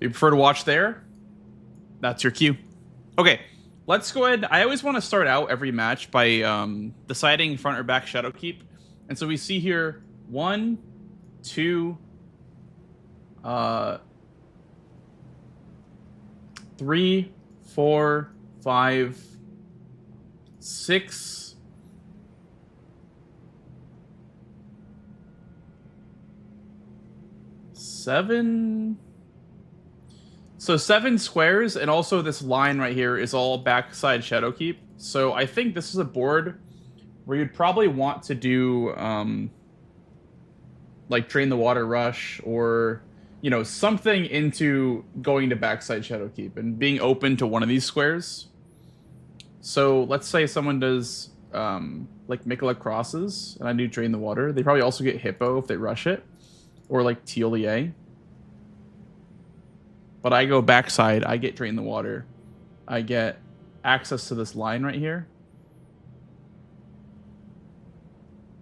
You prefer to watch there? That's your cue. Okay, let's go ahead. I always want to start out every match by deciding front or back shadow keep. And so we see here 1, 2, 3, 4, 5, 6, 7. So 7 squares, and also this line right here is all backside shadow keep. So I think this is a board where you'd probably want to do like Drain the Water Rush, or something into going to backside shadow keep and being open to one of these squares. So let's say someone does like Mikola crosses, and I do Drain the Water. They probably also get Hippo if they rush it, or like Teolia. But I go backside, I get Drain the Water. I get access to this line right here.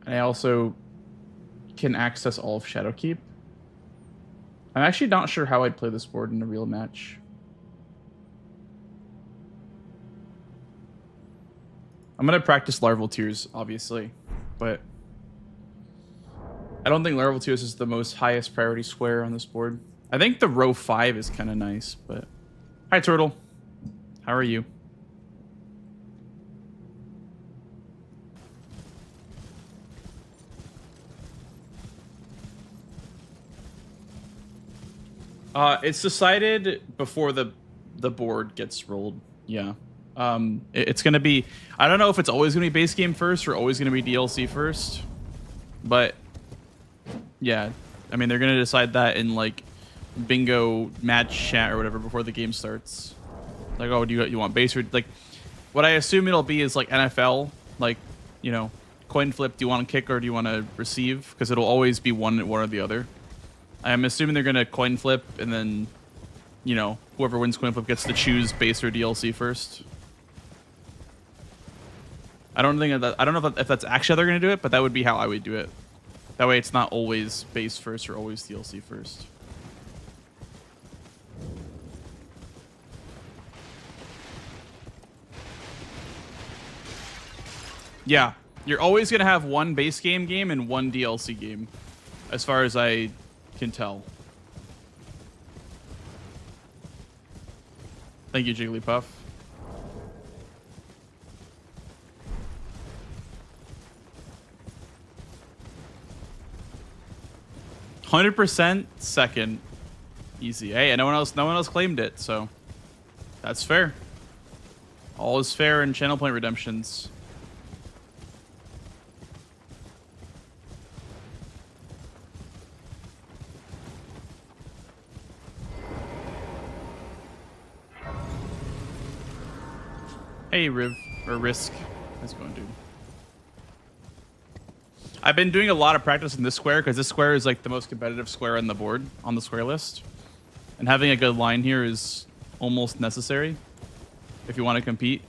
And I also can access all of Shadowkeep. I'm actually not sure how I'd play this board in a real match. I'm going to practice Larval Tears, obviously. But I don't think Larval Tears is the most highest priority square on this board. I think the row 5 is kind of nice, but... Hi, Turtle. How are you? It's decided before the board gets rolled. Yeah. It's going to be... I don't know if it's always going to be base game first or always going to be DLC first. But... Yeah. I mean, they're going to decide that in, like... bingo match chat or whatever before the game starts. Like, oh, do you want base or like what I assume it'll be is like NFL, like, coin flip, do you want to kick or do you want to receive? Because it'll always be one or the other. I'm assuming they're gonna coin flip, and then whoever wins coin flip gets to choose base or DLC first. I don't know if that's actually how they're gonna do it, but that would be how I would do it. That way it's not always base first or always DLC first. Yeah, you're always going to have one base game and one DLC game, as far as I can tell. Thank you, Jigglypuff. "100% second." Easy. Hey, and no one else claimed it, so that's fair. All is fair in channel point redemptions. Hey, Riv, or Risk. How's it going, dude? I've been doing a lot of practice in this square because this square is like the most competitive square on the board, on the square list. And having a good line here is almost necessary if you want to compete.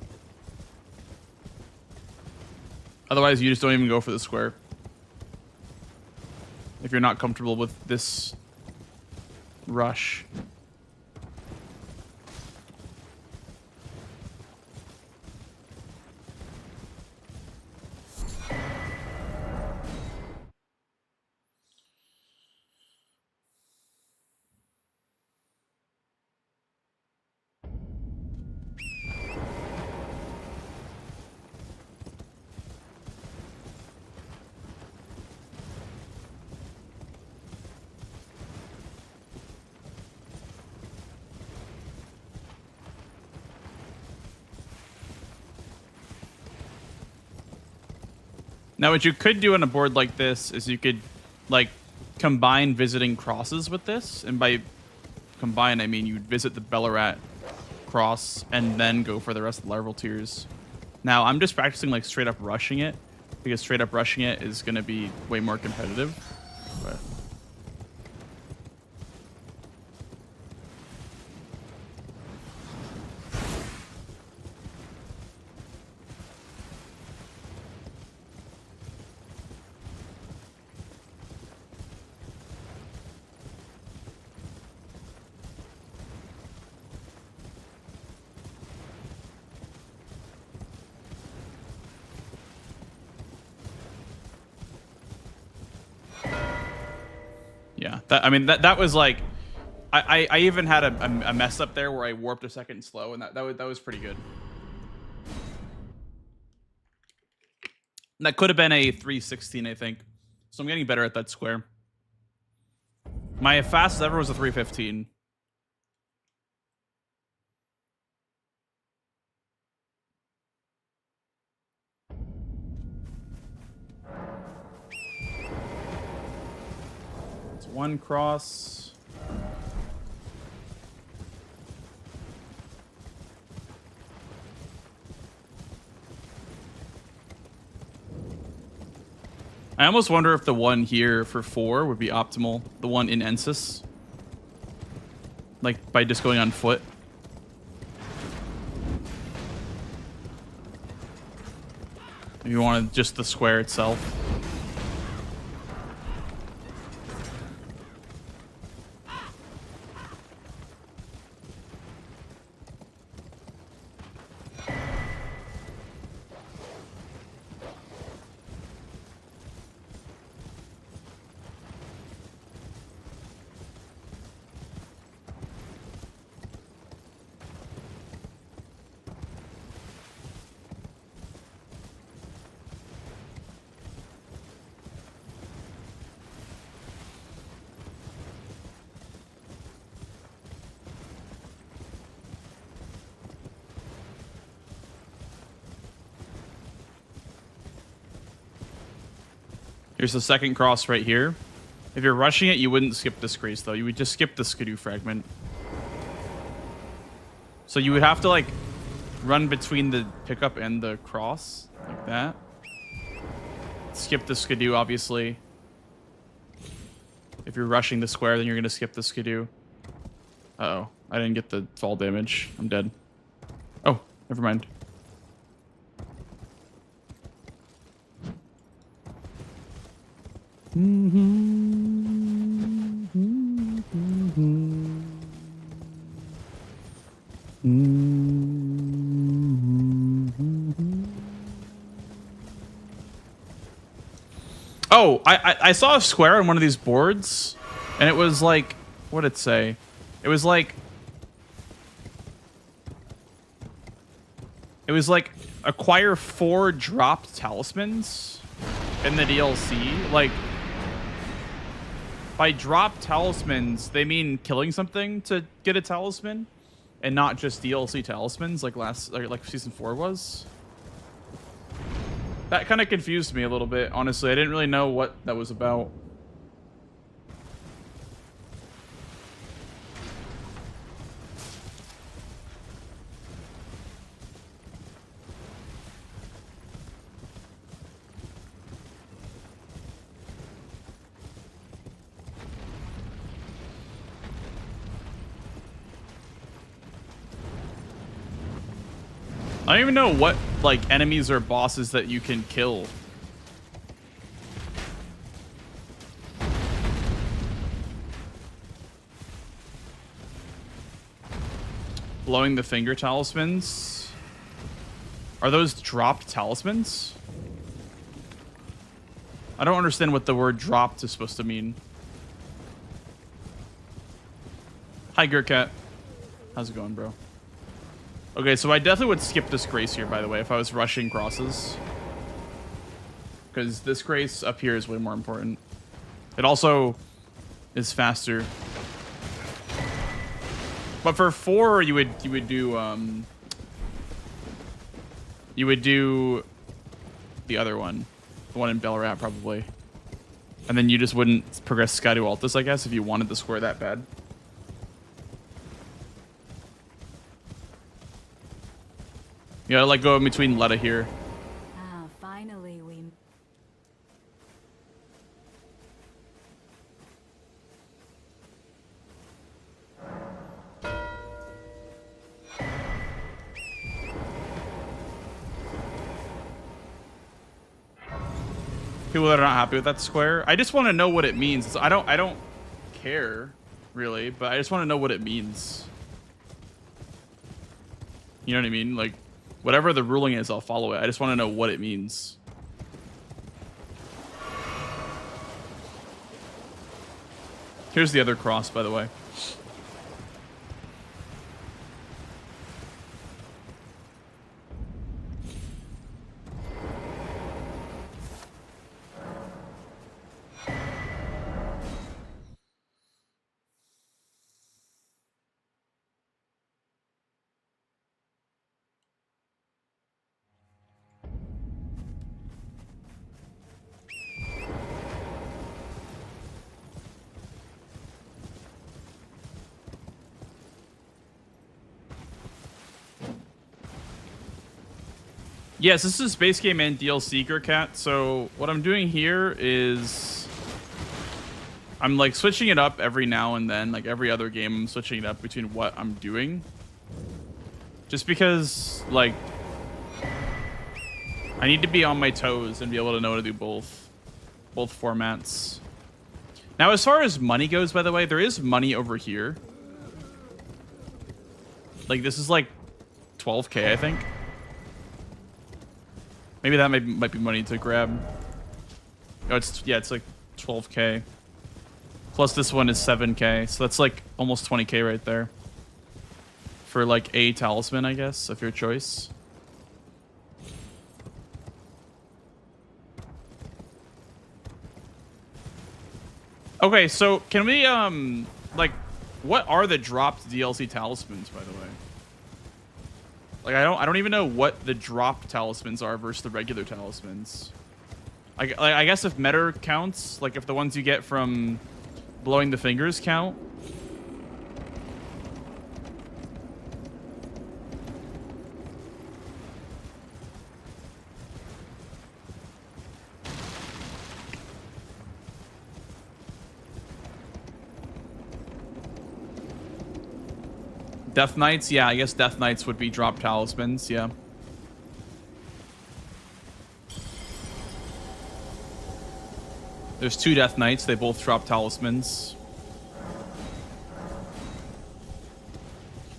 Otherwise, you just don't even go for the square if you're not comfortable with this rush. Now, what you could do on a board like this is you could, like, combine visiting crosses with this. And by combine, I mean you'd visit the Bellarat cross and then go for the rest of the Larval Tears. Now, I'm just practicing, like, straight up rushing it, because straight up rushing it is going to be way more competitive. But... I mean, that was like, I even had a mess up there where I warped a second slow, and that was pretty good. And that could have been a 316, I think. So I'm getting better at that square. My fastest ever was a 315. It's one cross. I almost wonder if the one here for 4 would be optimal. The one in Ensis. Like, by just going on foot. If you wanted just the square itself. Here's the second cross right here. If you're rushing it, you wouldn't skip this grace, though. You would just skip the skidoo fragment. So you would have to, like, run between the pickup and the cross, like that. Skip the skidoo, obviously. If you're rushing the square, then you're going to skip the skidoo. Uh-oh. I didn't get the fall damage. I'm dead. Oh, never mind. Oh, I saw a square on one of these boards, and it was like, what did it say? It was like acquire 4 dropped talismans in the DLC. Like, by dropped talismans, they mean killing something to get a talisman, and not just DLC talismans like like season 4 was. That kind of confused me a little bit, honestly. I didn't really know what that was about. I don't even know what, like, enemies or bosses that you can kill. Blowing the finger talismans. Are those dropped talismans? I don't understand what the word dropped is supposed to mean. Hi, Gurkat. How's it going, bro? Okay, so I definitely would skip this grace here, by the way, if I was rushing crosses. Because this grace up here is way more important. It also is faster. But for 4, you would do the other one. The one in Belrat, probably. And then you just wouldn't progress Sky to Altus, I guess, if you wanted the square that bad. You gotta, like, go in between Letta here. Ah, finally we... People that are not happy with that square. I just want to know what it means. I don't care, really, but I just want to know what it means. You know what I mean? Like, whatever the ruling is, I'll follow it. I just want to know what it means. Here's the other cross, by the way. Yes, this is base game and DLC, Gurkat. So what I'm doing here is I'm like switching it up every now and then, like every other game I'm switching it up between what I'm doing. Just because like I need to be on my toes and be able to know how to do both formats. Now, as far as money goes, by the way, there is money over here. Like this is like 12K, I think. Maybe that might be money to grab. Oh, it's like 12K. Plus this one is 7K, so that's like almost 20K right there. For like a talisman, I guess, of your choice. Okay, so can we like what are the dropped DLC talismans, by the way? Like I don't even know what the drop talismans are versus the regular talismans. I guess if meta counts, like if the ones you get from blowing the fingers count. Death Knights, yeah, I guess Death Knights would be drop talismans, yeah. There's 2 Death Knights, they both drop talismans.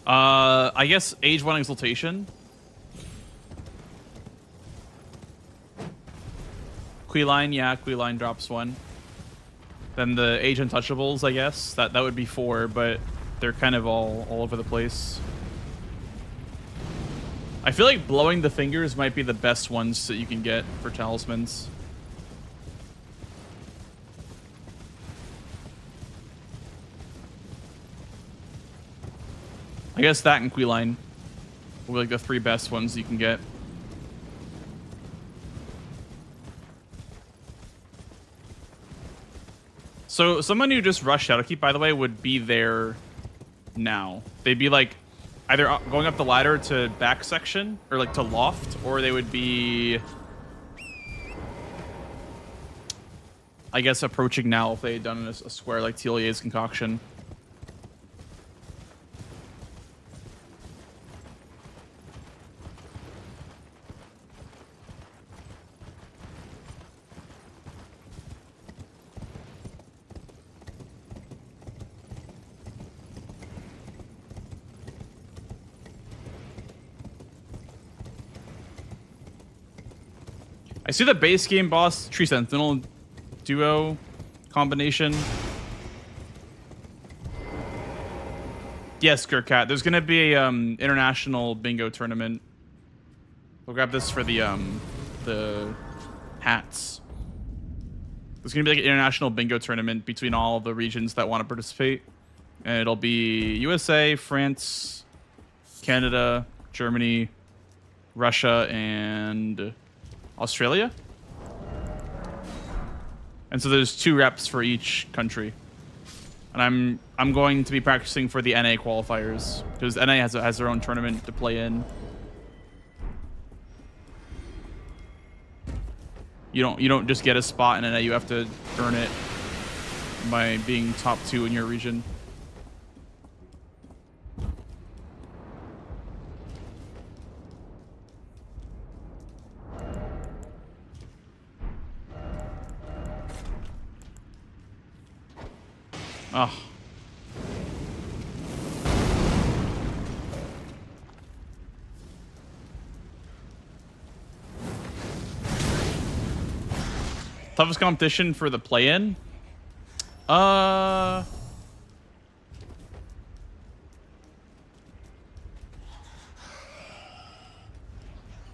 I guess Age 1 Exaltation. Questline, yeah, Questline drops 1. Then the Age Untouchables, I guess. That would be 4, but they're kind of all over the place. I feel like blowing the fingers might be the best ones that you can get for talismans. I guess that and Questline will be like the 3 best ones you can get. So someone who just rushed Shadowkeep, by the way, would be there now. They'd be like either going up the ladder to back section or like to loft, or they would be, I guess, approaching now if they had done a square like TLEA's concoction. I see the base game boss Tree Sentinel duo combination. Yes, Gurkat. There's gonna be a international bingo tournament. We'll grab this for the hats. There's gonna be like an international bingo tournament between all of the regions that want to participate, and it'll be USA, France, Canada, Germany, Russia, and Australia. And so there's 2 reps for each country. And I'm going to be practicing for the NA qualifiers because NA has their own tournament to play in. You don't just get a spot in NA, you have to earn it by being top 2 in your region. Oh. Toughest competition for the play-in?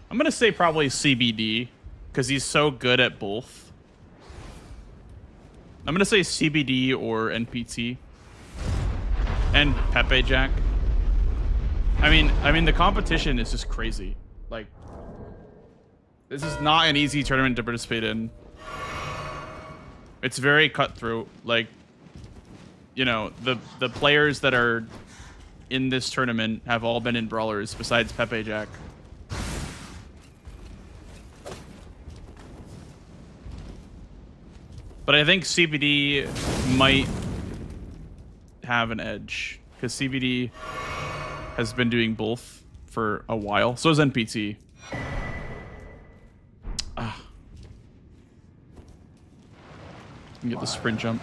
I'm gonna say probably CBD because he's so good at both. I'm gonna say CBD or NPT and Pepe Jack. I mean the competition is just crazy. Like, this is not an easy tournament to participate in. It's very cutthroat. Like, you know, the players that are in this tournament have all been in brawlers besides Pepe Jack. But I think CBD might have an edge because CBD has been doing both for a while. So is NPT. Ah. Get the sprint jump.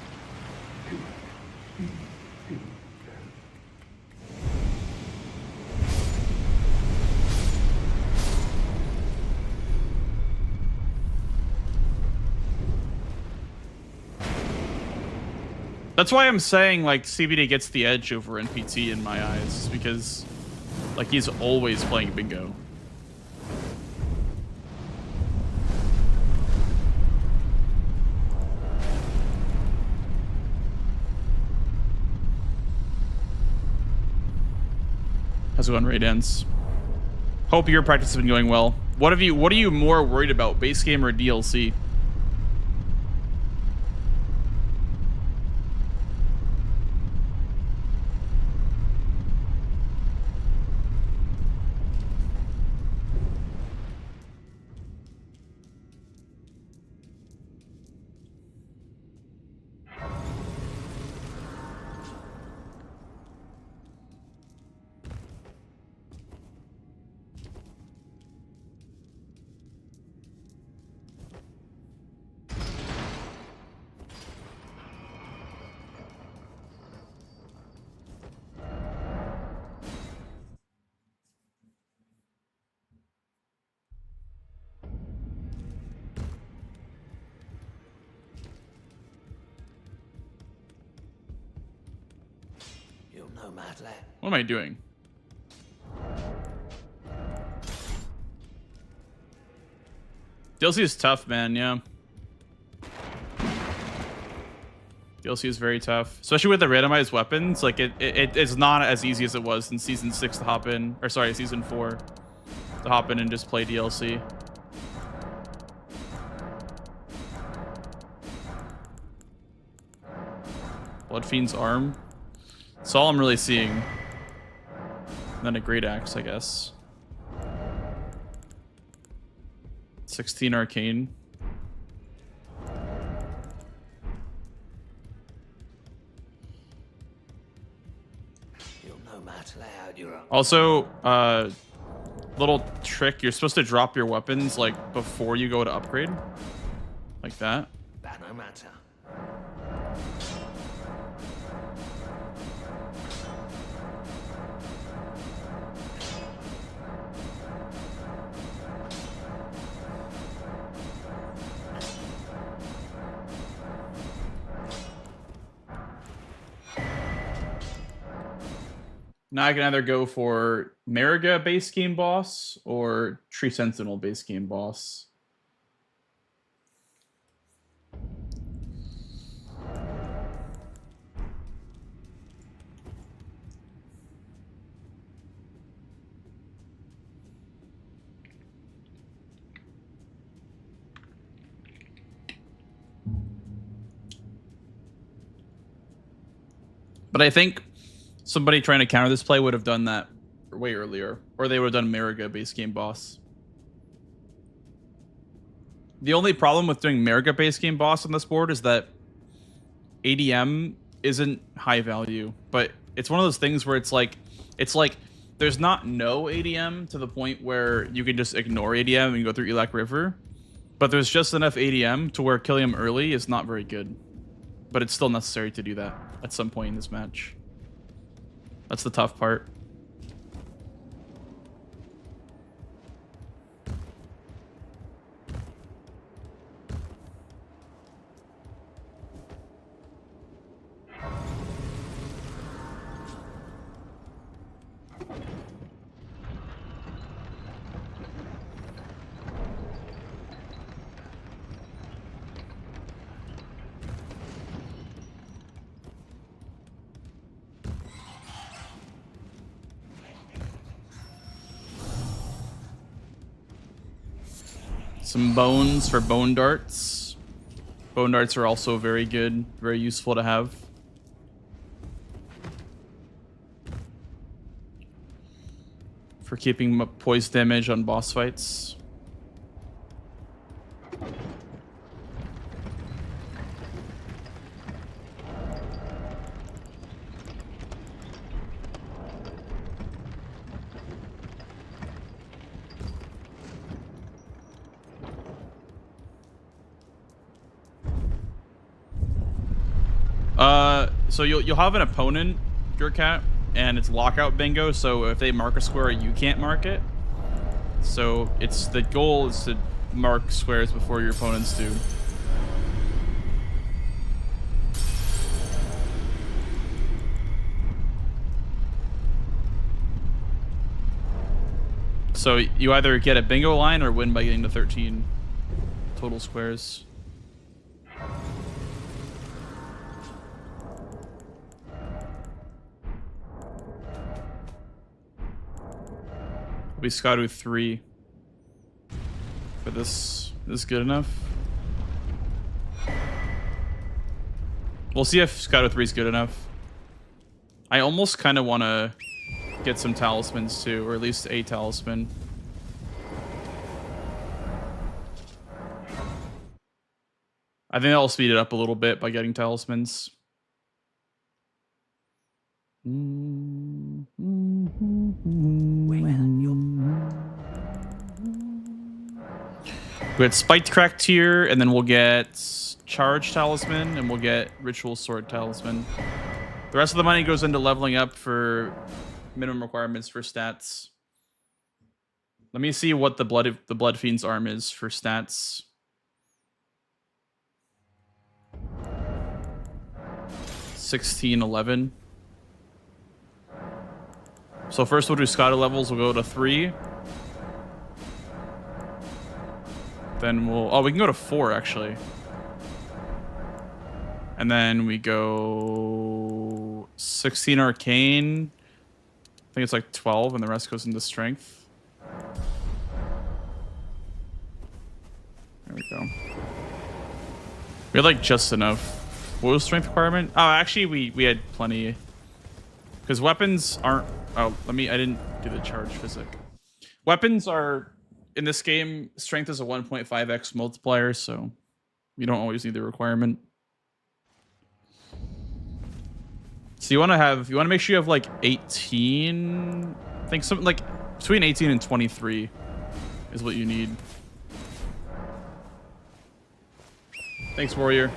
That's why I'm saying, like, CBD gets the edge over NPT in my eyes, because, like, he's always playing bingo. How's it going, Ray Dance? Hope your practice has been going well. What are you more worried about, base game or DLC? What am I doing? DLC is tough, man, yeah. DLC is very tough. Especially with the randomized weapons. Like, it's not as easy as it was in Season 6 to hop in. Or, sorry, Season 4. To hop in and just play DLC. Bloodfiend's arm. That's all I'm really seeing. And then a great axe, I guess. 16 arcane. Also, little trick, you're supposed to drop your weapons like before you go to upgrade. Like that. No matter. Now I can either go for Mariga base game boss or Tree Sentinel base game boss. But I think somebody trying to counter this play would have done that way earlier. Or they would have done Mariga base game boss. The only problem with doing Mariga base game boss on this board is that ADM isn't high value. But it's one of those things where it's like there's not no ADM to the point where you can just ignore ADM and go through Elac River. But there's just enough ADM to where killing him early is not very good. But it's still necessary to do that at some point in this match. That's the tough part. Some bones for bone darts. Bone darts are also very good, very useful to have. For keeping poise damage on boss fights. So you'll have an opponent, your cat, and it's lockout bingo. So if they mark a square, you can't mark it. So it's the goal is to mark squares before your opponents do. So you either get a bingo line or win by getting to 13 total squares. We Scotto 3 for this. Is good enough? We'll see if Scotto 3 is good enough. I almost kind of want to get some talismans too, or at least a talisman. I think that'll speed it up a little bit by getting talismans. We had Spiked Crack tier, and then we'll get Charge Talisman, and we'll get Ritual Sword Talisman. The rest of the money goes into leveling up for minimum requirements for stats. Let me see what the Blood Fiend's arm is for stats. $16.11. So first we'll do Scotto levels. We'll go to 3. Then we can go to 4 actually. And then we go 16 arcane. I think it's like 12 and the rest goes into strength. There we go. We had like just enough. What was strength requirement? Oh, actually we had plenty. Because weapons aren't, I didn't do the charge physic. Weapons are, in this game, strength is a 1.5x multiplier, so you don't always need the requirement. So you want to make sure you have like 18, I think something like between 18 and 23 is what you need. Thanks, Warrior.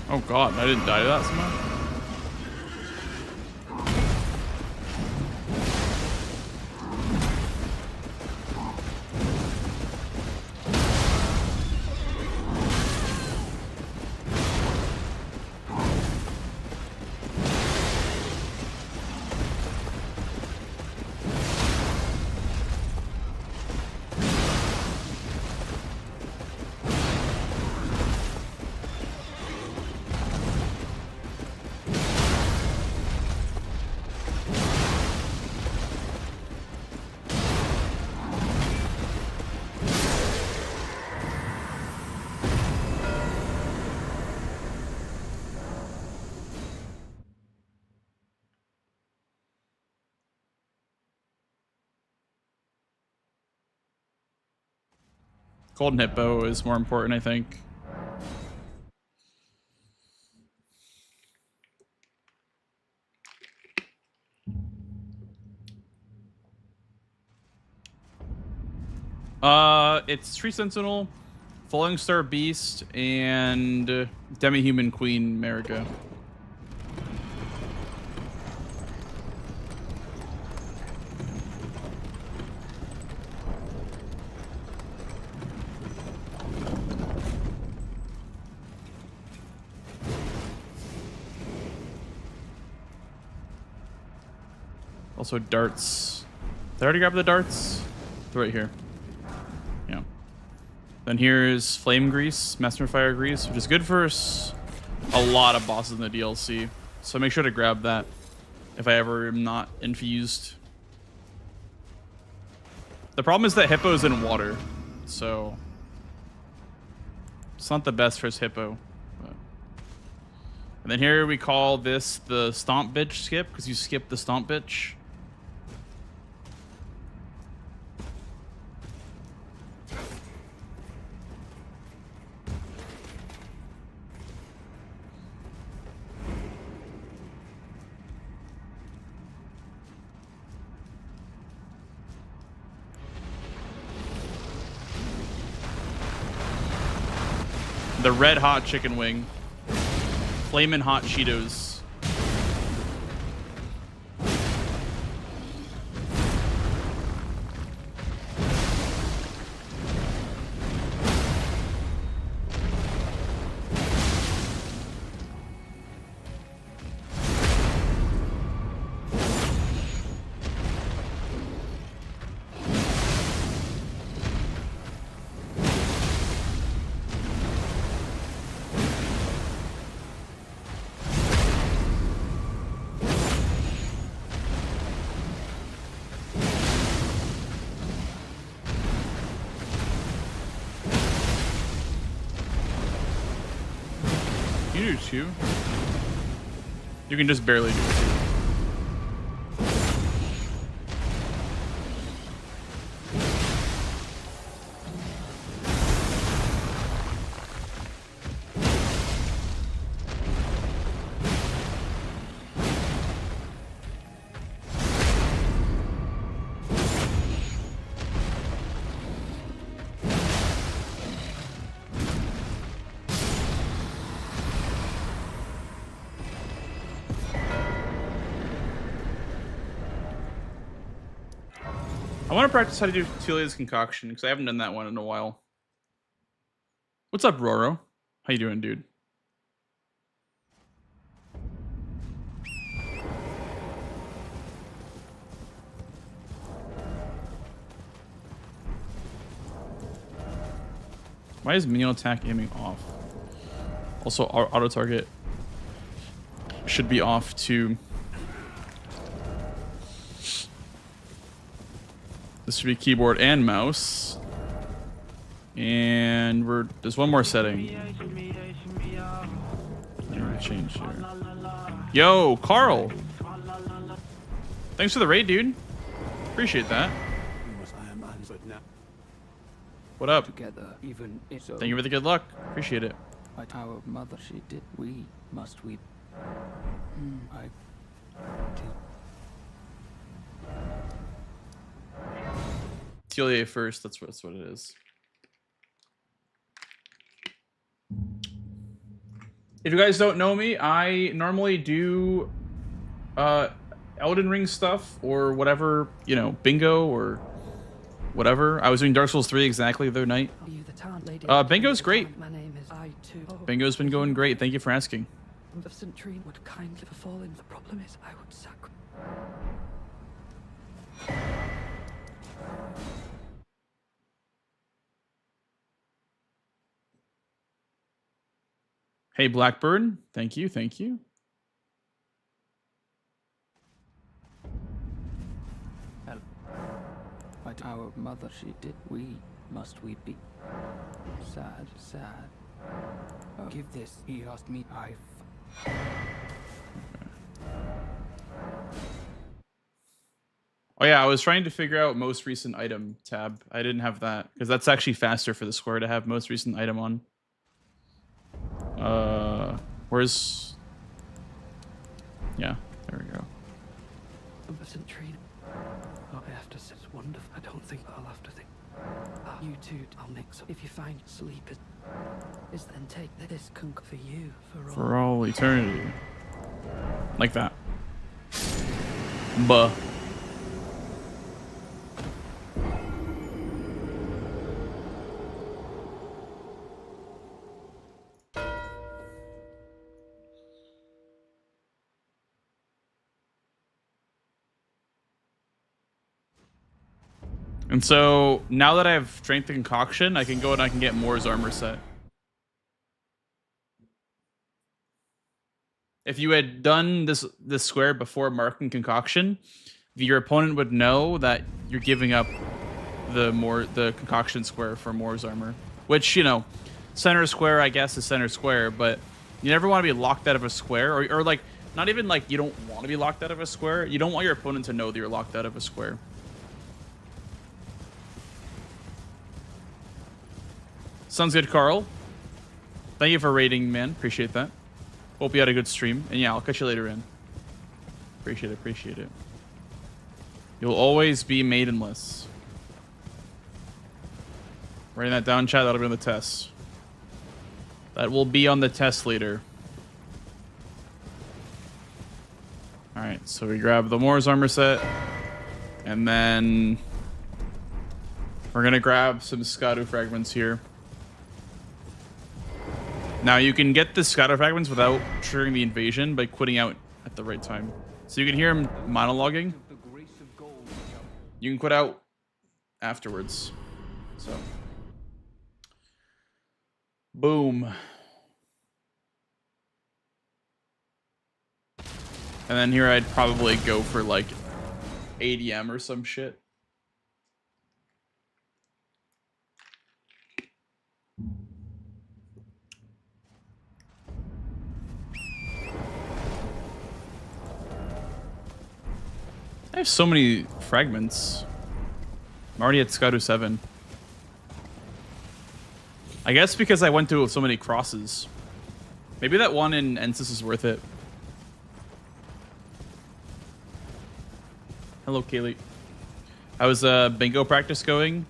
Oh god, I didn't die to that somehow. Golden Hippo is more important, I think. It's Tree Sentinel, Falling Star Beast, and Demi-Human Queen Marika. Also darts. Did I already grab the darts? They're right here. Yeah. Then here's Flame Grease, Master Fire Grease, which is good for a lot of bosses in the DLC. So make sure to grab that if I ever am not infused. The problem is that Hippo's in water, so it's not the best for his Hippo. But. And then here we call this the Stomp Bitch skip, because you skip the Stomp Bitch. The red hot chicken wing. Flamin' hot Cheetos. You do too. You can just barely do it too. I want to practice how to do Telia's concoction because I haven't done that one in a while. What's up, Roro? How you doing, dude? Why is minion attack aiming off? Also, our auto target should be off too. This should be keyboard and mouse. And there's one more setting. Let me change here. Yo, Carl. Thanks for the raid, dude. Appreciate that. What up? Together, even so. Thank you for the good luck. Appreciate it. Our mother, she did. We must weep. I did. Telia first. That's what it is. If you guys don't know me, I normally do Elden Ring stuff or whatever, you know, bingo or whatever. I was doing Dark Souls 3 exactly the other night. Bingo's great. Bingo's been going great. Thank you for asking. The Centrine would kindly fall in. The problem is I would sacrifice. Hey, Blackbird. Thank you. Thank you. Our mother, she did. We must we be sad, sad. Give this. He asked me. Oh yeah, I was trying to figure out most recent item tab. I didn't have that because that's actually faster for the square to have most recent item on. Where's? Yeah, there we go. I have to say it's wonderful. I don't think I'll have to think. You two, I'll mix up. If you find sleepers, is then take this conch for you for all eternity. Like that. Buh. And so now that I have strength and concoction, I can go and I can get Moore's armor set. If you had done this square before marking concoction, your opponent would know that you're giving up the concoction square for Moore's armor. Which, you know, center square I guess is center square, but you never want to be locked out of a square, or like not even like you don't want to be locked out of a square. You don't want your opponent to know that you're locked out of a square. Sounds good, Carl. Thank you for rating, man. Appreciate that. Hope you had a good stream. And yeah, I'll catch you later in. Appreciate it, appreciate it. You'll always be maidenless. Writing that down, chat. That'll be on the test. That will be on the test later. Alright, so we grab the Moore's armor set. And then we're gonna grab some Scadu fragments here. Now you can get the Scadu fragments without triggering the invasion by quitting out at the right time. So you can hear him monologuing. You can quit out afterwards. So boom. And then here I'd probably go for like ADM or some shit. I have so many fragments. I'm already at Scadu 7. I guess because I went through so many crosses. Maybe that one in Ensis is worth it. Hello, Kaylee. How's bingo practice going?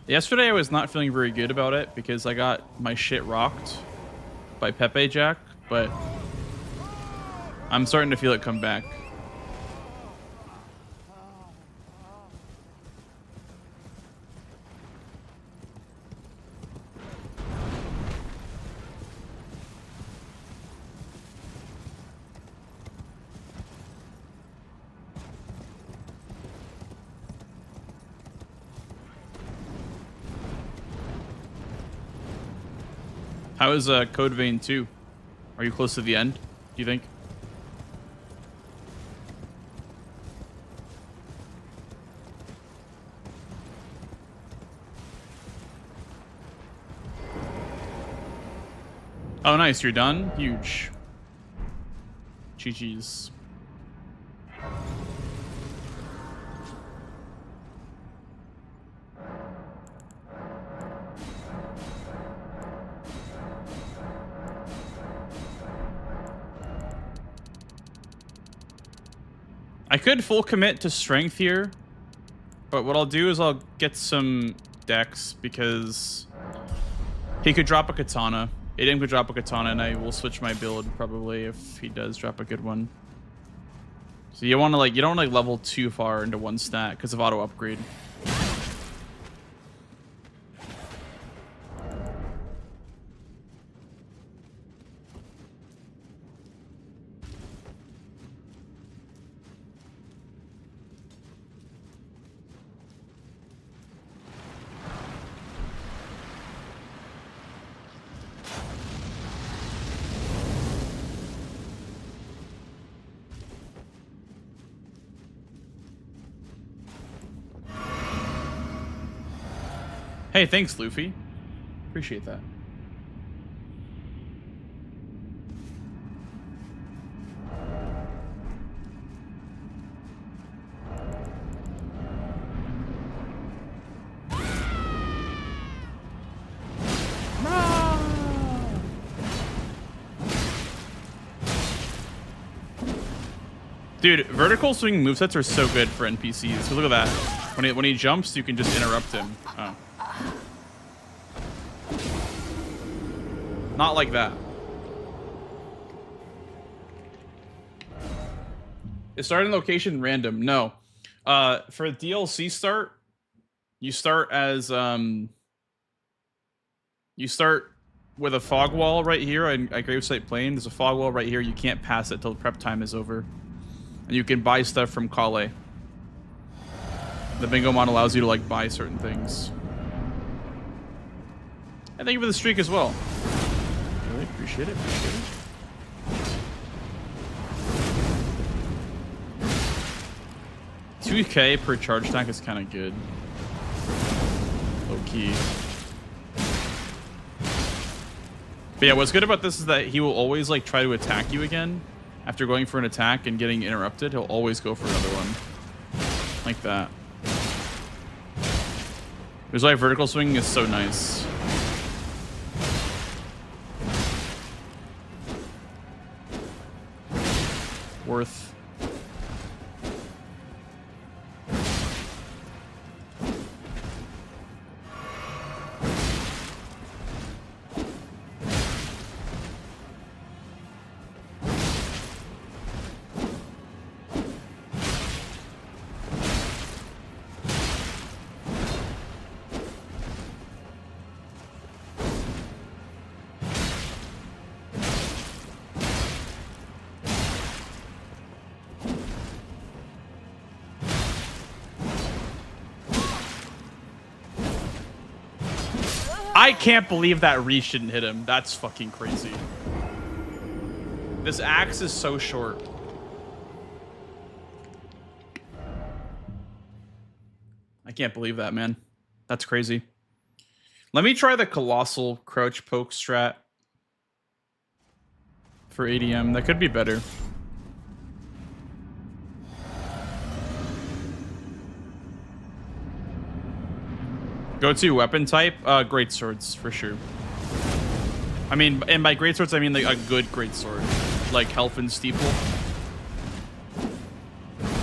Yesterday I was not feeling very good about it because I got my shit rocked by Pepe Jack, but I'm starting to feel it come back. How is Code Vein 2? Are you close to the end, do you think? Oh, nice. You're done? Huge. GG's. I could full commit to strength here, but what I'll do is I'll get some dex because he could drop a katana. Aiden could drop a katana, and I will switch my build probably if he does drop a good one. So you want to you don't want to level too far into one stat because of auto upgrade. Hey, thanks, Luffy. Appreciate that. Dude, vertical swing movesets are so good for NPCs. So look at that. When he jumps, you can just interrupt him. Oh. Not like that. Is starting location random? No. For DLC start, you start as you start with a fog wall right here at Gravesite Plain. There's a fog wall right here. You can't pass it till prep time is over. And you can buy stuff from Kale. The bingo mod allows you to like buy certain things. And thank you for the streak as well. Really appreciate it. Appreciate it. $2K per charge stack is kind of good. Low key. But yeah, what's good about this is that he will always like try to attack you again after going for an attack and getting interrupted. He'll always go for another one, like that. Which is why vertical swinging is so nice. Worth. I can't believe that Reese didn't hit him. That's fucking crazy. This axe is so short. I can't believe that, man. That's crazy. Let me try the Colossal Crouch Poke strat for ADM. That could be better. Go-to weapon type? Great swords, for sure. I mean, and by great swords, I mean like a good great sword. Like Helfen Steeple.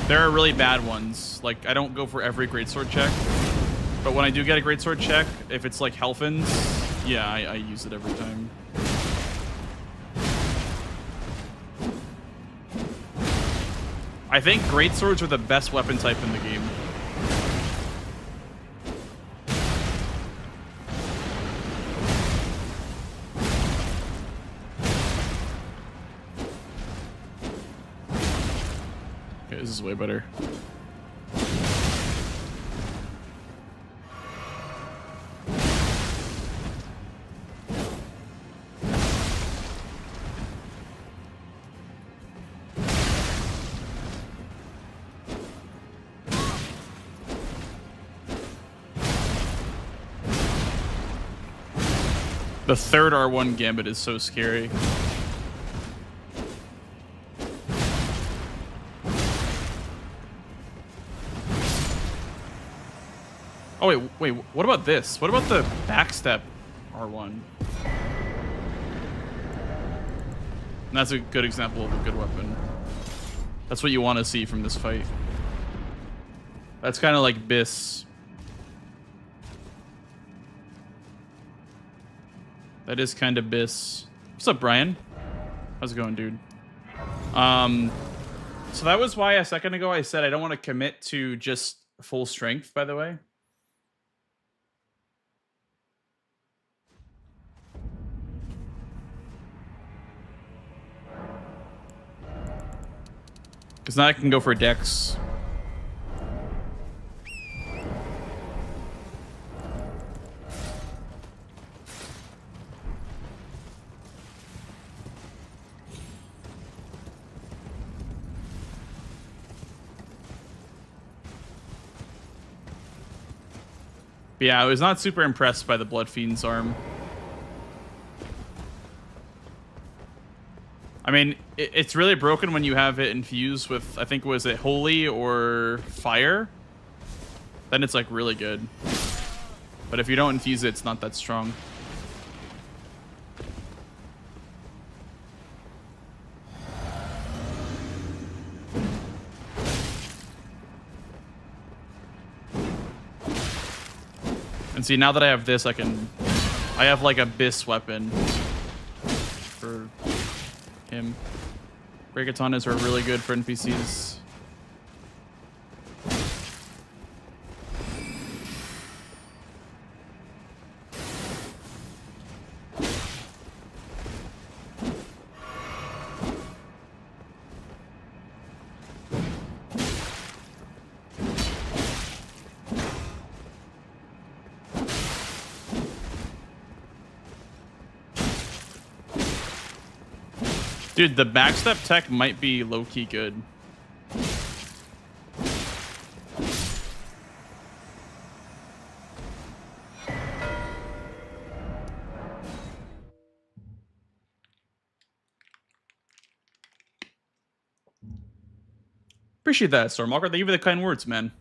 There are really bad ones. Like, I don't go for every great sword check. But when I do get a great sword check, if it's like Helfen's, yeah, I use it every time. I think great swords are the best weapon type in the game. This is way better. The third R1 Gambit is so scary. Oh, wait, what about this? What about the backstep R1? And that's a good example of a good weapon. That's what you want to see from this fight. That's kind of like Biss. That is kind of Biss. What's up, Brian? How's it going, dude? So that was why a second ago I said I don't want to commit to just full strength, by the way. Because now I can go for Dex. But yeah, I was not super impressed by the Blood Fiend's arm. I mean, it's really broken when you have it infused with, I think, was it Holy or Fire? Then it's like really good. But if you don't infuse it, it's not that strong. And see, now that I have this, I have like a Biss weapon. for him. Breakatanas are really good for NPCs. Dude, the backstep tech might be low-key good. Appreciate that, Stormwalker. Thank you for the kind words, man.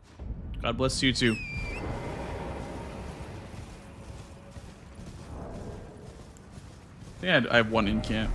God bless you too. I have one in camp.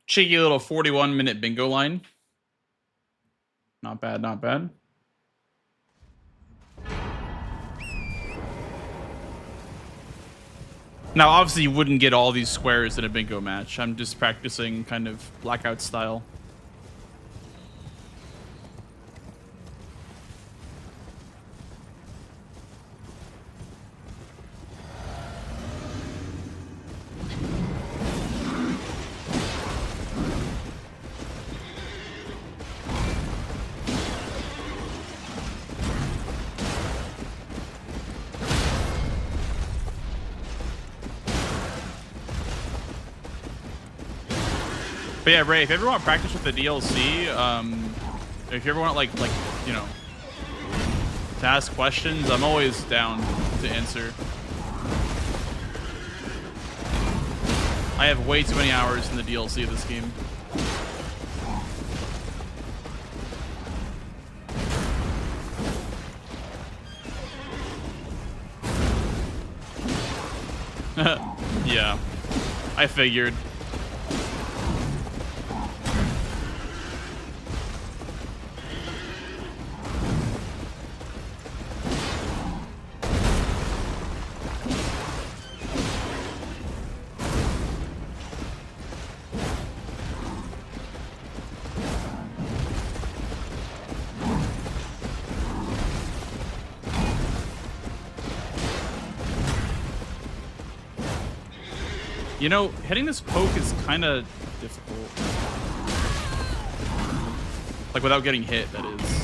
Cheeky little 41-minute bingo line. Not bad, not bad. Now, obviously, you wouldn't get all these squares in a bingo match. I'm just practicing kind of Blackout style. But yeah, Ray, if you ever want to practice with the DLC, if you ever want like you know, to ask questions, I'm always down to answer. I have way too many hours in the DLC of this game. Yeah, I figured. You know, hitting this poke is kind of difficult. Like, without getting hit, that is.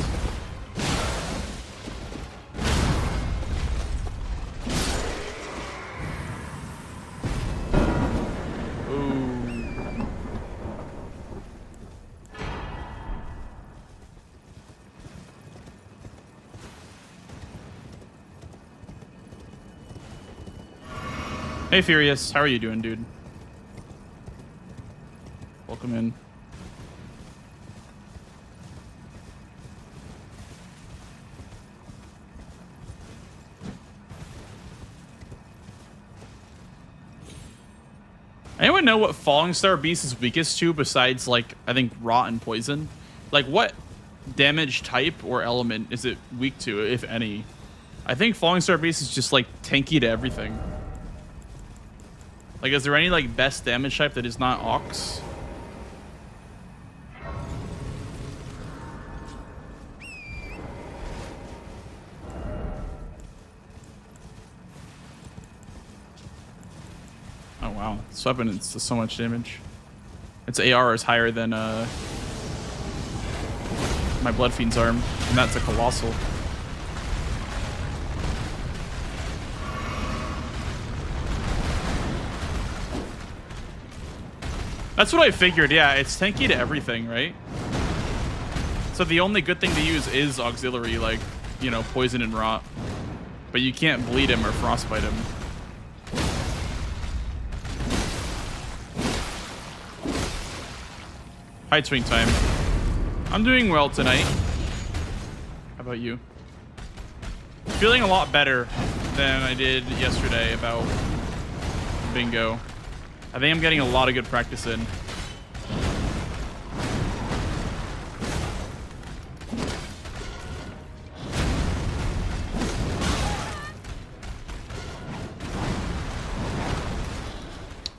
Hey, Furious. How are you doing, dude? Welcome in. Anyone know what Falling Star Beast is weakest to besides, like, I think rot and poison? Like, what damage type or element is it weak to, if any? I think Falling Star Beast is just, like, tanky to everything. Like, is there any, like, best damage type that is not Ox? Oh, wow. This weapon is so much damage. Its AR is higher than my Blood Fiend's arm, and that's a Colossal. That's what I figured, yeah. It's tanky to everything, right? So the only good thing to use is auxiliary, like, you know, poison and rot. But you can't bleed him or frostbite him. Hi, Swing Time. I'm doing well tonight. How about you? Feeling a lot better than I did yesterday about bingo. I think I'm getting a lot of good practice in.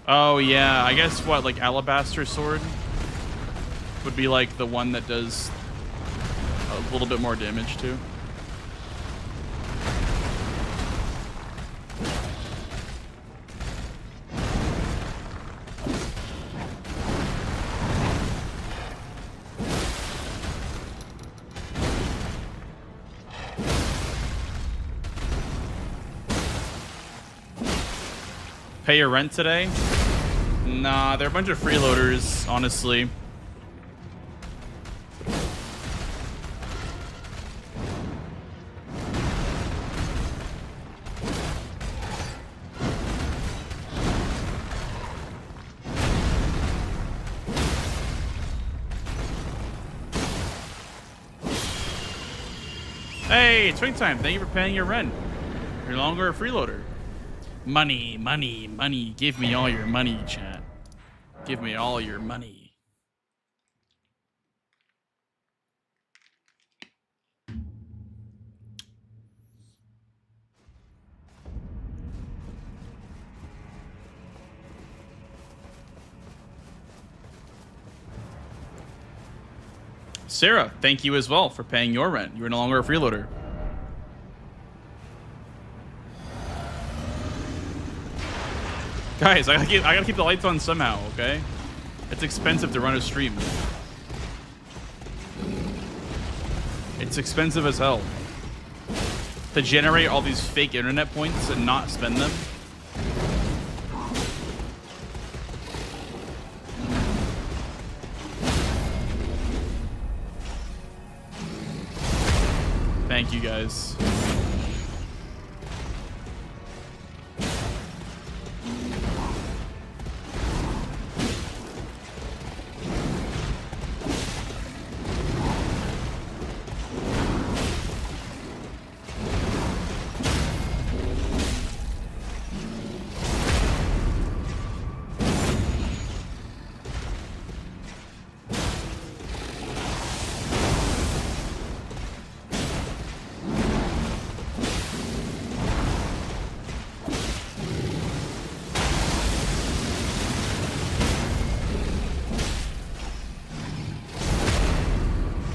Oh yeah, I guess what, like Alabaster Sword would be like the one that does a little bit more damage too. Pay your rent today? Nah, they're a bunch of freeloaders, honestly. Hey, Swing Time, thank you for paying your rent. You're no longer a freeloader. Money, money, money. Give me all your money, chat. Give me all your money. Sarah, thank you as well for paying your rent. You are no longer a freeloader. Guys, I gotta keep the lights on somehow, okay? It's expensive to run a stream. It's expensive as hell. To generate all these fake internet points and not spend them. Thank you, guys.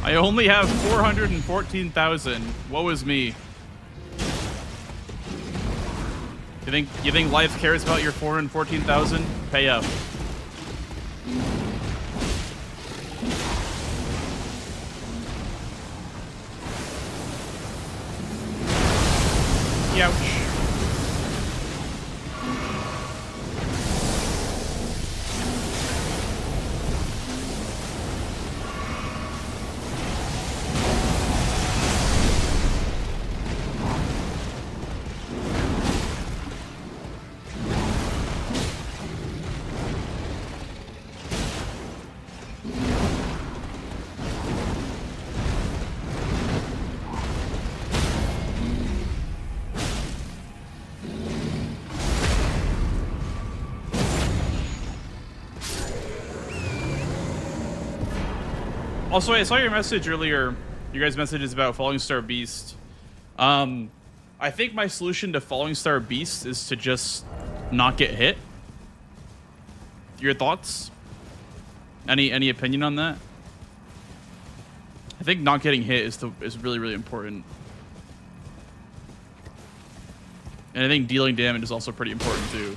I only have 414,000. Woe is me. You think life cares about your 414,000? Pay up. Ouch. Also, I saw your message earlier. You guys' messages about Falling Star Beast. I think my solution to Falling Star Beast is to just not get hit. Your thoughts? Any opinion on that? I think not getting hit is really, really important. And I think dealing damage is also pretty important too.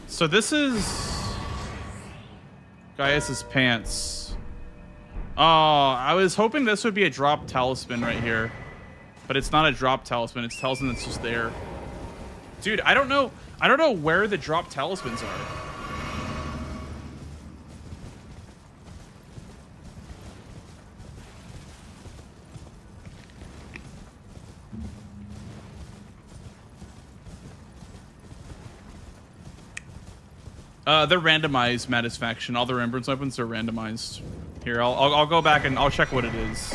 So this is Gaius's pants. Oh, I was hoping this would be a drop talisman right here. But it's not a drop talisman, it's talisman that's just there. Dude, I don't know where the drop talismans are. They're randomized, Matisfaction. All the remembrance weapons are randomized. Here, I'll go back and I'll check what it is.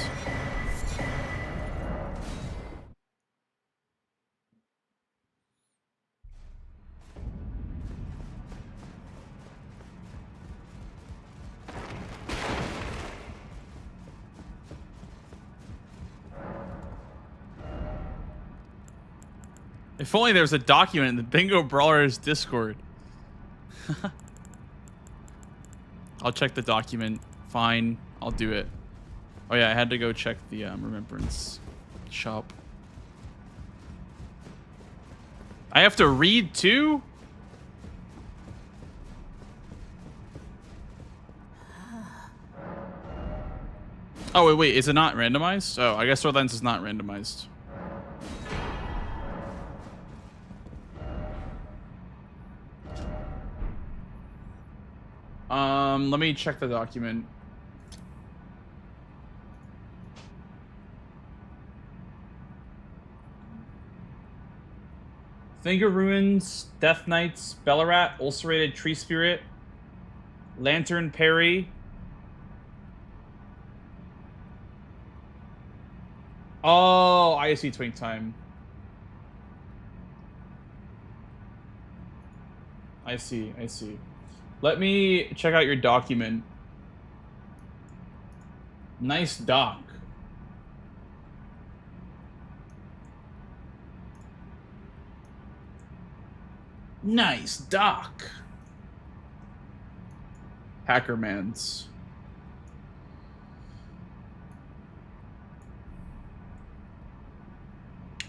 If only there was a document in the Bingo Brawlers Discord. I'll check the document. Fine, I'll do it. Oh yeah, I had to go check the remembrance shop. I have to read too? Oh wait, is it not randomized? Oh, I guess Sword Lens is not randomized. Let me check the document. Finger Ruins, Death Knights, Bellarat, Ulcerated Tree Spirit, Lantern Parry. Oh, I see Twink Time. I see. Let me check out your document. Nice doc. Nice doc. Hackermans.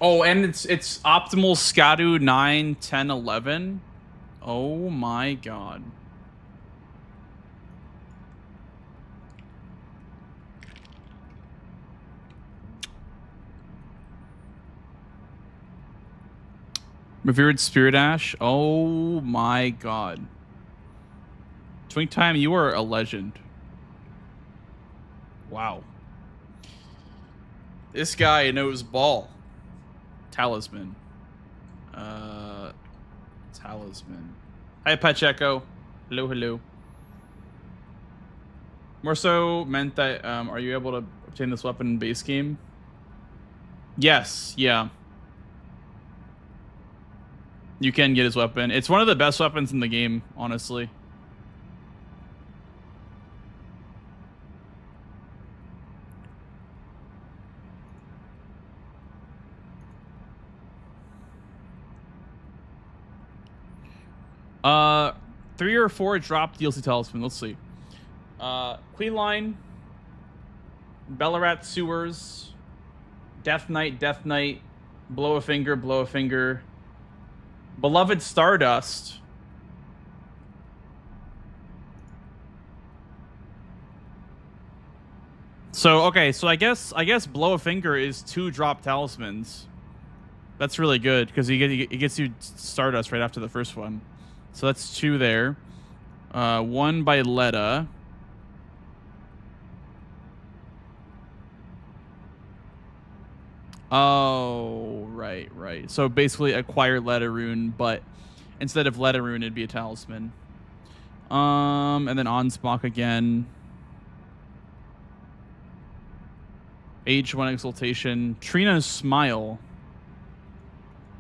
Oh, and it's optimal Scadu 9, 10, 11. Oh my god. Revered Spirit Ash. Oh my god. Twink Time, you are a legend. Wow. This guy knows ball. Talisman. Talisman. Hi, Pacheco. Hello. More so meant that, are you able to obtain this weapon in base game? Yes, yeah. You can get his weapon. It's one of the best weapons in the game, honestly. Three or four dropped DLC talisman. Let's see. Queen Line, Bellarat Sewers, Death Knight, Blow a Finger, Beloved Stardust. So okay, so I guess Blow a Finger is 2 drop talismans. That's really good because it gets you Stardust right after the first one. So that's 2 there. 1 by Letta. Oh, right. So basically acquire Letta Rune, but instead of Letta Rune, it'd be a talisman. And then Onsmok again. Age 1 exaltation. Trina's smile.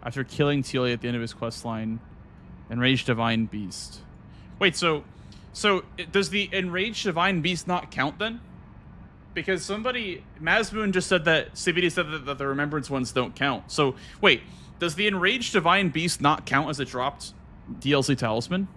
After killing Telia at the end of his quest line. Enraged divine beast. Wait, so does the enraged divine beast not count then? Because somebody, Mazmoon just said that, CBD said that the remembrance ones don't count. So wait, does the enraged divine beast not count as a dropped DLC talisman?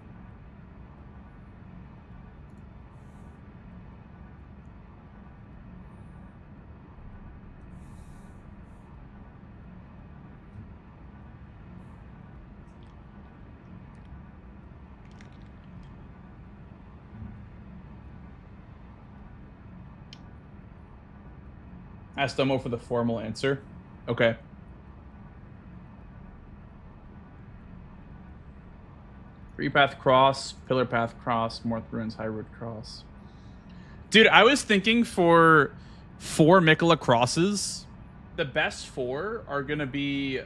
Ask Domo for the formal answer. Okay. Free Path Cross, Pillar Path Cross, Morth Ruins, High Road Cross. Dude, I was thinking for 4 Mikola crosses, the best 4 are gonna be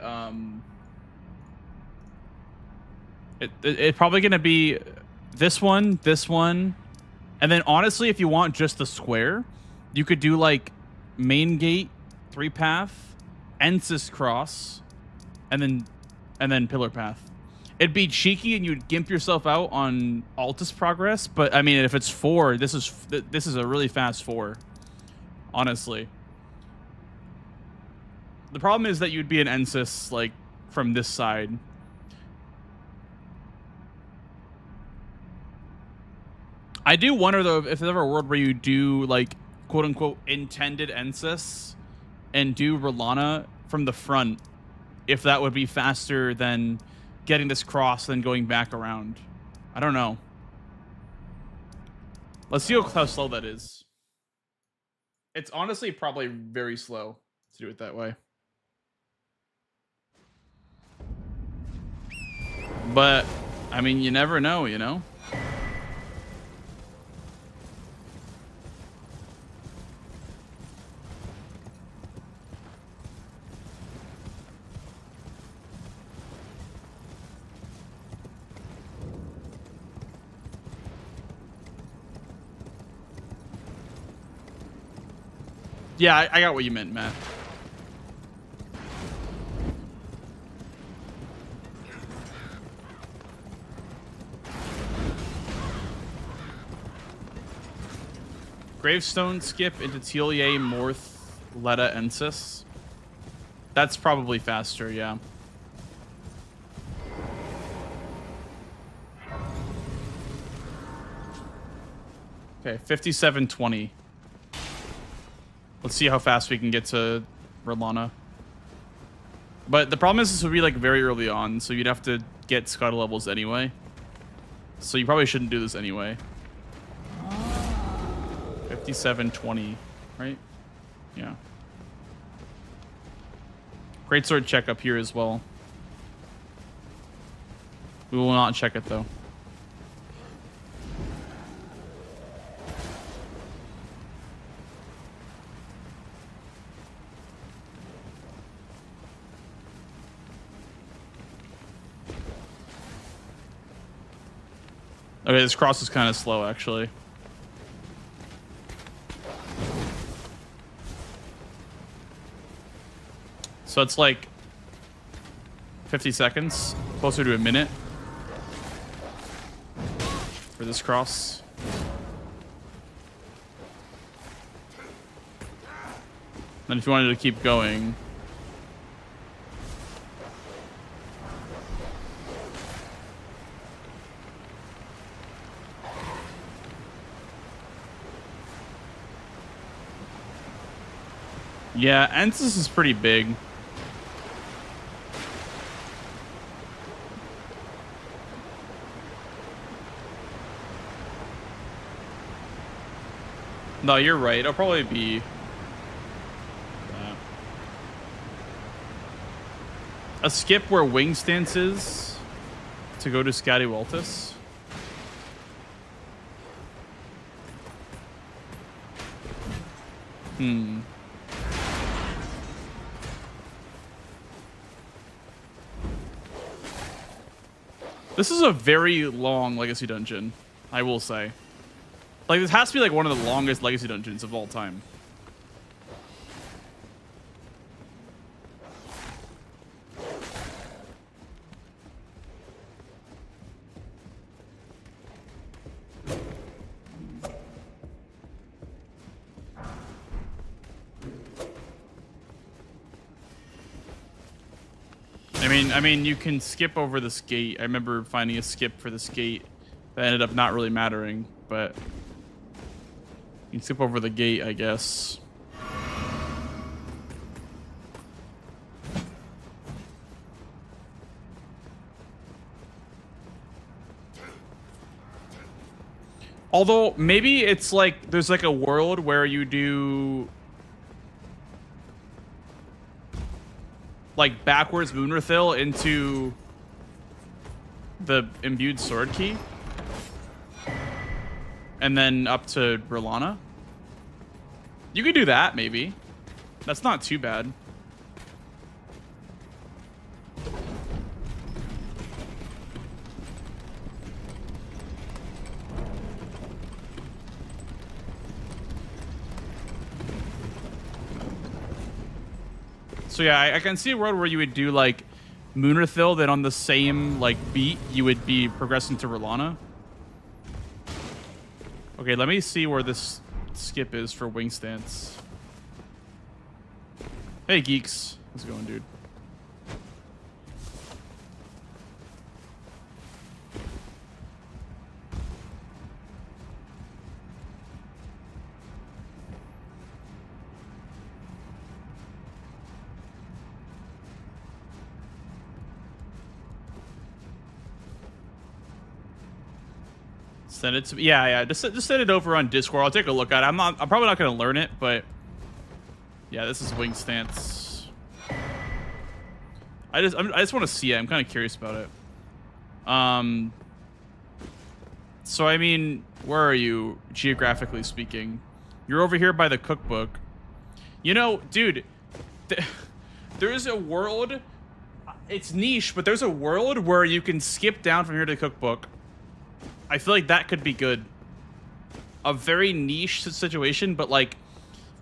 it's probably gonna be this one, and then honestly, if you want just the square, you could do like Main Gate, 3 Path, Ensis Cross, and then Pillar Path. It'd be cheeky and you'd gimp yourself out on Altus progress, but I mean, if it's 4, this is a really fast 4, honestly. The problem is that you'd be an Ensis like from this side. I do wonder though if there's ever a world where you do like quote unquote intended Ensis and do Rolana from the front, if that would be faster than getting this cross and then going back around. I don't know. Let's see how slow that is. It's honestly probably very slow to do it that way. But I mean, you never know, you know? Yeah, I got what you meant, Matt. Gravestone skip into Telia, Morth, Letta, Ensis. That's probably faster, yeah. Okay, 57:20. Let's see how fast we can get to Rolana. But the problem is this would be like very early on, so you'd have to get scuttle levels anyway. So you probably shouldn't do this anyway. 57:20, right? Yeah. Greatsword check up here as well. We will not check it though. Okay, this cross is kind of slow, actually. So it's like 50 seconds, closer to a minute for this cross. And if you wanted to keep going, yeah, Ensis is pretty big. No, you're right. It'll probably be a skip where Wing Stance is to go to Scatty Waltus. This is a very long Legacy dungeon, I will say. Like, this has to be like one of the longest Legacy dungeons of all time. I mean, you can skip over this gate. I remember finding a skip for this gate that ended up not really mattering, but you can skip over the gate, I guess. Although maybe it's like there's like a world where you do like backwards Moonrathil into the imbued sword key and then up to Berlana. You could do that maybe. That's not too bad. So yeah, I can see a world where you would do like Moonrathil, then on the same like beat, you would be progressing to Rolana. Okay, let me see where this skip is for Wing Stance. Hey geeks, how's it going, dude? Send it to me. Yeah. Just send it over on Discord. I'll take a look at it. I'm probably not gonna learn it, but yeah, this is Wing Stance. I just want to see it. I'm kind of curious about it. So I mean, where are you geographically speaking? You're over here by the cookbook. You know, dude, there's a world. It's niche, but there's a world where you can skip down from here to the cookbook. I feel like that could be good. A very niche situation, but like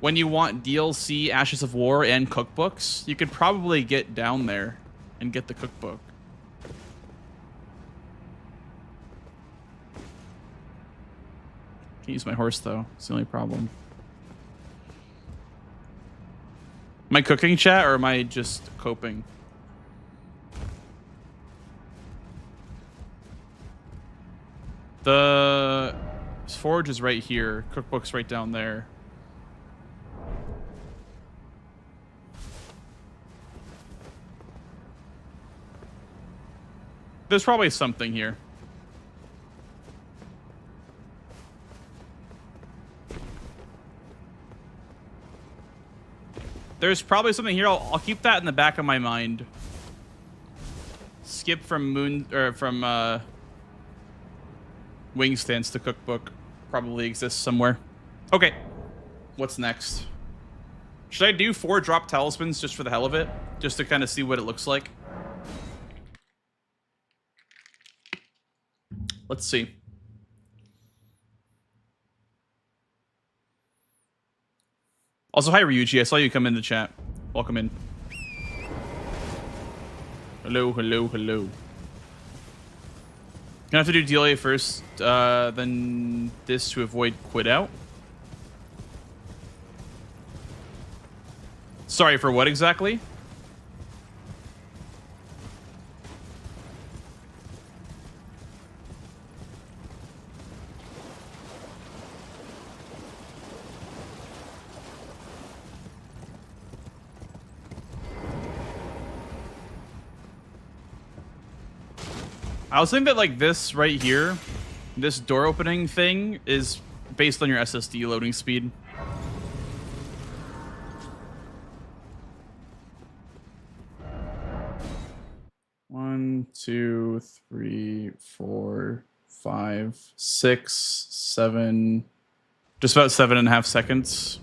when you want DLC, Ashes of War, and cookbooks, you could probably get down there and get the cookbook. Can't use my horse though. It's the only problem. Am I cooking, chat, or am I just coping? The forge is right here. Cookbook's right down there. There's probably something here. There's probably something here. I'll keep that in the back of my mind. Skip from Wing Stance to cookbook probably exists somewhere. Okay, what's next? Should I do 4 drop talismans just for the hell of it? Just to kind of see what it looks like? Let's see. Also, hi Ryuji, I saw you come in the chat. Welcome in. Hello, hello, hello. Gonna have to do DLA first, then this to avoid quit out. Sorry, for what exactly? I was thinking that like this right here, this door opening thing is based on your SSD loading speed. One, 2, 3, 4, 5, 6, 7, just about 7.5 seconds.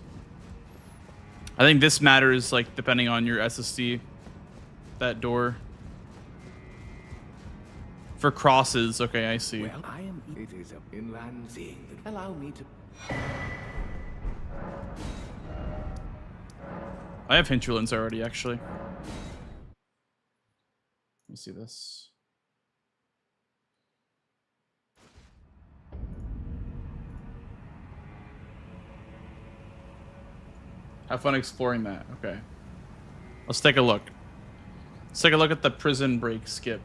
I think this matters like depending on your SSD, that door. For crosses, okay, I see. Well, it is an inland thing. Allow me to. I have hinterlands already, actually. Let me see this. Have fun exploring that. Okay. Let's take a look. Let's take a look at the prison break skip,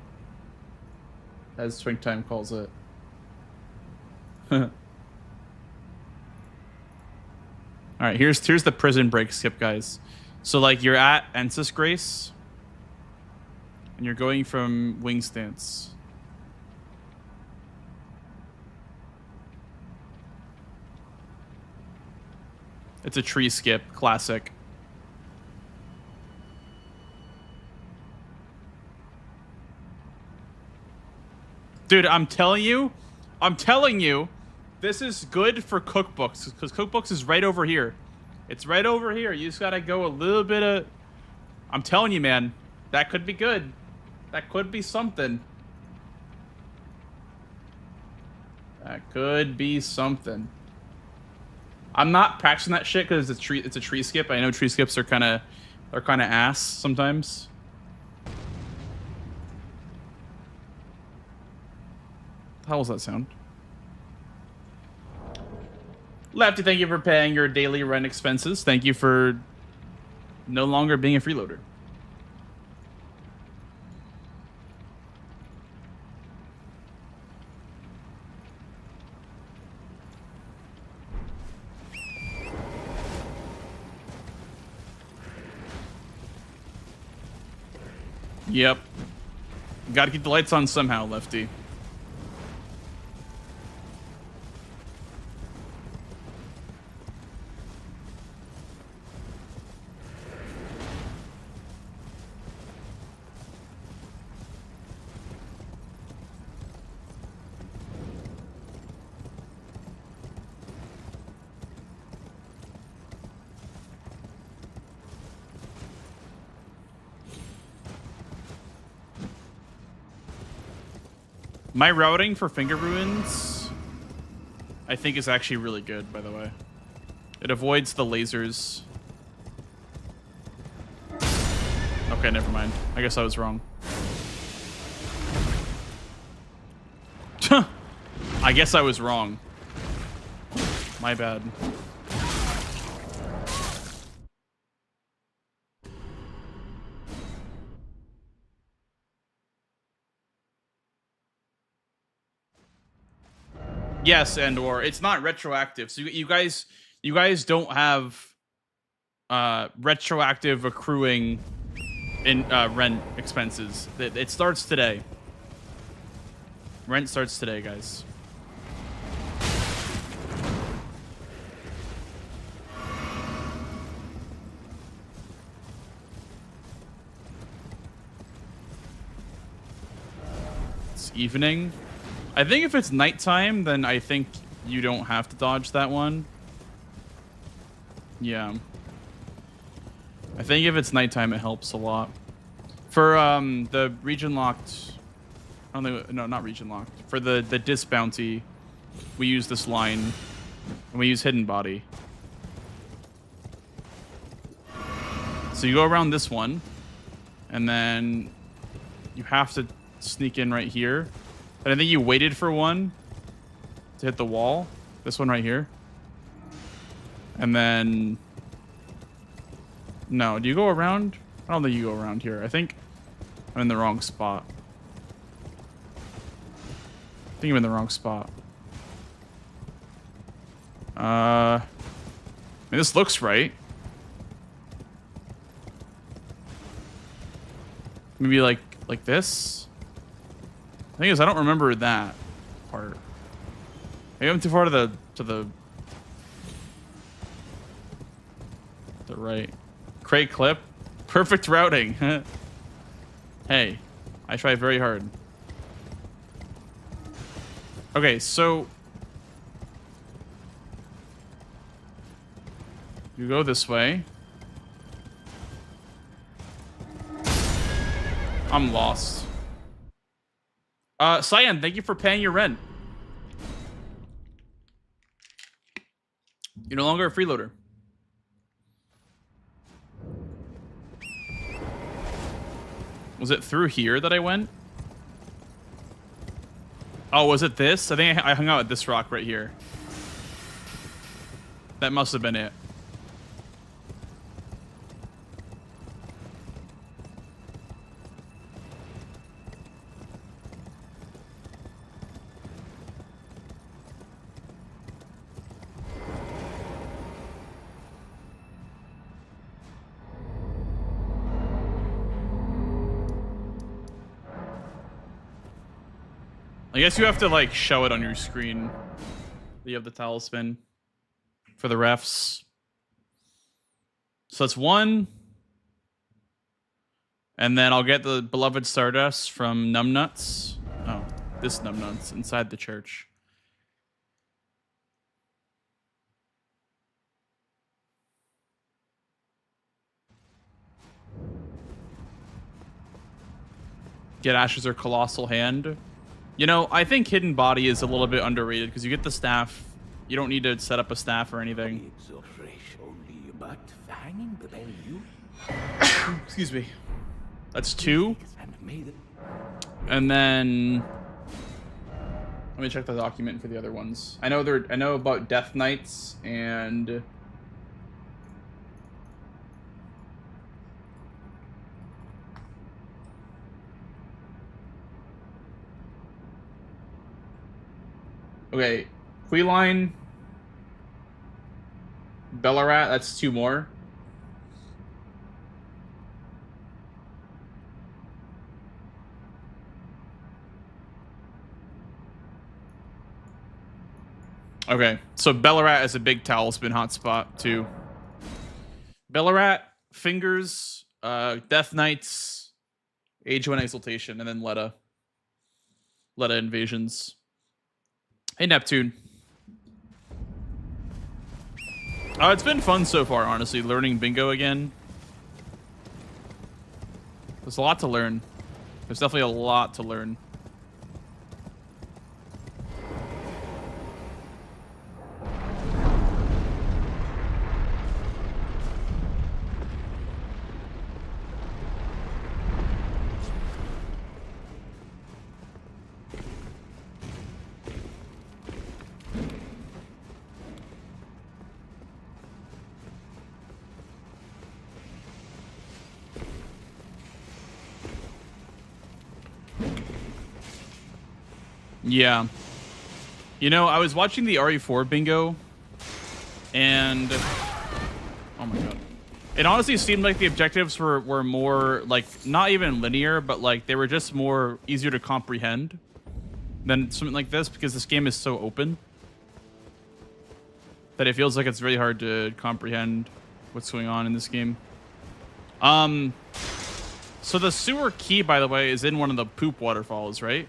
as Twink Time calls it. All right, here's the prison break skip, guys. So like you're at Ensis Grace, and you're going from Wing Stance. It's a tree skip, classic. Dude, I'm telling you, this is good for cookbooks, because cookbooks is right over here. It's right over here. You just gotta go a little bit of... I'm telling you, man, that could be good. That could be something. That could be something. I'm not practicing that shit because it's a tree skip. I know tree skips are kind of ass sometimes. How was that sound? Lefty, thank you for paying your daily rent expenses. Thank you for no longer being a freeloader. Yep. Gotta keep the lights on somehow, Lefty. My routing for Finger Ruins, I think, is actually really good, by the way. It avoids the lasers. Okay, never mind. I guess I was wrong. I guess I was wrong. My bad. Yes, and/or it's not retroactive. So you guys don't have retroactive accruing in rent expenses. It starts today. Rent starts today, guys. It's evening. I think if it's nighttime, then I think you don't have to dodge that one. Yeah. I think if it's nighttime, it helps a lot. For the region locked... I don't think... No, not region locked. For the dis bounty, we use this line. And we use hidden body. So you go around this one. And then you have to sneak in right here. And I think you waited for one to hit the wall. This one right here. And then... No, do you go around? I don't think you go around here. I think I'm in the wrong spot. I think I'm in the wrong spot. I mean, this looks right. Maybe like this? The thing is, I don't remember that part. Maybe I'm too far to the right. Crate clip. Perfect routing. Hey, I try very hard. Okay, so you go this way. I'm lost. Cyan, thank you for paying your rent. You're no longer a freeloader. Was it through here that I went? Oh, was it this? I think I hung out at this rock right here. That must have been it. guess you have to like show it on your screen. You have the talisman for the refs. So that's 1. And then I'll get the beloved Stardust from Numbnuts. Oh, this Numbnuts inside the church. Get Ashes or Colossal Hand. You know, I think Hidden Body is a little bit underrated because you get the staff. You don't need to set up a staff or anything. Excuse me. That's 2. And then let me check the document for the other ones. I know about Death Knights and okay, Questline, Bellarat, that's 2 more. Okay, so Bellarat is a big talisman hotspot too. Bellarat, Fingers, Death Knights, Age 1 Exaltation, and then Letta Invasions. Hey, Neptune. It's been fun so far, honestly, learning bingo again. There's a lot to learn. There's definitely a lot to learn. Yeah. You know, I was watching the RE4 bingo, and oh my god. It honestly seemed like the objectives were more, like, not even linear, but, like, they were just more easier to comprehend than something like this, because this game is so open that it feels like it's really hard to comprehend what's going on in this game. So the sewer key, by the way, is in one of the poop waterfalls, right?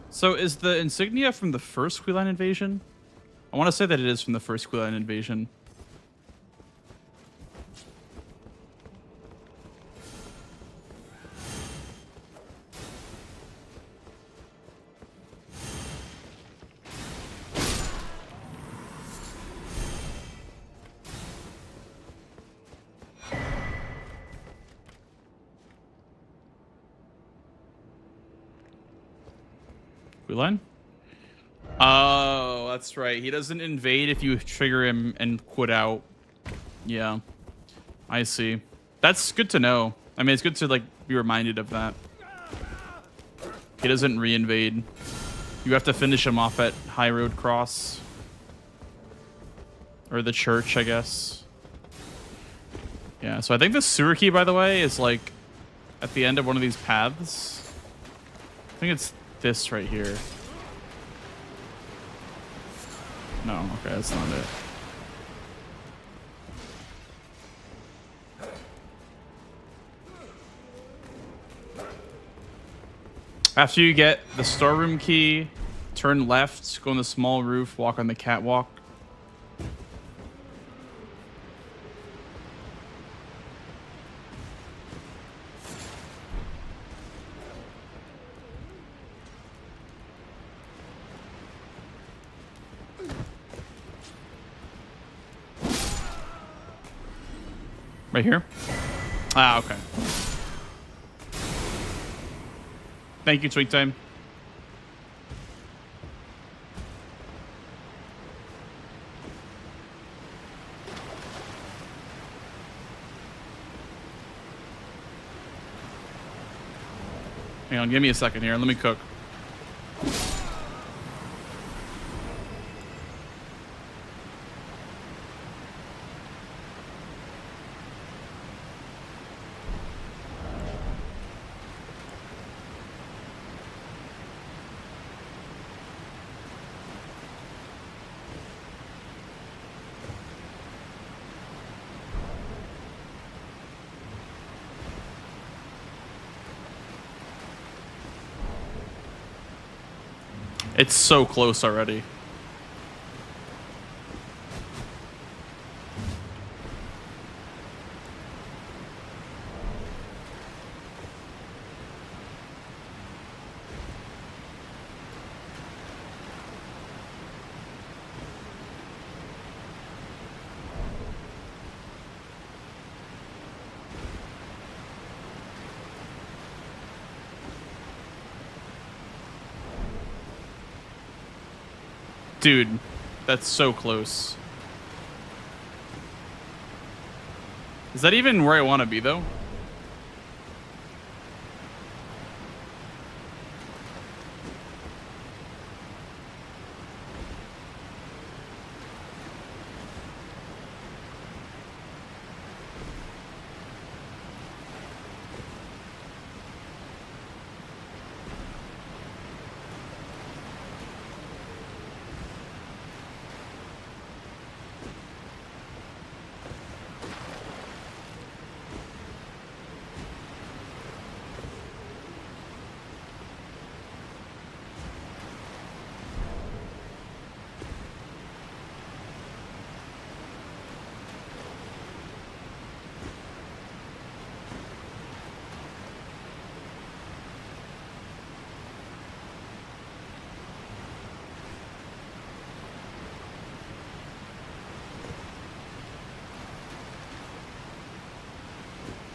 So is the insignia from the first Questline invasion? I want to say that it is from the first Questline invasion. Questline? Oh, that's right. He doesn't invade if you trigger him and quit out. Yeah, I see. That's good to know. I mean, it's good to, like, be reminded of that. He doesn't re-invade. You have to finish him off at High Road Cross. Or the church, I guess. Yeah, so I think the sewer key, by the way, is, like, at the end of one of these paths. I think it's this right here. No, okay, that's not it. After you get the storeroom key, turn left, go on the small roof, walk on the catwalk. Right here? Ah, okay. Thank you, Tweak Time. Hang on, give me a second here. Let me cook. It's so close already. Dude, that's so close. Is that even where I want to be, though?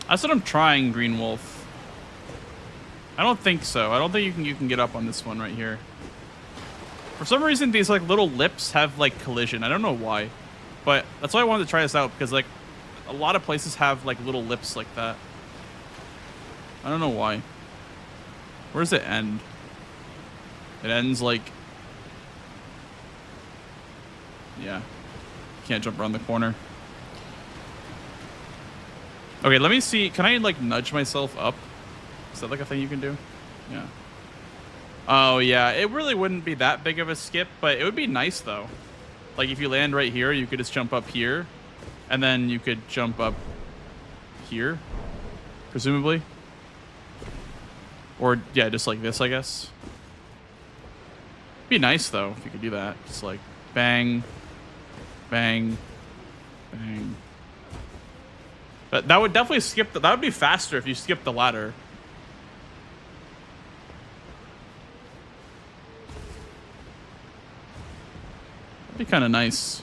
That's what I'm trying, Green Wolf. I don't think so. I don't think you can get up on this one right here. For some reason, these like little lips have like collision. I don't know why, but that's why I wanted to try this out, because like a lot of places have like little lips like that. I don't know why. Where does it end? It ends like, yeah, can't jump around the corner. Okay, let me see. Can I like nudge myself up? Is that like a thing you can do? Yeah. Oh yeah, it really wouldn't be that big of a skip, but it would be nice though. Like if you land right here, you could just jump up here, and then you could jump up here, presumably. Or yeah, just like this, I guess. Be nice though if you could do that. Just like bang, bang, bang. But that would definitely skip. That would be faster if you skipped the ladder. That'd be kind of nice.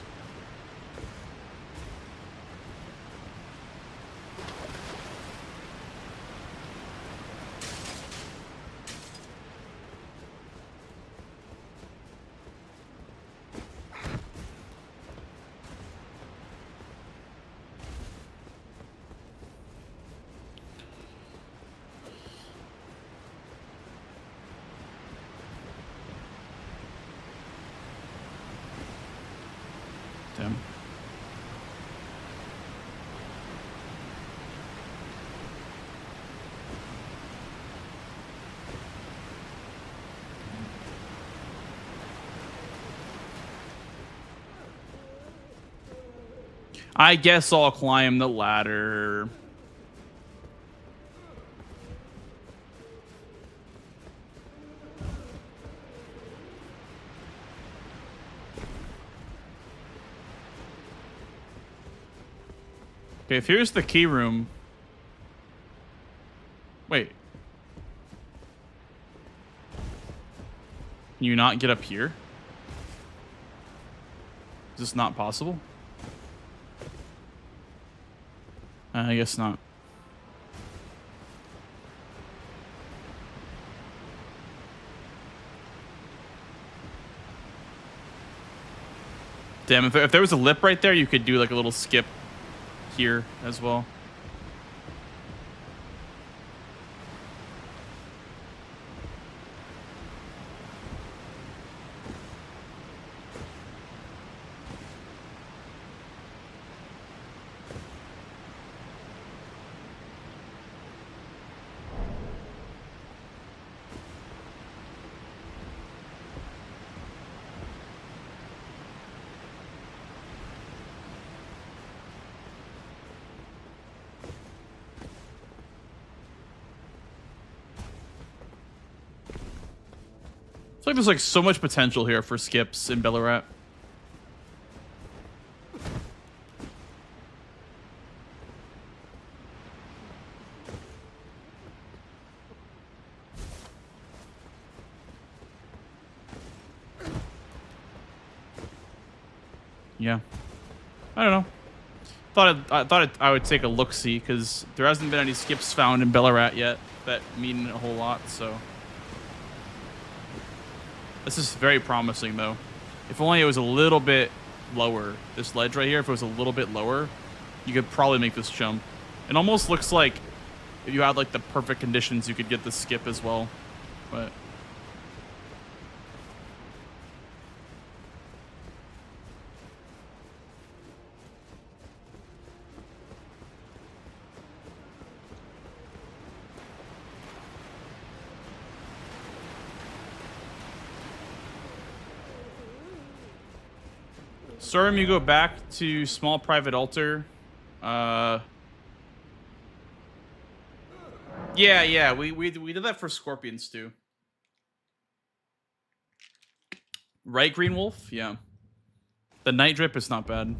Damn. I guess I'll climb the ladder. Okay, if here's the key room. Wait. Can you not get up here? Is this not possible? I guess not. Damn, if there was a lip right there, you could do like a little skip here as well. I feel like there's like so much potential here for skips in Bellarat. Yeah, I don't know. I would take a look-see because there hasn't been any skips found in Bellarat yet that mean a whole lot. So this is very promising, though. If only it was a little bit lower, this ledge right here. If it was a little bit lower, you could probably make this jump. It almost looks like if you had like the perfect conditions, you could get the skip as well, but. Storm, you go back to small private altar. Yeah, we did that for scorpions too. Right, Green Wolf? Yeah. The night drip is not bad.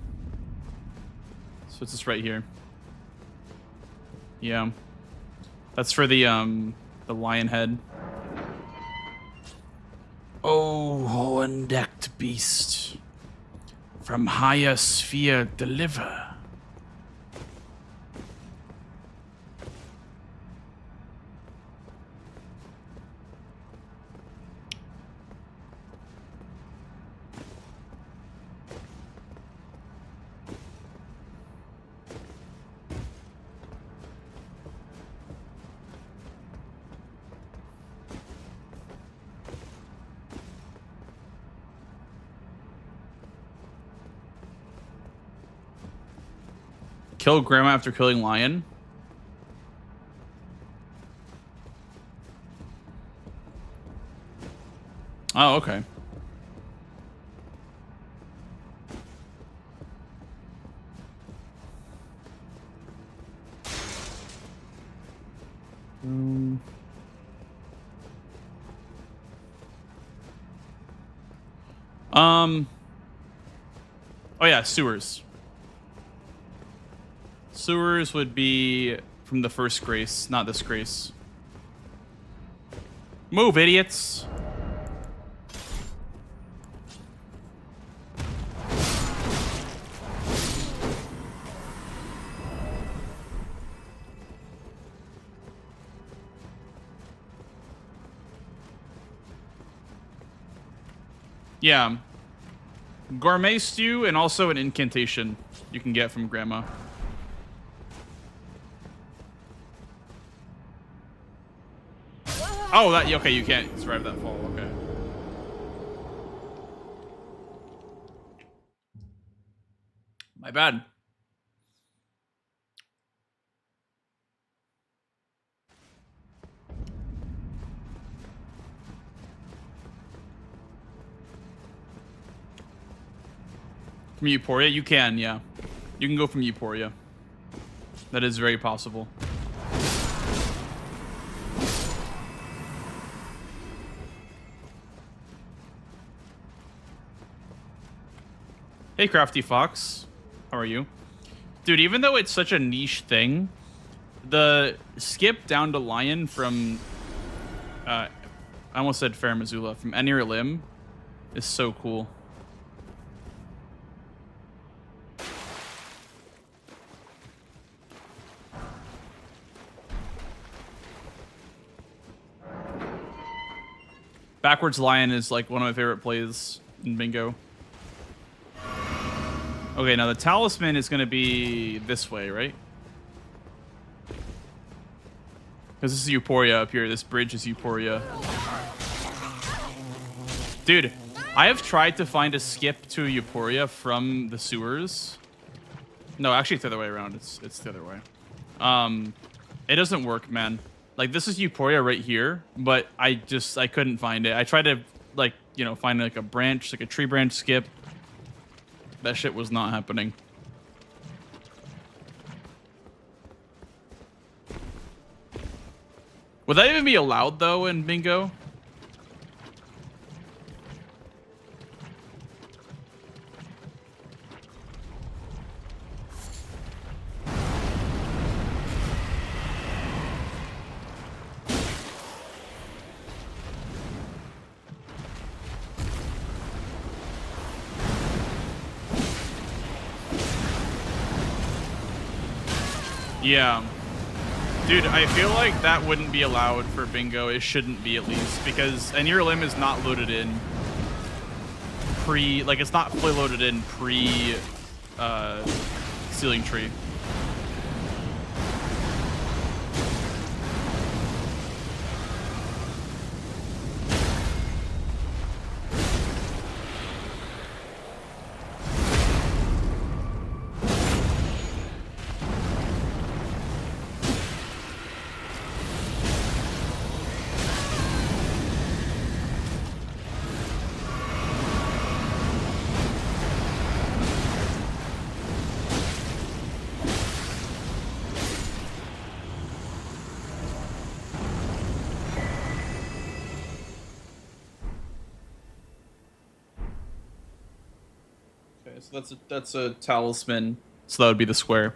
So it's just right here. Yeah. That's for the lion head. Oh, horn-decked beast. From higher sphere deliver. Kill Grandma after killing Lion. Oh, okay. Oh yeah, sewers. Sewers would be from the first grace, not this grace. Move, idiots. Yeah. Gourmet stew and also an incantation you can get from Grandma. Oh, that okay. You can't survive that fall. Okay. My bad. From Euporia, you can, yeah. You can go from Euporia. That is very possible. Hey, Crafty Fox. How are you? Dude, even though it's such a niche thing, the skip down to Lion from... I almost said Fair Missoula. From Enir Lim is so cool. Backwards Lion is like one of my favorite plays in Bingo. Okay, now the talisman is going to be this way, right? Because this is Euporia up here. This bridge is Euporia. Dude, I have tried to find a skip to Euporia from the sewers. No, actually it's the other way around. It's the other way. It doesn't work, man. Like, this is Euporia right here, but I couldn't find it. I tried to, like, you know, find like a branch, like a tree branch skip. That shit was not happening. Would that even be allowed, though, in Bingo? Yeah. Dude, I feel like that wouldn't be allowed for bingo. It shouldn't be, at least, because your limb is not loaded in like it's not fully loaded in ceiling tree. So that's a talisman. So that would be the square.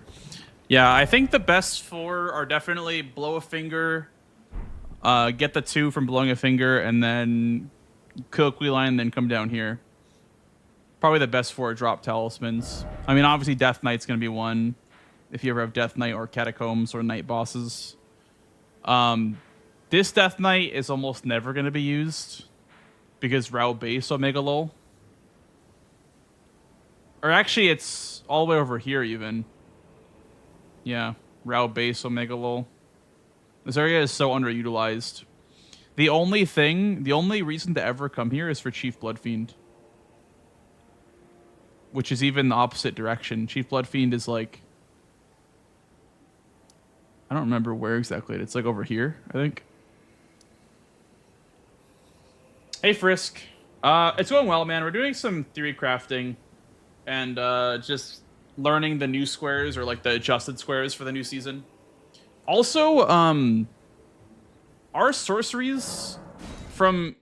Yeah, I think the best 4 are definitely blow a finger, get the 2 from blowing a finger, and then kill a questline, then come down here. Probably the best 4 drop talismans. I mean, obviously Death Knight's gonna be one, if you ever have Death Knight or Catacombs or Night bosses. This Death Knight is almost never gonna be used because Rao base Omega Lol. Or actually, it's all the way over here, even. Yeah, Rao base Omega Lol. This area is so underutilized. The only reason to ever come here is for Chief Bloodfiend. Which is even the opposite direction. Chief Bloodfiend is like... I don't remember where exactly. It's like over here, I think. Hey, Frisk. It's going well, man. We're doing some theory crafting. And just learning the new squares, or like the adjusted squares for the new season. Also, are sorceries from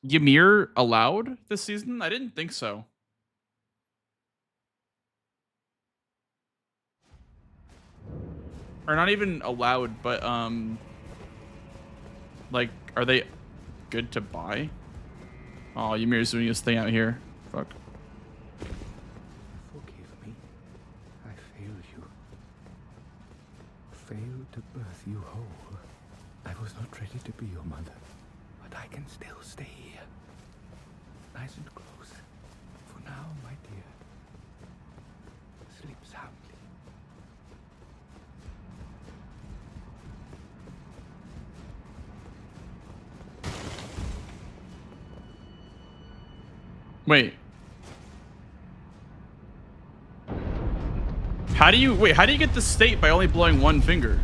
Ymir allowed this season? I didn't think so. Or not even allowed, but like, are they good to buy? Oh, Ymir's doing his thing out here. Fuck. Failed to birth you whole. I was not ready to be your mother, but I can still stay here. Nice and close. For now, my dear. Sleep soundly. Wait. How do you get the state by only blowing one finger?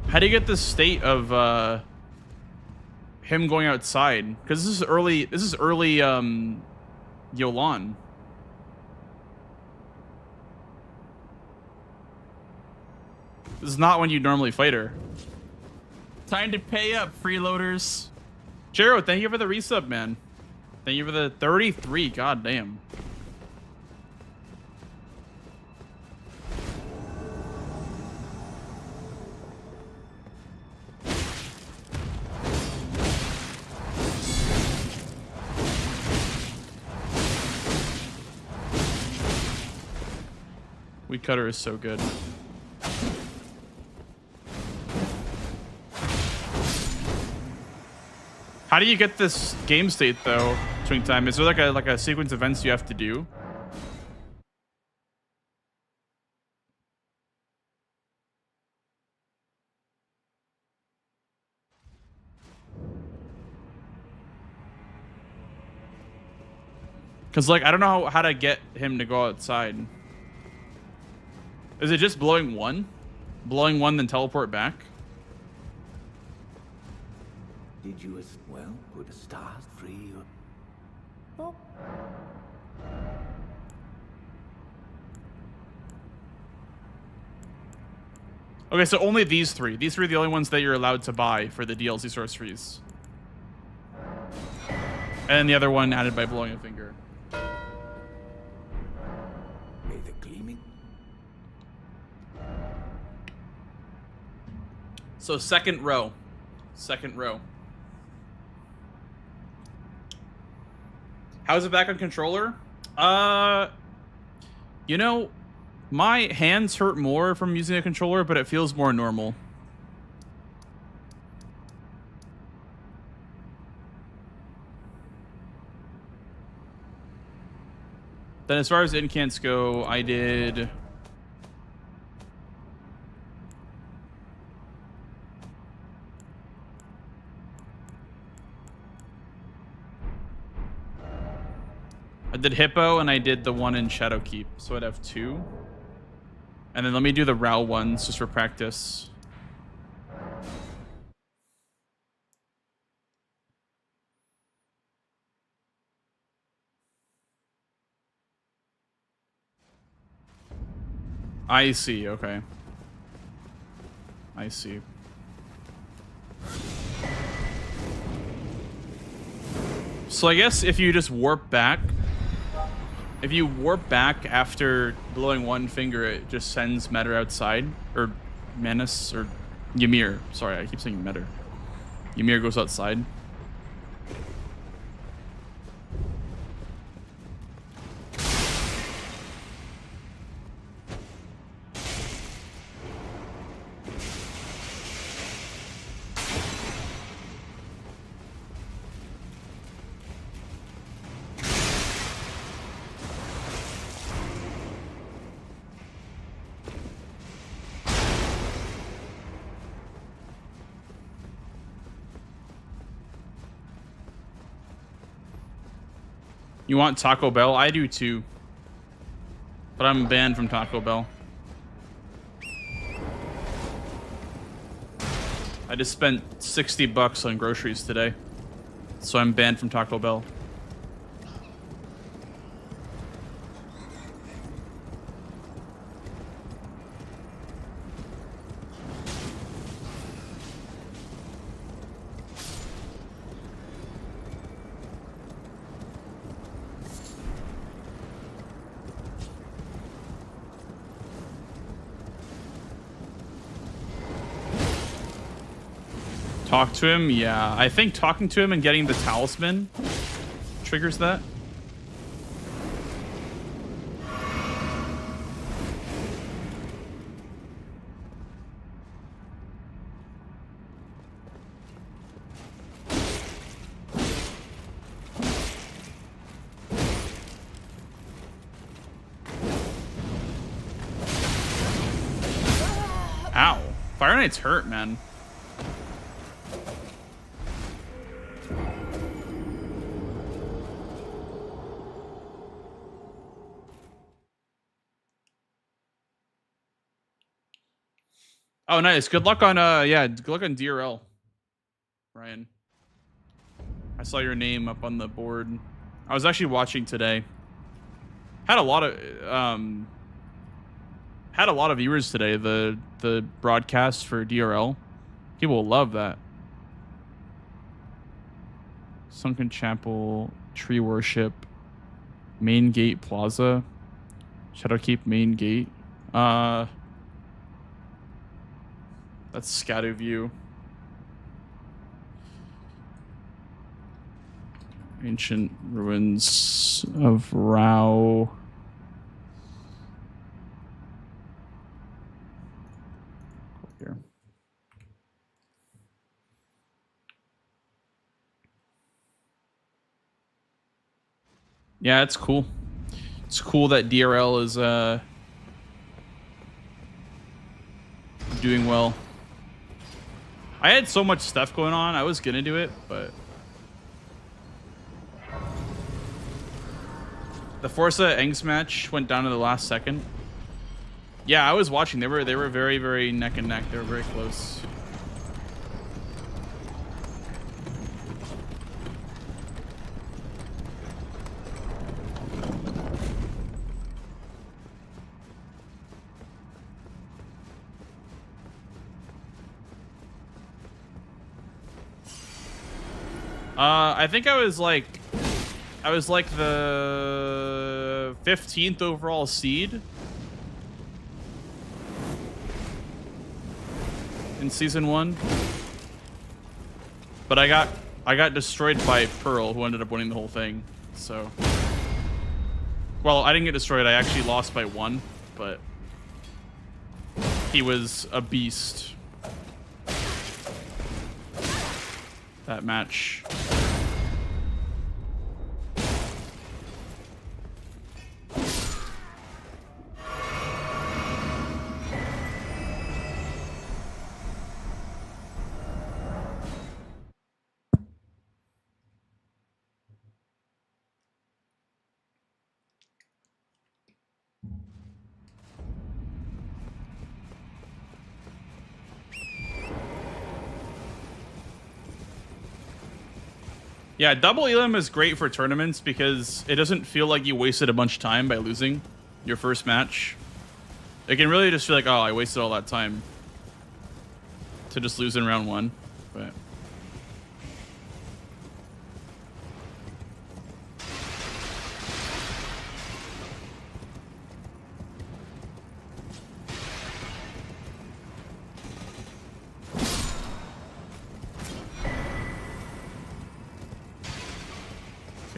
How do you get the state of him going outside? Because this is early Yolan. This is not when you normally fight her. Time to pay up, freeloaders. Jero, thank you for the resub, man. Thank you for the 33. God damn. Weed Cutter is so good. How do you get this game state though, Twink Time? Is there like a sequence of events you have to do? Cause like I don't know how to get him to go outside. Is it just blowing one? Blowing one then teleport back? Did you as well put the stars free? Oh. Okay, so only these three. These three are the only ones that you're allowed to buy for the DLC sorceries. And the other one added by blowing a finger. May the gleaming. So second row. Second row. How's it back on controller? You know, my hands hurt more from using a controller, but it feels more normal. Then as far as incants go, I did... I did Hippo, and I did the one in Shadowkeep, so I'd have 2. And then let me do the Rao ones, just for practice. I see, okay. I see. So I guess if you just warp back... If you warp back after blowing one finger, it just sends Metter outside. Or Menace, or Ymir. Sorry, I keep saying Metter. Ymir goes outside. You want Taco Bell? I do too. But I'm banned from Taco Bell. I just spent $60 on groceries today. So I'm banned from Taco Bell. Talk to him? Yeah. I think talking to him and getting the talisman triggers that. Ow. Fire Knight's hurt, man. Oh, nice. Good luck on yeah, good luck on DRL, Ryan. I saw your name up on the board. I was actually watching today. Had a lot of viewers today. The broadcast for DRL. People will love that. Sunken Chapel, Tree Worship, Main Gate Plaza, Shadowkeep Main Gate. That's Scatter View. Ancient Ruins of Rao. Here. Yeah, it's cool. It's cool that DRL is doing well. I had so much stuff going on. I was gonna do it, but the Forza Engs match went down to the last second. Yeah, I was watching. They were very, very neck and neck. They were very close. I think I was like the 15th overall seed in season 1, but I got destroyed by Pearl, who ended up winning the whole thing. So, well, I didn't get destroyed. I actually lost by 1, but he was a beast that match. Yeah, double elim is great for tournaments because it doesn't feel like you wasted a bunch of time by losing your first match. It can really just feel like, oh, I wasted all that time to just lose in round 1. But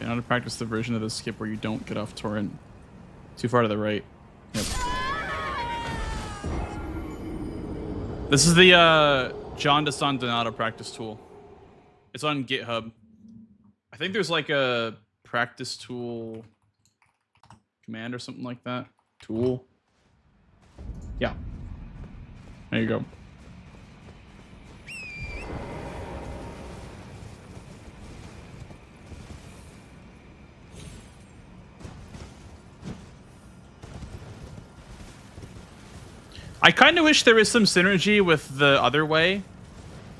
how to practice the version of the skip where you don't get off torrent too far to the right. Yep. This is the John DeSan Donato practice tool. It's on GitHub. I think there's like a practice tool command or something like that. Tool. Yeah. There you go. I kind of wish there was some synergy with the other way,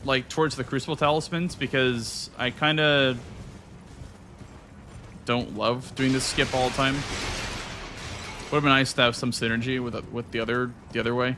like towards the Crucible talismans, because I kind of don't love doing this skip all the time. Would have been nice to have some synergy with the other way.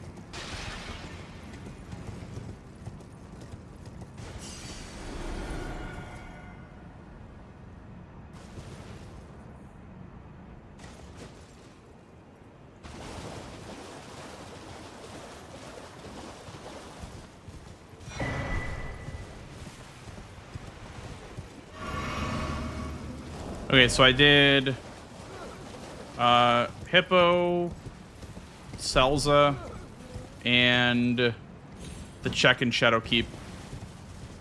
Okay, so I did Hippo, Selza, and the check and Shadowkeep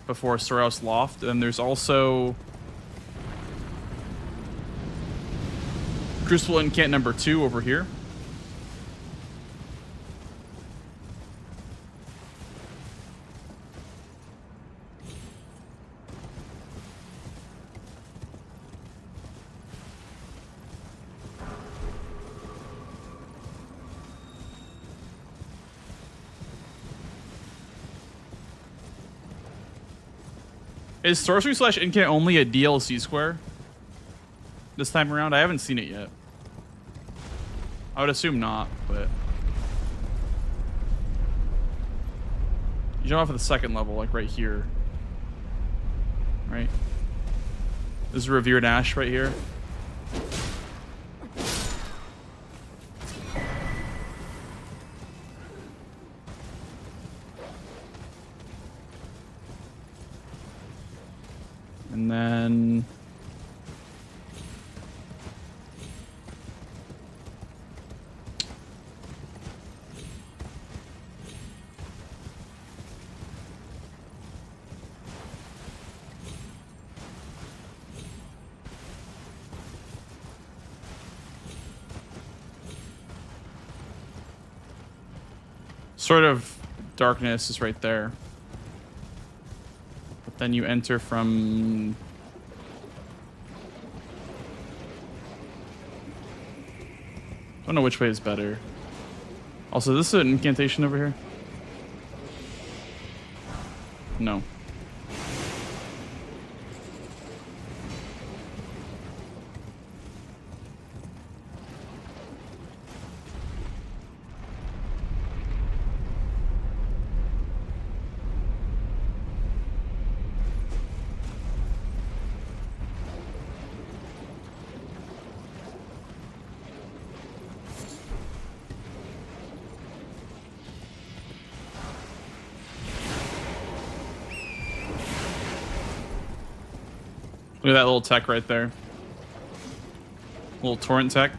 before Storehouse Loft. And there's also Crucible Incant number 2 over here. Is Sorcery / Incant only a DLC square this time around? I haven't seen it yet. I would assume not, but you jump off at the second level, like right here. Right? This is Revered Ash right here. And then sort of darkness is right there. But then you enter from I don't know which way is better. Also, this is an incantation over here? No. Look at that little tech right there. Little torrent tech.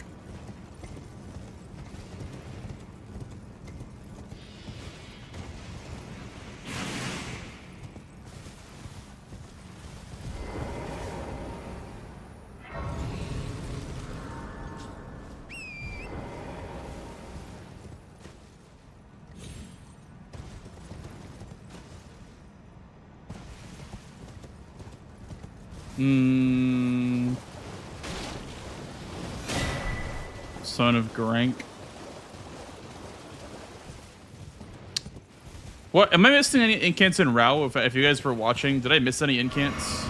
Son of Grank. What? Am I missing any incants in Rao? If you guys were watching, did I miss any incants?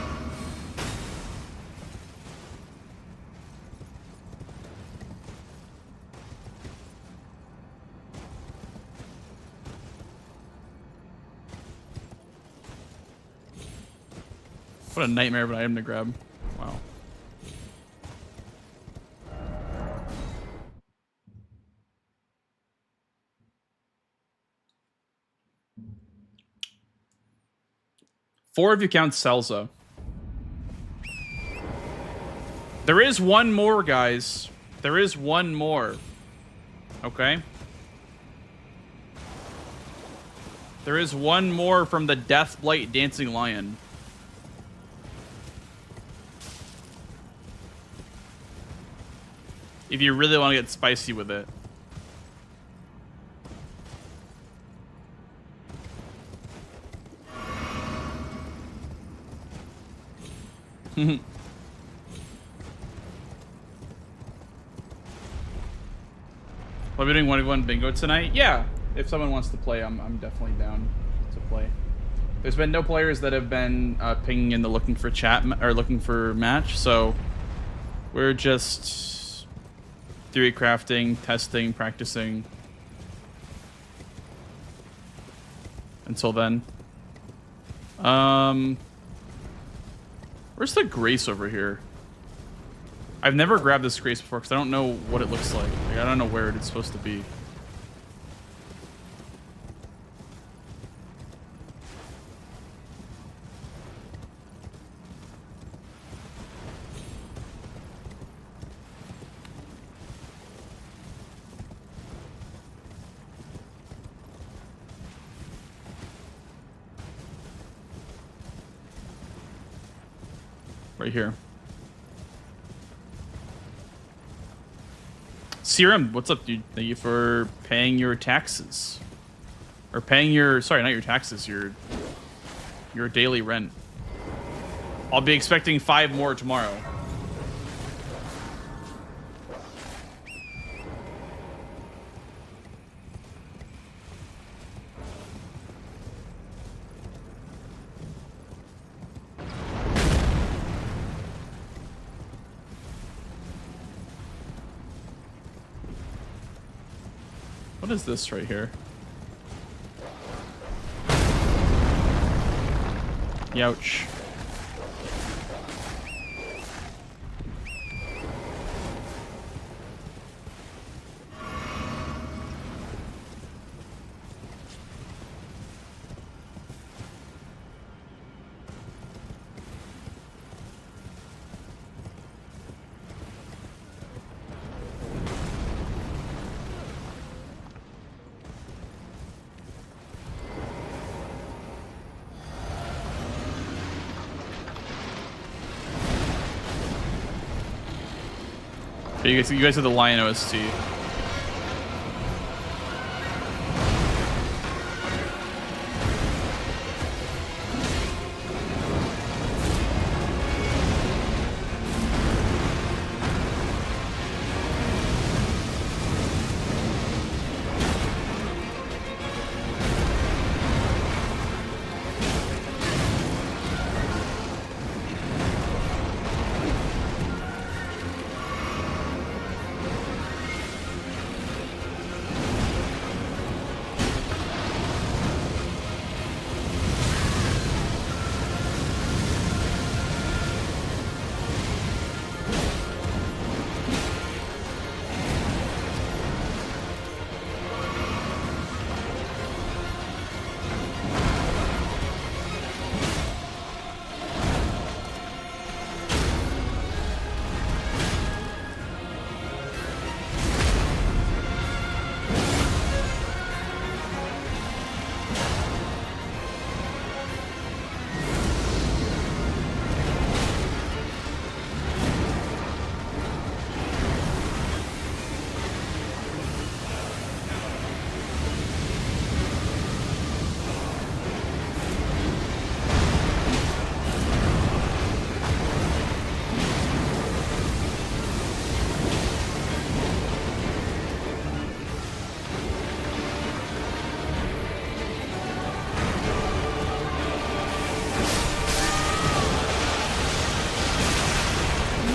What a nightmare of an item to grab. Wow. Four if you count Celsa. There is one more, guys. There is one more. Okay? There is one more from the Deathblight Dancing Lion. If you really want to get spicy with it. Are we doing 1v1 bingo tonight? Yeah. If someone wants to play, I'm definitely down to play. There's been no players that have been pinging in the looking for chat or looking for match, so we're just theory crafting, testing, practicing. Until then. Where's the Grace over here? I've never grabbed this Grace before because I don't know what it looks like. I don't know where it's supposed to be. Right here. Serum, what's up, dude? Thank you for paying your taxes. Or paying your, sorry, not your taxes, your daily rent. I'll be expecting 5 more tomorrow. What is this right here? Youch. You guys are the Lion OST.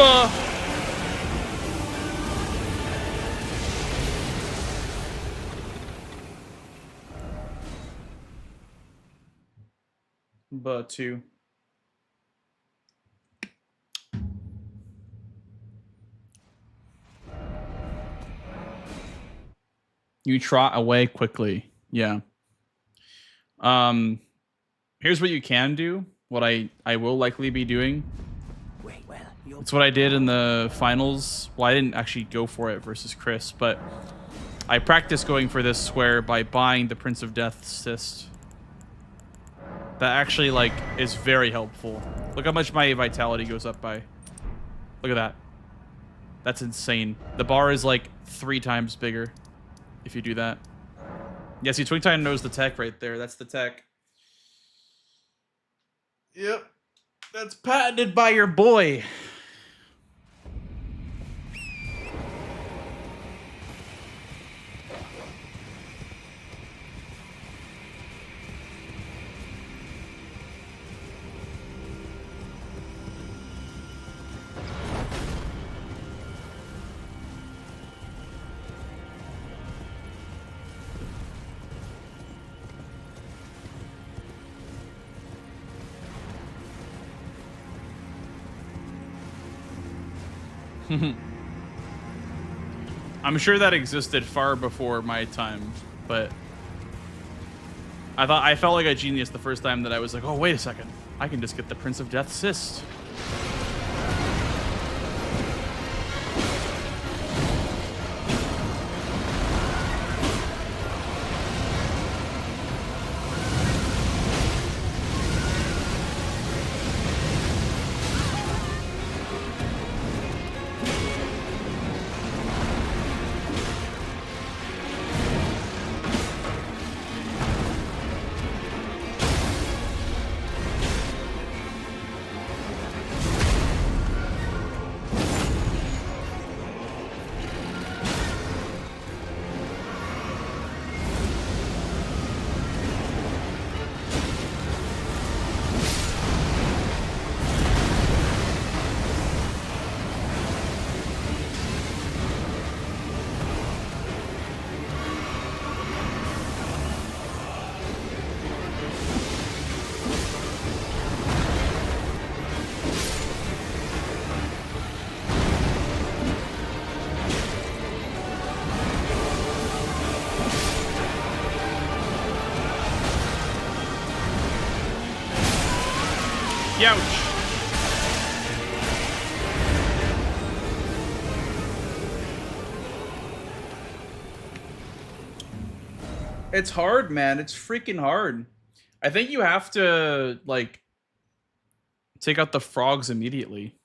Simba! But 2. You trot away quickly. Yeah. Here's what you can do. What I will likely be doing. It's what I did in the finals. Well, I didn't actually go for it versus Chris, but I practiced going for this square by buying the Prince of Death cyst. That actually, like, is very helpful. Look how much my vitality goes up by. Look at that. That's insane. The bar is like 3 times bigger if you do that. Yeah, see, Twink Time knows the tech right there. That's the tech. Yep. That's patented by your boy. I'm sure that existed far before my time, but I felt like a genius the first time that I was like, oh, wait a second. I can just get the Prince of Death cyst. Ouch. It's hard, man. It's freaking hard. I think you have to, like, take out the frogs immediately.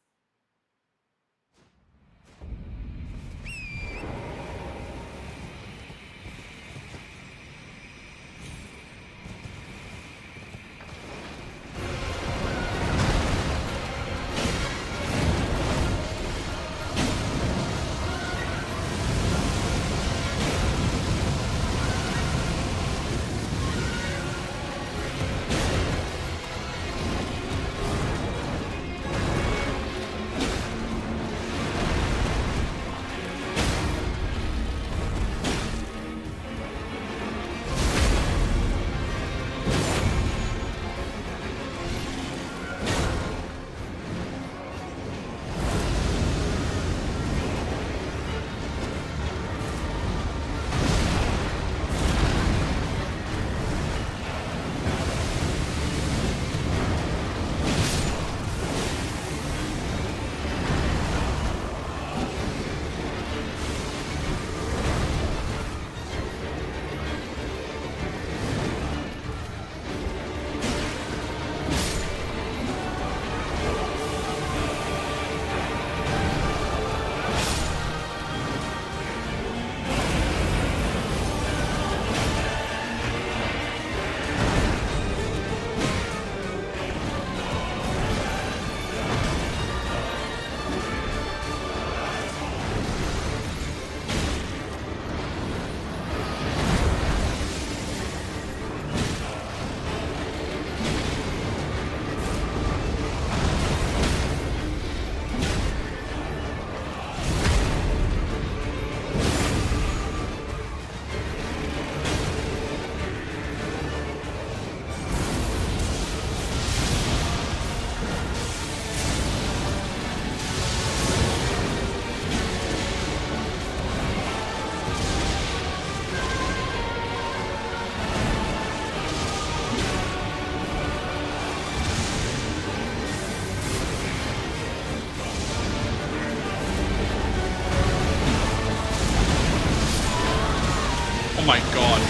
my god.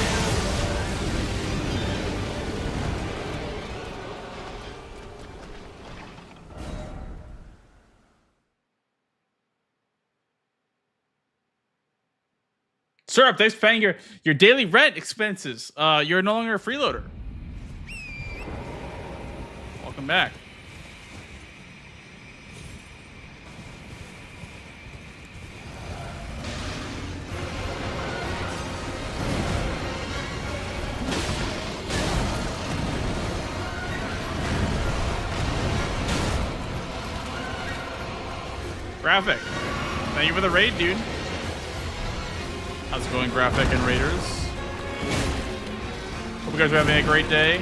Syrup, thanks for paying your daily rent expenses. You're no longer a freeloader. Welcome back. Graphic, thank you for the raid, dude. How's it going, Graphic and Raiders? Hope you guys are having a great day.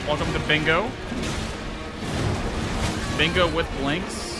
Welcome to Bingo. Bingo with blinks.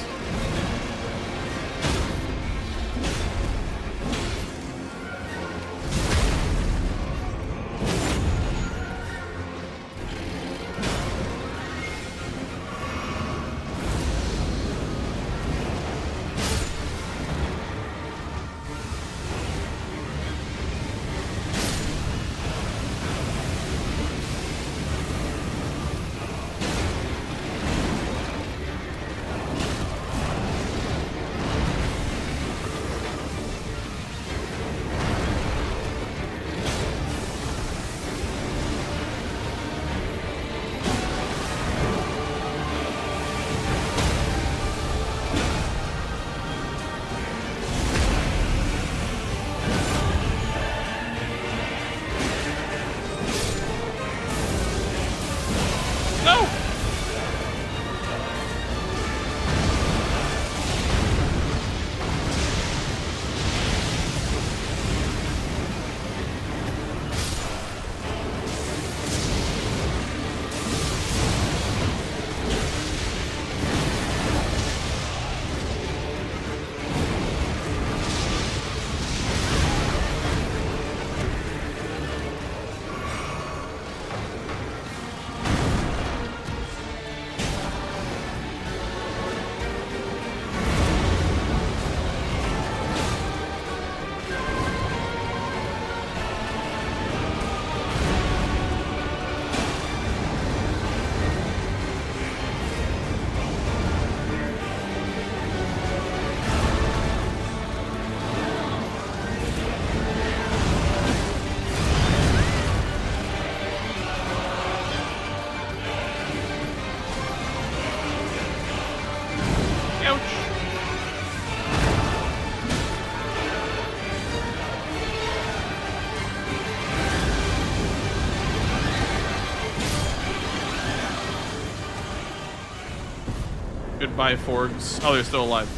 Goodbye, Forgs. Oh, they're still alive.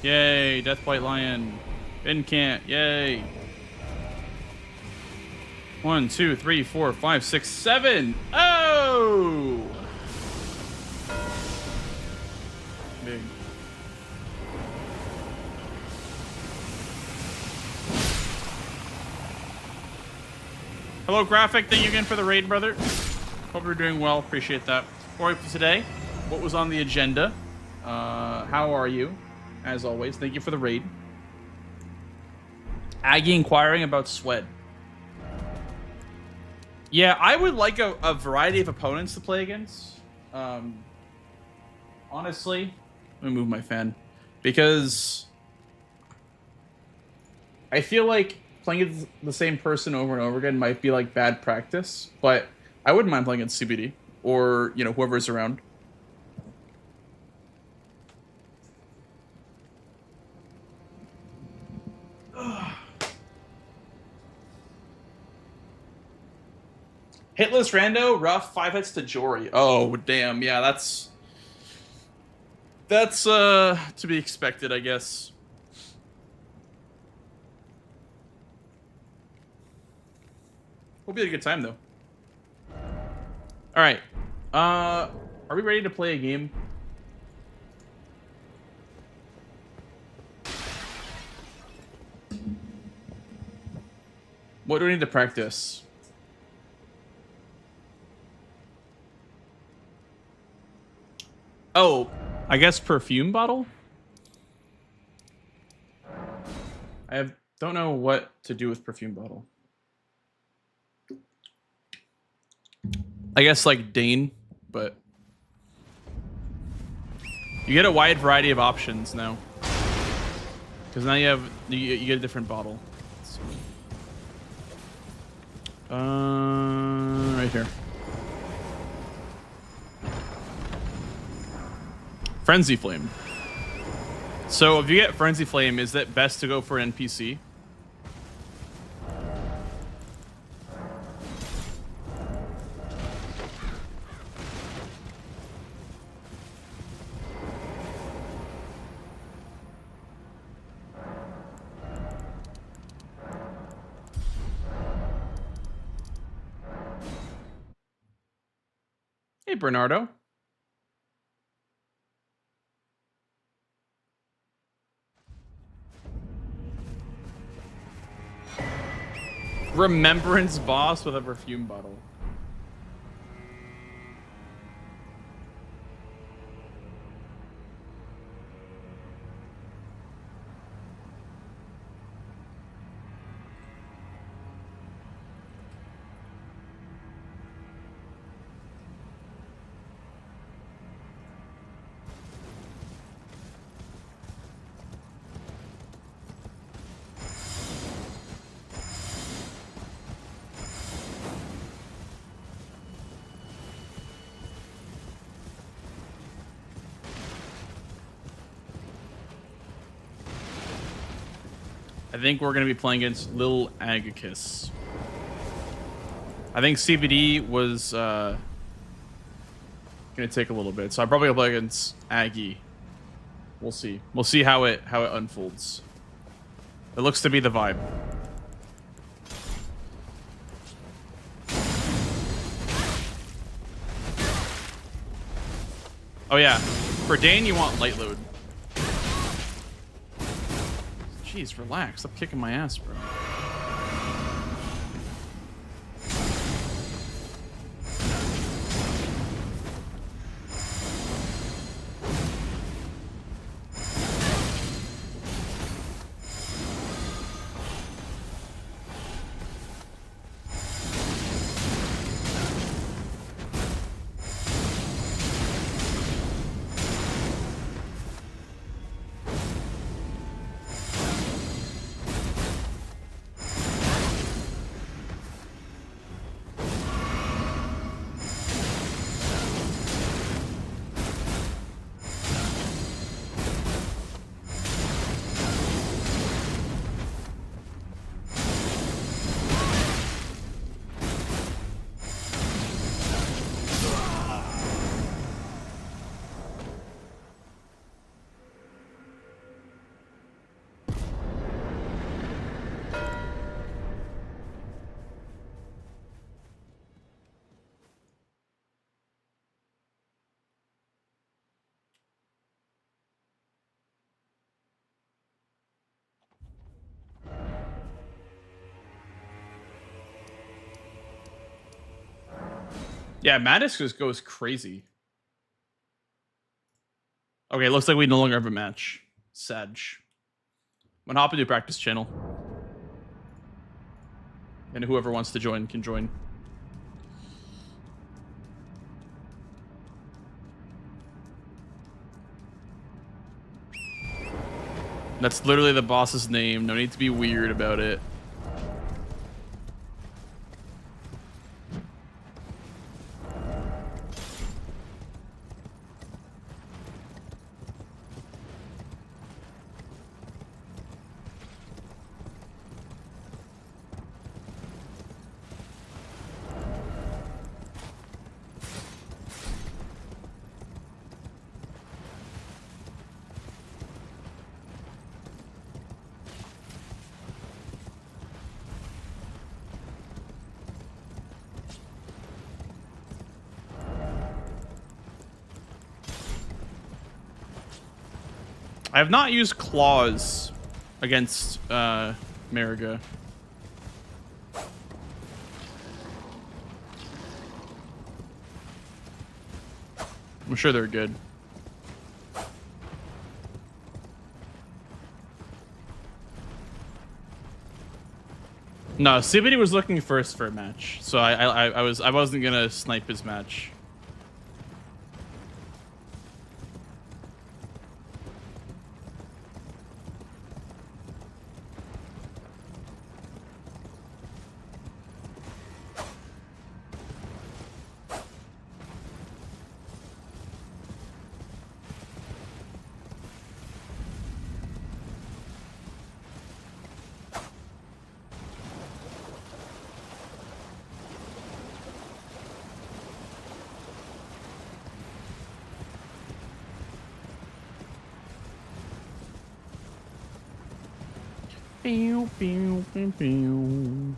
Yay, Deathbite Lion. Ben can't. Yay. 1, 2, 3, 4, 5, 6, 7. Oh! Big. Hello, Graphic. Thank you again for the raid, brother. Hope you're doing well. Appreciate that. For today, what was on the agenda? How are you? As always, thank you for the raid. Aggie inquiring about Sweat. Yeah, I would like a variety of opponents to play against. Honestly, let me move my fan. Because I feel like playing the same person over and over again might be like bad practice, but I wouldn't mind playing against CBD or, you know, whoever's around. Hitless Rando, rough 5 hits to Jory. Oh, damn. Yeah, that's to be expected, I guess. Will be a good time, though. All right. Are we ready to play a game? What do we need to practice? Oh, I guess perfume bottle? I have Don't know what to do with perfume bottle. I guess like Dane, but you get a wide variety of options now. Because now you get a different bottle. Right here. Frenzy Flame. So if you get Frenzy Flame, is it best to go for an NPC? Hey, Bernardo. Remembrance boss with a perfume bottle. I think we're going to be playing against Lil Agacus. I think CBD was going to take a little bit, so I'm probably going to play against Aggie. We'll see. We'll see how it unfolds. It looks to be the vibe. Oh yeah, for Dane you want light load. Jeez, relax. Stop kicking my ass, bro. Yeah, Maddox just goes crazy. Okay, looks like we no longer have a match. Sag. I'm gonna hop into practice channel. And whoever wants to join can join. That's literally the boss's name. No need to be weird about it. I have not used claws against Mariga. I'm sure they're good. No, Sibity was looking first for a match, so I wasn't gonna snipe his match. Pew, pew, pew, pew.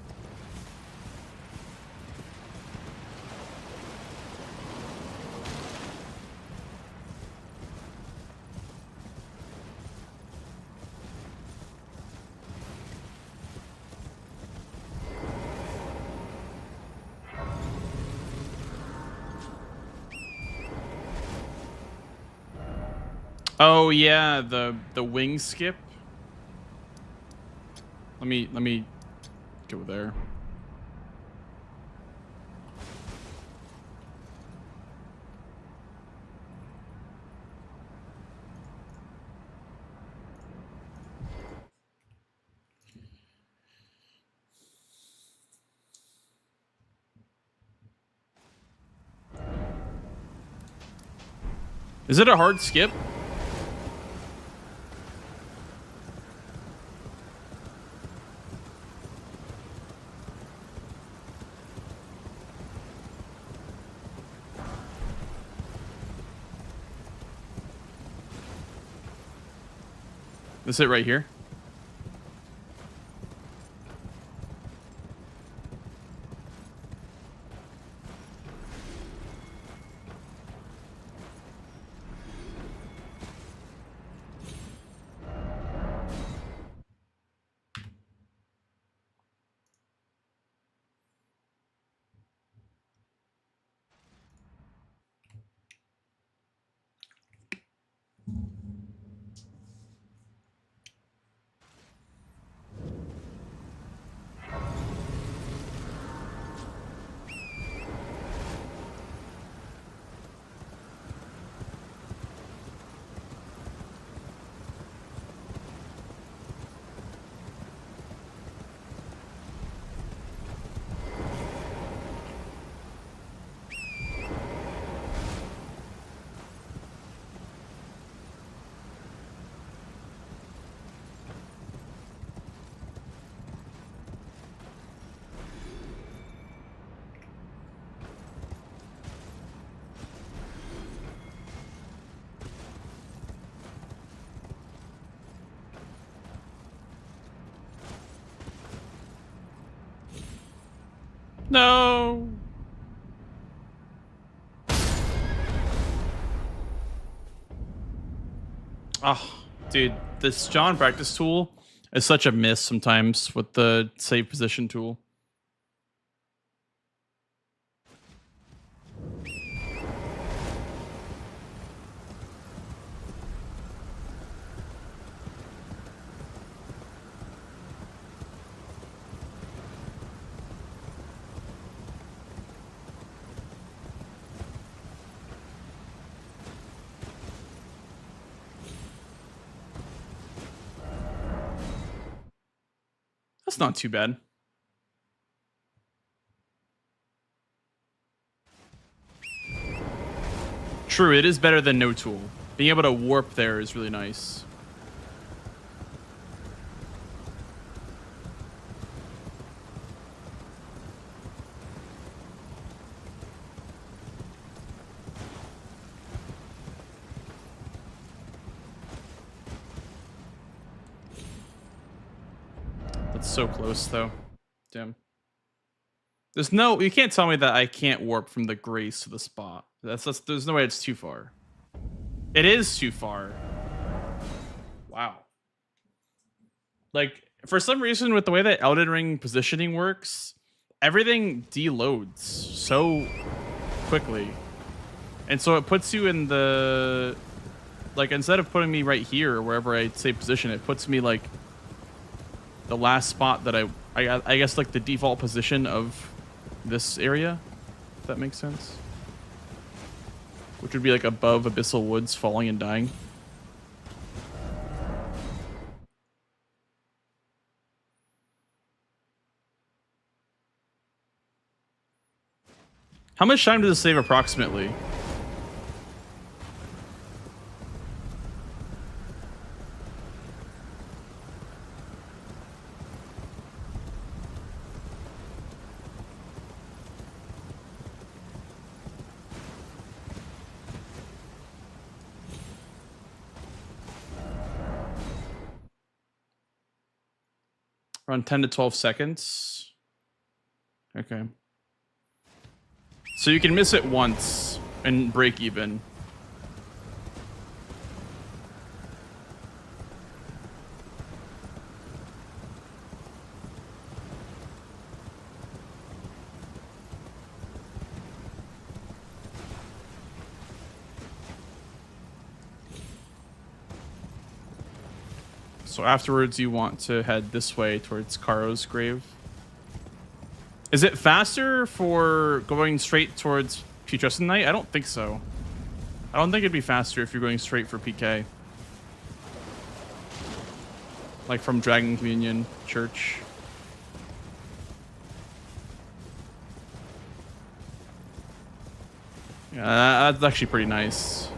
Oh yeah, the wing skip. Let me go there. Is it a hard skip? Is it right here? No. Oh, dude, this John practice tool is such a miss sometimes with the save position tool. That's not too bad. True, it is better than no tool. Being able to warp there is really nice. That's so close, though. Damn. There's no... You can't tell me that I can't warp from the grace to the spot. There's no way it's too far. It is too far. Wow. Like, for some reason, with the way that Elden Ring positioning works, everything deloads so quickly. And so it puts you in the... Like, instead of putting me right here, or wherever I say position, it puts me, like, the last spot that I guess like the default position of this area, if that makes sense. Which would be like above Abyssal Woods, falling and dying. How much time does this save approximately? Around 10 to 12 seconds. Okay. So you can miss it once and break even. So afterwards, you want to head this way towards Karo's grave. Is it faster for going straight towards Putrescent Knight? I don't think so. I don't think it'd be faster if you're going straight for PK. Like from Dragon Communion Church. Yeah, that's actually pretty nice.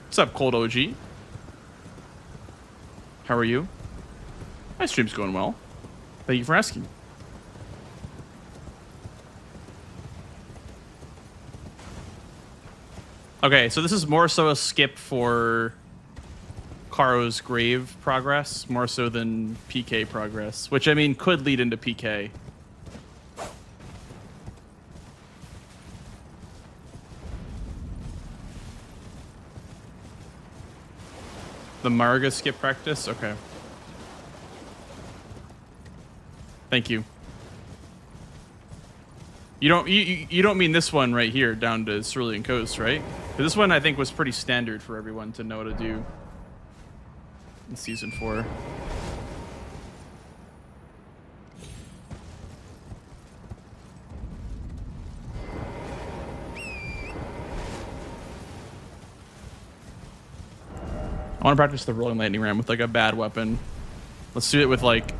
What's up, Cold OG? How are you? My stream's going well. Thank you for asking. Okay, so this is more so a skip for Karo's grave progress, more so than PK progress, which I mean could lead into PK. The Marga skip practice? Okay. Thank you. You don't mean this one right here down to Cerulean Coast, right? 'Cause this one I think was pretty standard for everyone to know to do in season 4. I want to practice the rolling lightning ram with like a bad weapon. Let's do it with like,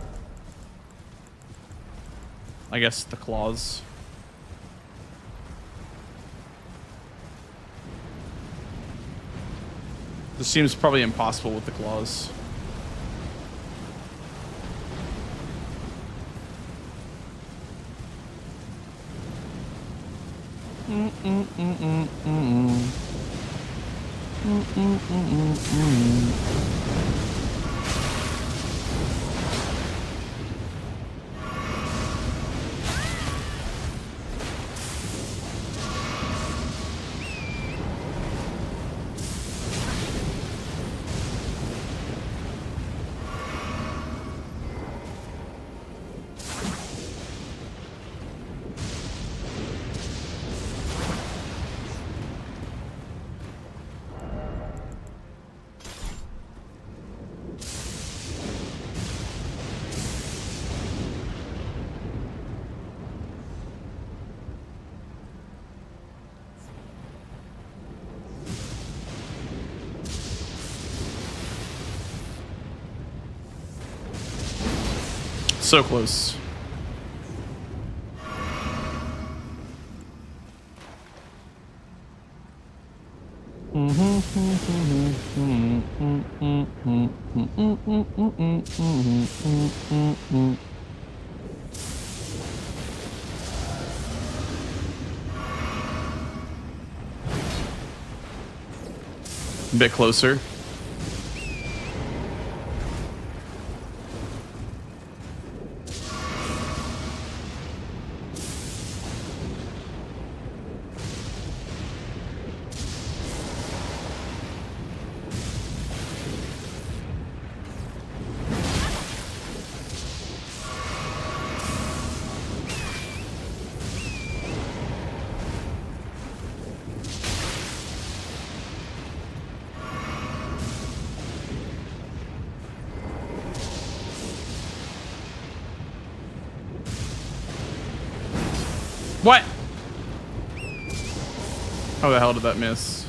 I guess the claws. This seems probably impossible with the claws. So close. A bit closer. What? How the hell did that miss?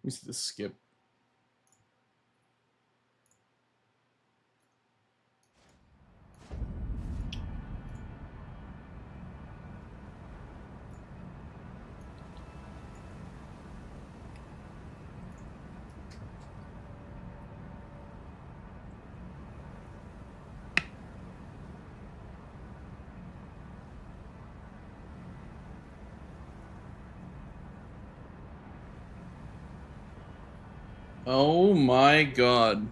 Let me see the skip. Oh my god.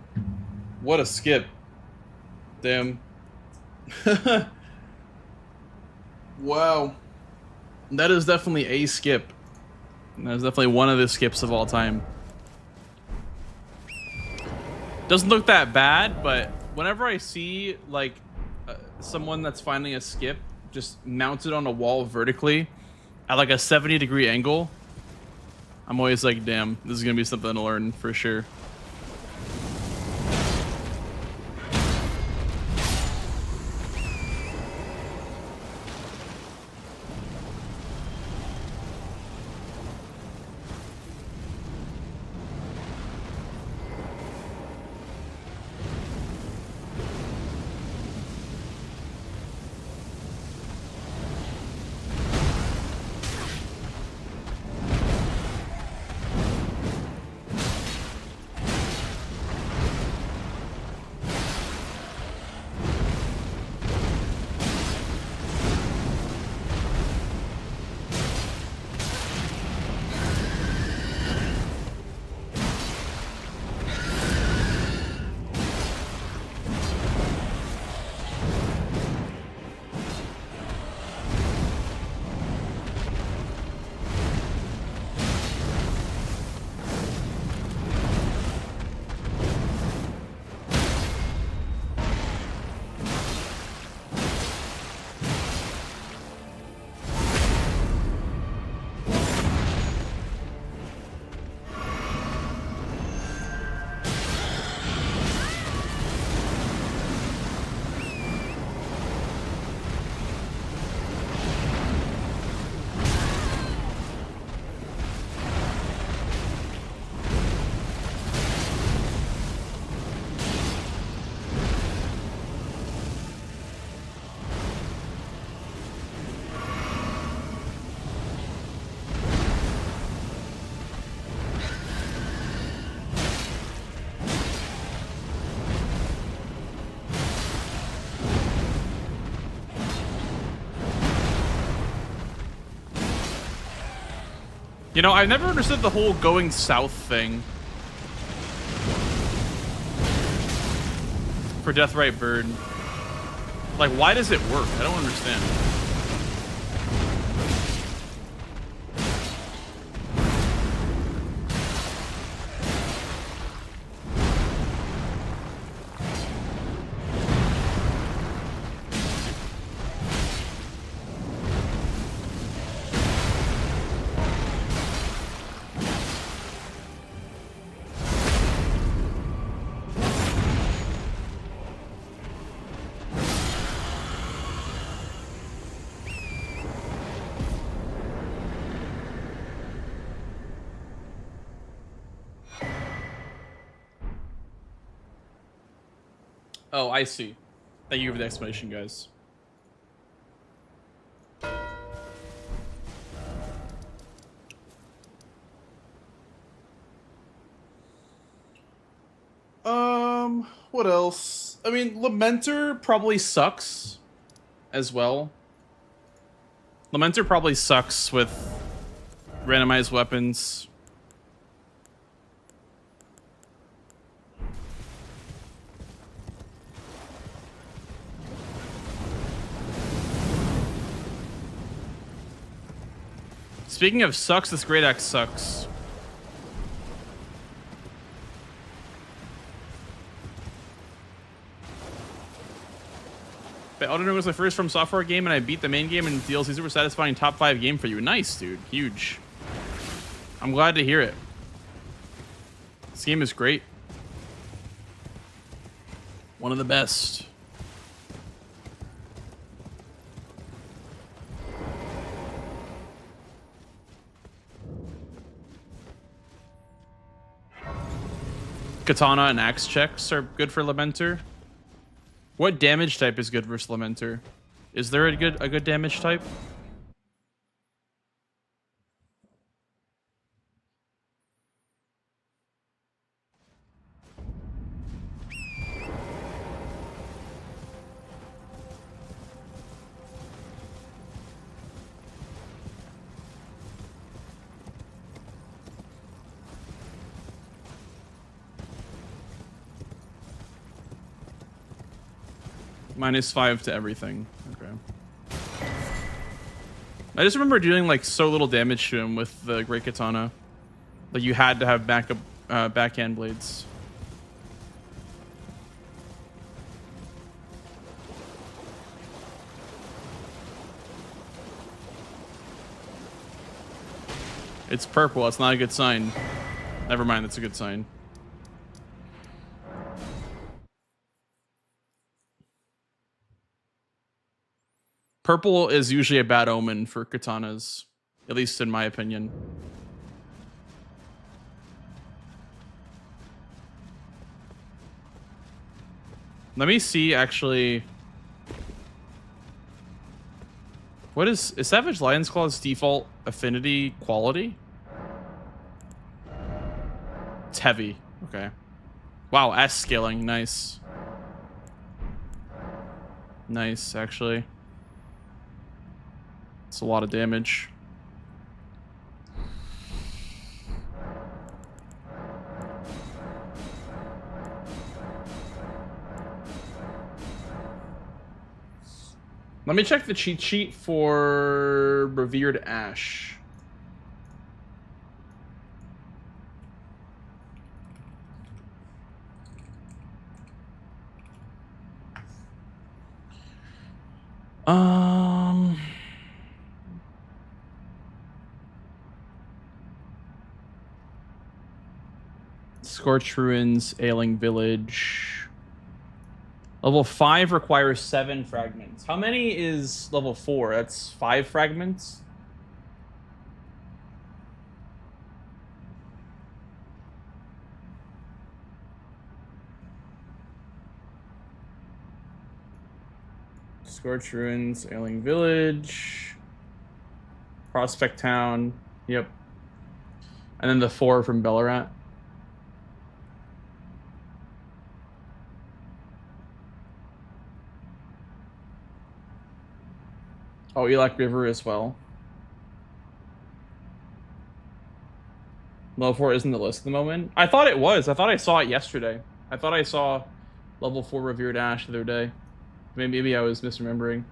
What a skip. Damn. Wow. That is definitely a skip. That is definitely one of the skips of all time. Doesn't look that bad, but whenever I see like someone that's finding a skip just mounted on a wall vertically at like a 70-degree angle, I'm always like, damn, this is gonna be something to learn for sure. You know, I've never understood the whole going south thing for Deathrite Bird. Like, why does it work? I don't understand. Oh, I see. Thank you for the explanation, guys. What else? I mean, Lamenter probably sucks as well. Lamenter probably sucks with randomized weapons. Speaking of sucks, this Great Axe sucks. But Elden Ring was my first From Software game, and I beat the main game and DLC super satisfying top 5 game for you. Nice, dude. Huge. I'm glad to hear it. This game is great. One of the best. Katana and axe checks are good for Lamenter. What damage type is good versus Lamenter? Is there a good damage type? -5 to everything. Okay. I just remember doing like so little damage to him with the Great Katana that you had to have backup backhand blades. It's purple. That's not a good sign. Never mind. That's a good sign. Purple is usually a bad omen for katanas, at least in my opinion. Let me see, actually. What is Savage Lion's Claw's default affinity quality? It's heavy. Okay. Wow, S scaling. Nice. Nice, actually. It's a lot of damage. Let me check the cheat sheet for Revered Ash. Scorched Ruins, Ailing Village. Level 5 requires 7 fragments. How many is level 4? That's 5 fragments? Scorched Ruins, Ailing Village. Prospect Town. Yep. And then the 4 from Bellarat. Oh, Elak River as well. Level 4 isn't the list at the moment. I thought it was. I thought I saw it yesterday. I thought I saw level 4 Revered Ash the other day. Maybe I was misremembering.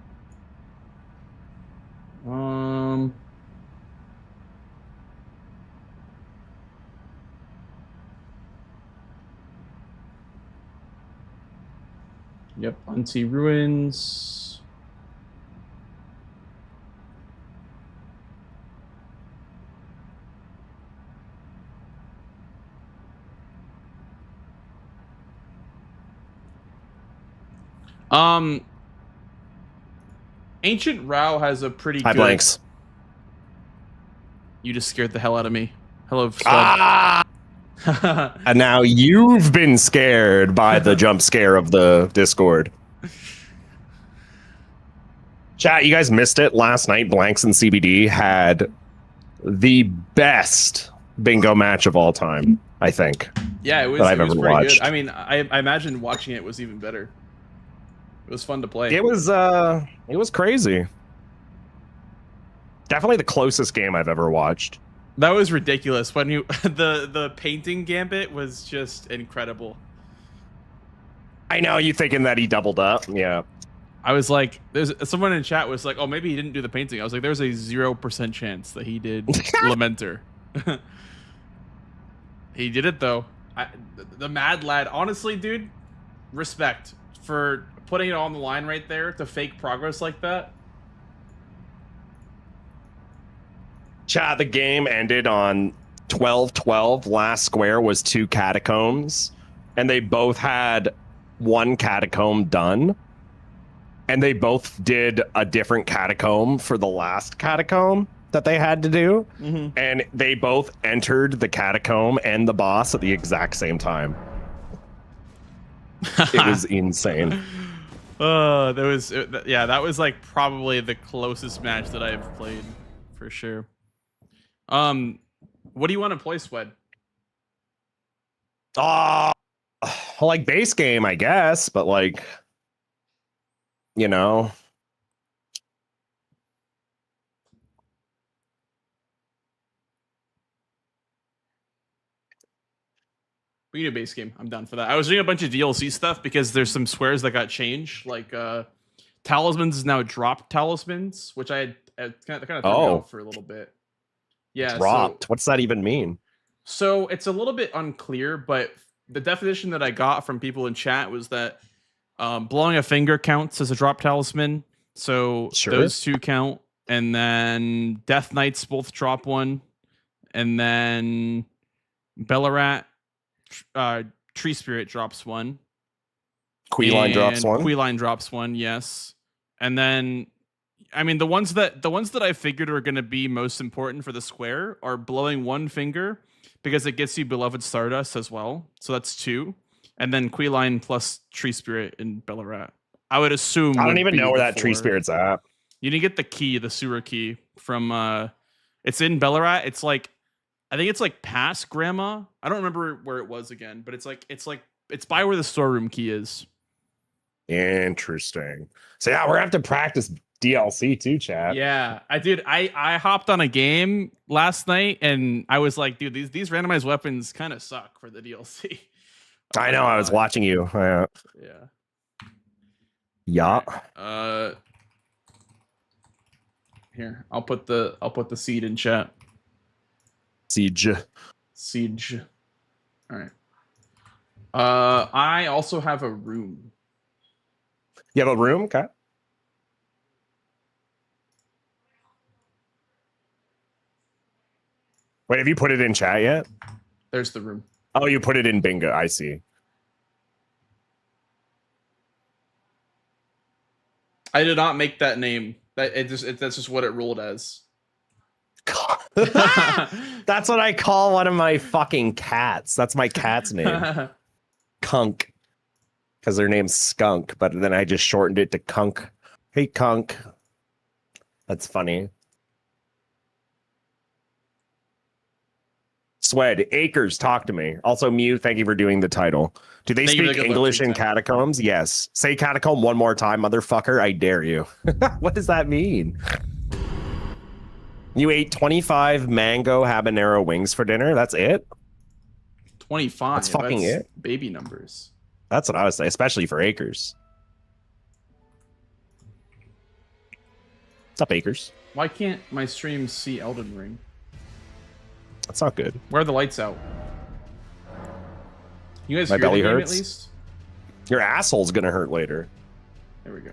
Yep, Unti Ruins. Ancient Rao has a pretty good... Blanks. You just scared the hell out of me. Hello, Scud. And now you've been scared by the jump scare of the Discord. Chat, you guys missed it. Last night, Blanks and CBD had the best bingo match of all time, I think. Yeah, it was, that I've ever pretty watched. Good. I mean, I imagine watching it was even better. It was fun to play. It was crazy. Definitely the closest game I've ever watched. That was ridiculous. When you the painting gambit was just incredible. I know, you thinking that he doubled up. Yeah. I was like, there's someone in chat was like, oh, maybe he didn't do the painting. I was like, there's a 0% chance that he did Lamenter. He did it though. The Mad Lad, honestly, dude, respect. for putting it on the line right there to fake progress like that. Chat, the game ended on 12-12. Last square was 2 catacombs, and they both had 1 catacomb done. And they both did a different catacomb for the last catacomb that they had to do. Mm-hmm. And they both entered the catacomb and the boss at the exact same time. It was insane. That was like probably the closest match that I've played for sure. What do you want to play, Swed? Like base game, I guess, but like, you know. We need a base game. I'm down for that. I was doing a bunch of DLC stuff because there's some squares that got changed. Like talismans is now dropped talismans, which I had kind of threw me off for a little bit. Yeah, dropped. What's that even mean? So it's a little bit unclear, but the definition that I got from people in chat was that blowing a finger counts as a drop talisman. So those 2 count, and then Death Knights both drop 1, and then Bellarat, Tree Spirit drops 1. Questline drops 1. Questline drops 1, yes. And then, I mean, the ones that I figured are going to be most important for the square are blowing 1 finger, because it gets you Beloved Stardust as well. So that's 2. And then Questline plus Tree Spirit in Bellarat. I would assume. I don't even know where that Tree Spirit's at. You didn't get the key, the sewer key from it's in Bellarat. It's like, I think it's like past Grandma. I don't remember where it was again, but it's by where the storeroom key is. Interesting. So yeah, we're gonna have to practice DLC too, chat. Yeah, I hopped on a game last night and I was like, dude, these randomized weapons kind of suck for the DLC. I know. I was watching you. Yeah. Yeah. Here, I'll put the seed in chat. Siege. All right. I also have a room. You have a room? Okay. Wait, have you put it in chat yet? There's the room. Oh, you put it in bingo. I see. I did not make that name. That's just what it ruled as. That's what I call one of my fucking cats. That's my cat's name. Kunk. Because their name's Skunk, but then I just shortened it to Kunk. Hey, Kunk. That's funny. Swed, Acres, talk to me. Also, Mew, thank you for doing the title. Do they speak English in Catacombs? Yes. Say Catacomb one more time, motherfucker. I dare you. What does that mean? You ate 25 mango habanero wings for dinner? That's it? 25. That's fucking it? Baby numbers. That's what I was saying, especially for Acres. What's up, Acres? Why can't my stream see Elden Ring? That's not good. Where are the lights out? You guys My hear belly the game hurts. at least? Your asshole's gonna hurt later. There we go.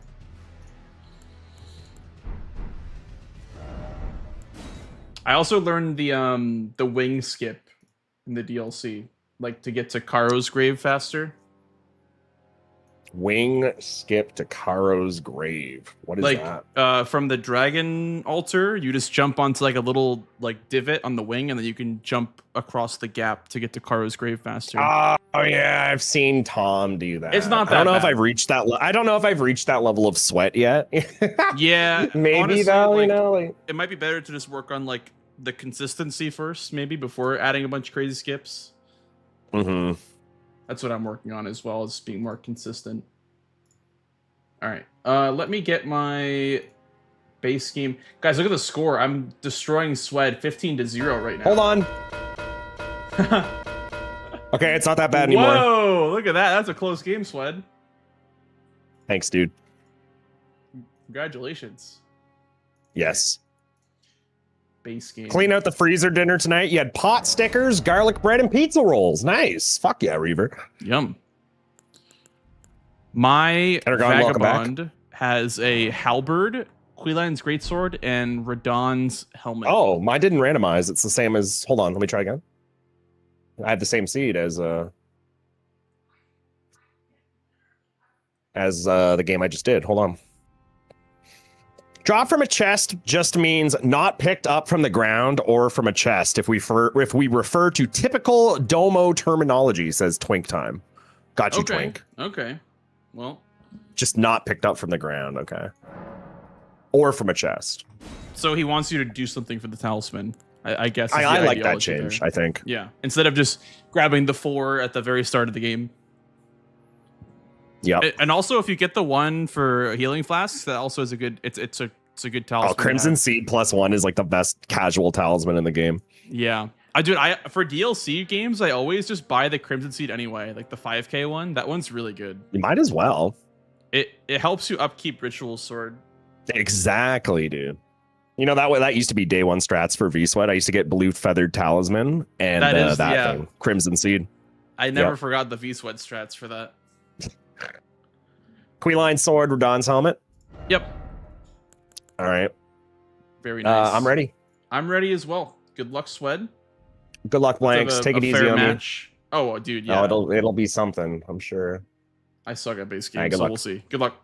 I also learned the wing skip in the DLC, like to get to Karo's grave faster. Wing skip to Karo's grave. What is that? From the dragon altar, you just jump onto like a little like divot on the wing, and then you can jump across the gap to get to Karo's grave faster. Oh yeah, I've seen Tom do that. It's not that I don't know if bad. I've reached that. I don't know if I've reached that level of sweat yet. Yeah, maybe honestly, though. like, you know, like it might be better to just work on like the consistency first, maybe before adding a bunch of crazy skips. Mm-hmm. That's what I'm working on as well, as being more consistent. All right, let me get my base game. Guys, look at the score. I'm destroying Swed 15-0 right now. Hold on. Okay, it's not that bad anymore. Whoa, look at that. That's a close game, Swed. Thanks, dude. Congratulations. Yes. Base game. Clean out the freezer dinner tonight. You had pot stickers, garlic bread, and pizza rolls. Nice. Fuck yeah, Reaver. Yum. My Aragon, welcome back. Vagabond has a halberd, Queline's greatsword, and Radon's helmet. Oh, mine didn't randomize. It's the same as. Hold on, let me try again. I have the same seed as the game I just did. Hold on. Drop from a chest just means not picked up from the ground or from a chest. If we refer to typical Domo terminology, says Twink Time. Got you, Twink. Okay. Well, just not picked up from the ground. Okay. Or from a chest. So he wants you to do something for the talisman. I guess. I like that change. I think. Yeah. Instead of just grabbing the 4 at the very start of the game. Yeah. And also, if you get the 1 for healing flasks, that also is a good. It's a good talisman. Oh, Crimson Seed +1 is like the best casual talisman in the game. Yeah. For DLC games, I always just buy the Crimson Seed anyway, like the 5k one. That one's really good. You might as well. It helps you upkeep Ritual Sword. Exactly, dude. You know, that used to be day 1 strats for V-Sweat. I used to get blue feathered talisman and that thing, Crimson Seed. I never forgot the V-Sweat strats for that. Queline sword, Radon's helmet. Yep. All right. Very nice. I'm ready. I'm ready as well. Good luck, Swed. Good luck, Blanks. Take it easy on match. Me. Oh, dude, yeah. Oh, it'll be something, I'm sure. I suck at base game, so we'll see. Good luck.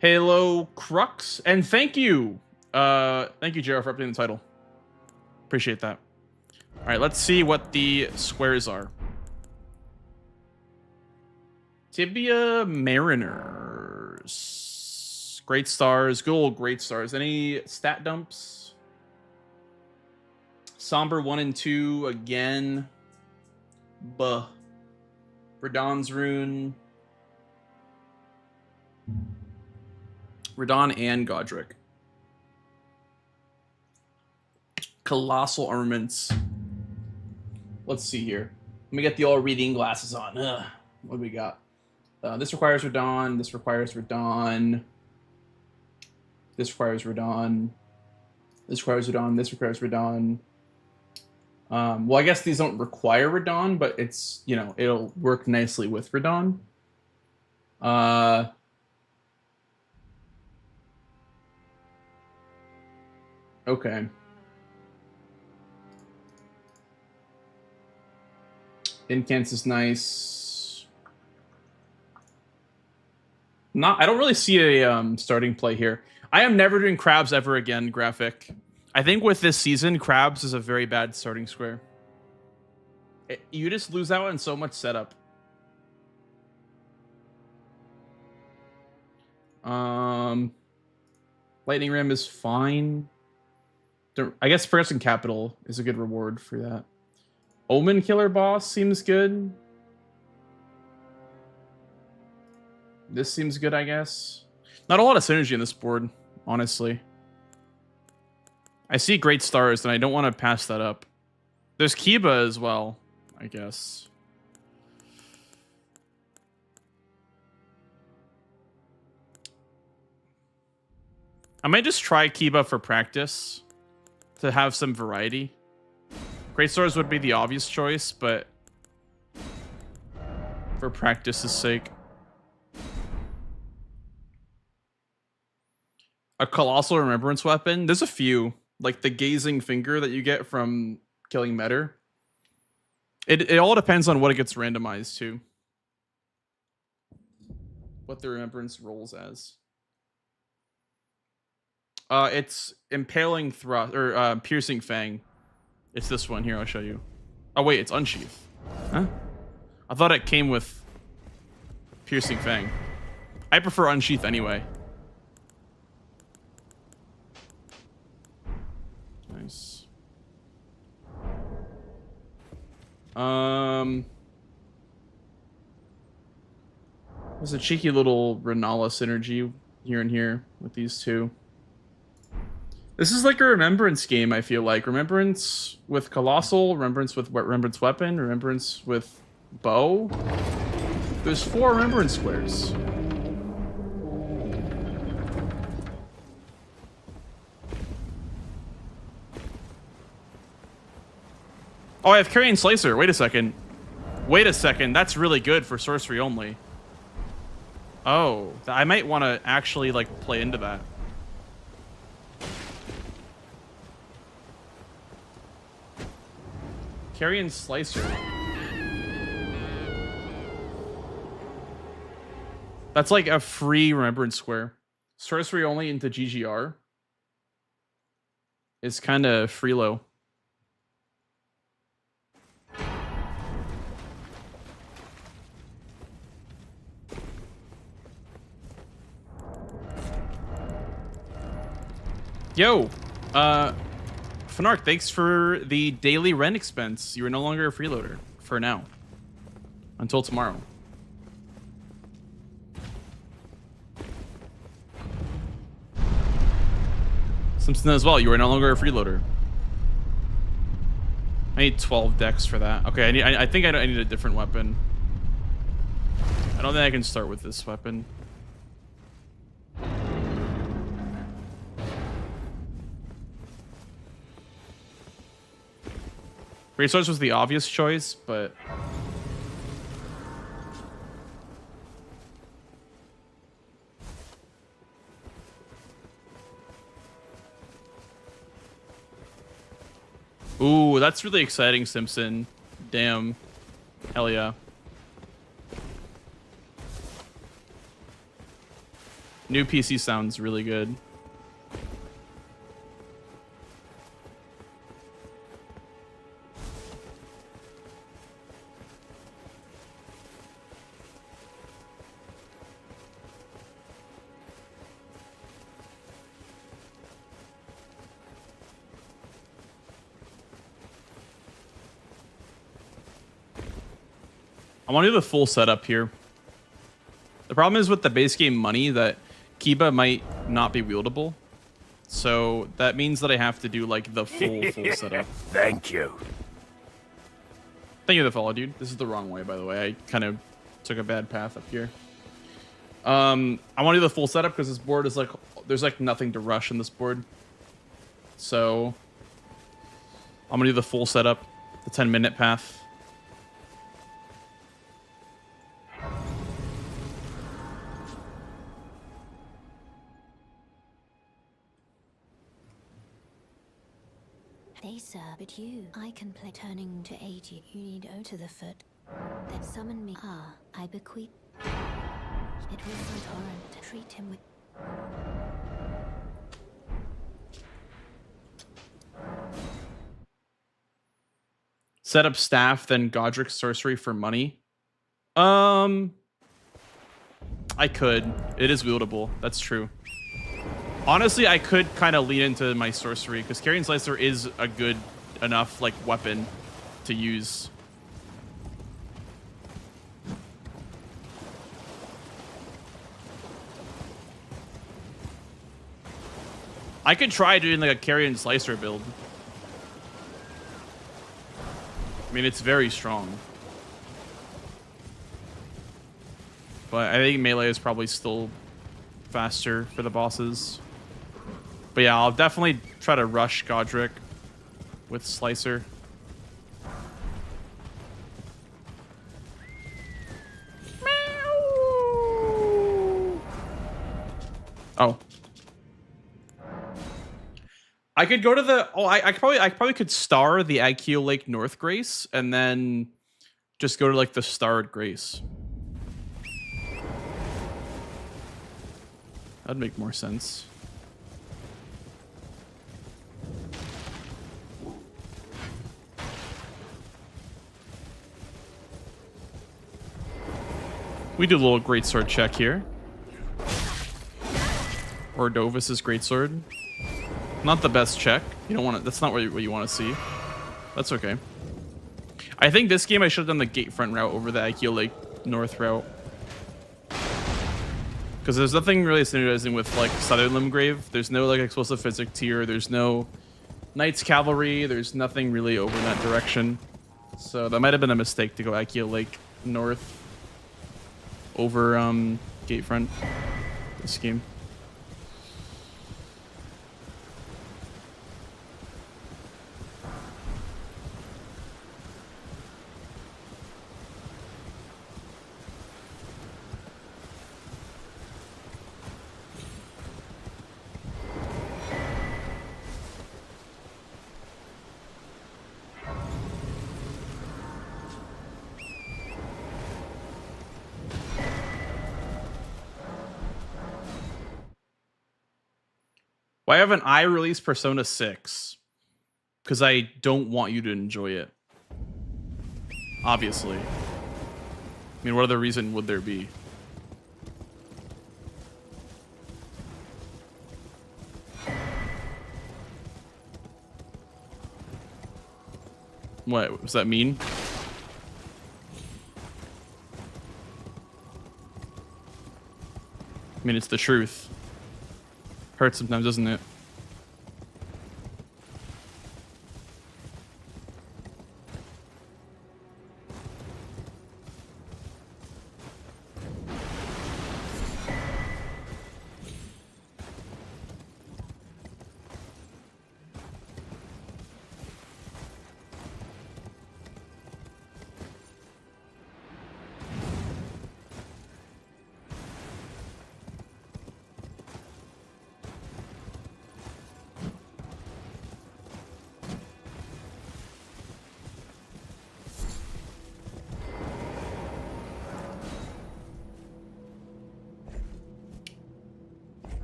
Halo Crux, and thank you, JR, for updating the title. Appreciate that. All right, let's see what the squares are. Tibia Mariners, Great Stars, good old Great Stars. Any stat dumps? Somber 1 and 2 again. Radon's Rune. Radon and Godric. Colossal armaments. Let's see here. Let me get the old reading glasses on. What do we got? This requires Radon. This requires Radon. This requires Radon. This requires Radon. This requires Radon. Well, I guess these don't require Radon, but it's, you know, it'll work nicely with Radon. Okay. Incance is nice. I don't really see a starting play here. I am never doing crabs ever again, graphic. I think with this season, crabs is a very bad starting square. You just lose out on so much setup. Lightning Rim is fine. I guess Progressing Capital is a good reward for that. Omen Killer Boss seems good. This seems good, I guess. Not a lot of synergy in this board, honestly. I see Great Stars, and I don't want to pass that up. There's Kiba as well, I guess. I might just try Kiba for practice to have some variety. Great Stars would be the obvious choice, but for practice's sake. A Colossal Remembrance weapon. There's a few. Like the Gazing Finger that you get from killing Metter. It all depends on what it gets randomized to. What the Remembrance rolls as. It's Impaling Thrust, or Piercing Fang. It's this one here, I'll show you. Oh wait, it's Unsheath. Huh? I thought it came with Piercing Fang. I prefer Unsheath anyway. Nice. There's a cheeky little Renala synergy here and here with these two. This is like a Remembrance game, I feel like. Remembrance with Colossal, Remembrance with Remembrance Weapon, Remembrance with Bow. There's 4 Remembrance squares. Oh, I have Carrion Slicer. Wait a second. Wait a second. That's really good for sorcery only. Oh, I might want to actually like play into that. Carrion Slicer. That's like a free Remembrance Square. Sorcery only into GGR is kind of freelo. Yo, Fanark, thanks for the daily rent expense. You are no longer a freeloader for now. Until tomorrow. Simpson as well. You are no longer a freeloader. I need 12 decks for that. Okay, I think I need a different weapon. I don't think I can start with this weapon. Great Swords was the obvious choice, but ooh, that's really exciting, Simpson. Damn. Hell yeah. New PC sounds really good. I want to do the full setup here. The problem is with the base game money that Kiba might not be wieldable. So that means that I have to do like the full setup. Thank you. Thank you for the follow, dude. This is the wrong way, by the way. I kind of took a bad path up here. I want to do the full setup because this board is like, there's like nothing to rush in this board. So I'm gonna do the full setup, the 10-minute path. They sir, but you. I can play turning to aid you. You need O to the foot. That summon me. Ah, I bequeath. It was some torrent. Treat him with. Set up staff, then Godric's sorcery for money. I could. It is wieldable. That's true. Honestly, I could kind of lean into my sorcery because Carrion Slicer is a good enough like weapon to use. I could try doing like a Carrion Slicer build. I mean, it's very strong. But I think melee is probably still faster for the bosses. But yeah, I'll definitely try to rush Godric with Slicer. Oh. I could go to the I probably could star the Agkio Lake North Grace and then just go to like the starred Grace. That'd make more sense. We do a little greatsword check here. Ordovis's greatsword. Not the best check. You don't want to. That's not what you want to see. That's okay. I think this game I should have done the Gatefront route over the Agkio Lake North route. Because there's nothing really synergizing with like Southern Limgrave. There's no like explosive physic tier. There's no Knights Cavalry. There's nothing really over in that direction. So that might have been a mistake to go Agkio Lake North over Gatefront this game. Why haven't I released Persona 6? Because I don't want you to enjoy it. Obviously. I mean, what other reason would there be? What does that mean? I mean, it's the truth. Hurts sometimes, doesn't it?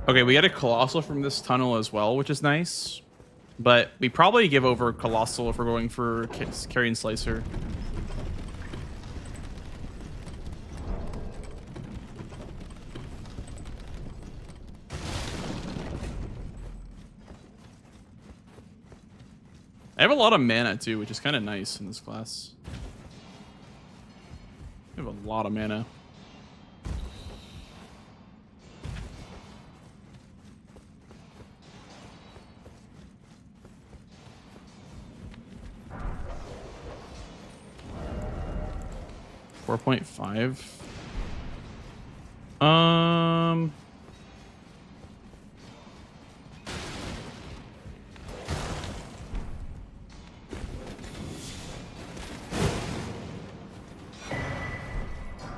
Okay, we get a Colossal from this tunnel as well, which is nice. But we probably give over Colossal if we're going for Carrion Slicer. I have a lot of mana too, which is kind of nice in this class. I have a lot of mana. .5.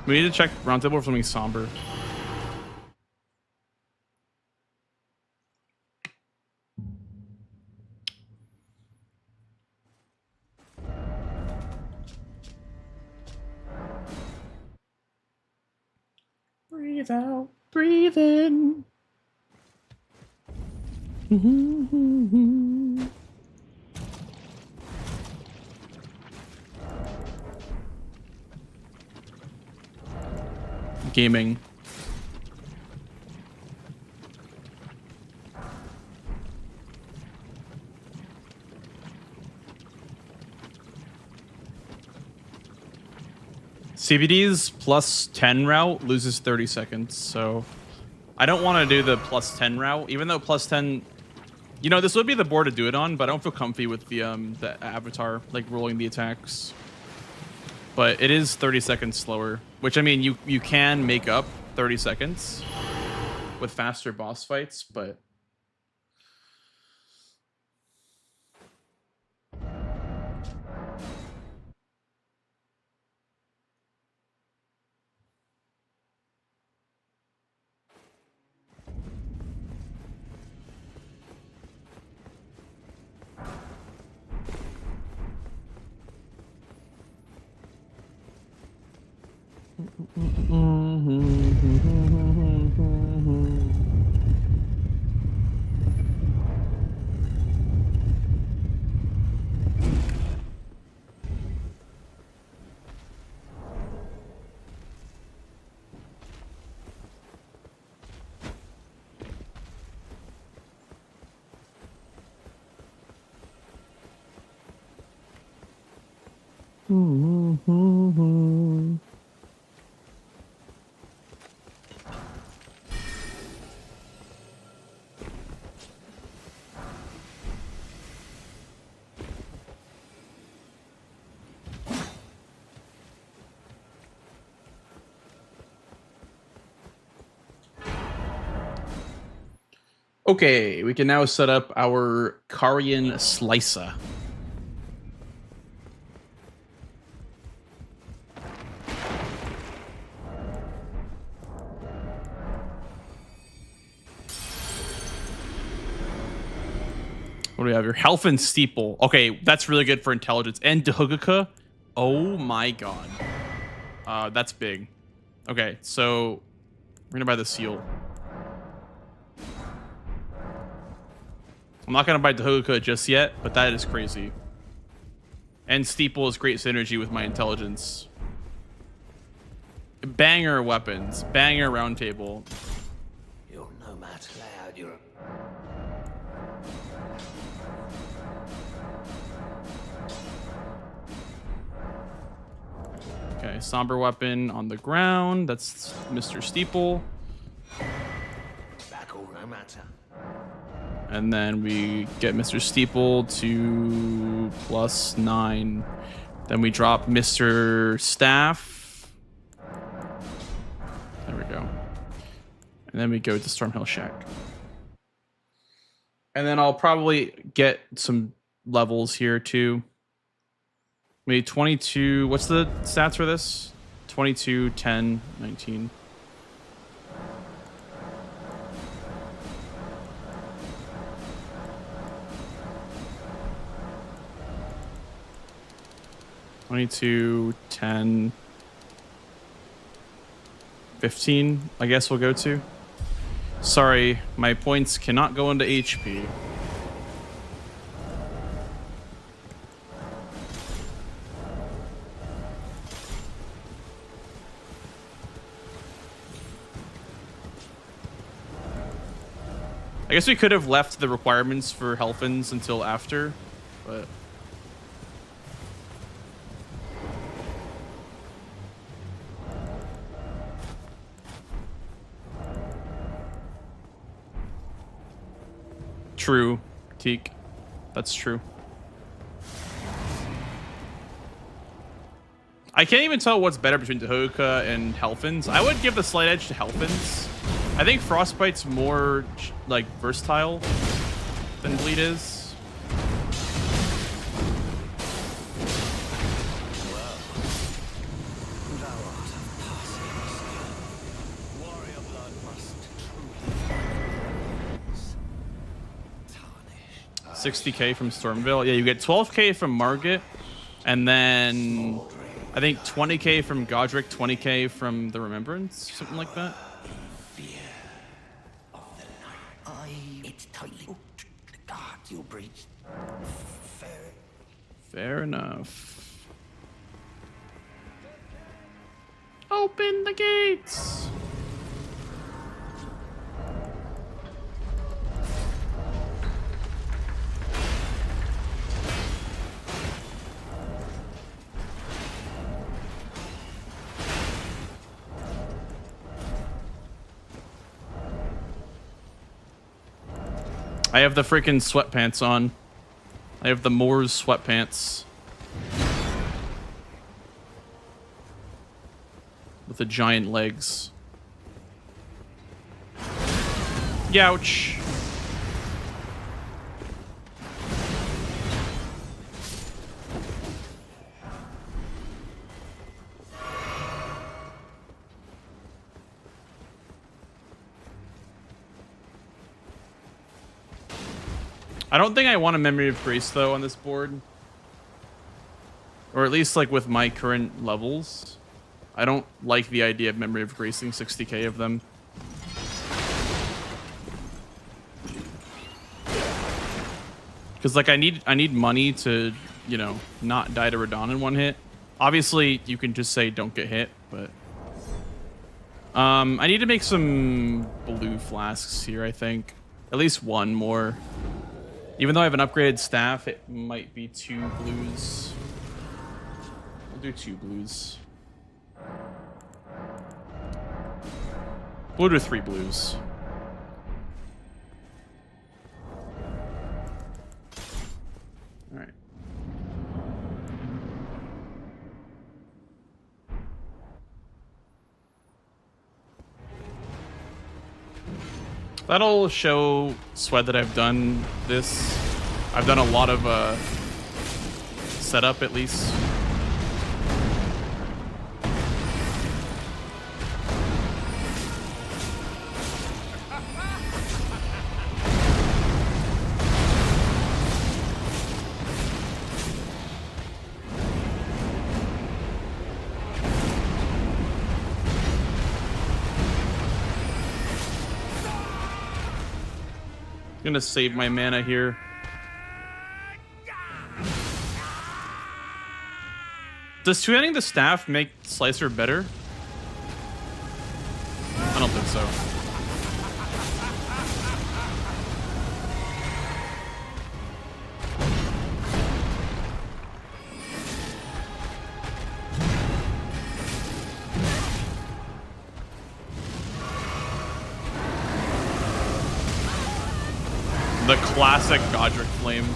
We need to check roundtable for something somber. Breathe out, breathe in. Gaming. CBD's plus 10 route loses 30 seconds, so I don't want to do the plus 10 route, even though plus 10, you know, this would be the board to do it on, but I don't feel comfy with the avatar, like rolling the attacks. But it is 30 seconds slower, which I mean, you can make up 30 seconds with faster boss fights, but okay, we can now set up our Carrion Slicer. What do we have here? Health and Steeple. Okay, that's really good for intelligence. And Dehuguka. Oh my god. That's big. Okay, so we're gonna buy the seal. I'm not gonna buy Dahoka just yet, but that is crazy. And Steeple is great synergy with my intelligence. Banger weapons, banger round table. You're no match, Cloud. You're Okay, somber weapon on the ground. That's Mr. Steeple. back all no matter. And then we get Mr. Steeple to +9. Then we drop Mr. Staff. There we go. And then we go to Stormhill Shack. And then I'll probably get some levels here too. Maybe 22. What's the stats for this? 22, 10, 19. $22, 10, 15, I guess we'll go to. Sorry, my points cannot go into HP. I guess we could have left the requirements for Helfins until after, but... True, Teak. That's true. I can't even tell what's better between Dahoka and Helfins. I would give the slight edge to Helfins. I think Frostbite's more like versatile than Bleed is. Warrior blood must truly 60k from Stormville. Yeah, you get 12k from Margit, and then I think 20k from Godric, 20k from the Remembrance, something like that. It's tightly. God, you breached. Fair enough. Open the gates. I have the freaking sweatpants on. I have the Moors sweatpants. With the giant legs. Youch. I don't think I want a Memory of Grace, though, on this board. Or at least, like, with my current levels. I don't like the idea of Memory of Gracing 60k of them. Because, like, I need money to, you know, not die to Radon in one hit. Obviously, you can just say don't get hit, but... I need to make some blue flasks here, I think. At least one more. Even though I have an upgraded staff, it might be 2 blues. We'll do 2 blues. We'll do 3 blues. All right. That'll show Sweat that I've done this. I've done a lot of setup, at least. gonna save my mana here. Does two-handing the staff make Slicer better? I don't think so. The classic Godric Flame.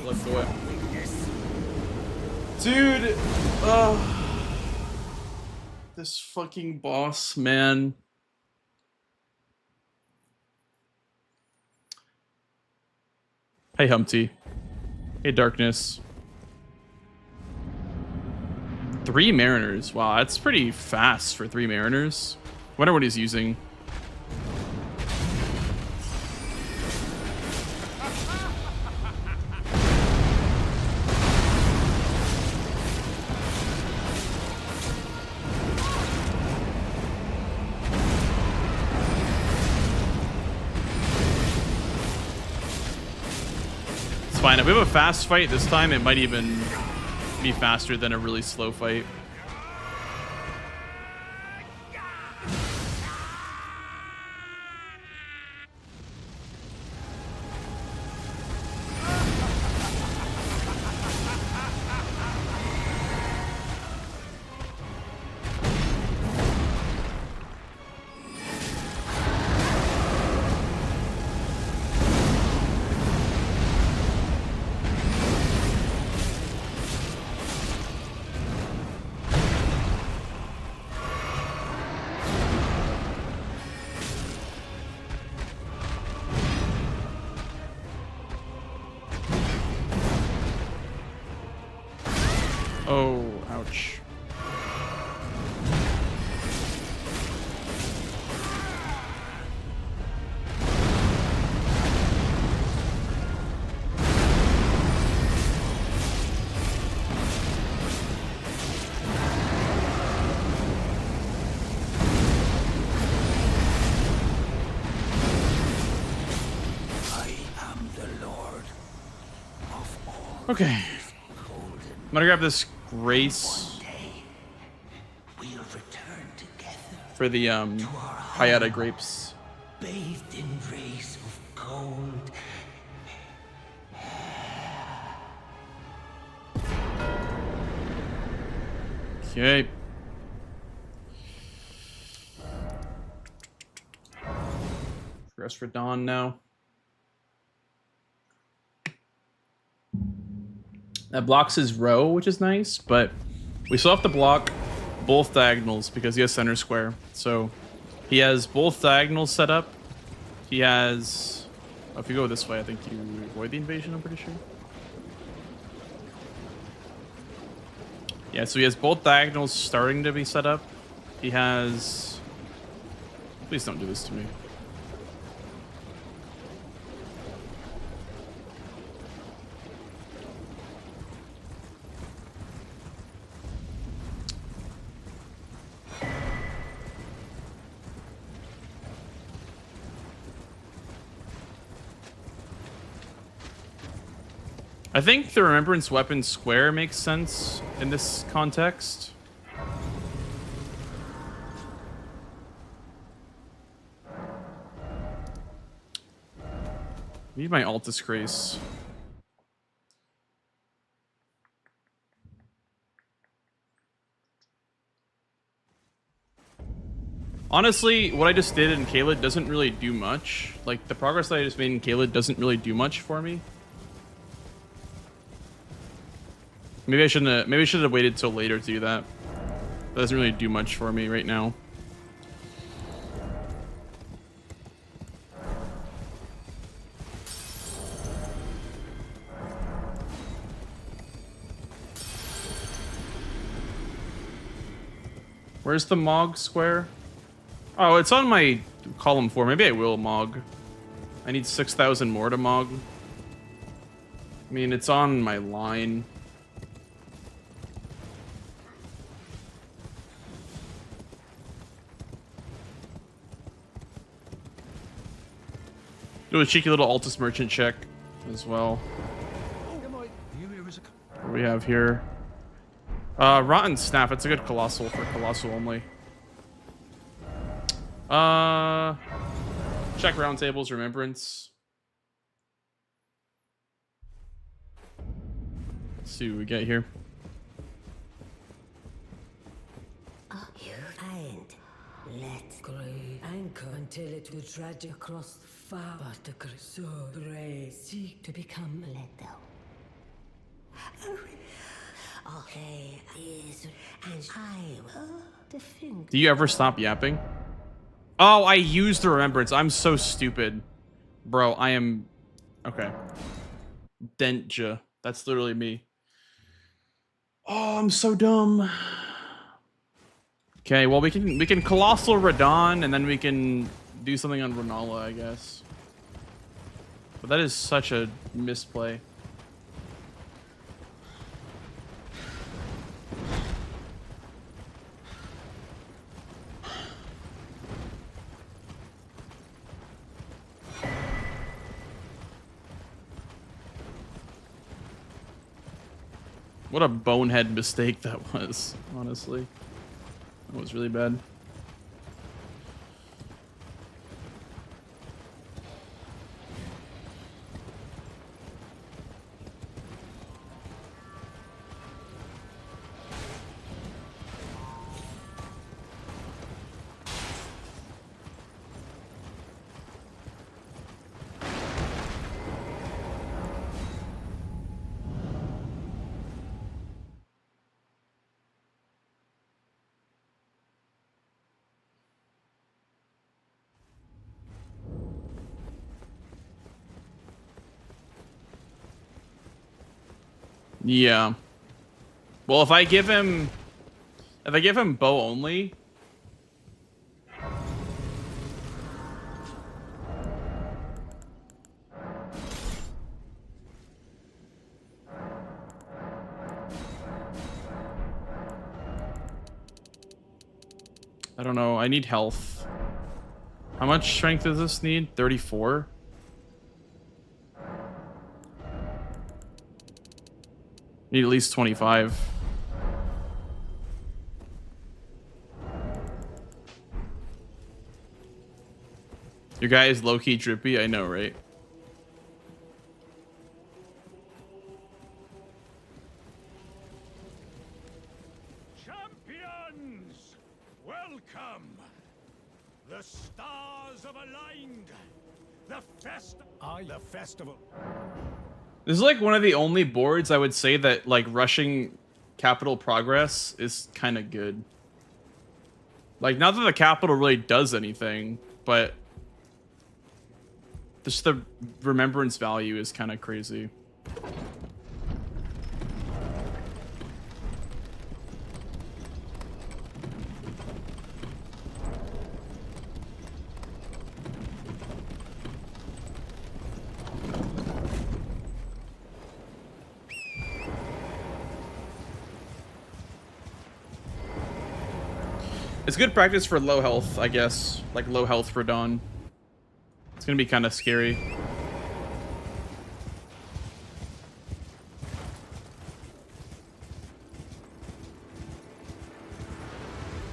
Let's do it. Dude, this fucking boss, man. Hey, Humpty. Hey, Darkness. 3 Mariners. Wow, that's pretty fast for 3 Mariners. Wonder what he's using. Fine. If we have a fast fight this time, it might even be faster than a really slow fight. Oh, ouch. I am the Lord of all. Okay. Golden. I'm gonna grab this Grace One day we'll return together, for the Hayata grapes. bathed in rays of gold. Okay. Rest for Dawn now. That blocks his row, which is nice, but we still have to block both diagonals because he has center square. So he has both diagonals set up. He has... Oh, if you go this way, I think you avoid the invasion, I'm pretty sure. Yeah, so he has both diagonals starting to be set up. He has... Please don't do this to me. I think the Remembrance Weapon square makes sense in this context. Need my Altus Grace. Honestly, what I just did in Caelid doesn't really do much. Like, the progress that I just made in Caelid doesn't really do much for me. Maybe I shouldn't. Maybe I should have waited till later to do that. That doesn't really do much for me right now. Where's the Mog square? Oh, it's on my column 4. Maybe I will Mog. I need 6,000 more to Mog. I mean, it's on my line. Do a cheeky little Altus merchant check as well. What do we have here? Rotten Snap. It's a good Colossal for Colossal only. Check Round Table's Remembrance. Let's see what we get here. You find. Let's grave anchor until it will trudge across the far. But the Cresor Bray seek to become Leto. Okay, is and I will defend. Do you ever stop yapping? Oh, I used the Remembrance. I'm so stupid. Bro, I am... Okay. Dentja. That's literally me. Oh, I'm so dumb. Okay, well, we can Colossal Radon, and then we can do something on Renala, I guess. But that is such a misplay. What a bonehead mistake that was, honestly. That was really bad. Yeah. Well, if I give him bow only, I don't know. I need health. How much strength does this need? 34? Need at least 25. Your guy is low-key drippy, I know, right? Champions, welcome. The stars have aligned. The festival. This is like one of the only boards I would say that like rushing capital progress is kind of good. Like, not that the capital really does anything, but just the remembrance value is kind of crazy. It's good practice for low health, I guess. Like low health for Dawn. It's gonna be kind of scary.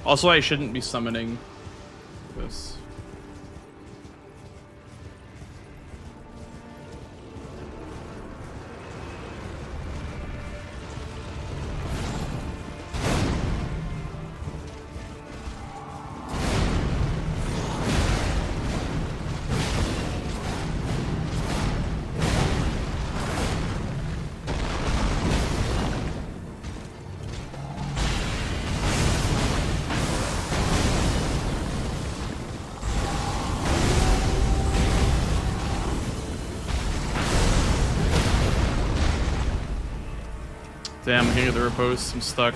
Also, I shouldn't be summoning this. Damn, King of the Repose, I'm stuck.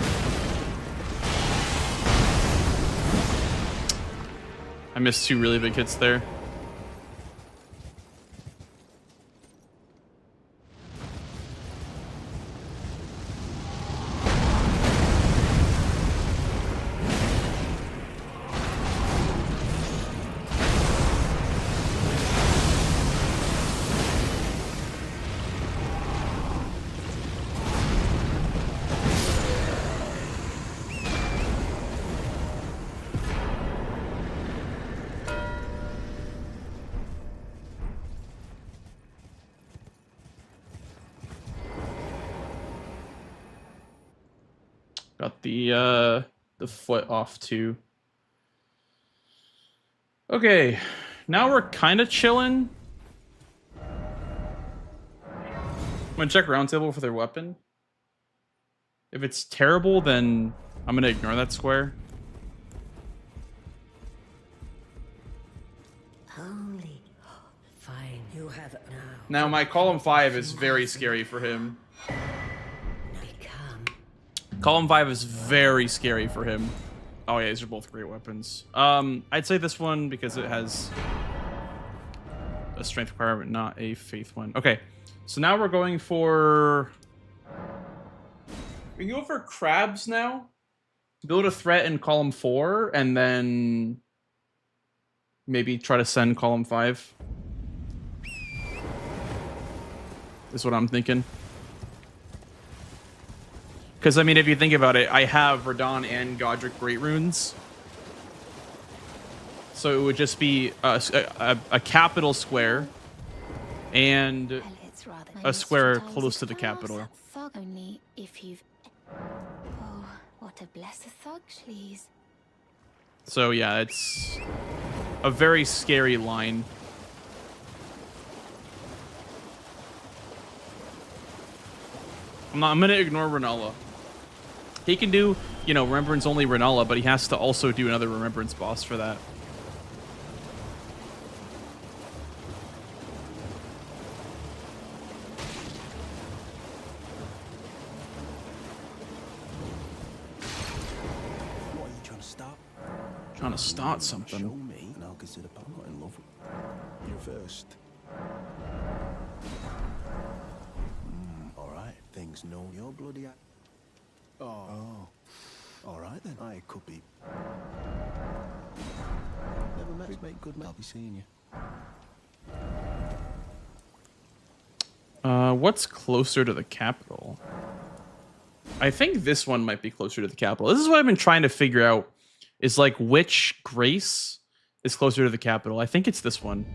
I missed 2 really big hits there. Got the foot off too. Okay, now we're kind of chilling. I'm gonna check round table for their weapon. If it's terrible, then I'm gonna ignore that square. Only fine. You have Now my column 5 is very scary for him. become. Column 5 is very scary for him. Oh yeah, these are both great weapons. I'd say this one because it has a strength requirement, not a faith one. Okay, so now we're going for... We can go for crabs now. Build a threat in column 4, and then maybe try to send column 5. Is what I'm thinking. Because, I mean, if you think about it, I have Radon and Godric Great Runes. So it would just be a capital square and Well, it's rather a square close to the Can I ask capital. that thug only if you've... Oh, what a blessed thug, please. So yeah, it's a very scary line. I'm gonna ignore Renala. He can do, you know, Remembrance only Renala, but he has to also do another Remembrance boss for that. What are you trying to start? Trying to start Show something. me, and I'll consider. I'm not in love with you first. All right, things know you're bloody. Oh. All right then. I could be. Never met. Make good. I'll be seeing you. What's closer to the capital? I think this one might be closer to the capital. This is what I've been trying to figure out, is like which grace is closer to the capital. I think it's this one.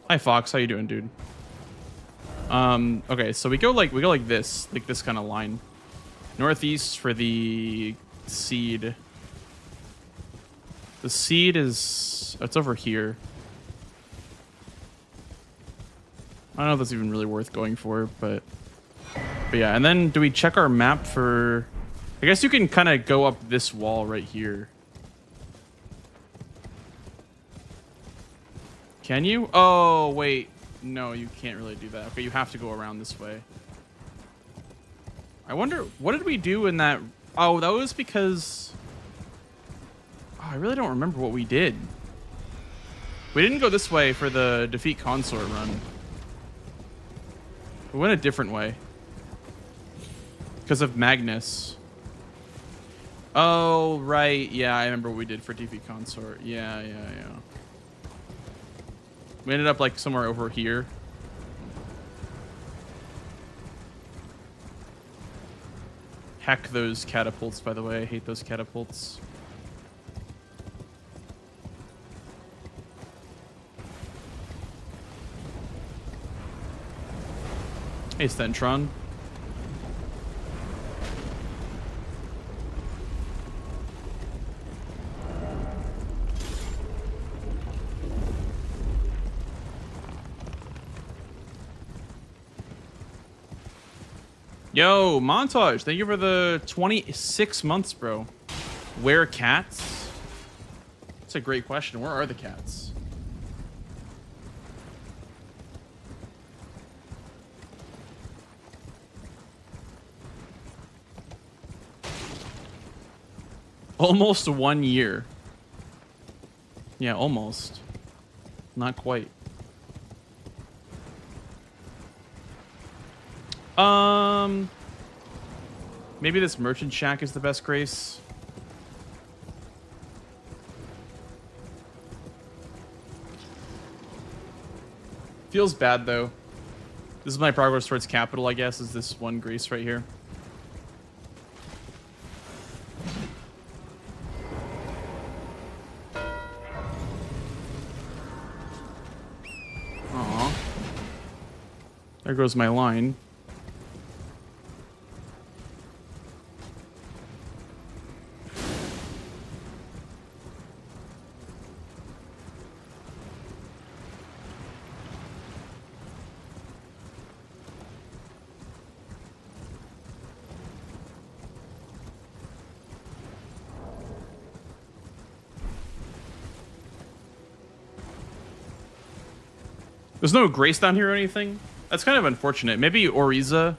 Hi Fox, how you doing, dude? Okay, so we go like this kind of line. Northeast for the seed. The seed is, it's over here. I don't know if that's even really worth going for, but yeah. And then do we check our map for? I guess you can kind of go up this wall right here. Can you? Oh wait, no, you can't really do that. Okay, you have to go around this way. I wonder, what did we do in that? Oh, that was because... Oh, I really don't remember what we did. We didn't go this way for the defeat consort run. We went a different way. Because of Magnus. Oh, right. Yeah, I remember what we did for defeat consort. Yeah. We ended up like somewhere over here. Heck those catapults, by the way. I hate those catapults. Hey, Stentron. Yo, Montage, thank you for the 26 months, bro. Where cats? That's a great question. Where are the cats? Almost 1 year. Yeah, almost. Not quite. Maybe this merchant shack is the best grace. Feels bad though. This is my progress towards capital, I guess, is this one grace right here. Aw. There goes my line. There's no grace down here or anything. That's kind of unfortunate. Maybe Oriza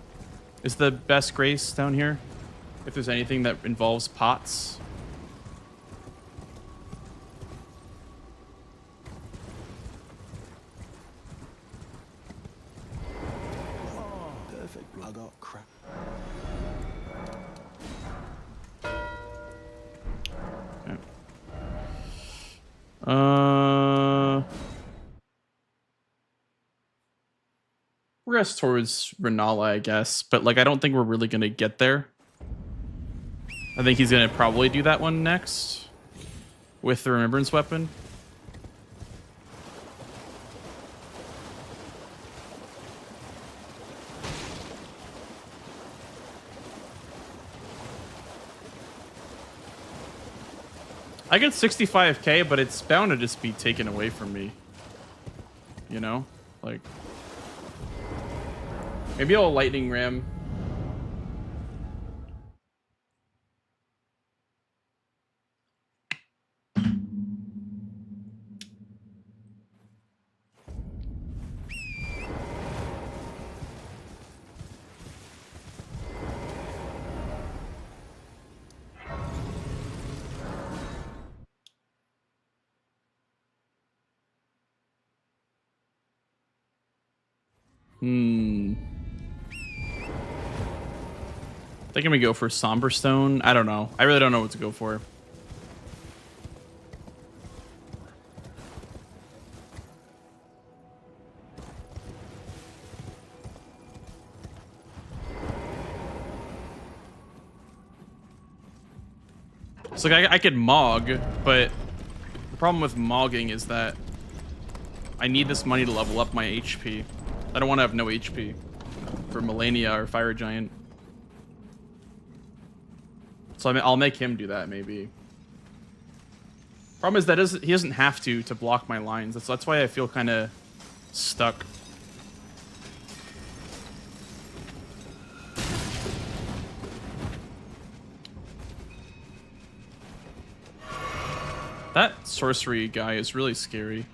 is the best grace down here. If there's anything that involves pots. Perfect. I got crap. Okay. Progress towards Renala, I guess, but like I don't think we're really gonna get there. I think he's gonna probably do that one next with the Remembrance Weapon. I get 65k, but it's bound to just be taken away from me. You know? Like... Maybe I'll lightning ram. I think I'm gonna go for Somber Stone. I don't know. I really don't know what to go for. So like I could Mog, but the problem with Mogging is that I need this money to level up my HP. I don't want to have no HP for Melania or Fire Giant. So I'll make him do that, maybe. Problem is that he doesn't have to block my lines. That's why I feel kind of stuck. That sorcery guy is really scary.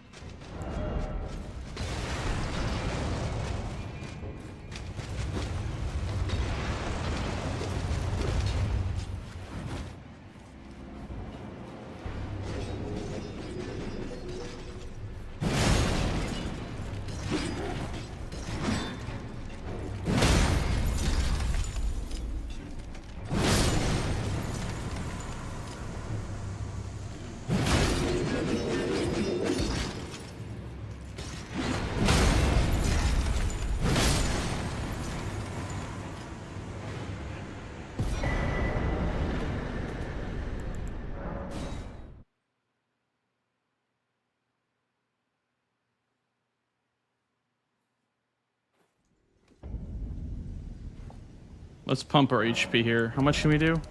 Let's pump our HP here. How much can we do?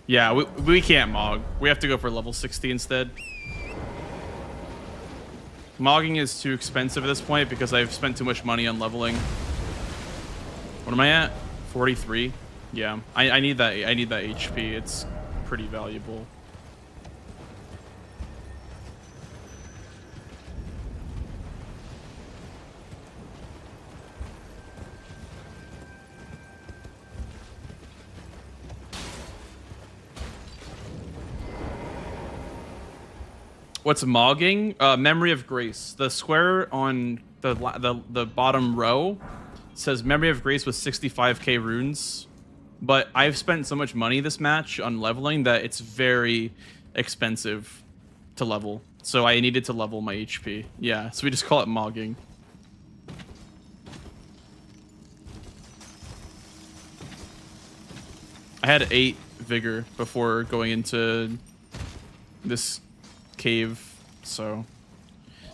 Yeah, we can't Mog. We have to go for level 60 instead. Mogging is too expensive at this point because I've spent too much money on leveling. What am I at? 43? Yeah, I need that. I need that HP. It's pretty valuable. What's mogging? Memory of Grace. The square on the bottom row says Memory of Grace with 65k runes, but I've spent so much money this match on leveling that it's very expensive to level. So I needed to level my HP. Yeah, so we just call it mogging. I had 8 vigor before going into this cave, so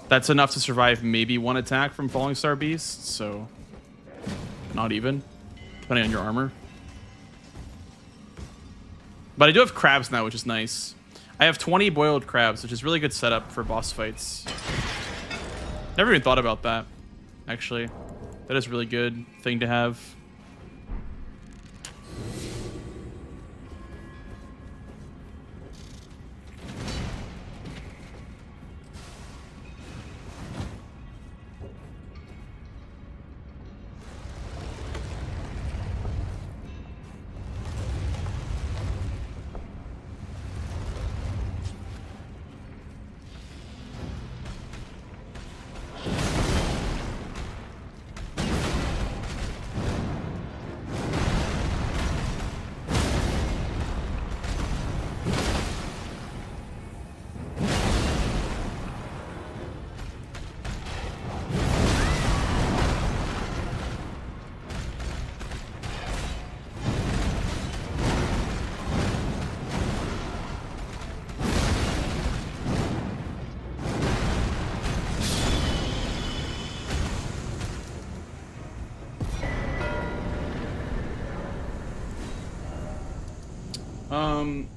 that's enough to survive maybe 1 attack from Falling Star Beast, so not even, depending on your armor. But I do have crabs now, which is nice. I have 20 boiled crabs, which is really good setup for boss fights. Never even thought about that, actually. That is a really good thing to have.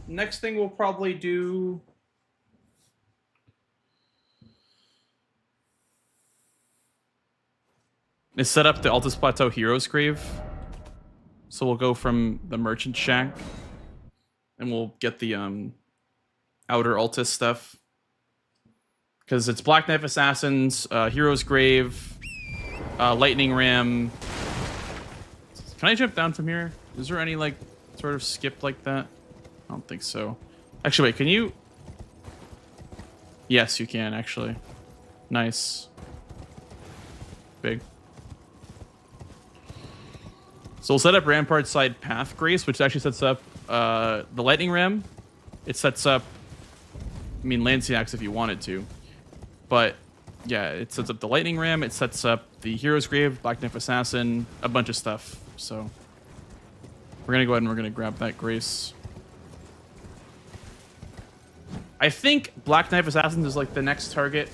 Next thing we'll probably do is set up the Altus Plateau Hero's Grave. So we'll go from the Merchant Shack and we'll get the outer Altus stuff. Because it's Black Knife Assassins, Hero's Grave, Lightning Ram. Can I jump down from here? Is there any like sort of skip like that? I don't think so. Actually, wait, can you? Yes, you can, actually. Nice. Big. So we'll set up Rampart Side Path Grace, which actually sets up the Lightning Ram. It sets up, I mean, Lancey Axe if you wanted to. But, yeah, it sets up the Lightning Ram. It sets up the Hero's Grave, Black Knife Assassin, a bunch of stuff. So we're going to go ahead and we're going to grab that Grace. I think Black Knife Assassins is like the next target.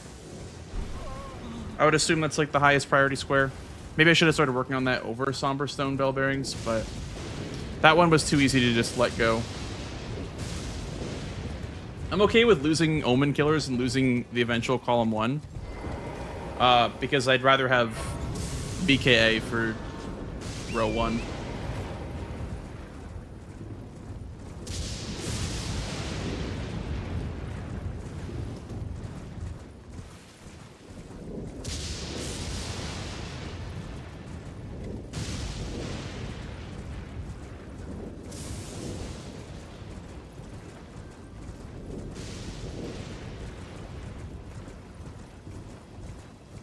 I would assume that's like the highest priority square. Maybe I should have started working on that over Somber Stone Bell Bearings, but that one was too easy to just let go. I'm okay with losing Omen Killers and losing the eventual Column 1. Because I'd rather have BKA for row 1.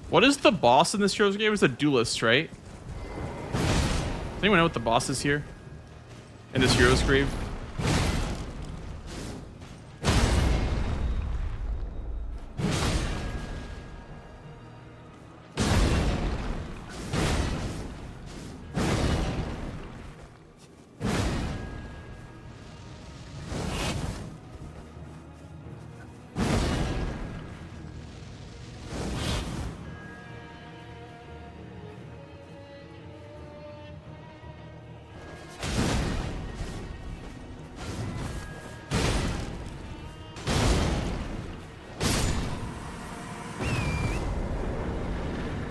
What is the boss in this Hero's game? It's a duelist, right? Does anyone know what the boss is here? In this Hero's Grave?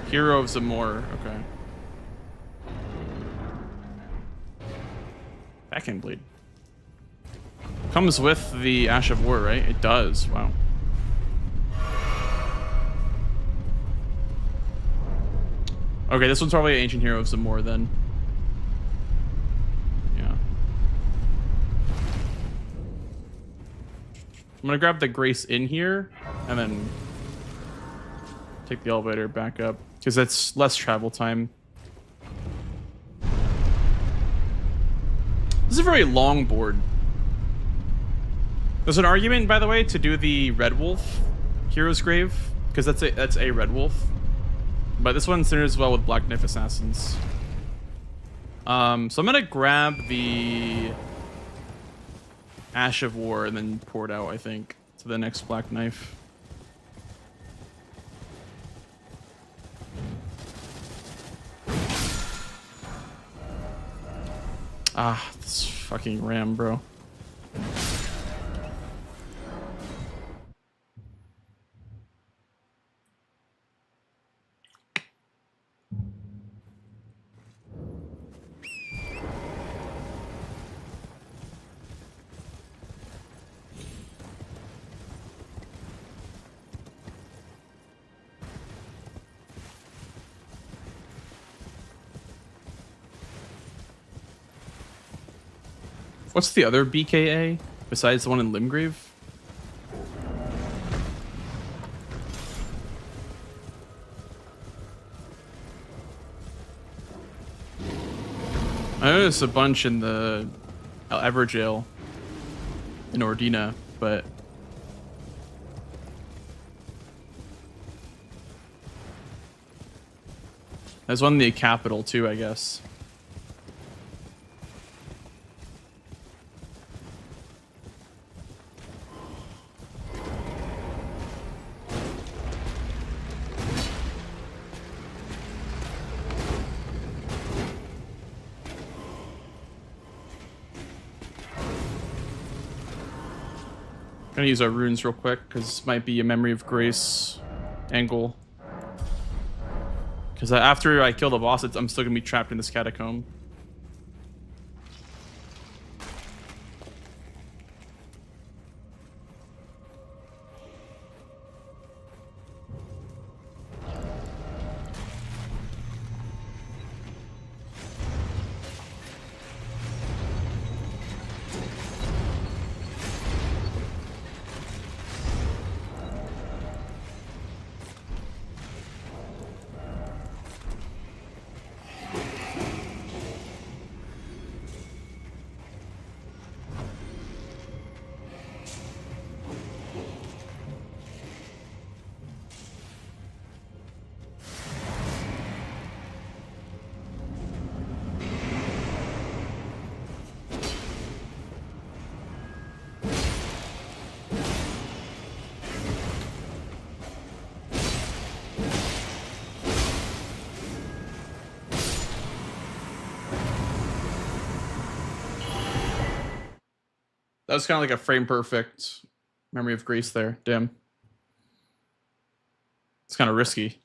Hero of Zamor, okay. Backhand Blade. Comes with the Ash of War, right? It does, wow. Okay, this one's probably Ancient Hero of Zamor then. Yeah. I'm gonna grab the Grace in here. and then take the elevator back up because that's less travel time. This is a very long board. There's an argument, by the way, to do the Red Wolf Hero's Grave because that's a Red Wolf, but this one synergies well with Black Knife Assassins. So I'm gonna grab the Ash of War and then pour it out, I think, to the next Black Knife. Ah, this fucking ram, bro. What's the other BKA besides the one in Limgrave? I know there's a bunch in the Everjail in Ordina, but there's one in the capital too, I guess. Gonna use our runes real quick because this might be a Memory of Grace angle. Because after I kill the boss, I'm still gonna be trapped in this catacomb. That was kind of like a frame perfect Memory of Grace there. Damn. It's kind of risky.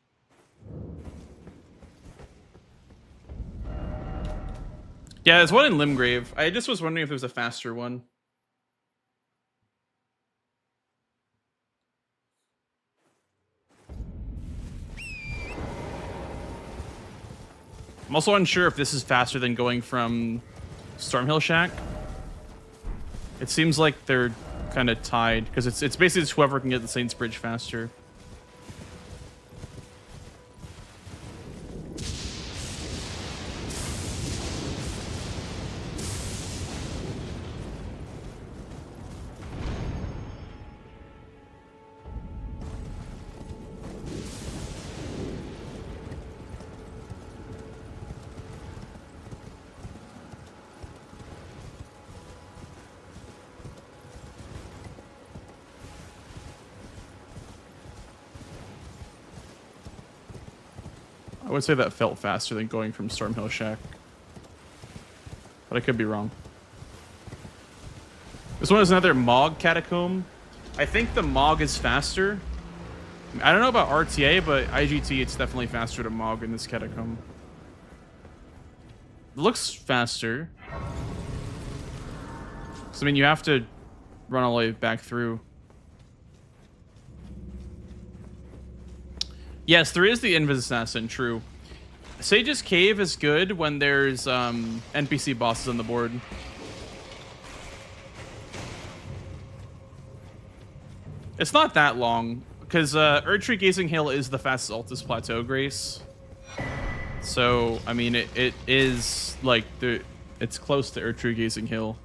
Yeah, there's one in Limgrave. I just was wondering if there's a faster one. I'm also unsure if this is faster than going from Stormhill Shack. It seems like they're kind of tied because it's basically just whoever can get the Saints Bridge faster. I would say that felt faster than going from Stormhill Shack, but I could be wrong. This one is another Mog Catacomb. I think the Mog is faster. I don't know about RTA, but IGT, it's definitely faster to Mog in this Catacomb. It looks faster. So, I mean, you have to run all the way back through. Yes, there is the Invis Assassin, true. Sage's Cave is good when there's NPC bosses on the board. It's not that long. because Erdtree Gazing Hill is the fastest Altus Plateau, Grace. So I mean, it is like it's close to Erdtree Gazing Hill.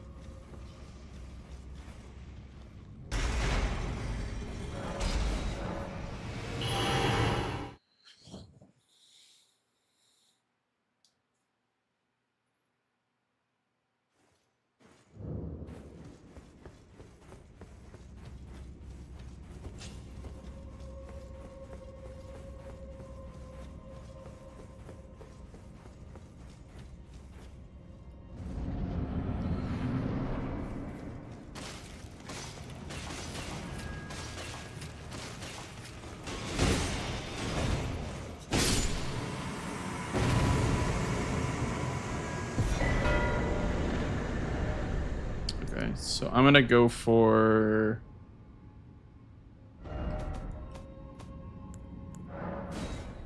So I'm gonna go for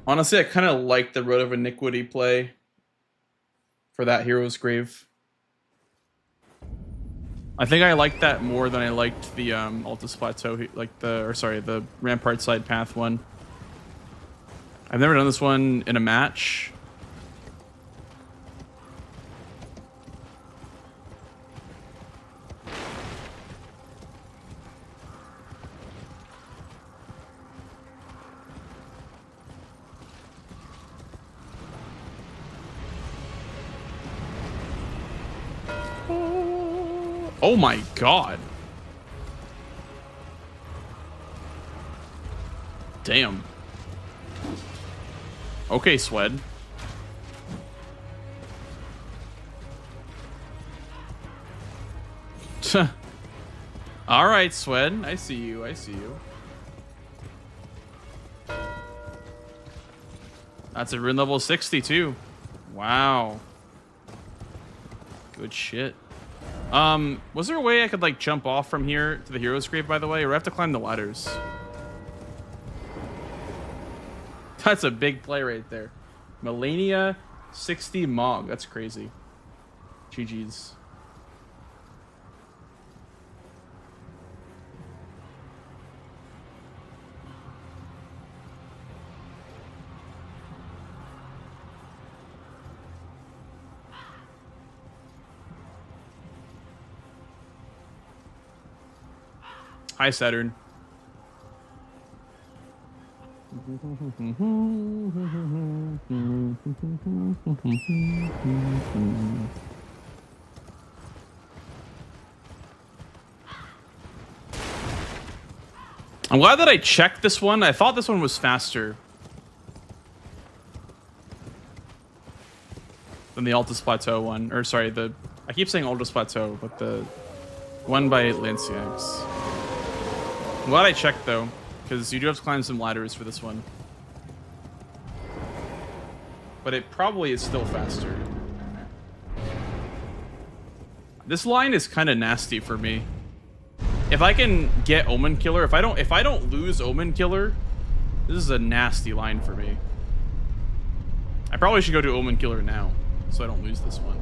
honestly, I kind of like the Road of Iniquity play for that Hero's Grave. I think I liked that more than I liked the Altus Plateau, the Rampart Side Path one. I've never done this one in a match. Oh my god. Damn. Okay, Swed. Alright, Swed. I see you. I see you. That's a rune level 62. Wow. Good shit. Was there a way I could like jump off from here to the Hero's Grave, by the way, or do I have to climb the ladders? That's a big play right there. Melania 60 Mog. That's crazy. GG's. Hi, Saturn. I'm glad that I checked this one. I thought this one was faster than the Altus Plateau one. Or sorry, I keep saying Altus Plateau, but the one by Lanciax. I'm glad I checked though, because you do have to climb some ladders for this one. But it probably is still faster. This line is kind of nasty for me. If I can get Omen Killer, if I don't lose Omen Killer, this is a nasty line for me. I probably should go to Omen Killer now, so I don't lose this one.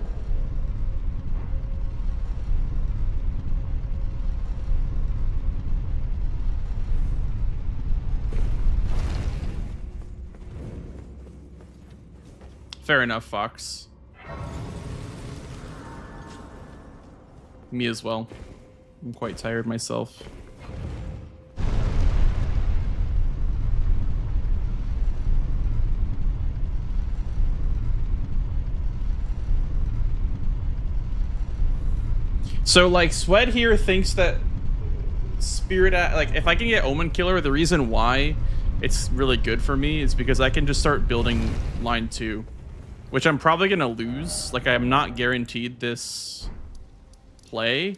Fair enough, Fox. Me as well. I'm quite tired myself. So, like, Swed here thinks that Spirit... Like, if I can get Omen Killer, the reason why it's really good for me is because I can just start building line 2. Which I'm probably going to lose. Like, I'm not guaranteed this play.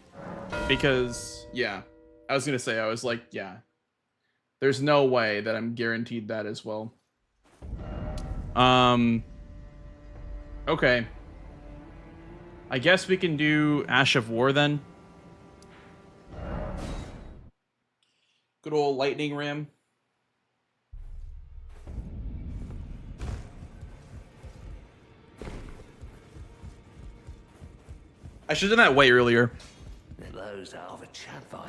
Because, yeah. I was going to say, I was like, yeah. There's no way that I'm guaranteed that as well. Okay. I guess we can do Ash of War then. Good old Lightning Ram. I should have done that way earlier.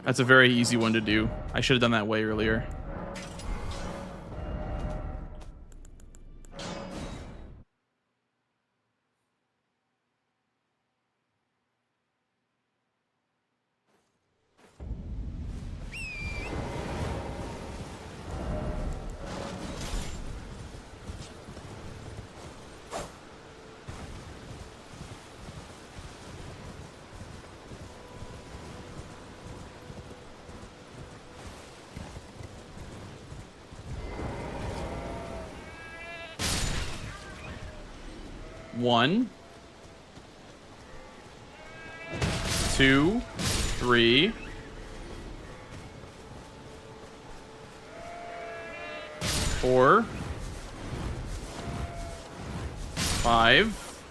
That's a very easy one to do. I should have done that way earlier. 1, 2, 3. 4, 5,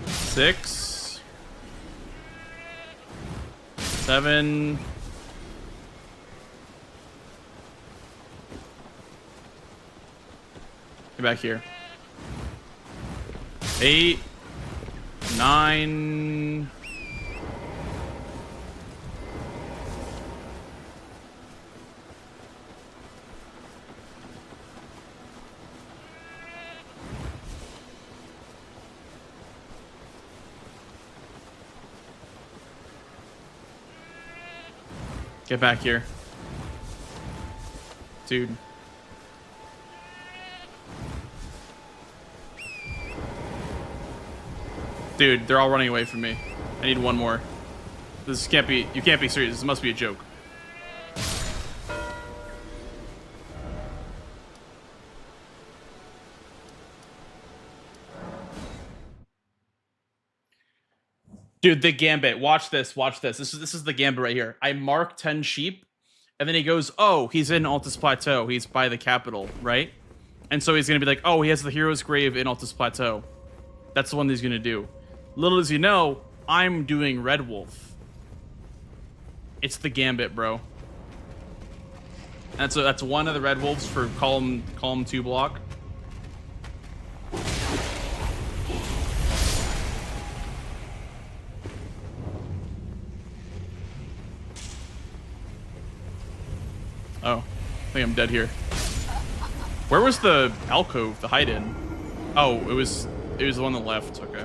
6, 7. Get back here. 8, 9. Get back here. Dude. Dude, they're all running away from me. I need one more. This can't be, you can't be serious. This must be a joke. Dude, the gambit. Watch this. Watch this. This is the gambit right here. I mark 10 sheep, and then he goes, oh, he's in Altus Plateau. He's by the capital, right? And so he's going to be like, oh, he has the hero's grave in Altus Plateau. That's the one that he's going to do. Little as you know, I'm doing Red Wolf. It's the gambit, bro. That's one of the Red Wolves for column 2 block. Oh, I think I'm dead here. Where was the alcove, the hide-in? Oh, it was the one on the left. Okay.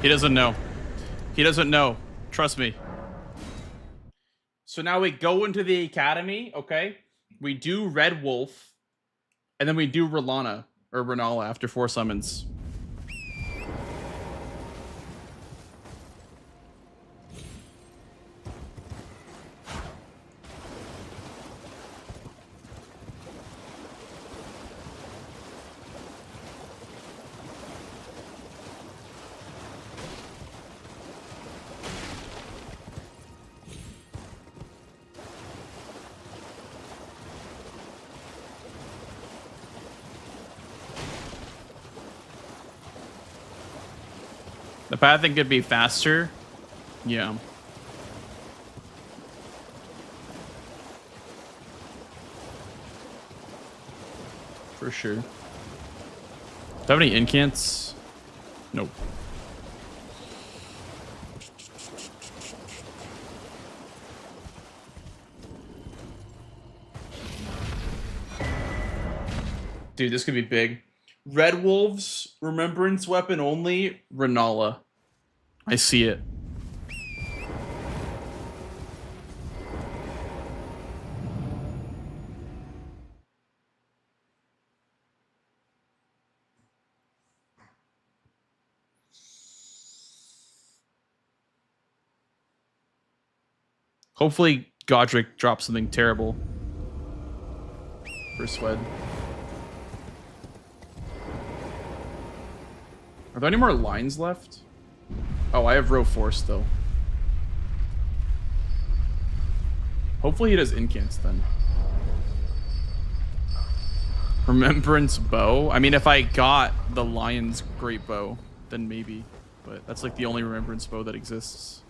He doesn't know. He doesn't know. Trust me. So now we go into the academy, okay? We do Red Wolf, and then we do R'Lana, or Renala after 4 summons. The pathing could be faster. Yeah. For sure. Do I have any incants? Nope. Dude, this could be big. Red Wolves, Remembrance Weapon only, Renala. I see it. Hopefully Godric drops something terrible for Swed. Are there any more lines left? Oh, I have row 4 still. Hopefully he does incants then. Remembrance bow? I mean, if I got the Lion's Great Bow, then maybe. But that's like the only remembrance bow that exists.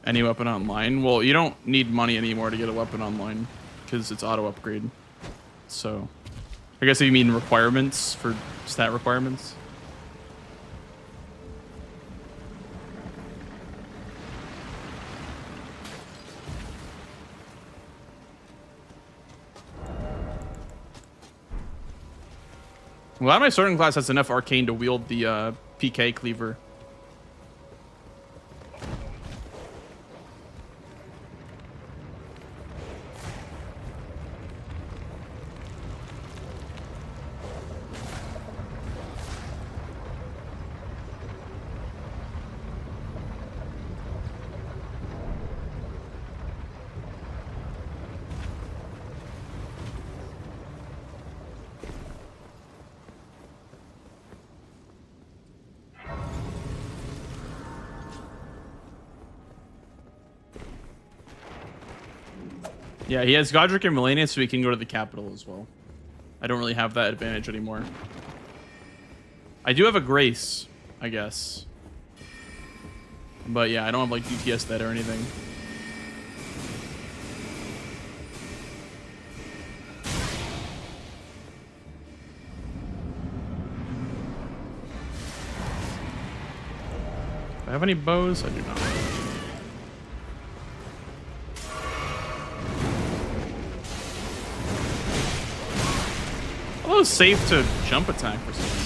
Any weapon online? Well, you don't need money anymore to get a weapon online because it's auto upgrade. So, I guess if you mean requirements for stat requirements. A lot of my starting class has enough arcane to wield the PK cleaver. Yeah, he has Godric and Melania, so he can go to the capital as well. I don't really have that advantage anymore. I do have a Grace, I guess. But yeah, I don't have like DTS that or anything. Do I have any bows? I do not. Although it's safe to jump attack for some reason.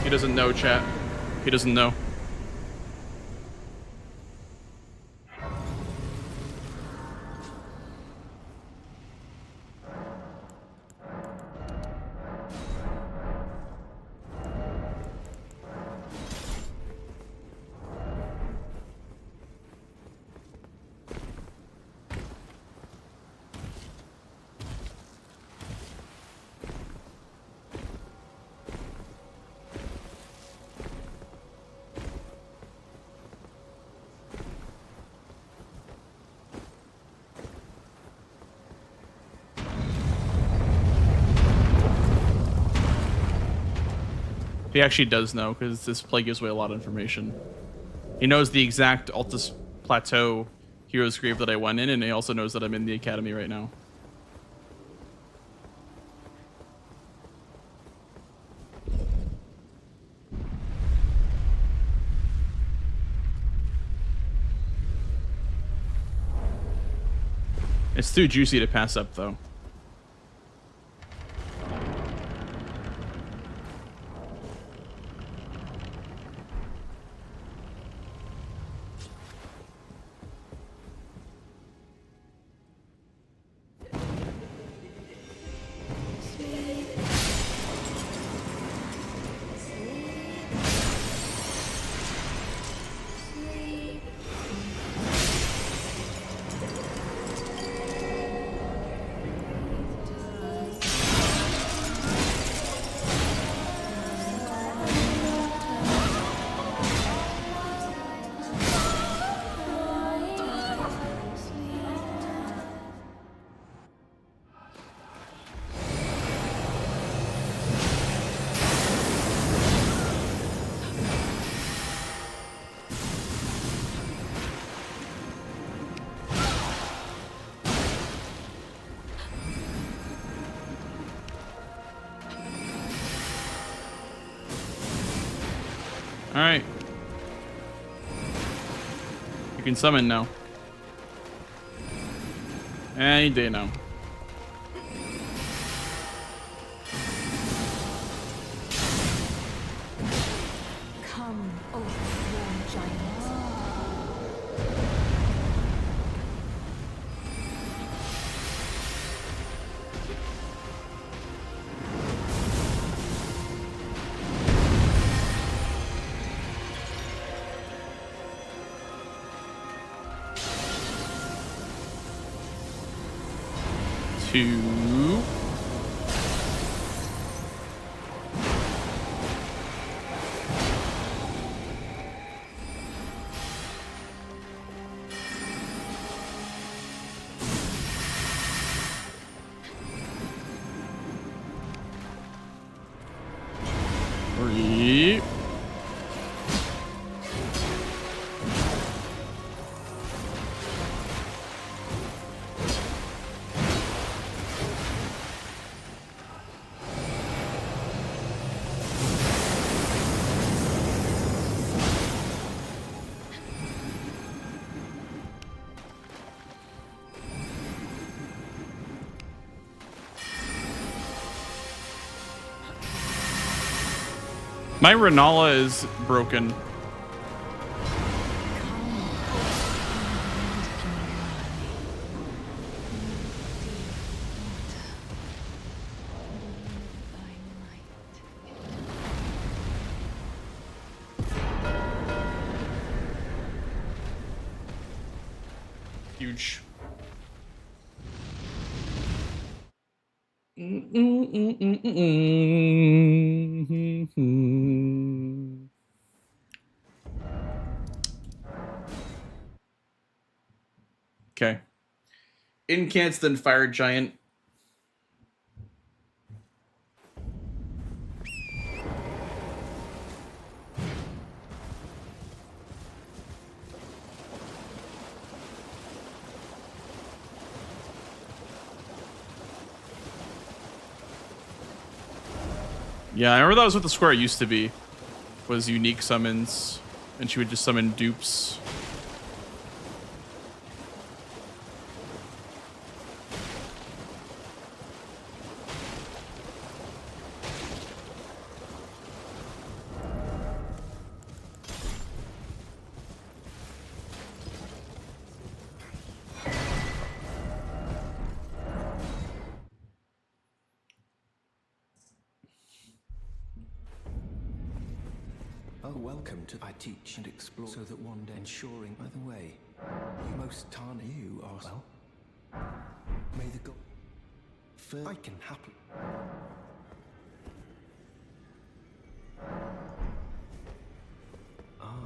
He doesn't know, chat. He doesn't know. He actually does know, because this play gives away a lot of information. He knows the exact Altus Plateau hero's grave that I went in, and he also knows that I'm in the academy right now. It's too juicy to pass up, though. All right. You can summon now. Any day now. Come, oh, warm giant. Two. Three. My Renala is broken. Huge. Okay. Incants, then Fire Giant. Yeah, I remember that was what the square used to be. Was unique summons. And she would just summon dupes. Oh, welcome to I teach and explore so that one day ensuring by the way. You most tarn you are well. May the god I can happily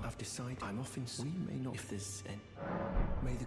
I've decided I'm often we may not if there's any may the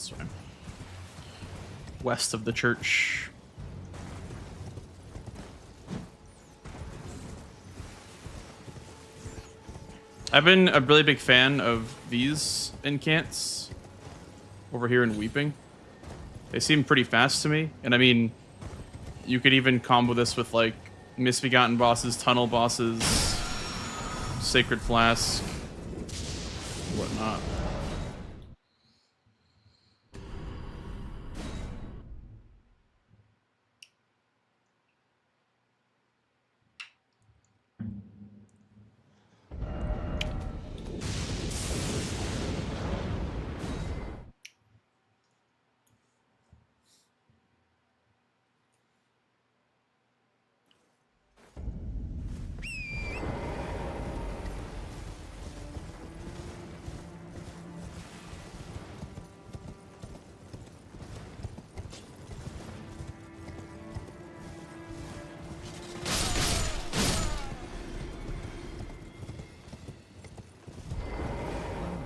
This way. West of the church. I've been a really big fan of these incants over here in Weeping. They seem pretty fast to me, and I mean, you could even combo this with like Misbegotten bosses, Tunnel bosses, Sacred Flask, whatnot.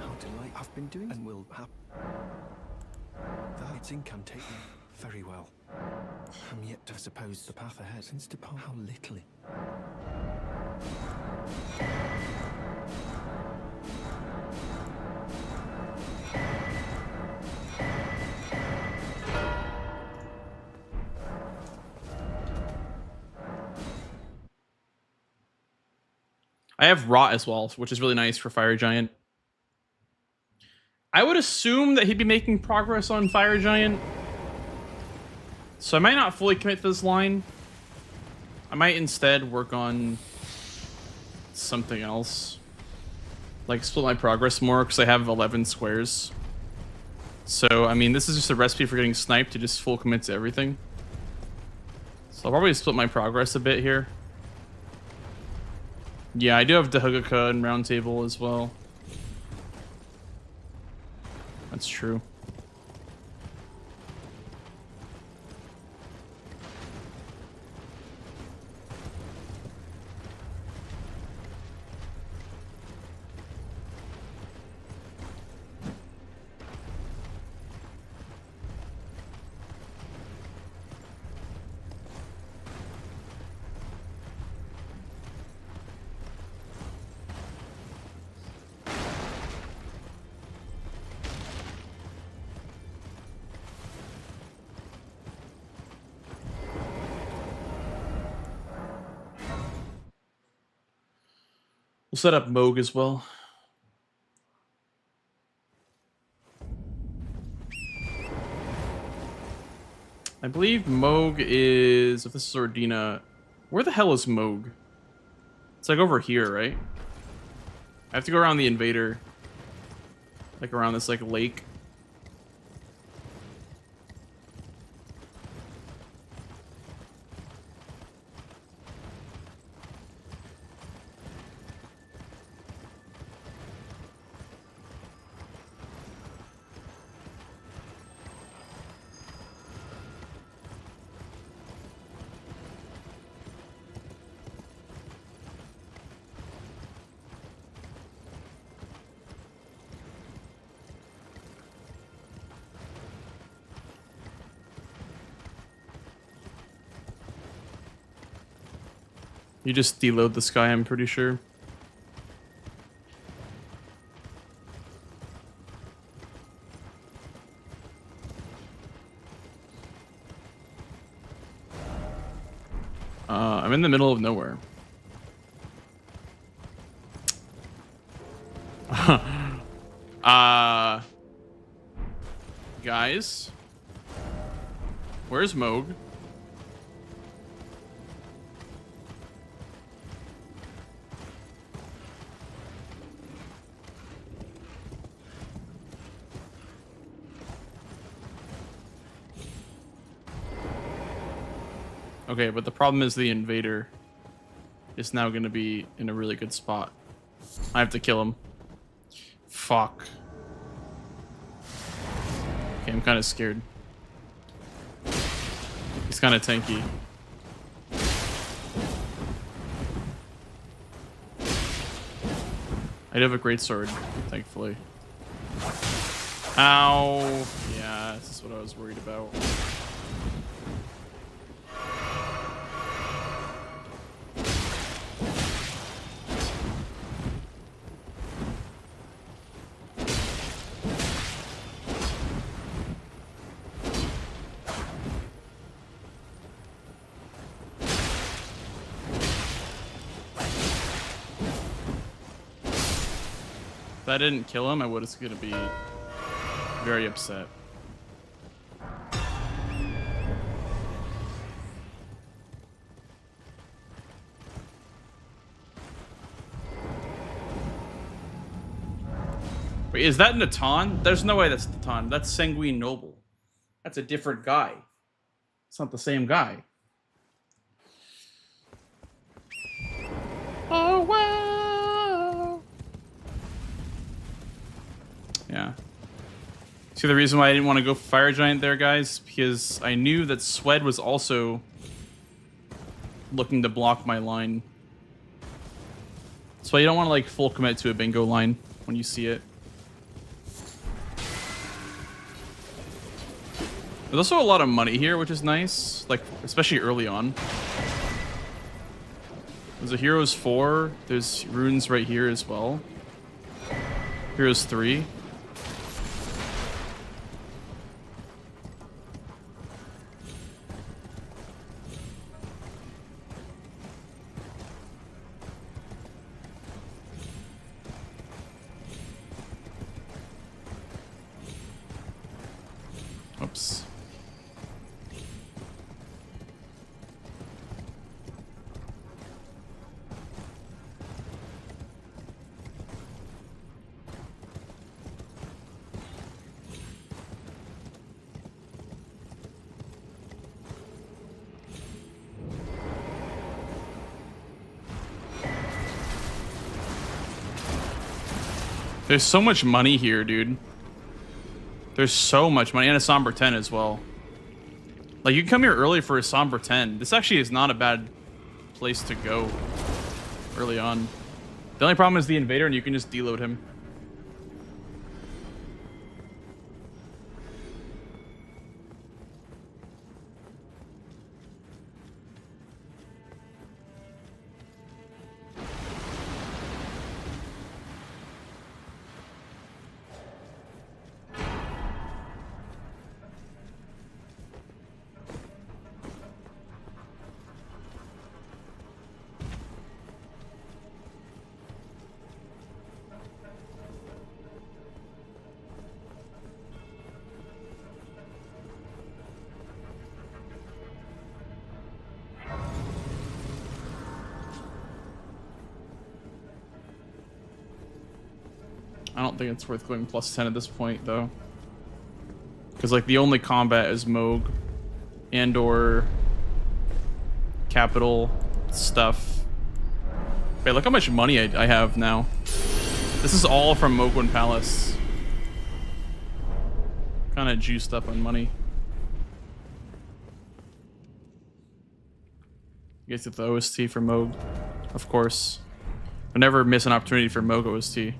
How delightful. I've been doing and will have. That it's incantation. Very well. I'm yet to suppose the path ahead since depart how little. I have Rot as well, which is really nice for Fire Giant. I would assume that he'd be making progress on Fire Giant. So I might not fully commit to this line. I might instead work on something else. Like split my progress more because I have 11 squares. So, I mean, this is just a recipe for getting sniped to just full commit to everything. So I'll probably split my progress a bit here. Yeah, I do have Dahugaka and Round Table as well. That's true. We'll set up Moog as well. I believe Moog is, if this is Ordina, where the hell is Moog? It's like over here, right? I have to go around the invader. Like around this like lake. You just deload the sky, I'm pretty sure. I'm in the middle of nowhere. Guys? Where's Moog? Okay, but the problem is the invader is now going to be in a really good spot. I have to kill him. Fuck. Okay, I'm kind of scared. He's kind of tanky. I do have a great sword, thankfully. Ow. Yeah, this is what I was worried about. If I didn't kill him, I was gonna be very upset. Wait, is that Natan? There's no way that's Natan. That's Sanguine Noble. That's a different guy. It's not the same guy. Oh, wow. Yeah. See the reason why I didn't want to go Fire Giant there, guys? Because I knew that Swed was also looking to block my line. So you don't want to like full commit to a bingo line when you see it. There's also a lot of money here, which is nice, like especially early on. There's a Heroes 4. There's runes right here as well. Heroes 3. Oops. There's so much money here, dude. There's so much money, and a Somber 10 as well. Like, you can come here early for a Somber 10. This actually is not a bad place to go early on. The only problem is the Invader, and you can just deload him. I don't think it's worth going plus 10 at this point, though. Because, like, the only combat is Moog and or capital stuff. Wait, look how much money I have now. This is all from Mogwin Palace. Kind of juiced up on money. You guys get the OST for Moog, of course. I never miss an opportunity for Moog OST.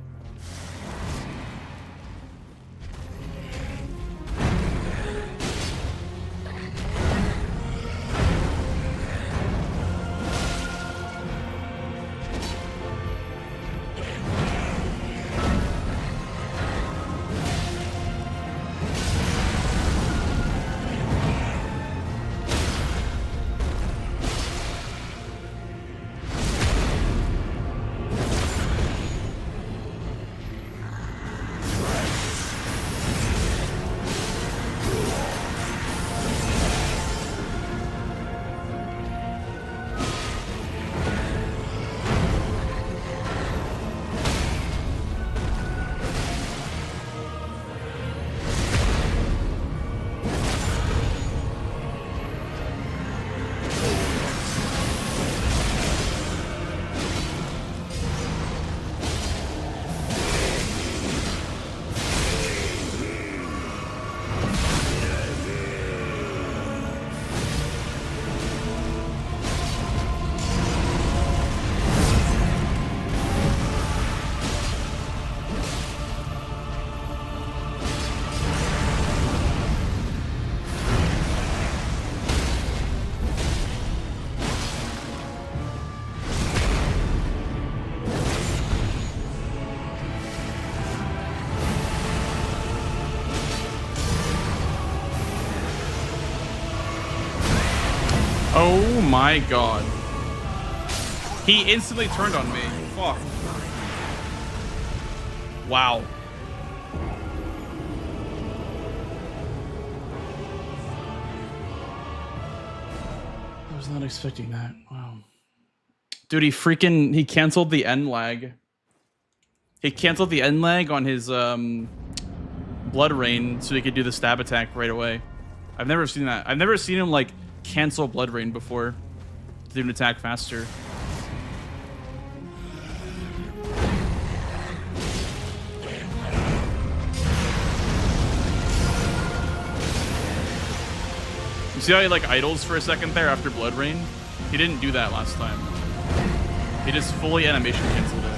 my god. He instantly turned on me. Fuck. Wow. I was not expecting that. Wow. Dude, he canceled the end lag. He canceled the end lag on his blood rain so he could do the stab attack right away. I've never seen that. I've never seen him like cancel blood rain before to do an attack faster. You see how he like idles for a second there after blood rain? He didn't do that last time. He just fully animation canceled it.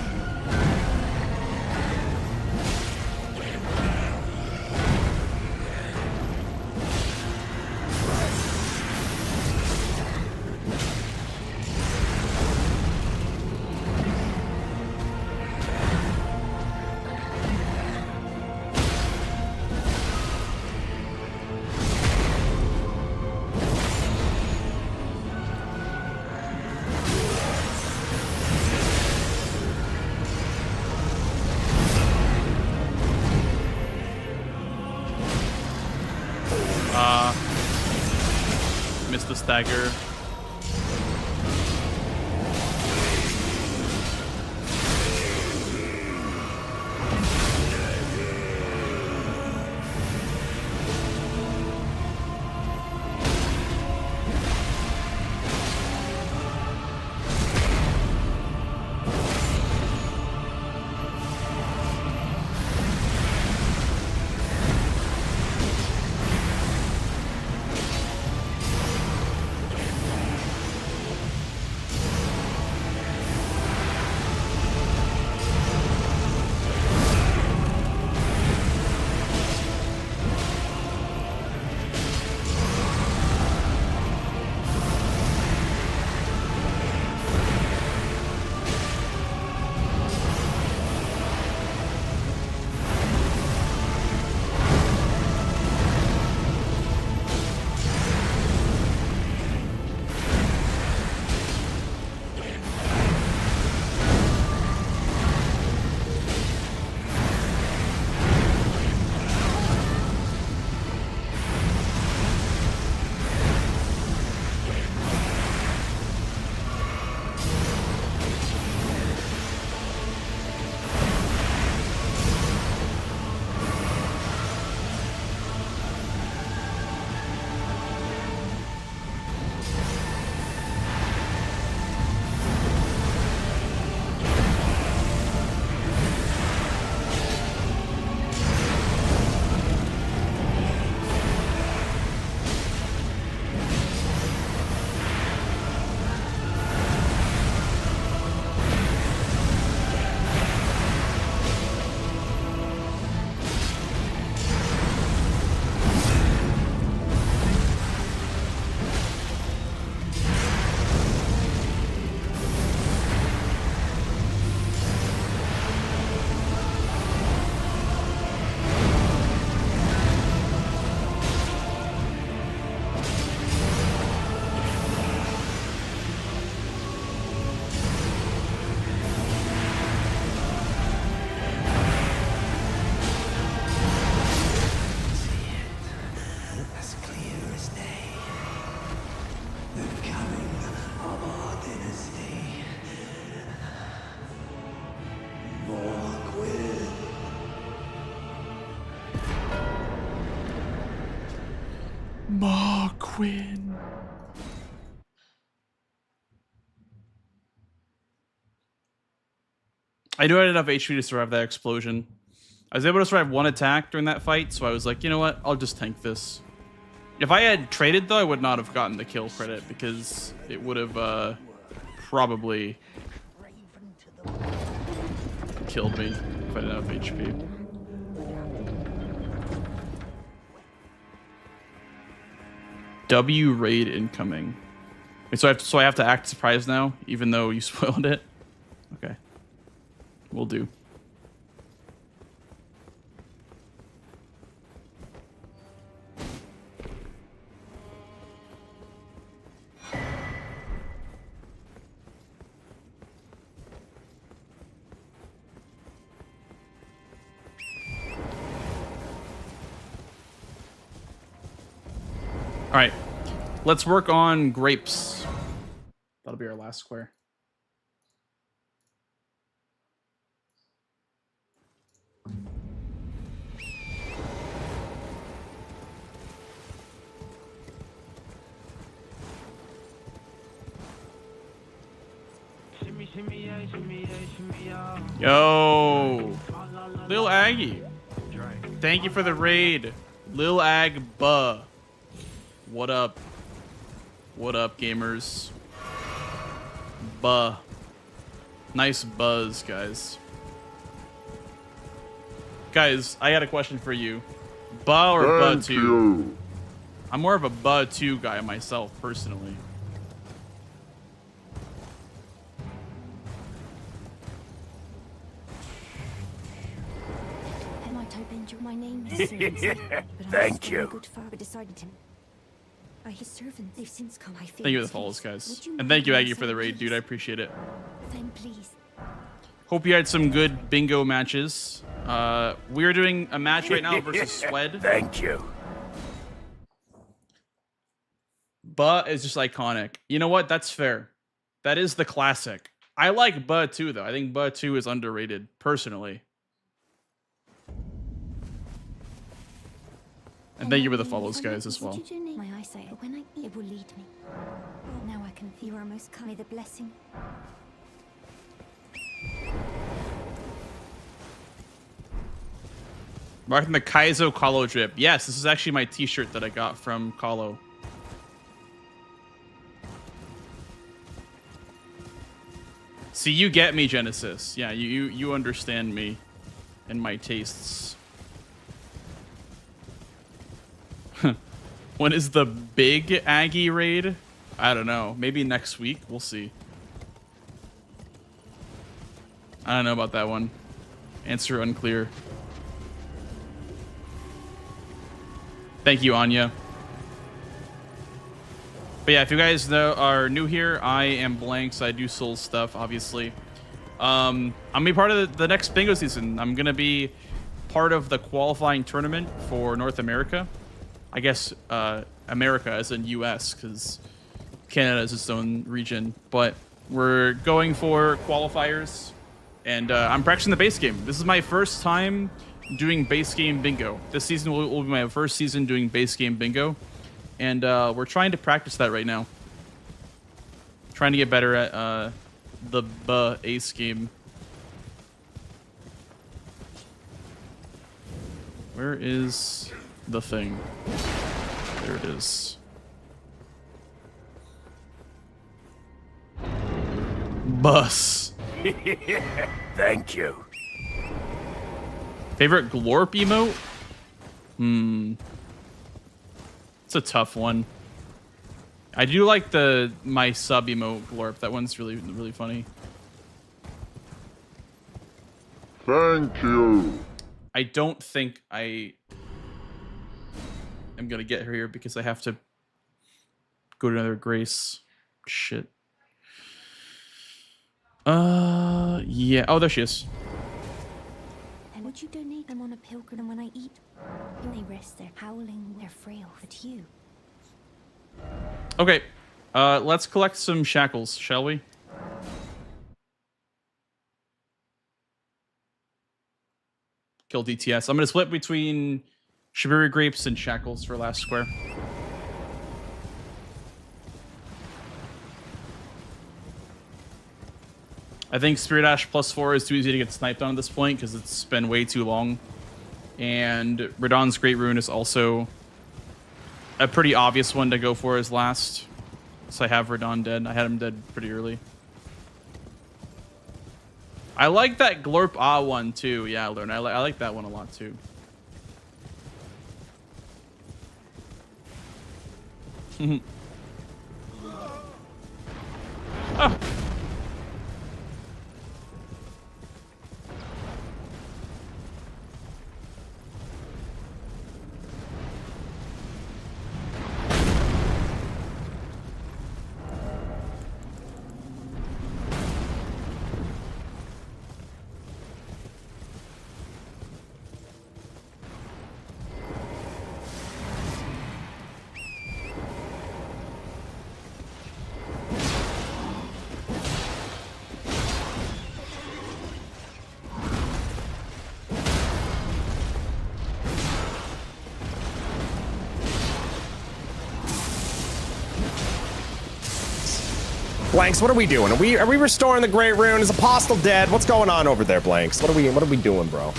Missed the stagger. Quinn. I knew I had enough HP to survive that explosion. I was able to survive one attack during that fight, so I was like, you know what? I'll just tank this. If I had traded, though, I would not have gotten the kill credit because it would have probably killed me if I didn't have HP. W raid incoming. Wait, so I have to act surprised now, even though you spoiled it? Okay. Will do. All right, let's work on grapes. That'll be our last square. Yo, Lil Aggie, thank you for the raid. Lil Ag Buh. What up? What up, gamers? Buh. Nice buzz, guys. Guys, I got a question for you. Buh or Buh 2? I'm more of a Buh 2 guy myself, personally. My name is Thank you. Good father decided him. His servants, they've since come. I Thank you for the follows, guys. And thank you, Aggie, for the raid, dude. I appreciate it. Then please. Hope you had some good bingo matches. We are doing a match right now versus Swed. Thank you. Buh is just iconic. You know what? That's fair. That is the classic. I like Buh 2, though. I think Buh 2 is underrated, personally. And thank you for the follows, guys, as well. My eyesight, but when I eat, it will lead me. Now I can feel you are most kind. May the blessing. Marking the Kaizo Kalo drip. Yes, this is actually my t-shirt that I got from Kalo. See, you get me, Genesis. Yeah, you understand me and my tastes. When is the big Aggie raid? I don't know. Maybe next week. We'll see. I don't know about that one. Answer unclear. Thank you, Anya. But yeah, if you guys are new here, I am Blank, so I do Soul stuff, obviously. I'm gonna be part of the next bingo season. I'm gonna be part of the qualifying tournament for North America. I guess America as in US, because Canada is its own region. But we're going for qualifiers, and I'm practicing the base game. This is my first time doing base game bingo. This season will be my first season doing base game bingo, and we're trying to practice that right now. Trying to get better at the ace game. Where is the thing? There it is. Bus. Thank you. Favorite glorp emote? It's a tough one. I do like my sub emote glorp. That one's really funny. Thank you. I don't think I am gonna get her here because I have to go to another grace. Shit. Yeah. Oh, there she is. And would you donate them on a pilgrim when I eat? They rest there, howling, they're frail, but you. Okay. Let's collect some shackles, shall we? Kill DTS. I'm gonna split between Shibiri grapes and shackles for last square. I think Spirit Ash +4 is too easy to get sniped on at this point because it's been way too long. And Radon's Great Rune is also a pretty obvious one to go for as last. So I have Radon dead. I had him dead pretty early. I like that Glorp Ah one too. Yeah, Learn. I like that one a lot too. Oh. Blanks, what are we doing? Are we restoring the Great Rune? Is Apostle dead? What's going on over there, Blanks? What are we doing, bro?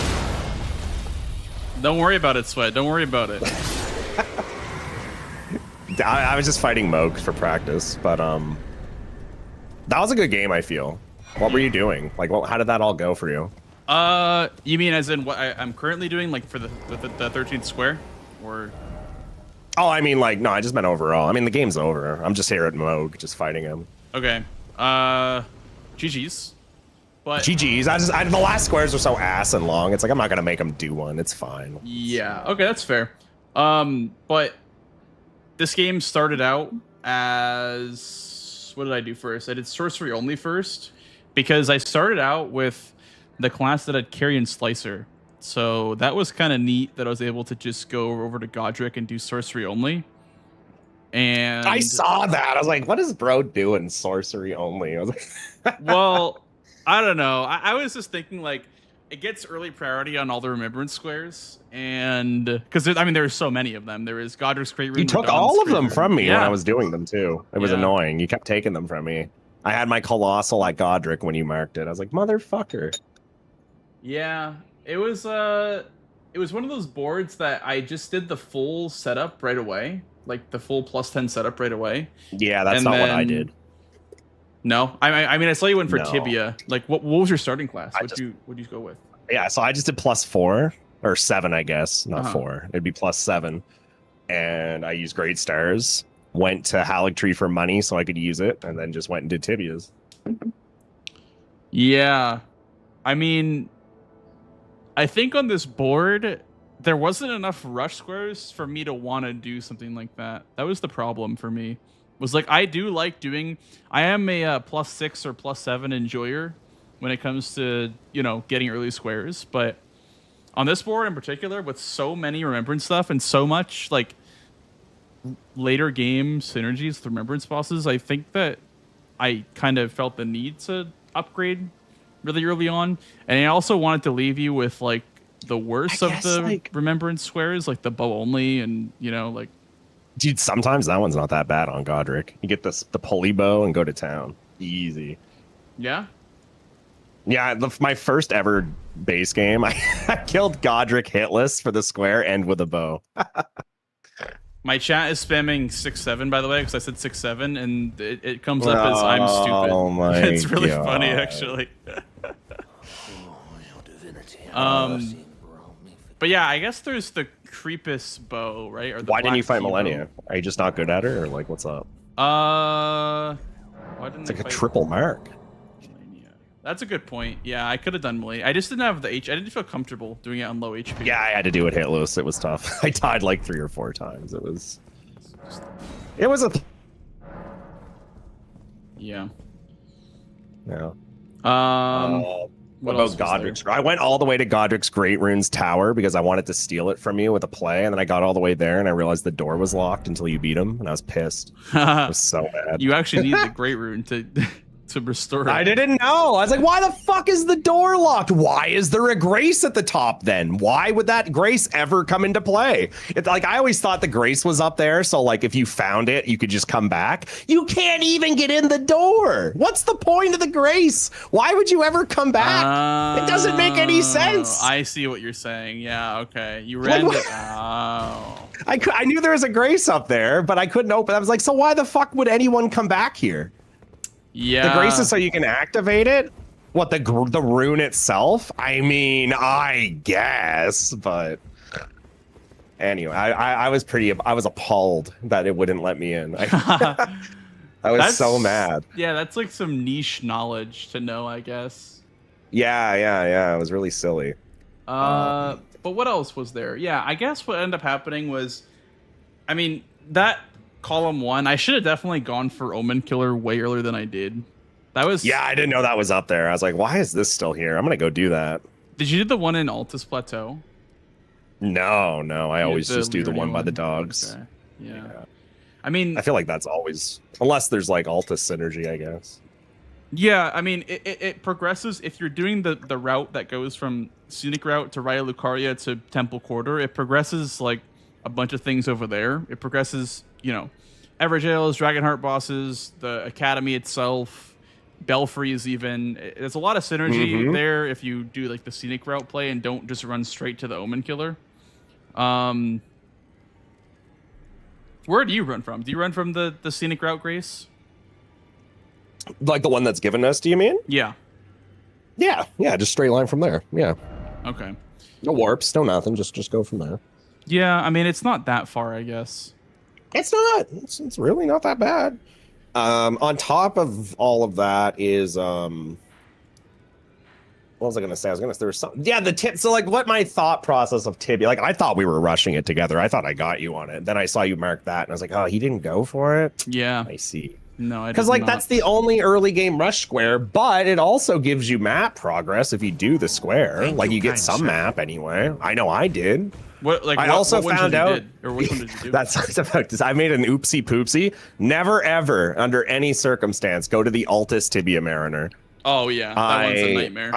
Don't worry about it, Sweat. Don't worry about it. I was just fighting Moog for practice, but that was a good game. I feel. What were you doing? Like, how did that all go for you? You mean as in what I'm currently doing, like for the 13th square, or? Oh, I mean, like, no, I just meant overall. I mean, the game's over. I'm just here at Moog, just fighting him. Okay. GG's. But GG's. The last squares are so ass and long. It's like I'm not gonna make him do one. It's fine. Yeah. Okay, that's fair. But this game started out as, what did I do first? I did sorcery only first because I started out with the class that had carry and slicer. So that was kind of neat that I was able to just go over to Godric and do sorcery only. And I saw that. I was like, what is bro doing sorcery only? I was like, well, I don't know. I was just thinking like it gets early priority on all the remembrance squares, and because there's so many of them. There is Godric's Great Rune. You took all of them from me when I was doing them too. It was annoying. You kept taking them from me. I had my colossal at Godric when you marked it. I was like, motherfucker. Yeah, it was one of those boards that I just did the full setup right away, like the full +10 setup right away. Yeah, that's not what I did. No, I mean I saw you went for Tibia. Like, what was your starting class? What'd you go with? Yeah, so I just did +4 or 7, I guess, not 4. It'd be +7, and I used Great Stars. Went to Haligtree for money so I could use it, and then just went and did Tibias. Yeah, I mean, I think on this board there wasn't enough rush squares for me to want to do something like that. That was the problem for me. Was like I do like doing. I am a +6 or +7 enjoyer when it comes to getting early squares, but on this board in particular, with so many remembrance stuff and so much like later game synergies with remembrance bosses, I think that I kind of felt the need to upgrade really early on, and I also wanted to leave you with like the worst of the remembrance squares, like the bow only, and like. Dude, sometimes that one's not that bad on Godric. You get the pulley bow and go to town. Easy. Yeah? Yeah, my first ever base game, I killed Godric hitless for the square and with a bow. My chat is spamming 6-7, by the way, because I said 6-7, and it comes up as I'm stupid. Oh my It's really God. funny, actually. But yeah, I guess there's the Creepus bow, right? Or the Why didn't you fight Black Key Millennia? bow. Are you just not good at it, or like what's up? Why didn't It's like I a fight triple mark. Millennia? That's a good point. Yeah, I could have done Millennia. I just didn't have the I didn't feel comfortable doing it on low HP. Yeah, I had to do it hitless. It was tough. I died like 3 or 4 times. It was a. Yeah. Yeah. What about Godric's? I went all the way to Godric's Great Runes Tower because I wanted to steal it from you with a play, and then I got all the way there and I realized the door was locked until you beat him, and I was pissed. I was so mad. You actually need the Great Rune to restore it. I didn't know. I was like, why the fuck is the door locked? Why is there a grace at the top then? Why would that grace ever come into play? It's like, I always thought the grace was up there, so like if you found it, you could just come back. You can't even get in the door. What's the point of the grace? Why would you ever come back? It doesn't make any sense. I see what you're saying. Yeah, okay. You ran it. Oh. I knew there was a grace up there, but I couldn't open. I was like, so why the fuck would anyone come back here? Yeah. The grace is so you can activate it? What, the rune itself? I mean, I guess, but anyway, I was appalled that it wouldn't let me in. I was so mad. Yeah, that's like some niche knowledge to know, I guess. Yeah. It was really silly. But what else was there? Yeah, I guess what ended up happening was, I mean, that column 1, I should have definitely gone for Omen Killer way earlier than I did. That was... Yeah, I didn't know that was up there. I was like, why is this still here? I'm going to go do that. Did you do the one in Altus Plateau? No. I always just do the one by the dogs. Okay. Yeah. I mean... I feel like that's always... Unless there's like Altus synergy, I guess. Yeah, I mean, it progresses. If you're doing the route that goes from Scenic Route to Raya Lucaria to Temple Quarter, it progresses like a bunch of things over there. It progresses, Average Ales, Dragonheart bosses, the Academy itself, Belfries even. There's a lot of synergy there if you do like the scenic route play and don't just run straight to the Omen Killer. Where do you run from? Do you run from the scenic route, Grace? Like the one that's given us, do you mean? Yeah. Yeah, just straight line from there. Yeah. Okay. No warps, no nothing. Just go from there. Yeah, I mean, it's not that far, I guess. It's not. It's really not that bad. On top of all of that is what was I gonna say? There was something. Yeah, the tip. So like, what my thought process of Tibia? Like, I thought we were rushing it together. I thought I got you on it. Then I saw you mark that, and I was like, oh, he didn't go for it. Yeah. I see. No, I because like that's the only early game rush square, but it also gives you map progress if you do the square. Like you get some map anyway. I know I did. I also found out. Or which one did you do? That's about this. I made an oopsie poopsie. Never ever, under any circumstance, go to the Altus Tibia Mariner. Oh yeah, that one's a nightmare.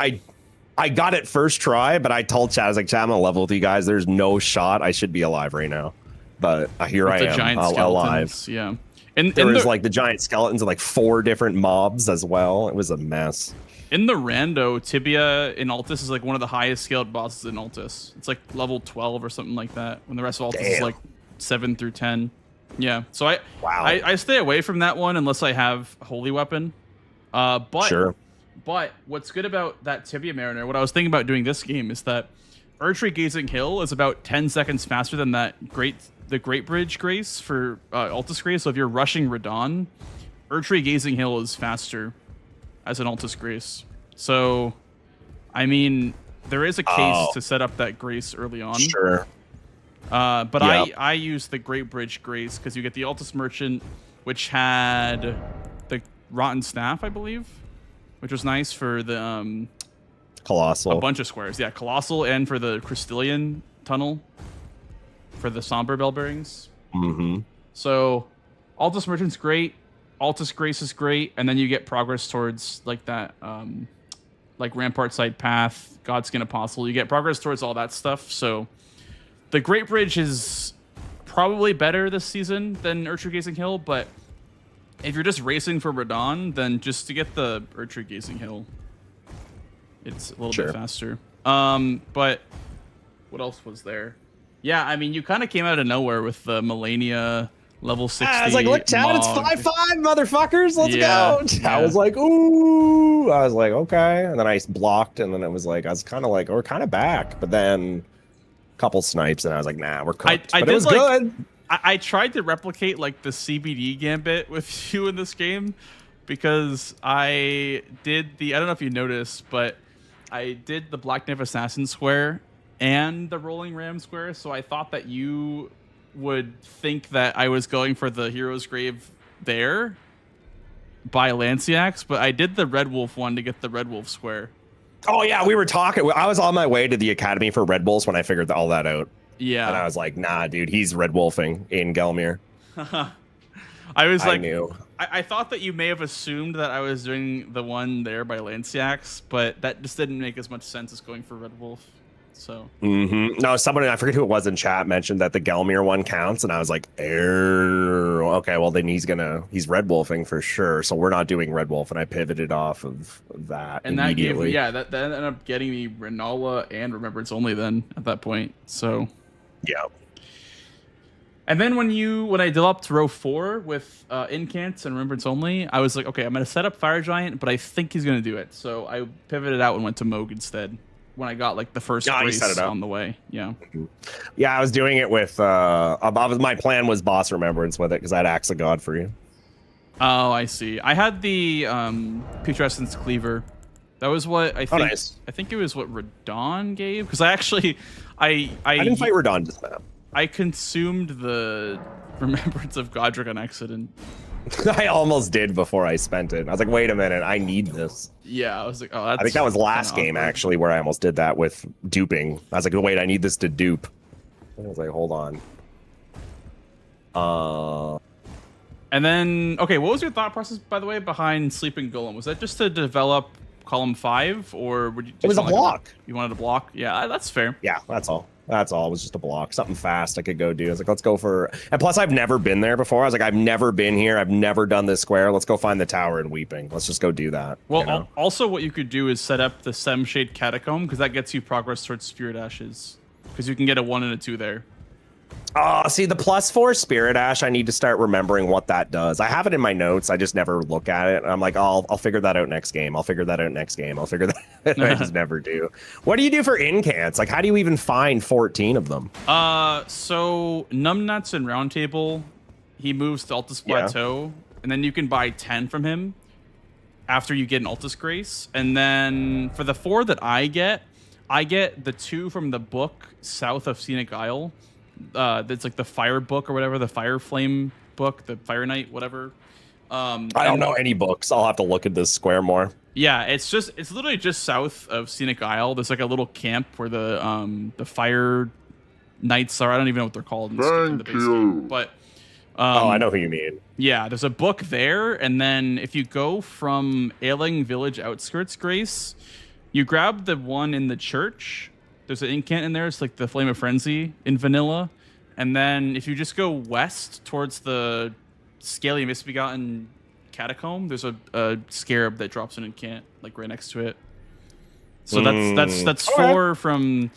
I got it first try, but I told Chad, I was like, Chad, I'm gonna level with you guys. There's no shot I should be alive right now, but here I am, alive. Yeah. There was like the giant skeletons and like 4 different mobs as well. It was a mess. In the rando, Tibia in Altus is like one of the highest scaled bosses in Altus. It's like level 12 or something like that. When the rest of Altus is like 7 through 10. Yeah. So I stay away from that one unless I have Holy Weapon. But what's good about that Tibia Mariner, what I was thinking about doing this game is that Archery Gazing Hill is about 10 seconds faster than the Great Bridge Grace for Altus Grace. So if you're rushing Radon, Archery Gazing Hill is faster as an Altus Grace. So, I mean, there is a case to set up that Grace early on. Sure. But I use the Great Bridge Grace because you get the Altus Merchant, which had the Rotten Staff, I believe, which was nice for the Colossal. A bunch of squares. Yeah, Colossal and for the Crystallian Tunnel for the Somber Bell Bearings. So, Altus Merchant's great. Altus Grace is great, and then you get progress towards like that, like Rampart Side Path, Godskin Apostle. You get progress towards all that stuff. So, the Great Bridge is probably better this season than Archery Gazing Hill, but if you're just racing for Radon, then just to get the Archery Gazing Hill, it's a little bit faster. But what else was there? Yeah, I mean, you kind of came out of nowhere with the Melania level 60. I was like, look, Chad, it's 5-5, motherfuckers. Let's go. I was like, ooh. I was like, okay. And then I blocked, and then it was like, I was kind of like, we're kind of back. But then a couple snipes, and I was like, nah, we're cooked. But it was good. I tried to replicate like the CBD gambit with you in this game because I did I don't know if you noticed, but I did the Black Knife Assassin square and the Rolling Ram square, so I thought that you would think that I was going for the Hero's Grave there by Lanciax, but I did the Red Wolf one to get the Red Wolf square. Oh yeah, we were talking. I was on my way to the Academy for Red Bulls when I figured all that out. Yeah. And I was like, nah, dude, he's Red Wolfing in Gelmir. I knew. I thought that you may have assumed that I was doing the one there by Lanciax, but that just didn't make as much sense as going for Red Wolf. So. No, someone, I forget who it was in chat, mentioned that the Gelmir one counts, and I was like, okay, well then he's Red Wolfing for sure. So we're not doing Red Wolf, and I pivoted off of that and immediately. that ended up getting me Renala and Remembrance Only then at that point. So. Yeah. And then when I developed row 4 with Incants and Remembrance Only, I was like, okay, I'm going to set up Fire Giant, but I think he's going to do it. So I pivoted out and went to Moog instead when I got like the first race on the way. Yeah. Yeah, I was doing it with, my plan was Boss Remembrance with it because I had Axe of God for you. Oh, I see. I had the Putrescence Cleaver. That was what I think. Nice. I think it was what Radon gave because I actually, I didn't fight Radon this map. I consumed the Remembrance of Godric on accident. I almost did before I spent it. I was like, wait a minute, I need this. Yeah, I was like, oh, that's. I think that was last game actually where I almost did that with duping. I was like, wait, I need this to dupe. I was like, hold on. And then, okay, what was your thought process, by the way, behind Sleeping Golem? Was that just to develop column 5, or would you? It was a want, like, block. You wanted a block? Yeah, that's fair. Yeah, that's all. That's all. It was just a block. Something fast I could go do. I was like, let's go for... And plus, I've never been there before. I was like, I've never been here. I've never done this square. Let's go find the tower in Weeping. Let's just go do that. Well, you know? also what you could do is set up the Semshade Catacomb, because that gets you progress towards Spirit Ashes. Because you can get a 1 and a 2 there. Oh, see, the +4 Spirit Ash, I need to start remembering what that does. I have it in my notes. I just never look at it. I'm like, oh, I'll figure that out next game. I'll figure that out next game. I'll figure that I just never do. What do you do for incants? Like, how do you even find 14 of them? So Numbnuts and Roundtable, he moves to Altus Plateau, and then you can buy 10 from him after you get an Altus Grace. And then for the 4 that I get the 2 from the book south of Scenic Isle. That's like the Fire book or whatever, the Fire Flame book, the Fire Knight, whatever. I don't know any books. I'll have to look at this square more. Yeah, it's literally just south of Scenic Isle. There's like a little camp where the Fire Knights are. I don't even know what they're called in the base game. But I know who you mean. Yeah, there's a book there, and then if you go from Ailing Village outskirts, Grace, you grab the one in the church. There's an incant in there. It's like the Flame of Frenzy in vanilla. And then if you just go west towards the Scaly Misbegotten Catacomb, there's a scarab that drops an incant like right next to it. So that's 4 from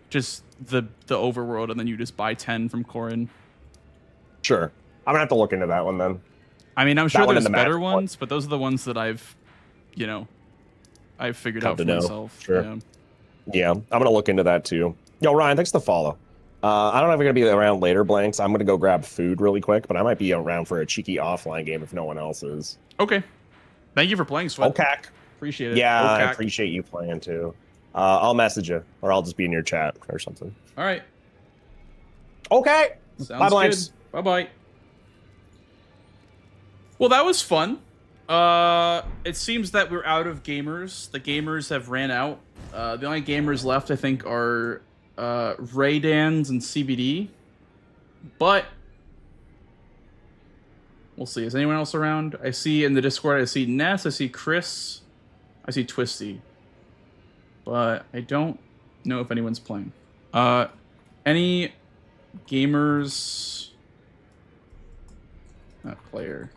just the overworld, and then you just buy 10 from Corrin. Sure. I'm gonna have to look into that one then. I mean, I'm sure there's the better ones, but those are the ones that I've figured out for myself. Sure. Yeah, I'm gonna look into that too. Yo, Ryan, thanks for the follow. I don't know if you're gonna be around later, Blanks. I'm gonna go grab food really quick, but I might be around for a cheeky offline game if no one else is. Okay. Thank you for playing, Sweat. Okay. Appreciate it. Yeah, Okay. I appreciate you playing too. I'll message you, or I'll just be in your chat or something. All right. Okay. Sounds Bye, Blanks. Bye bye. Well, that was fun. It seems that we're out of gamers. The gamers have ran out. The only gamers left, I think, are Raydans and CBD. But we'll see. Is anyone else around? I see in the Discord, I see Ness, I see Chris, I see Twisty. But I don't know if anyone's playing. Any gamers? Not player.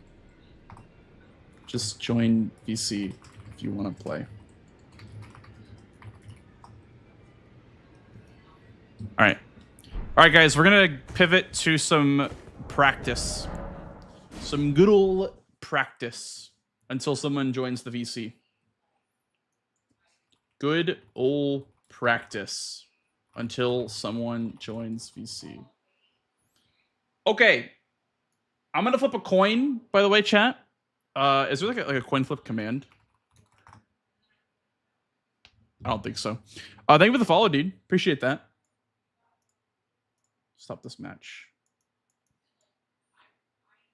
Just join VC if you want to play. All right, guys. We're gonna pivot to some practice, some good old practice, until someone joins the VC. Good old practice until someone joins VC. Okay, I'm gonna flip a coin. By the way, chat. Is there like a coin flip command? I don't think so. Thank you for the follow, dude. Appreciate that. Stop this match.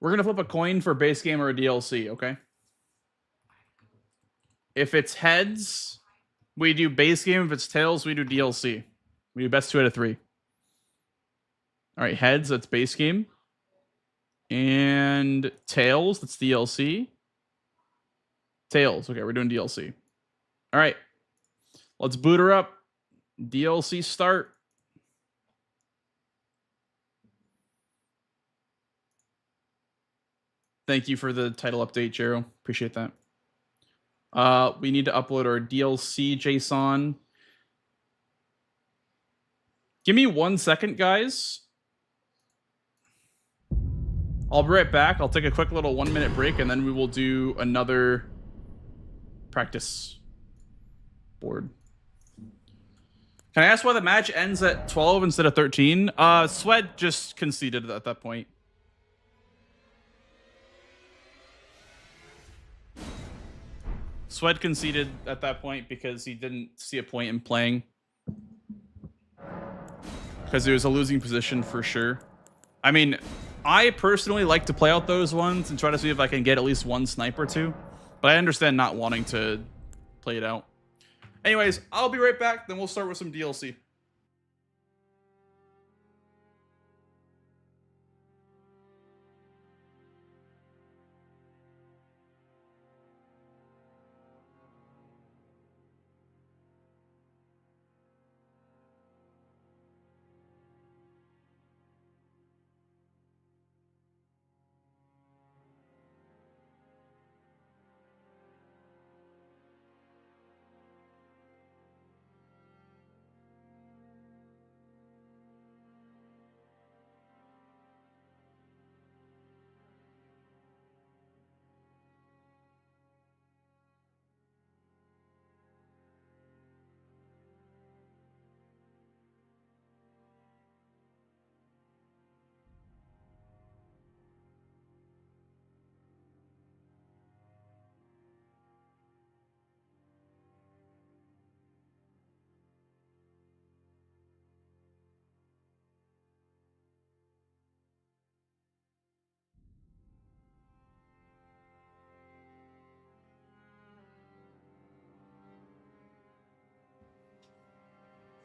We're gonna flip a coin for base game or a DLC, okay? If it's heads, we do base game. If it's tails, we do DLC. We do best 2 out of 3. All right, heads, that's base game. And tails, that's DLC. Tails, okay, we're doing DLC. All right, let's boot her up. DLC start. Thank you for the title update, Jero. Appreciate that. We need to upload our DLC JSON. Give me 1 second, guys. I'll be right back. I'll take a quick little 1-minute break, and then we will do another practice board. Can I ask why the match ends at 12 instead of 13? Sweat just conceded at that point. Sweat conceded at that point because he didn't see a point in playing. Because it was a losing position for sure. I mean, I personally like to play out those ones and try to see if I can get at least 1 snipe or 2. But I understand not wanting to play it out. Anyways, I'll be right back. Then we'll start with some DLC.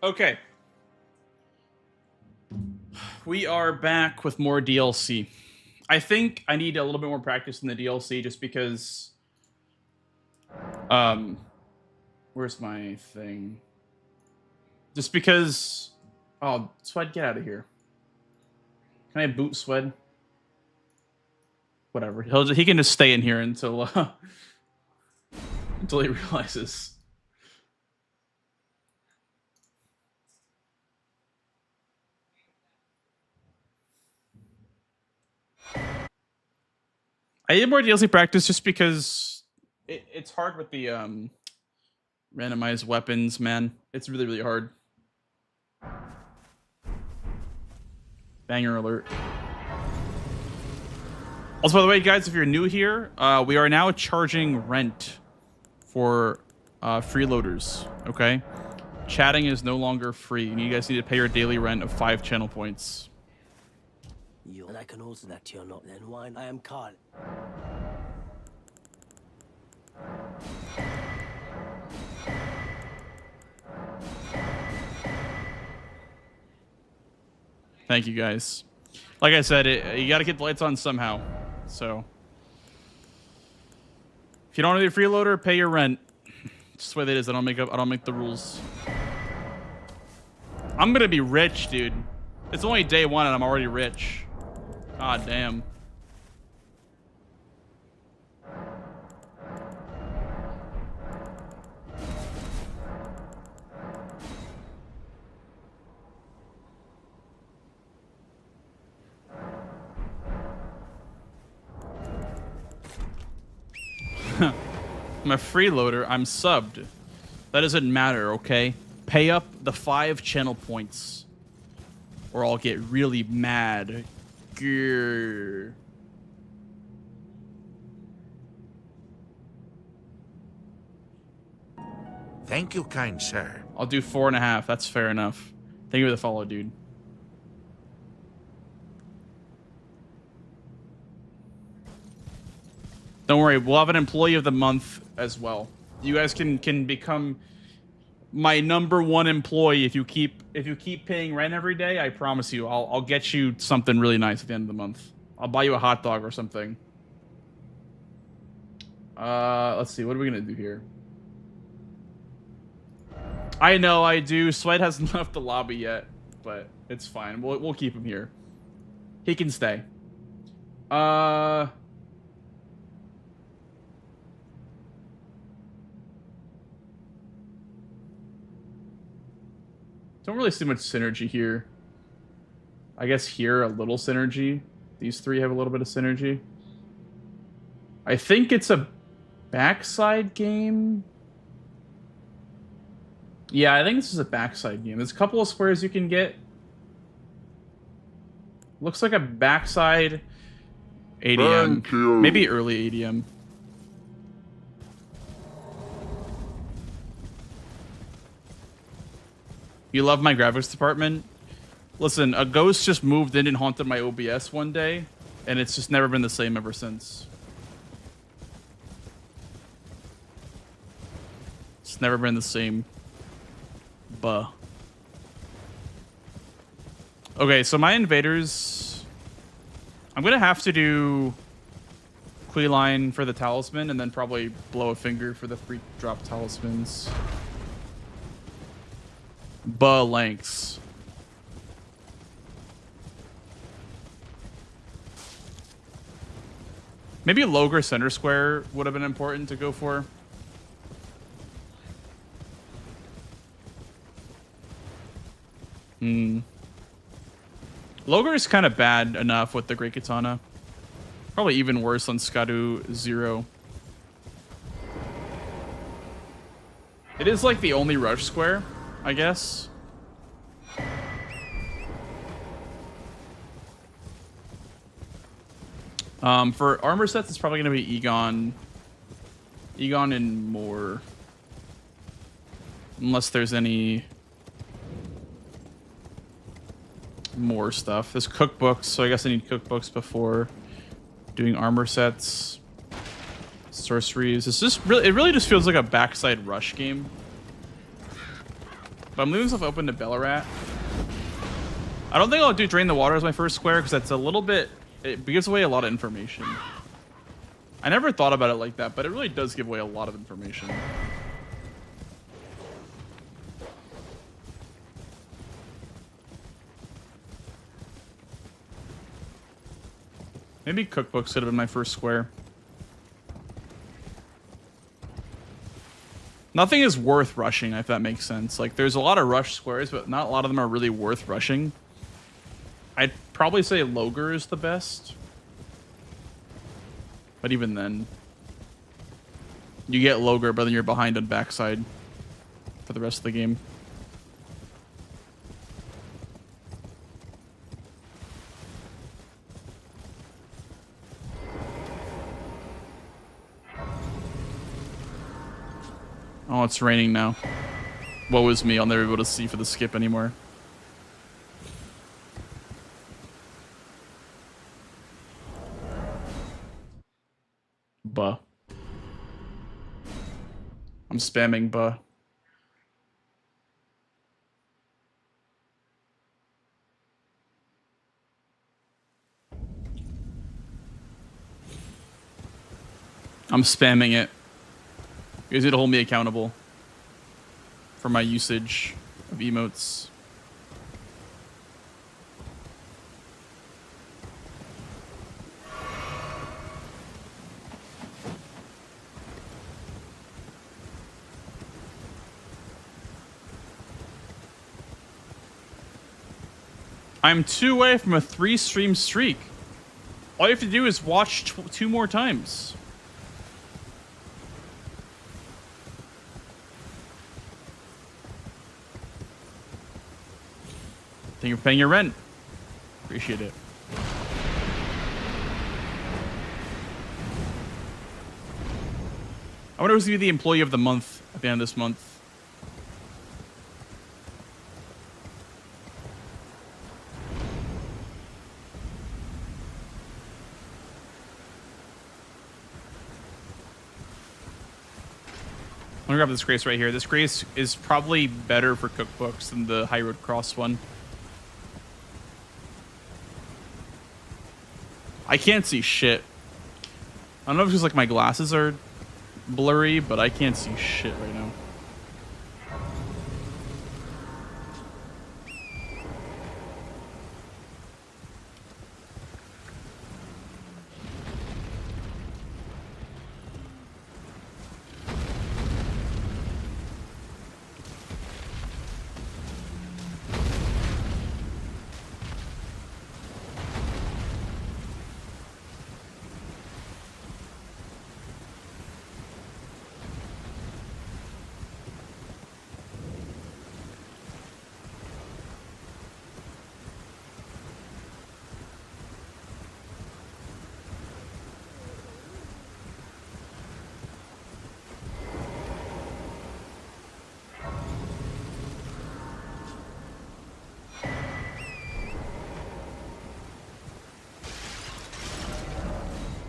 Okay. We are back with more DLC. I think I need a little bit more practice in the DLC just because... Where's my thing? Just because... Oh, Swed, get out of here. Can I boot Swed? Whatever. He can just stay in here until until he realizes. I need more DLC practice just because it's hard with the randomized weapons, man. It's really, really hard. Banger alert. Also, by the way, guys, if you're new here, we are now charging rent for freeloaders, okay? Chatting is no longer free. You guys need to pay your daily rent of 5 channel points. And I can also that you're not then wine. I am Carl. Thank you, guys. Like I said, you got to get the lights on somehow. So, if you don't have a freeloader, pay your rent. Just the way that is. I don't make the rules. I'm gonna be rich, dude. It's only day 1 and I'm already rich. God damn. I'm a freeloader. I'm subbed. That doesn't matter, okay? Pay up the 5 channel points, or I'll get really mad. Grrr. Thank you, kind sir. I'll do 4.5. That's fair enough. Thank you for the follow, dude. Don't worry, we'll have an employee of the month as well. You guys can become my #1 employee if you keep paying rent every day. I promise you, I'll get you something really nice at the end of the month. I'll buy you a hot dog or something. Let's see, what are we gonna do here? I know I do. Sweat hasn't left the lobby yet, but it's fine. We'll keep him here. He can stay. Don't really see much synergy here. I guess here, a little synergy. These 3 have a little bit of synergy. I think it's a backside game. Yeah, I think this is a backside game. There's a couple of squares you can get. Looks like a backside ADM. Thank you. Maybe early ADM. You love my graphics department? Listen, a ghost just moved in and haunted my OBS one day, and it's just never been the same ever since. It's never been the same. Buh. Okay, so my invaders... I'm gonna have to do questline for the talisman, and then probably blow a finger for the free drop talismans. Lengths. Maybe Logre center square would have been important to go for. Logre is kind of bad enough with the Great Katana. Probably even worse on Skadu 0. It is like the only rush square, I guess. For armor sets, it's probably going to be Egon. Egon and more. Unless there's any more stuff. There's cookbooks, so I guess I need cookbooks before doing armor sets. Sorceries. It's just really, it really just feels like a backside rush game. But I'm leaving stuff open to Ballarat. I don't think I'll do Drain the Water as my first square because that's a little bit... It gives away a lot of information. I never thought about it like that, but it really does give away a lot of information. Maybe cookbooks could have been my first square. Nothing is worth rushing, if that makes sense. Like, there's a lot of rush squares, but not a lot of them are really worth rushing. I'd probably say Logger is the best. But even then, you get Logger, but then you're behind on backside for the rest of the game. Oh, it's raining now. Woe is me, I'll never be able to see for the skip anymore. Buh. I'm spamming buh. I'm spamming it. You guys need to hold me accountable for my usage of emotes. I'm 2 away from a 3-stream streak. All you have to do is watch 2 more times. Thank you for paying your rent. Appreciate it. I wonder who's going to be the employee of the month at the end of this month. I'm gonna grab this Grace right here. This Grace is probably better for cookbooks than the High Road Cross one. I can't see shit. I don't know if it's just like my glasses are blurry, but I can't see shit right now.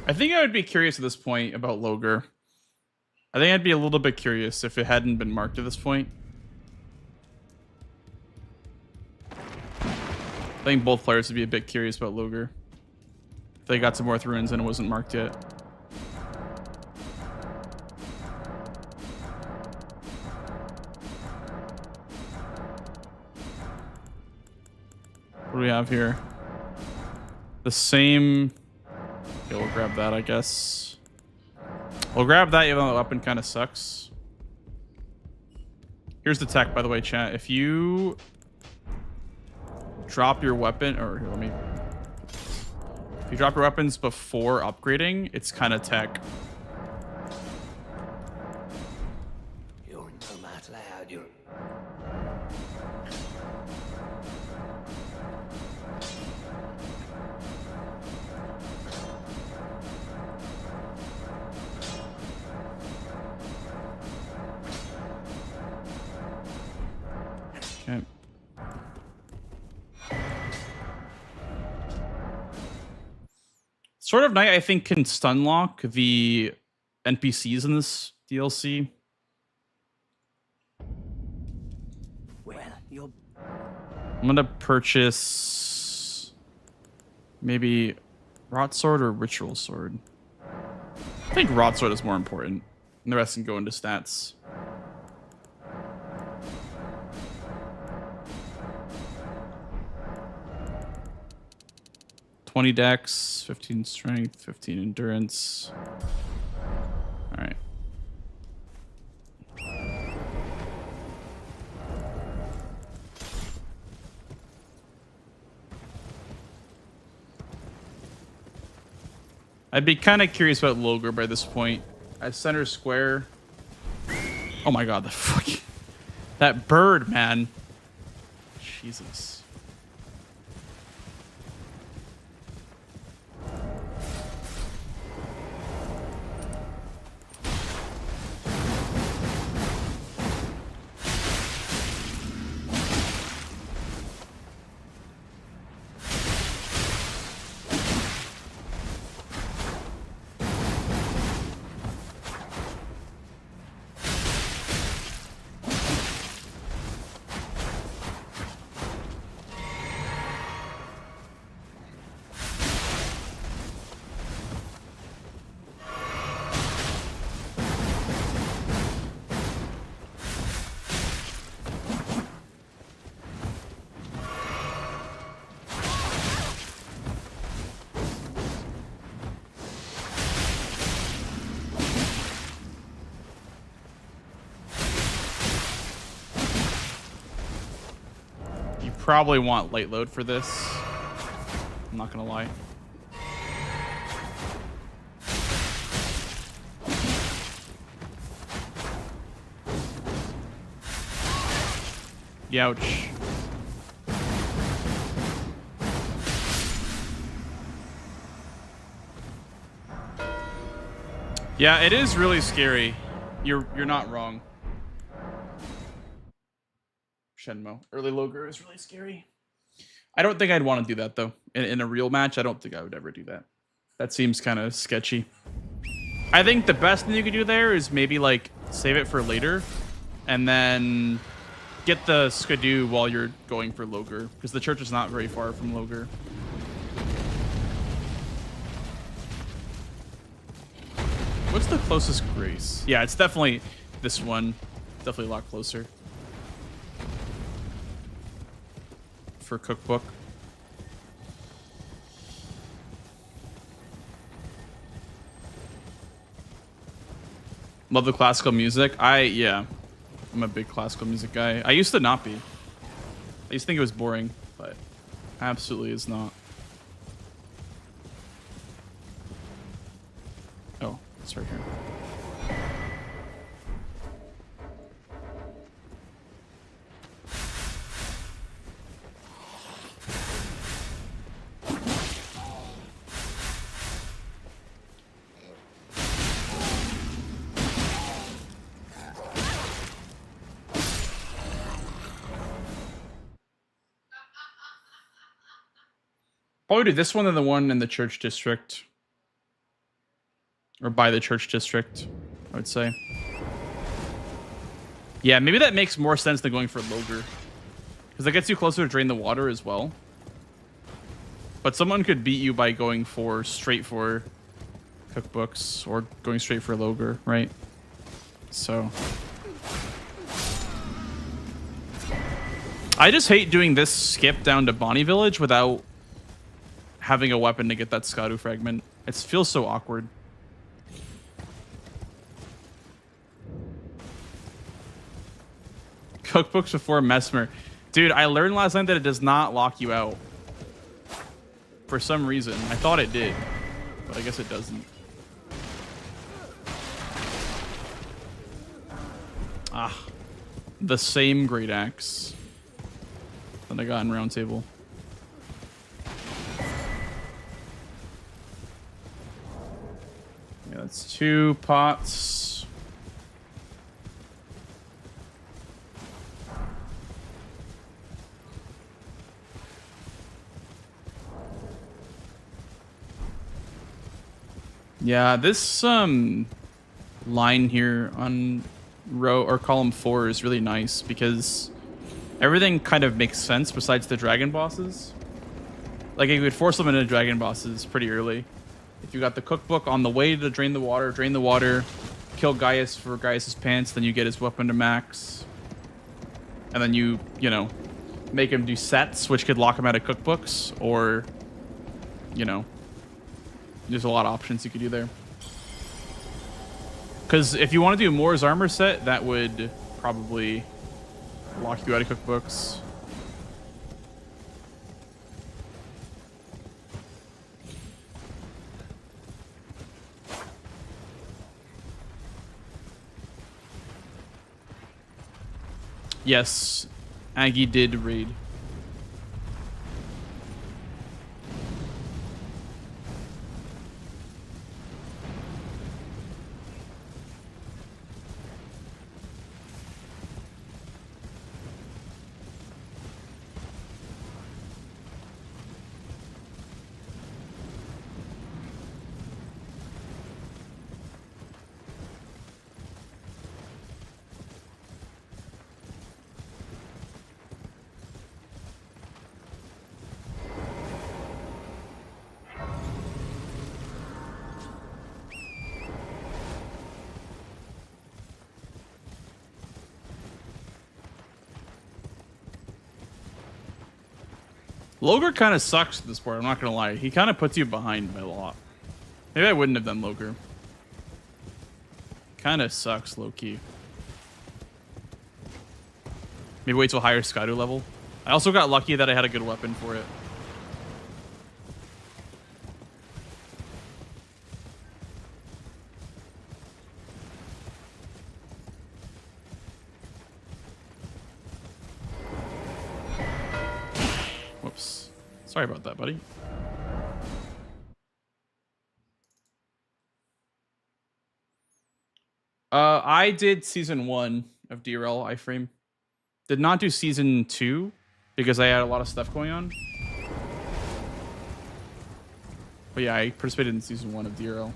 I think I would be curious at this point about Logger. I think I'd be a little bit curious if it hadn't been marked at this point. I think both players would be a bit curious about Logger. If they got some more ruins and it wasn't marked yet. What do we have here? The same... Okay, we'll grab that, I guess. We'll grab that even though the weapon kind of sucks. Here's the tech, by the way, chat. If you drop your weapon, or here, let me... If you drop your weapons before upgrading, it's kind of tech. You're no match loud, you're... Okay. Sword of Night, I think, can stun lock the NPCs in this DLC. Well, You're I'm gonna purchase maybe Rot Sword or Ritual Sword. I think Rot Sword is more important. And the rest can go into stats. $20 dex, 15 strength, 15 endurance. All right. I'd be kind of curious about Logre by this point. At center square. Oh my god, the fuck. That bird, man. Jesus. Probably want light load for this. I'm not gonna lie. Youch. Yeah, it is really scary. You're not wrong. Shenmue. Early Logre is really scary. I don't think I'd want to do that, though. In a real match, I don't think I would ever do that. That seems kind of sketchy. I think the best thing you could do there is maybe, like, save it for later. And then get the Skidoo while you're going for Logre. Because the church is not very far from Logre. What's the closest Grace? Yeah, it's definitely this one. Definitely a lot closer. For cookbook. Love the classical music. Yeah, I'm a big classical music guy. I used to not be. I used to think it was boring, but absolutely is not. Oh, it's right here. Probably do this one than the one in the church district. Or by the church district, I would say. Yeah, maybe that makes more sense than going for Logre. Because that gets you closer to Drain the Water as well. But someone could beat you by going straight for cookbooks or going straight for Logre, right? So I just hate doing this skip down to Bonnie Village without having a weapon to get that Skadu fragment. It feels so awkward. Cookbooks before Mesmer. Dude, I learned last night that it does not lock you out. For some reason. I thought it did, but I guess it doesn't. Ah. The same great axe that I got in Round Table. Yeah, that's 2 pots. Yeah, this line here on row or column 4 is really nice because everything kind of makes sense besides the dragon bosses. Like you could force them into dragon bosses pretty early. If you got the cookbook on the way to drain the water, kill Gaius for Gaius's pants, then you get his weapon to max. And then you know, make him do sets, which could lock him out of cookbooks, or, you know, there's a lot of options you could do there. Because if you want to do Moore's armor set, that would probably lock you out of cookbooks. Yes, Aggie did raid. Loger kind of sucks at this part, I'm not gonna lie. He kind of puts you behind by a lot. Maybe I wouldn't have done Loger. Kind of sucks, low-key. Maybe wait till higher Skydo level. I also got lucky that I had a good weapon for it. Whoops. Sorry about that, buddy. I did season 1 of DRL iframe. Did not do season 2 because I had a lot of stuff going on. But yeah, I participated in season 1 of DRL.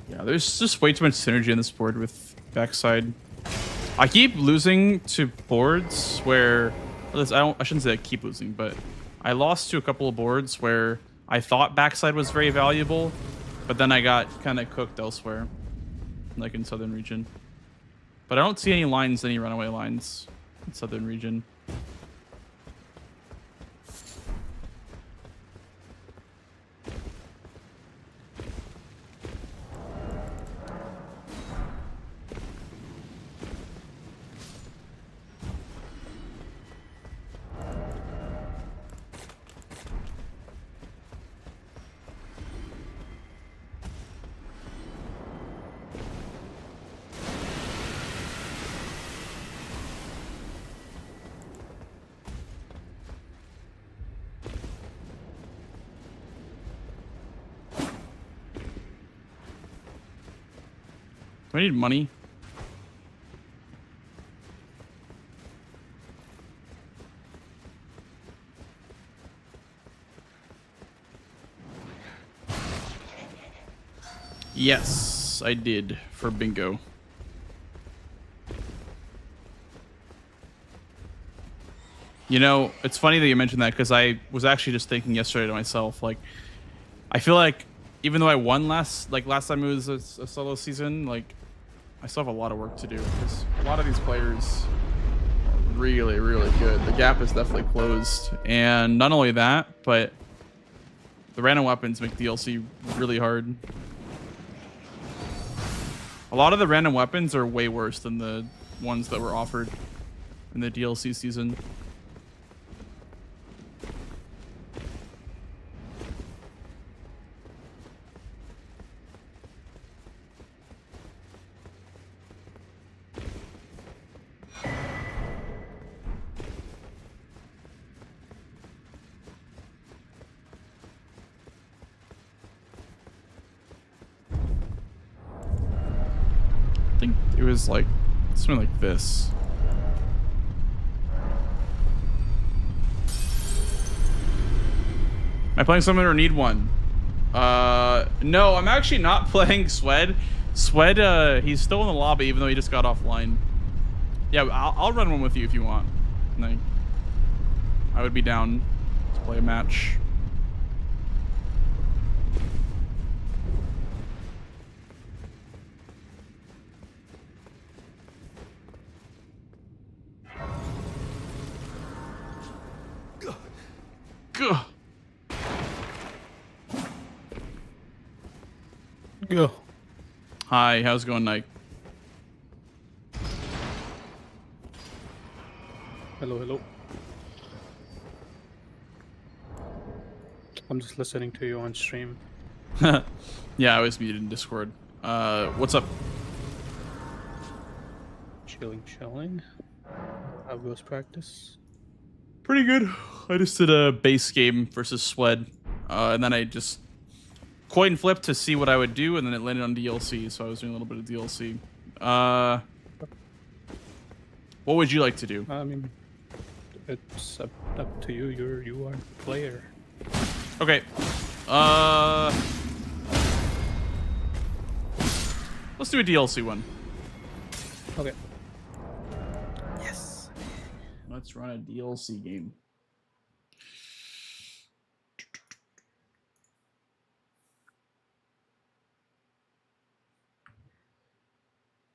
Yeah, there's just way too much synergy on this board with backside. I keep losing to boards where I shouldn't say I keep losing, but I lost to a couple of boards where I thought backside was very valuable, but then I got kind of cooked elsewhere, like in southern region. But I don't see any lines, any runaway lines in southern region. Do I need money? Yes, I did for bingo. You know, it's funny that you mentioned that because I was actually just thinking yesterday to myself, like, I feel like even though I won last time it was a solo season, like, I still have a lot of work to do because a lot of these players are really, really good. The gap is definitely closed. And not only that, but the random weapons make DLC really hard. A lot of the random weapons are way worse than the ones that were offered in the DLC season. think it was like something like this. Am I playing someone or need one? No, I'm actually not playing Swed. Swed, he's still in the lobby even though he just got offline. Yeah, I'll run one with you if you want. Like, I would be down to play a match. Gah. Go. Hi, how's it going, Nike? Hello, hello. I'm just listening to you on stream. Yeah, I was muted in Discord. What's up? Chilling. How goes practice? Pretty good. I just did a base game versus Swed, and then I just coin flipped to see what I would do, and then it landed on DLC, so I was doing a little bit of DLC. What would you like to do? I mean, it's up to you. You are the player. Okay. Let's do a DLC one. Okay. Yes. Let's run a DLC game.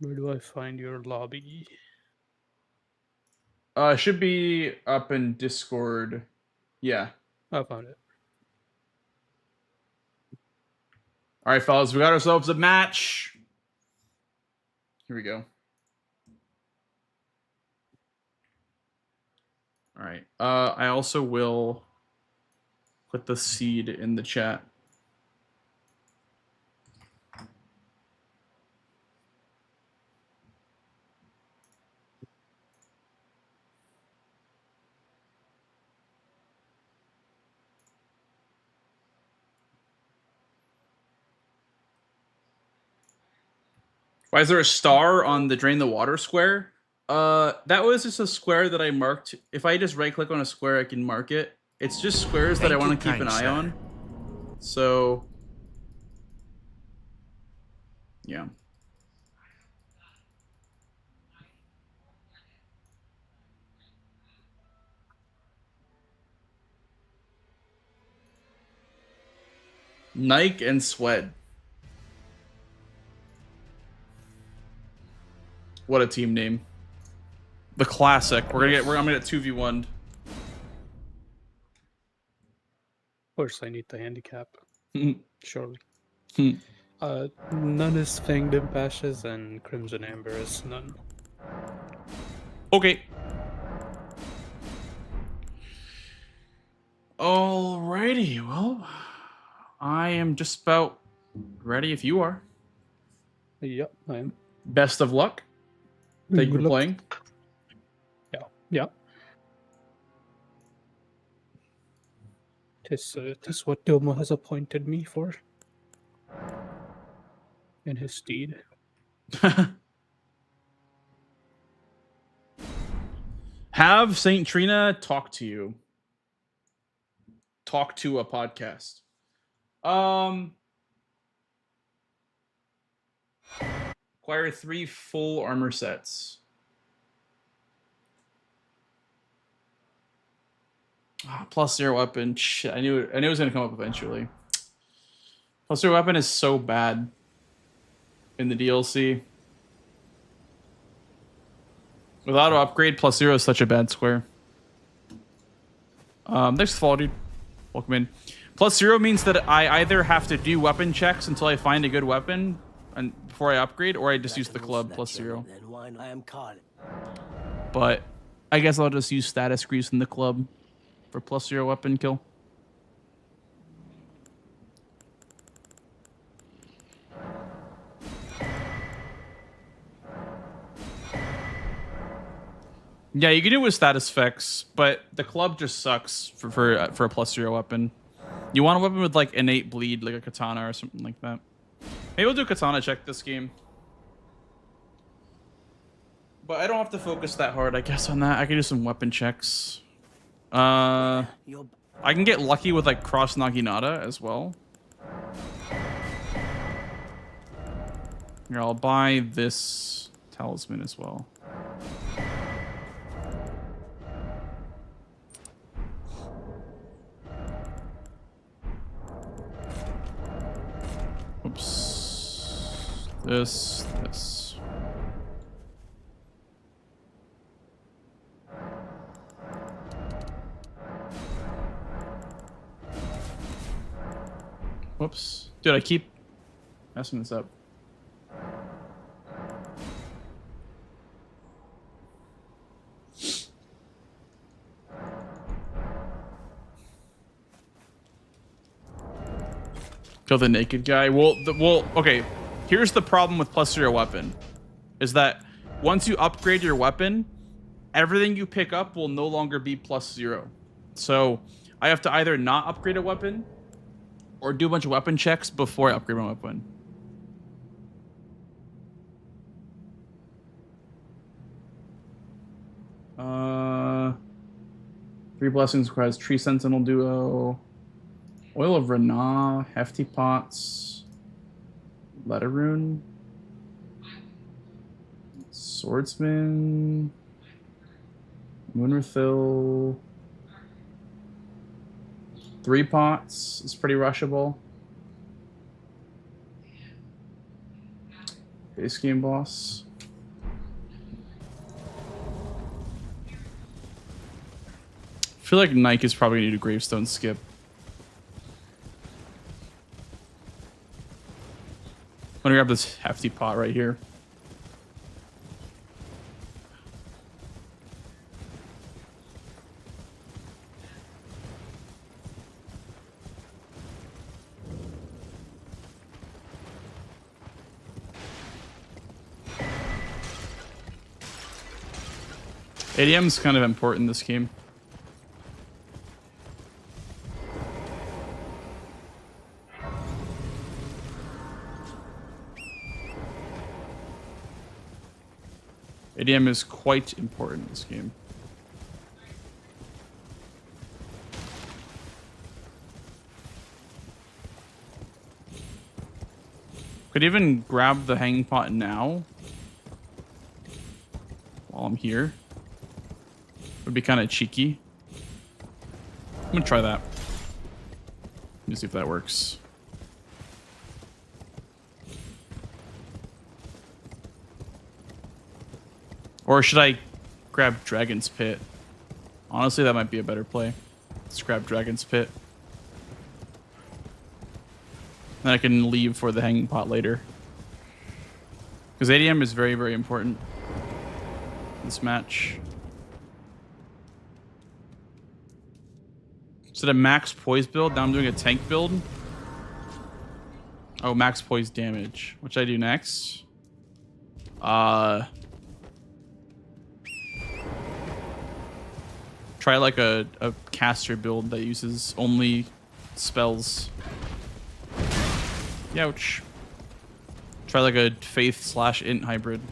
Where do I find your lobby? It should be up in Discord. Yeah. I found it. All right, fellas, we got ourselves a match. Here we go. All right. I also will put the seed in the chat. Why is there a star on the drain the water square? That was just a square that I marked. If I just right click on a square, I can mark it. It's just squares that I want to keep an eye on. So, yeah. Nike and Swed. What a team name. The classic. I'm gonna get 2v1'd. Of course, I need the handicap. Surely. Hmm. None is Fanged Impashes and Crimson Amber is none. Okay. Alrighty, well, I am just about ready if you are. Yep, I am. Best of luck. Thank you for playing. Yeah. Tis what Domo has appointed me for. In his steed. Have Saint Trina talk to you. Talk to a podcast. Acquire 3 full armor sets. +0 weapon. Shit, I knew it was gonna come up eventually. +0 weapon is so bad in the DLC. With auto upgrade, +0 is such a bad square. Thanks for the follow, dude. Welcome in. +0 means that I either have to do weapon checks until I find a good weapon and before I upgrade, or I just use the club +0. But I guess I'll just use status grease in the club for +0 weapon kill. Yeah, you can do it with status effects, but the club just sucks for a +0 weapon. You want a weapon with like innate bleed, like a katana or something like that. Maybe we'll do a katana check this game. But I don't have to focus that hard, I guess, on that. I can do some weapon checks. I can get lucky with like cross naginata as well. Here, I'll buy this talisman as well. Oops. This. Whoops. Dude, I keep messing this up. Kill the naked guy. Well, okay. Here's the problem with +0 weapon. Is that once you upgrade your weapon, everything you pick up will no longer be +0. So I have to either not upgrade a weapon or do a bunch of weapon checks before I upgrade my weapon. Three blessings requires tree sentinel duo, oil of Rana, hefty pots, letter rune, swordsman, moonrefill. 3 pots is pretty rushable. Base game boss. I feel like Nike is probably gonna need a gravestone skip. I'm gonna grab this hefty pot right here. ADM is kind of important in this game. ADM is quite important in this game. Could even grab the hanging pot now while I'm here. Would be kind of cheeky. I'm gonna try that. Let me see if that works. Or should I grab Dragon's Pit? Honestly, that might be a better play. Let's grab Dragon's Pit. Then I can leave for the hanging pot later. Because ADM is very, very important in this match. So the max poise build, now I'm doing a tank build. Oh, max poise damage. What should I do next? Try like a caster build that uses only spells. Ouch. Try like a faith/int hybrid.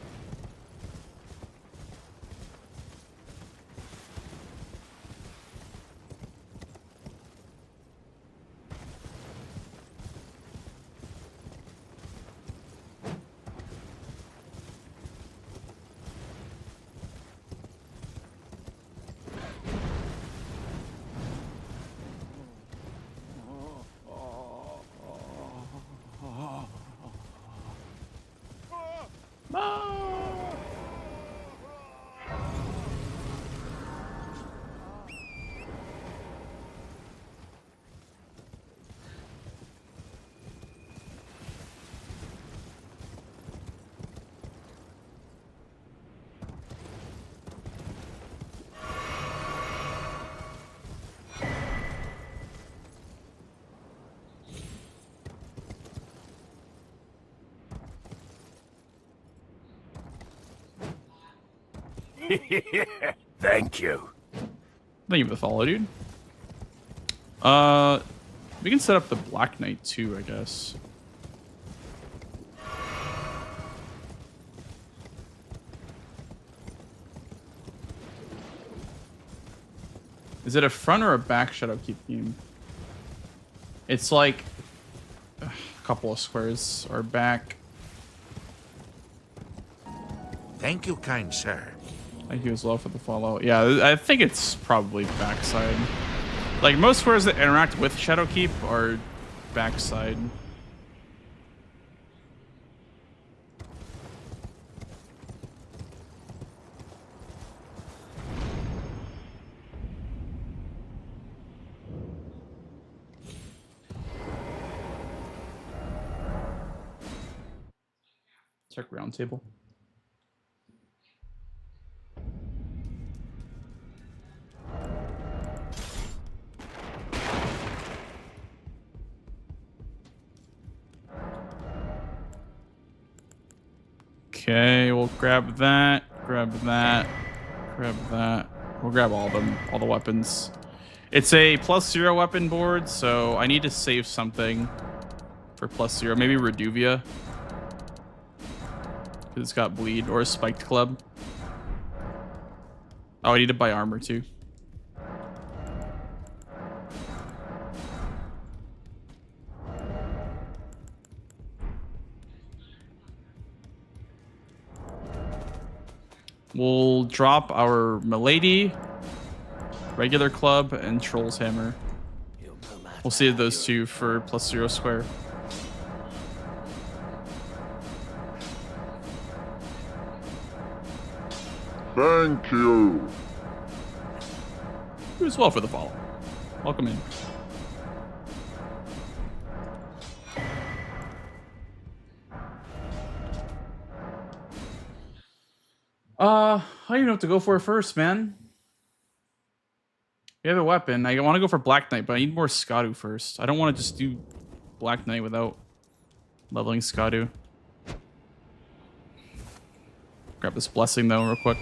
Thank you. Thank you for the follow, dude. We can set up the Black Knight too, I guess. Is it a front or a back Shadowkeep game? It's like a couple of squares are back. Thank you, kind sir. Thank you as well for the follow. Yeah, I think it's probably backside. Like most squares that interact with Shadowkeep are backside. Check round table. Okay, we'll grab that, grab that, grab that. We'll grab all of them, all the weapons. It's a +0 weapon board, so I need to save something for +0. Maybe Reduvia. Because it's got bleed, or a spiked club. Oh, I need to buy armor too. We'll drop our Milady, regular club, and Troll's hammer. We'll save those two for +0 square. Thank you. You as well for the follow. Welcome in. I don't even know what to go for first, man. We have a weapon. I want to go for Black Knight, but I need more Skadu first. I don't want to just do Black Knight without leveling Skadu. Grab this blessing though real quick.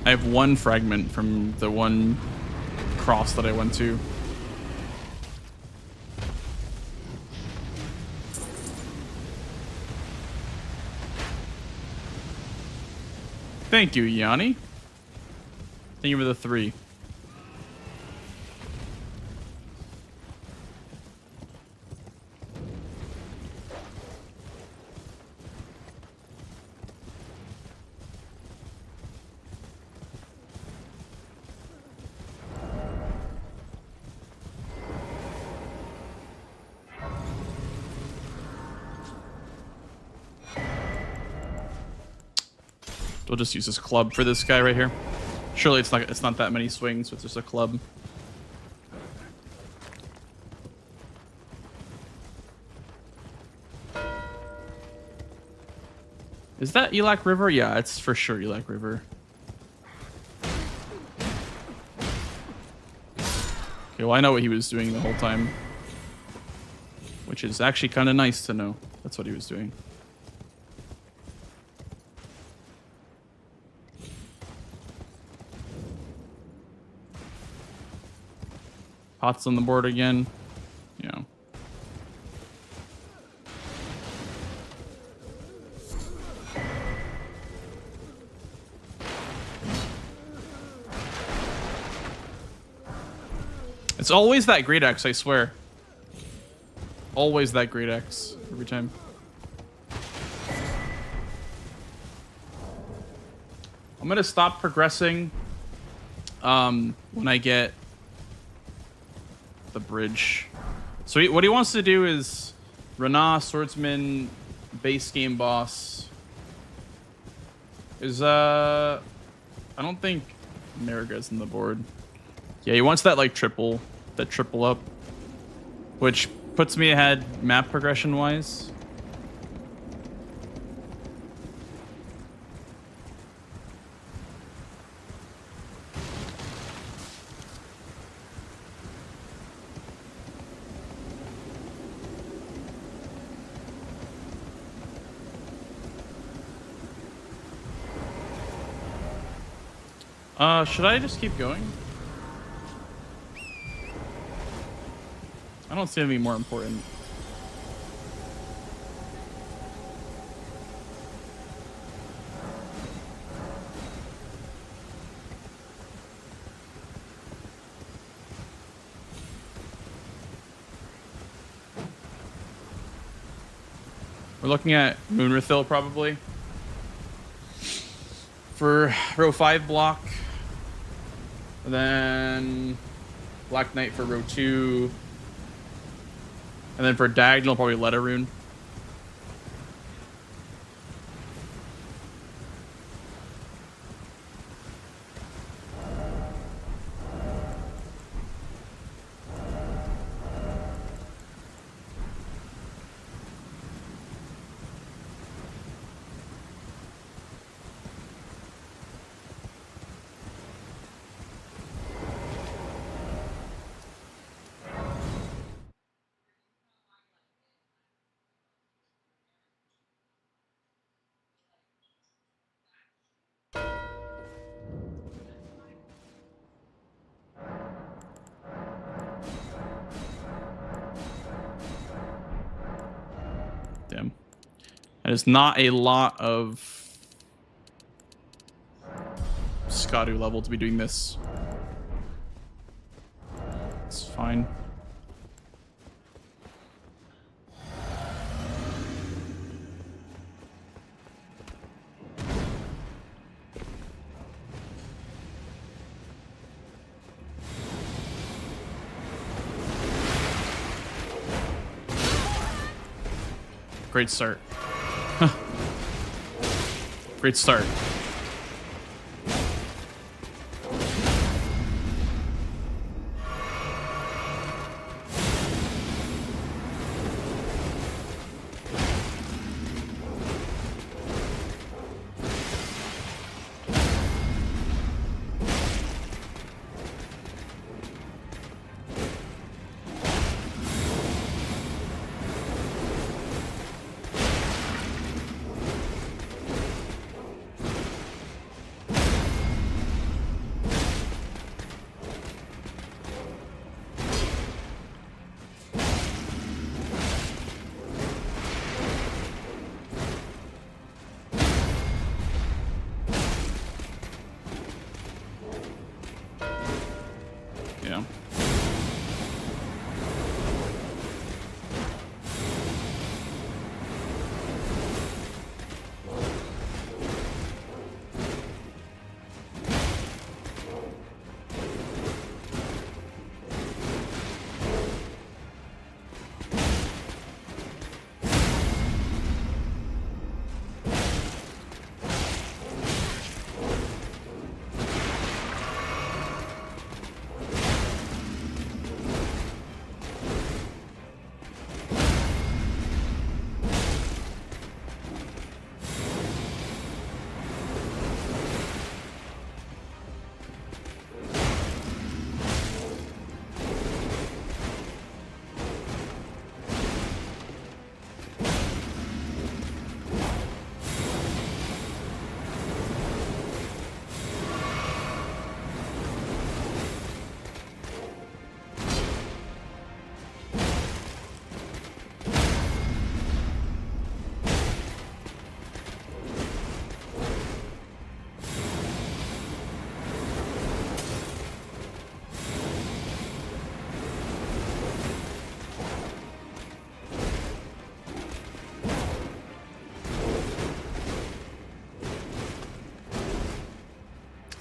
I have one fragment from the one cross that I went to. Thank you, Yanni. Thank you for the 3. We'll just use this club for this guy right here. Surely it's not that many swings, so it's just a club. Is that Elak River? Yeah, it's for sure Elak River. Okay, well I know what he was doing the whole time. Which is actually kind of nice to know. That's what he was doing. Pots on the board again. Yeah. It's always that great X, I swear. Always that great X every time. I'm gonna stop progressing when I get the bridge. So what he wants to do is Rana, swordsman, base game boss. Is I don't think Mariga's in the board. Yeah, he wants that like triple up, which puts me ahead map progression wise. Should I just keep going? I don't see anything more important. We're looking at Moonrathil probably for row 5 block, and then Black Knight for row 2, and then for diagonal probably Letter Rune. Damn. That is not a lot of Skadu level to be doing this. It's fine. Great start. Great start. Yeah.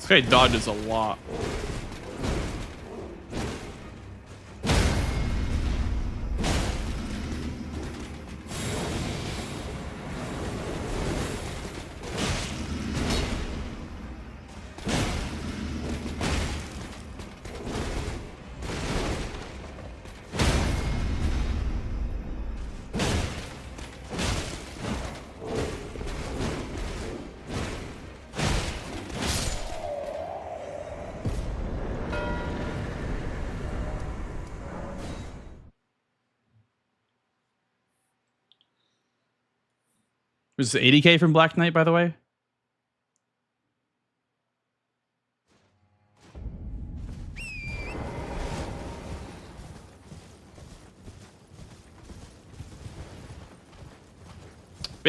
This guy dodges a lot. Was this 80k from Black Knight, by the way?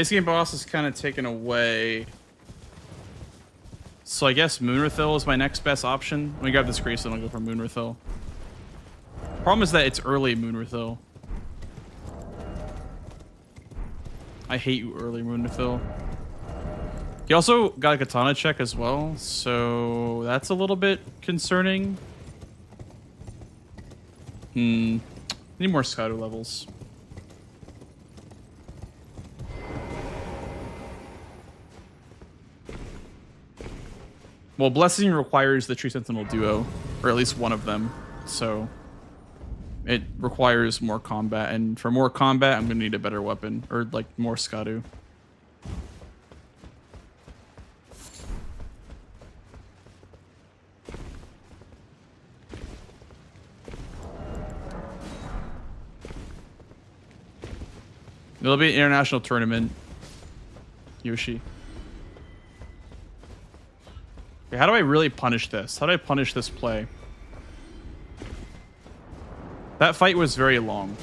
Base game boss is kind of taken away. So I guess Moonrathil is my next best option. Let me grab this Grace and I'll go for Moonrathil. Problem is that it's early Moonrathil. I hate you early Moonrathil. He also got a katana check as well, so that's a little bit concerning. Need more Scouter levels. Well, Blessing requires the Tree Sentinel duo, or at least one of them, so it requires more combat, and for more combat, I'm gonna need a better weapon, or like more Scadu. There'll be an international tournament, Yoshi. Okay, how do I really punish this? How do I punish this play? That fight was very long.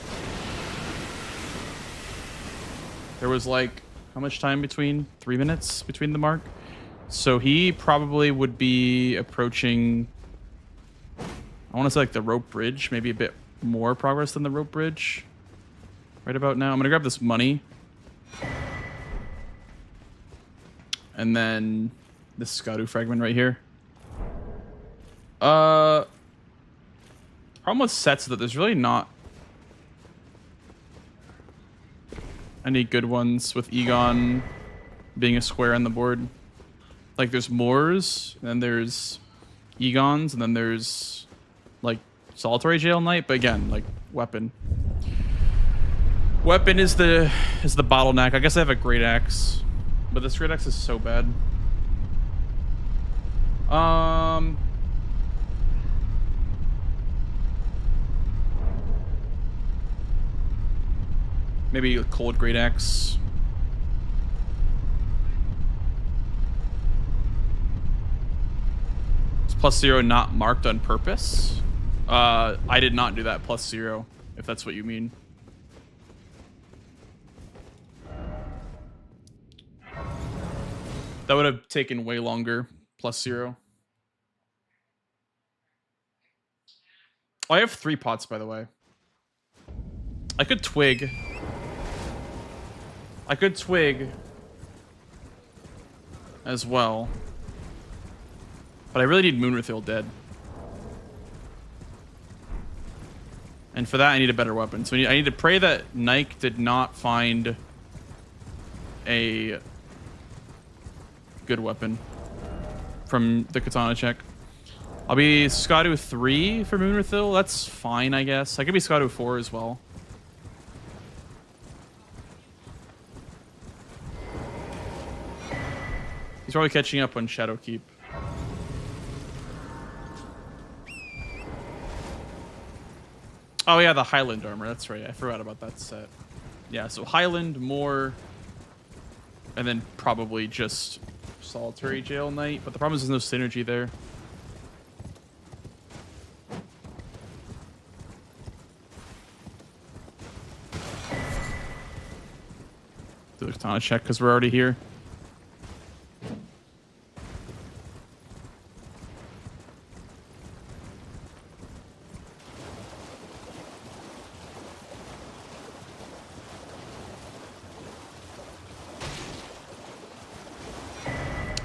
There was like, how much time between? 3 minutes between the mark? So he probably would be approaching, I want to say like the rope bridge, maybe a bit more progress than the rope bridge. Right about now. I'm going to grab this money. And then this Scadu fragment right here. Problem with sets is that there's really not any good ones with Egon being a square on the board. Like there's Moors, and then there's Egons, and then there's like Solitary Jail Knight, but again, like weapon. Weapon is the bottleneck. I guess I have a great axe, but this great axe is so bad. Maybe a cold great axe. It's +0 not marked on purpose. I did not do that +0, if that's what you mean. That would have taken way longer. +0. Oh, I have 3 pots, by the way. I could twig. I could twig as well. But I really need Moonrathil dead. And for that, I need a better weapon. So I need to pray that Nike did not find a good weapon from the katana check. I'll be Scadu 3 for Moonrathil. That's fine, I guess. I could be Scadu 4 as well. He's probably catching up on Shadowkeep. Oh yeah, the Highland armor. That's right. I forgot about that set. Yeah, so Highland, more, and then probably just Solitary Jail Knight. But the problem is there's no synergy there. Do the katana check because we're already here.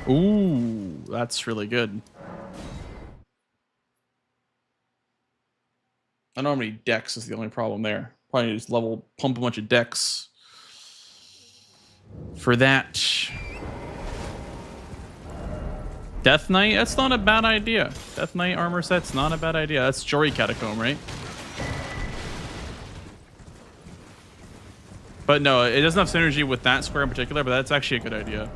Ooh, that's really good. I don't know how many decks is the only problem there. Probably need to just pump a bunch of decks for that. Death Knight, that's not a bad idea. Death Knight armor set's not a bad idea. That's Jory Catacomb, right? But no, it doesn't have synergy with that square in particular, but that's actually a good idea.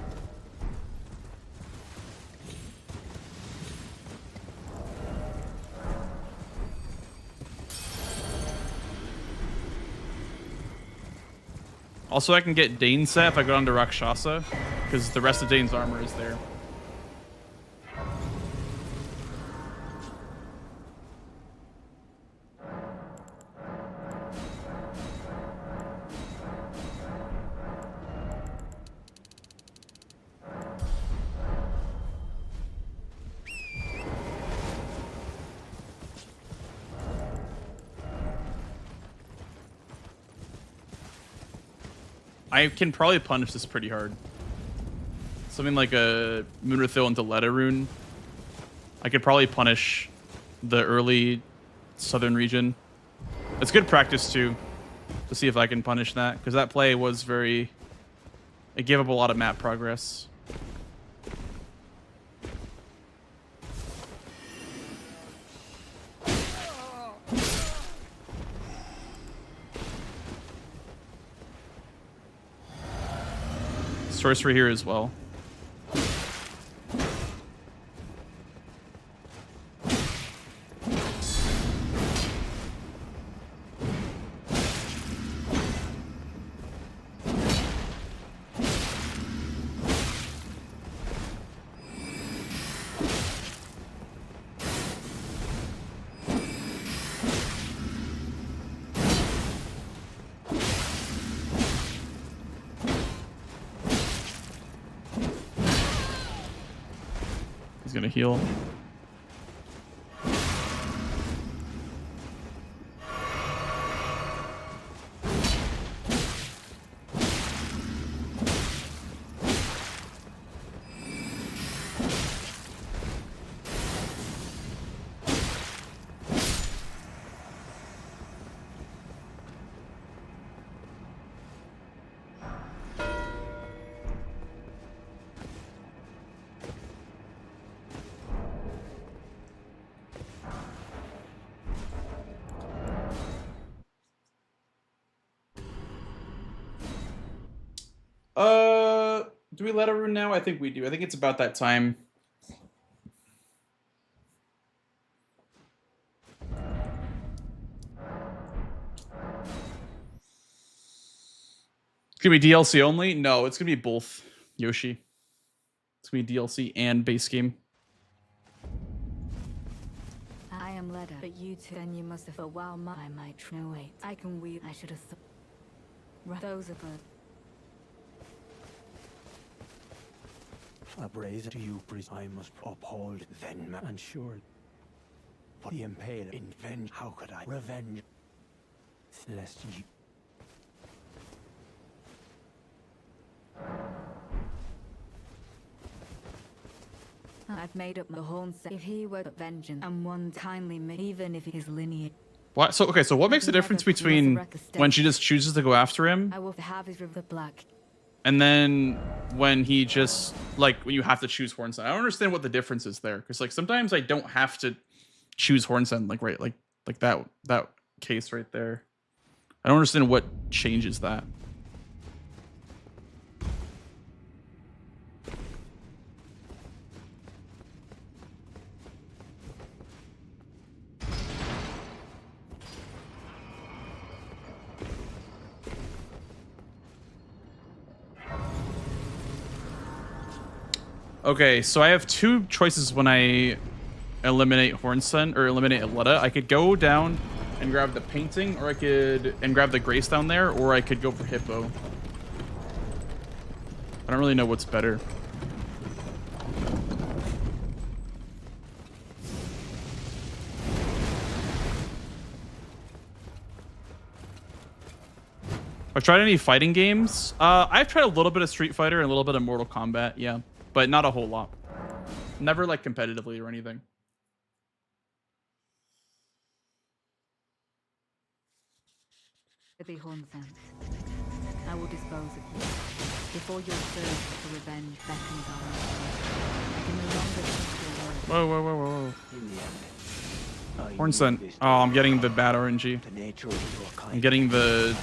Also, I can get Dane set if I go down to Rakshasa, because the rest of Dane's armor is there. I can probably punish this pretty hard. Something like a Munithil into Leda rune. I could probably punish the early southern region. It's good practice too, to see if I can punish that, because that play was very... It gave up a lot of map progress. Sorcery here as well. He's gonna heal. Do we let a rune now? I think we do. I think it's about that time. It's gonna be DLC only? No, it's gonna be both, Yoshi. It's gonna be DLC and base game. I am Leda, but you two, then you must have. But while I might no wait, I can weave. I should have thought. Those are the. A brazen to you, priest. I must uphold then and sure. For the impale in venge, how could I revenge? Celestial. I've made up the horn. If he were vengeance and one kindly me, even if his lineage. What? So okay. So what makes the difference between when she just chooses to go after him, I will have his river black. and then when he just like when you have to choose Hornsen? I don't understand what the difference is there, because like sometimes I don't have to choose Hornsen, like right, like that case right there. I don't understand what changes that. Okay, so I have two choices when I eliminate Hornsen or eliminate Leda. I could go down and grab the painting, or I could grab the grace down there, or I could go for Hippo. I don't really know what's better. I've tried any fighting games. I've tried a little bit of Street Fighter and a little bit of Mortal Kombat, yeah. But not a whole lot. Never like competitively or anything. The Hornsen. I will dispose of you before your thirst for revenge beckons our way. I can no longer trust your word. Whoa. Hornsen. Oh, I'm getting the bad RNG. I'm getting the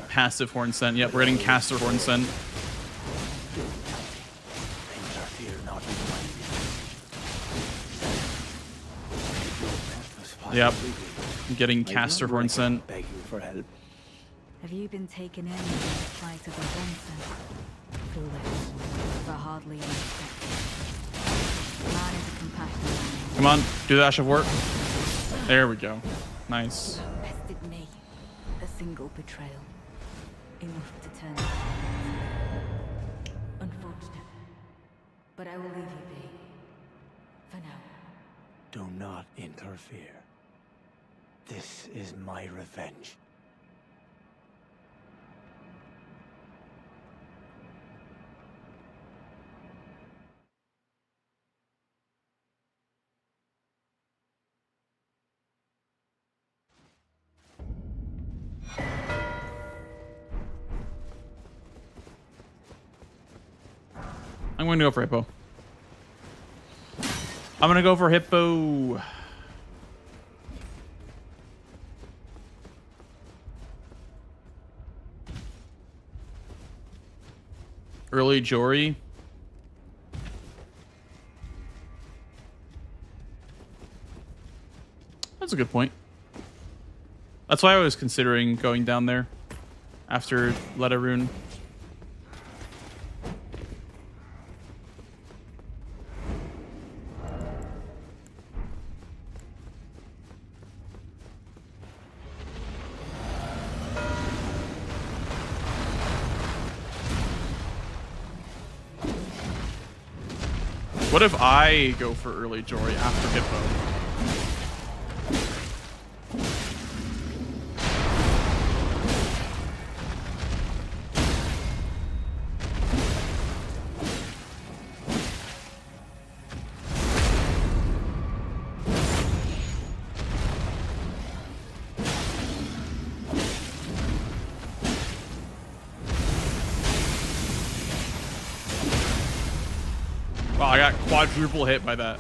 passive Hornsen. Yep, we're getting caster Hornsen. Yep. I'm getting caster Hornsen. Beg you for help. Have you been taken in by the plight of a Hornsen? Foolish, but hardly unexpected. Man is a compassionate man. Come on, do the Ash of Work. There we go. Nice. Bested me. A single betrayal. Enough to turn. Unfortunate. But I will leave you be. For now. Do not interfere. This is my revenge. I'm going to go for Hippo. I'm going to go for Hippo. Early Jory. That's a good point. That's why I was considering going down there after Leta Rune. What if I go for early Jory after Hippo? Wow, I got quadruple hit by that.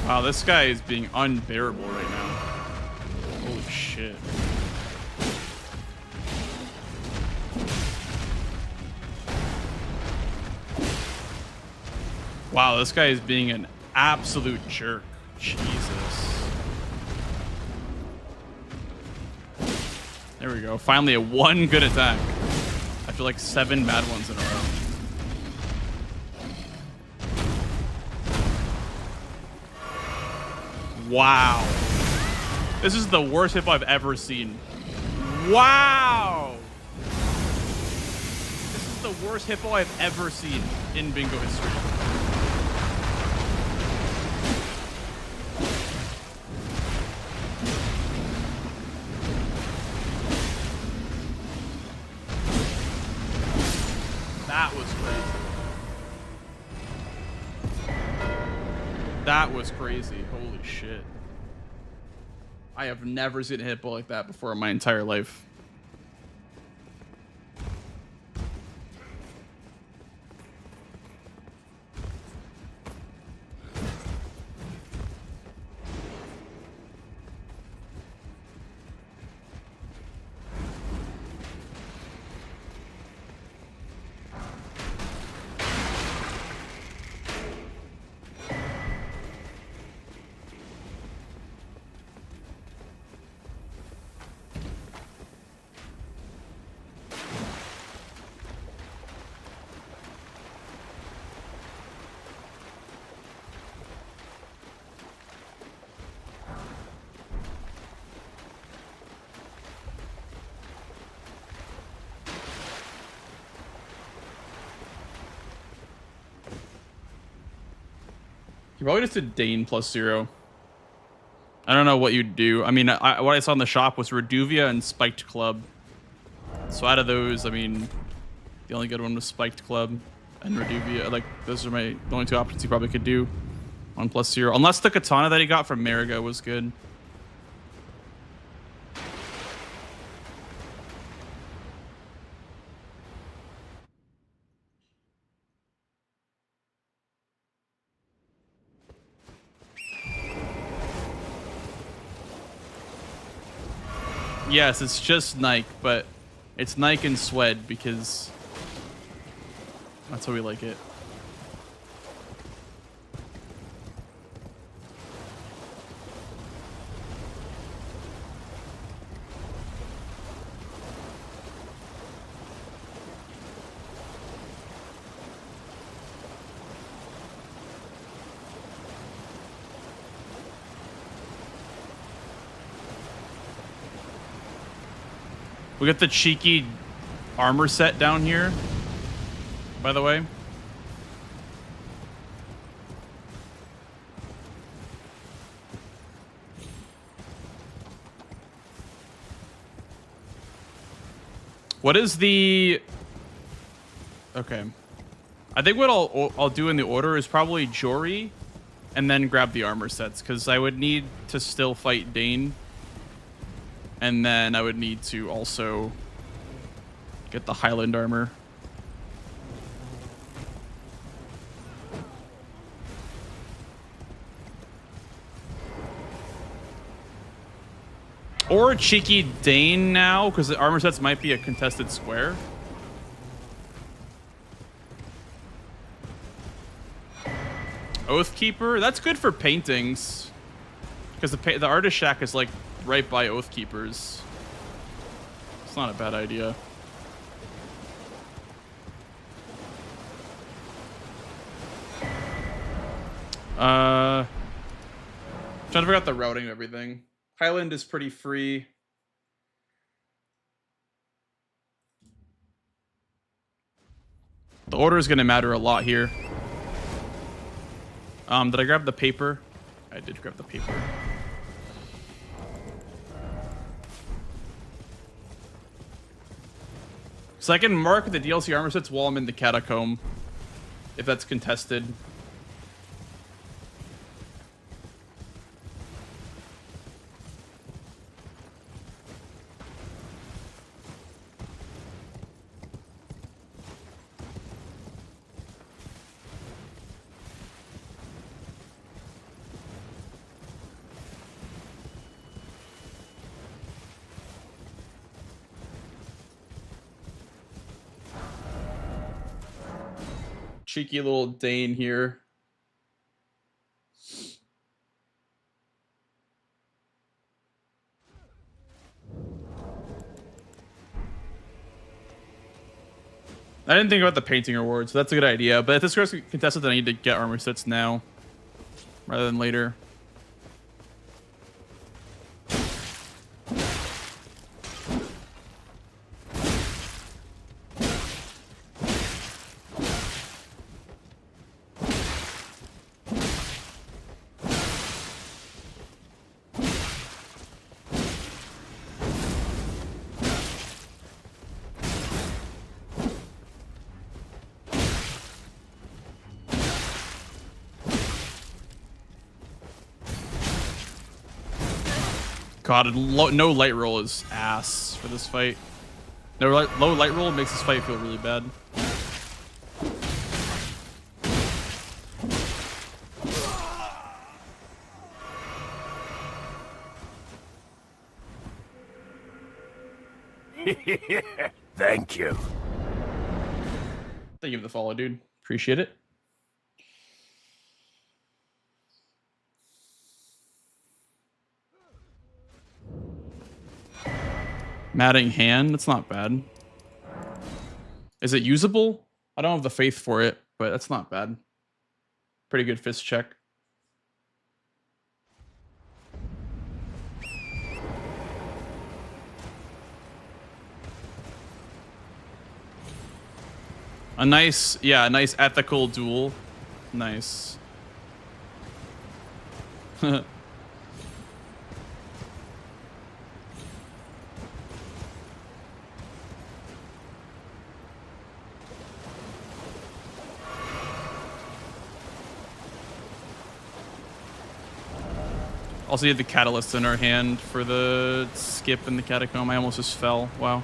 Wow, this guy is being unbearable right now. Holy shit. Wow, this guy is being an absolute jerk. Jesus. There we go. Finally, a one good attack. I feel like 7 bad ones in a row. Wow. This is the worst Hippo I've ever seen. Wow. This is the worst Hippo I've ever seen in bingo history. That was crazy. That was crazy. Holy shit. I have never seen a Hippo like that before in my entire life. You probably just did Dane +0. I don't know what you'd do. I mean, what I saw in the shop was Reduvia and Spiked Club. So out of those, I mean, the only good one was Spiked Club and Reduvia. Like, those are the only 2 options he probably could do on +0. Unless the katana that he got from Mariga was good. Yes, it's just Nike, but it's Nike and Swed because that's how we like it. We got the cheeky armor set down here, by the way. What is the... Okay. I think what I'll do in the order is probably Jory and then grab the armor sets, because I would need to still fight Dane. And then I would need to also get the Highland armor. Or cheeky Dane now, because the armor sets might be a contested square. Oathkeeper, that's good for paintings, because the artist shack is like right by Oathkeepers. It's not a bad idea. Trying to figure out the routing of everything. Highland is pretty free. The order is going to matter a lot here. Did I grab the paper? I did grab the paper. So I can mark the DLC armor sets while I'm in the catacomb, if that's contested. Cheeky little Dane here. I didn't think about the painting reward, so that's a good idea. But if this girl's contested, then I need to get armor sets now rather than later. God, no light roll is ass for this fight. No low light roll makes this fight feel really bad. Thank you. Thank you for the follow, dude. Appreciate it. Matting hand, that's not bad. Is it usable? I don't have the faith for it, but that's not bad. Pretty good fist check. A nice, yeah, a nice ethical duel. Nice. Also, you had the catalyst in our hand for the skip in the catacomb. I almost just fell. Wow.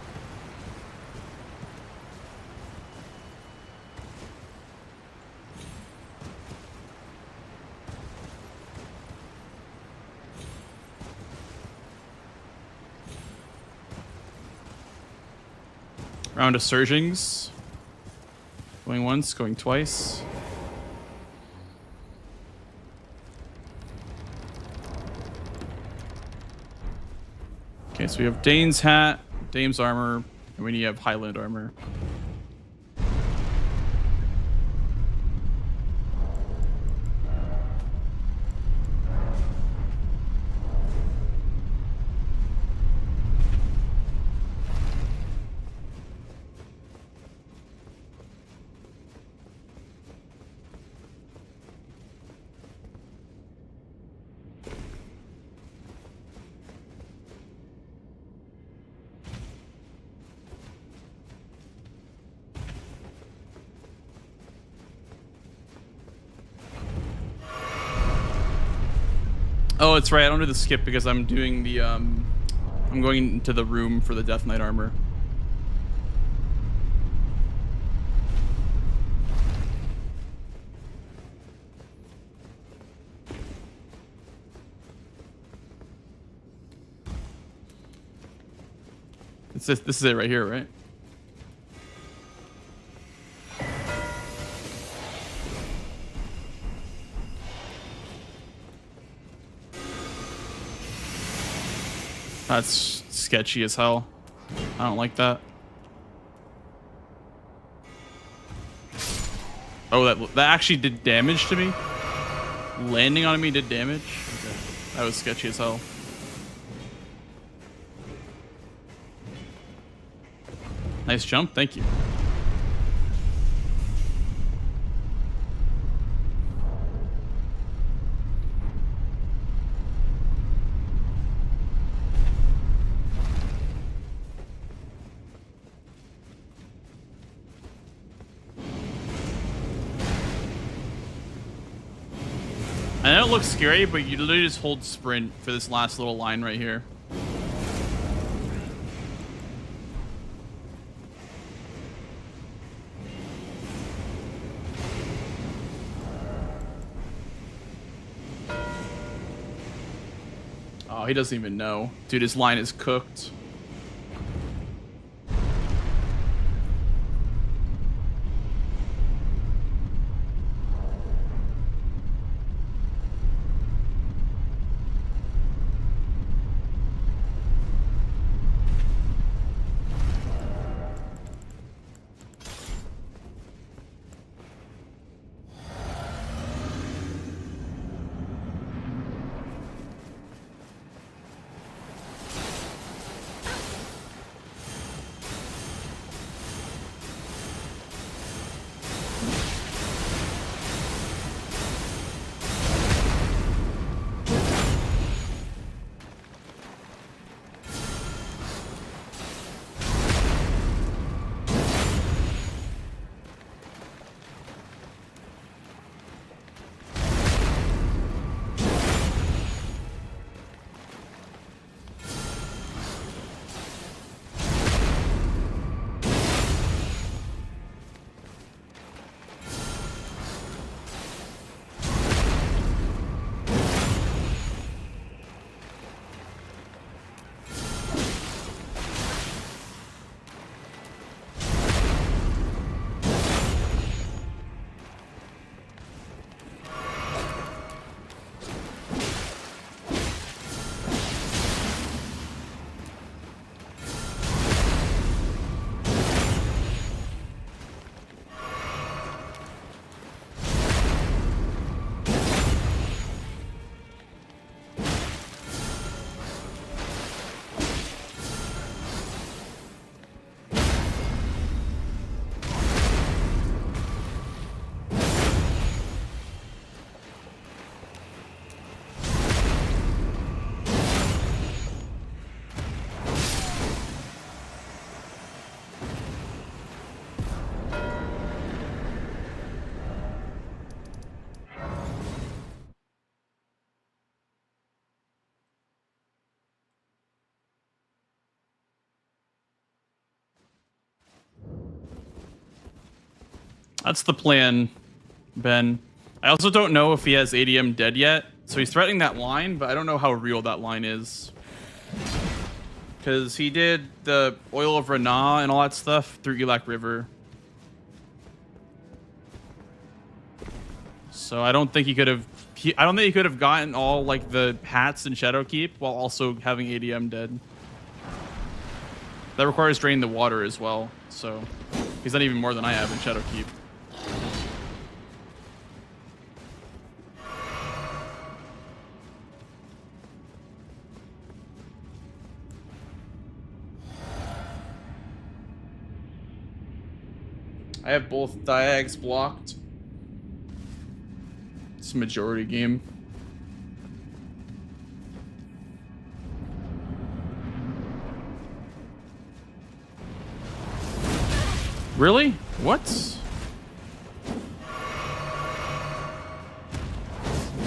Round of surgings. Going once, going twice. Okay, so we have Dane's hat, Dame's armor, and we need to have Highland armor. Oh, it's right. I don't do the skip because I'm doing the I'm going into the room for the Death Knight armor. It's this is it right here, right? That's sketchy as hell. I don't like that. Oh, that actually did damage to me. Landing on me did damage. Okay. That was sketchy as hell. Nice jump, thank you. I know it looks scary, but you literally just hold sprint for this last little line right here. Oh, he doesn't even know. Dude, his line is cooked. That's the plan, Ben. I also don't know if he has ADM dead yet. So he's threatening that line, but I don't know how real that line is. Because he did the Oil of Rana and all that stuff through Elak River. So I don't think he could have... I don't think he could have gotten all like the hats in Shadowkeep while also having ADM dead. That requires draining the water as well. So he's done even more than I have in Shadowkeep. I have both diags blocked. It's a majority game. Really? What?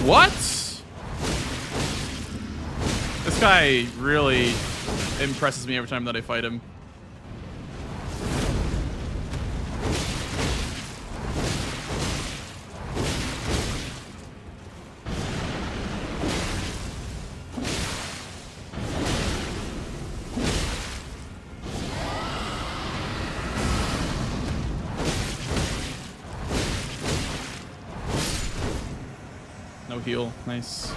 What? This guy really impresses me every time that I fight him. No heal. Nice.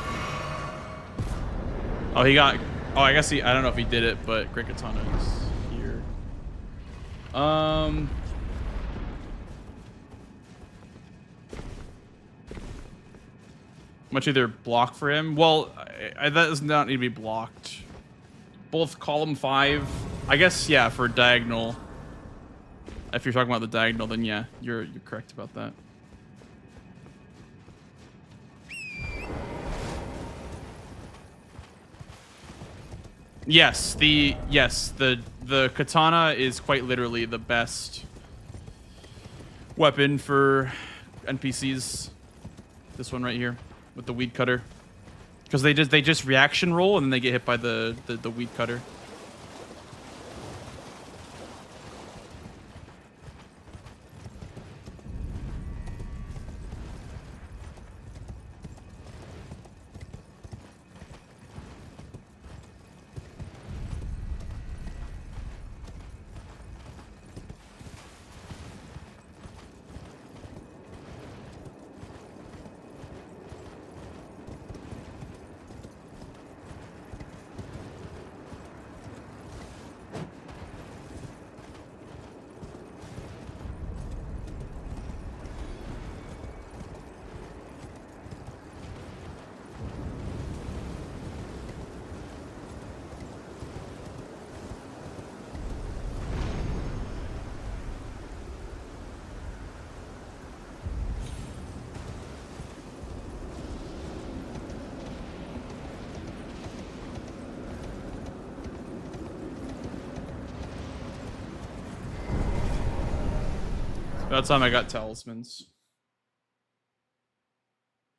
Oh, he got... Oh, I guess he... I don't know if he did it, but Great Katana is here. Much either block for him. Well, that does not need to be blocked. Both column 5. I guess, yeah, for diagonal. If you're talking about the diagonal, then yeah, you're correct about that. Yes, the katana is quite literally the best weapon for NPCs. This one right here with the weed cutter, because they just reaction roll and then they get hit by the weed cutter. That time I got talismans.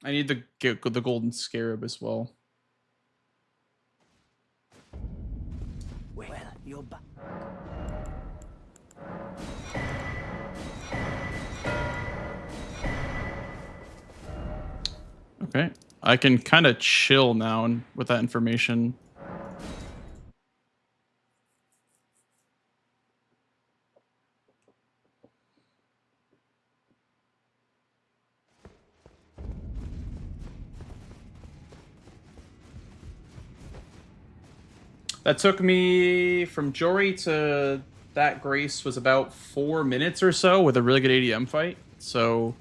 I need the golden scarab as well. Well, you're back. Okay, I can kind of chill now and with that information. That took me from Jory to that Grace was about 4 minutes or so with a really good ADM fight. So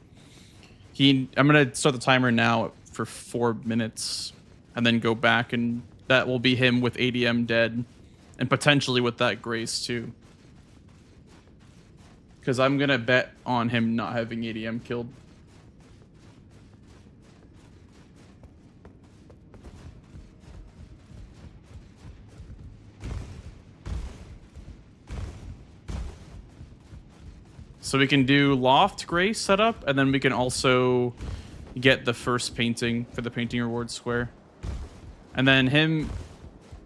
I'm gonna start the timer now for 4 minutes and then go back, and that will be him with ADM dead and potentially with that Grace too. Because I'm gonna bet on him not having ADM killed. So we can do Loft Grace setup, and then we can also get the first painting for the painting reward square. And then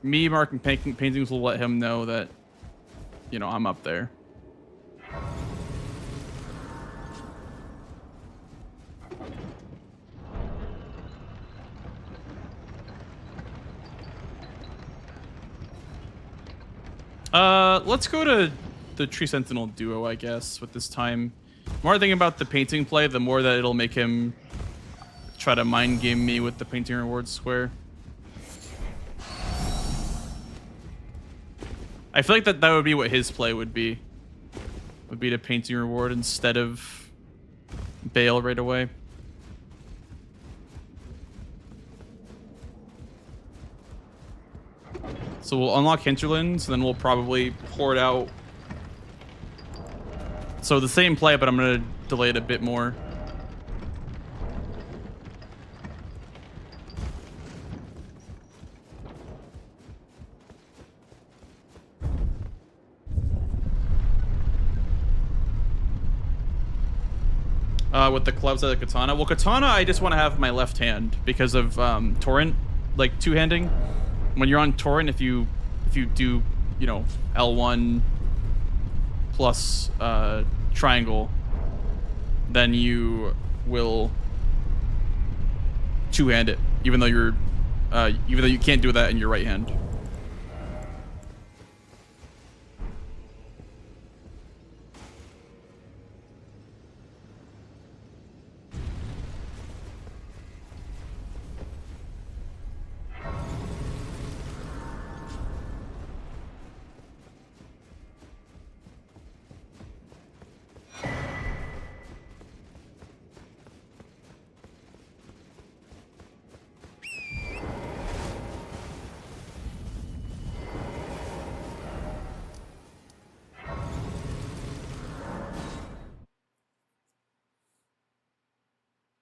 me marking paintings will let him know that, you know, I'm up there. Let's go to the Tree Sentinel duo, I guess, with this time. The more I think about the painting play, the more that it'll make him try to mind game me with the painting reward square. I feel like that would be what his play would be. Would be the painting reward instead of bail right away. So we'll unlock Hinterlands, and then we'll probably pour it out. So the same play, but I'm going to delay it a bit more. With the clubs of the katana. Well, katana, I just want to have my left hand because of torrent, like two-handing. when you're on torrent, if you do, you know, L1 plus triangle, then you will two-hand it, even though you can't do that in your right hand.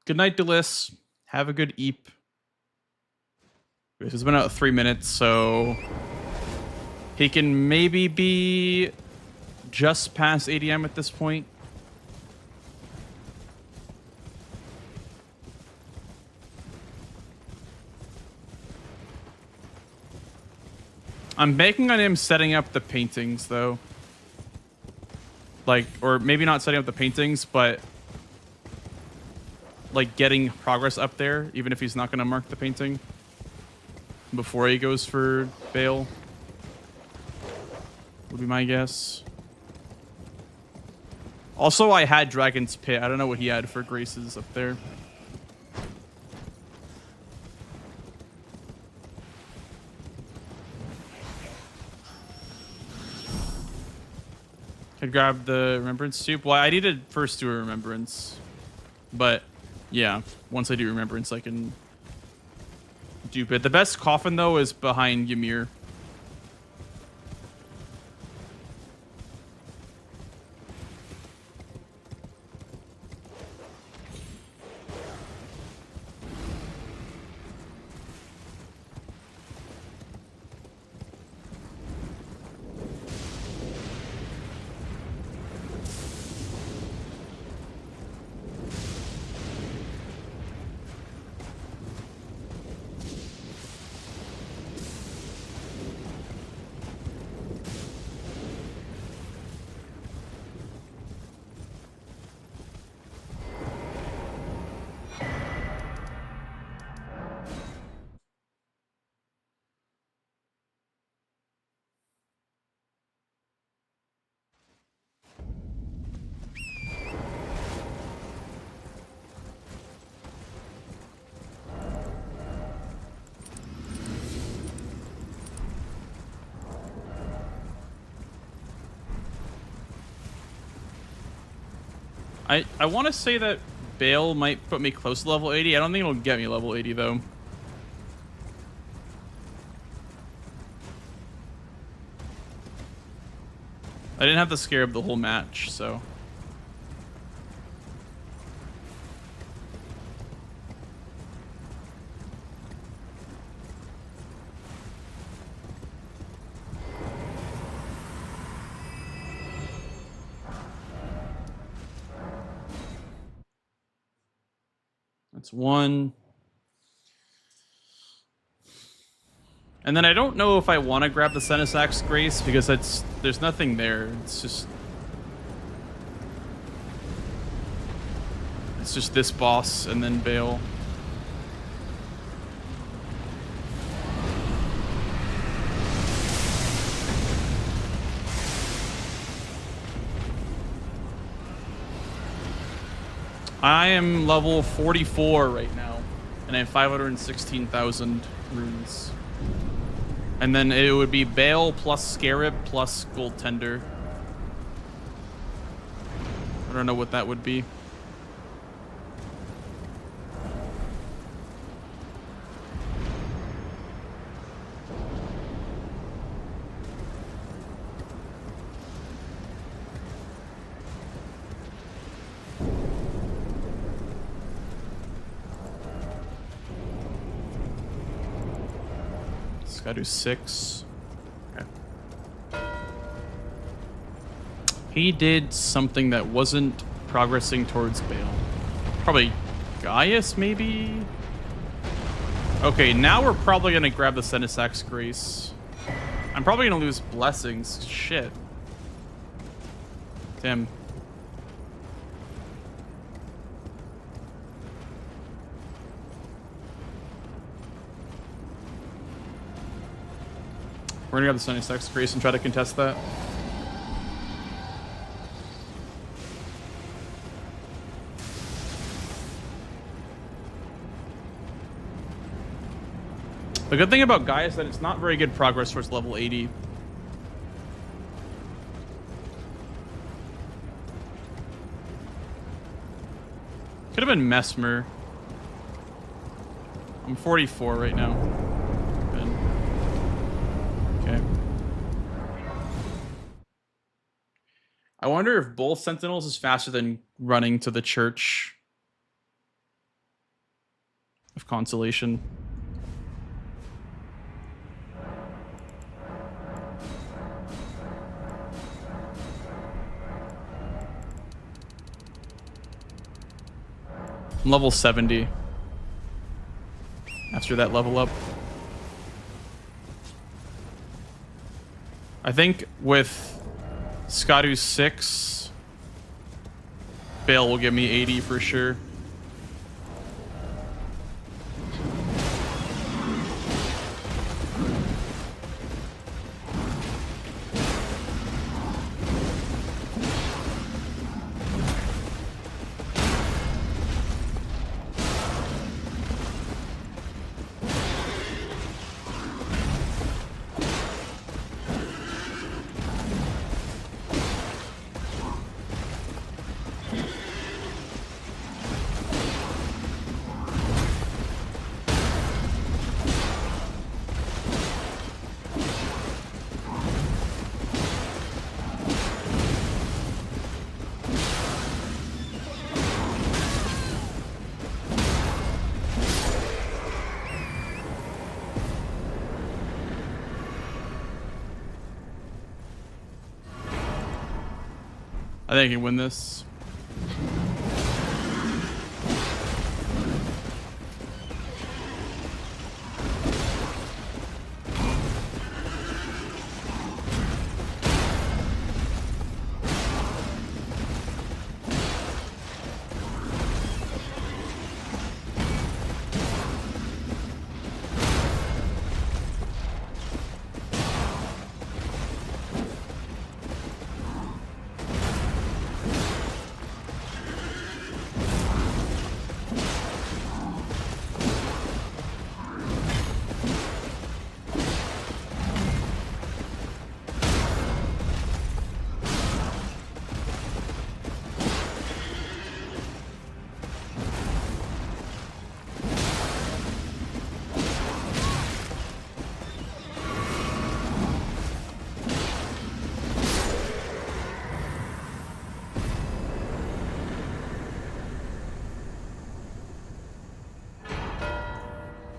Good night, Delis. Have a good eep. This has been about 3 minutes, so he can maybe be just past ADM at this point. I'm banking on him setting up the paintings, though. Like, or maybe not setting up the paintings, but like getting progress up there, even if he's not going to mark the painting before he goes for Bale, would be my guess. Also, I had Dragon's Pit. I don't know what he had for graces up there. Could grab the Remembrance soup. Well, I needed first do a Remembrance, but yeah, once I do Remembrance, I can dupe it. The best coffin, though, is behind Ymir. I want to say that Bale might put me close to level 80. I don't think it'll get me level 80, though. I didn't have the scarab the whole match, so... That's one. And then I don't know if I want to grab the Senesac's Grace because there's nothing there. It's just this boss and then Bale. I am level 44 right now, and I have 516,000 runes. And then it would be Bale plus Scarab plus Gold Tender. I don't know what that would be. Gotta do 6. Okay. He did something that wasn't progressing towards Bale. Probably Gaius, maybe? Okay, now we're probably gonna grab the Senisak's Grace. I'm probably gonna lose blessings. Shit. Damn. We're gonna grab the Senisak's Grace and try to contest that. The good thing about Gaia is that it's not very good progress towards level 80. Could have been Mesmer. I'm 44 right now. Good. Okay. I wonder if both Sentinels is faster than running to the Church of Consolation. I'm level 70 after that level up. I think with Skadu 6, Bale will give me 80 for sure. I think I can win this.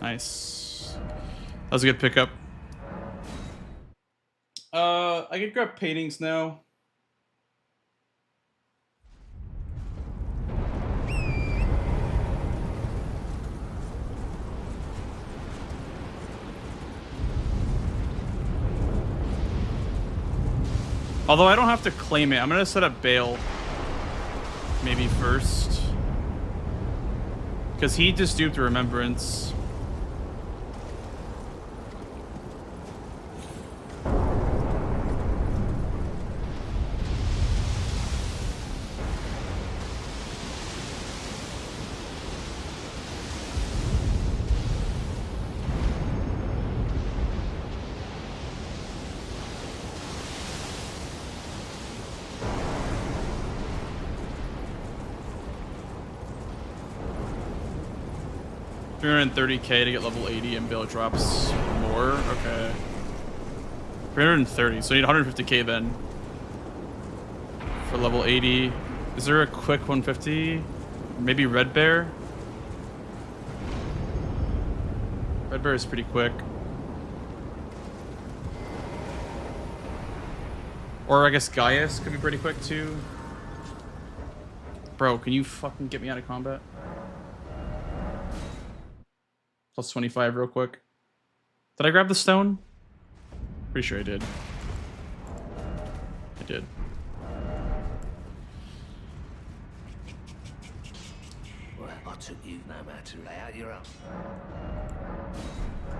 Nice. That was a good pickup. I can grab paintings now. Although I don't have to claim it. I'm gonna set up Bale maybe first. Because he just duped a Remembrance. $330k to get level 80 and Bale drops more. Okay. 330. So I need 150k then for level 80. Is there a quick 150? Maybe Red Bear? Red Bear is pretty quick. Or I guess Gaius could be pretty quick too. Bro, can you fucking get me out of combat? Plus 25 real quick. Did I grab the stone? Pretty sure I did. I did. Well, I took you no matter lay out your own.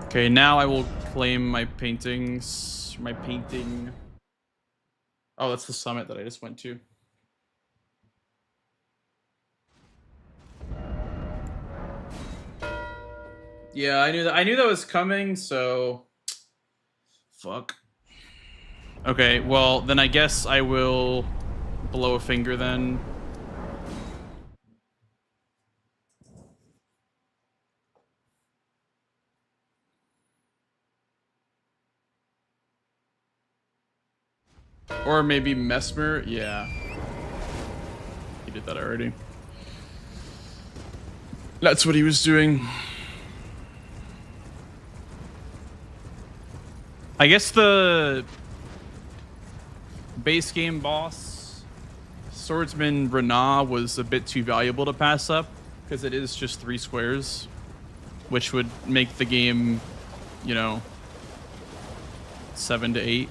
Okay, now I will claim my paintings. My painting. Oh, that's the summit that I just went to. Yeah, I knew that was coming, so fuck. Okay, well, then I guess I will blow a finger then. Or maybe Mesmer, yeah. He did that already. That's what he was doing. I guess the base game boss, Swordsman Rana, was a bit too valuable to pass up because it is just 3 squares, which would make the game, you know, 7 to 8.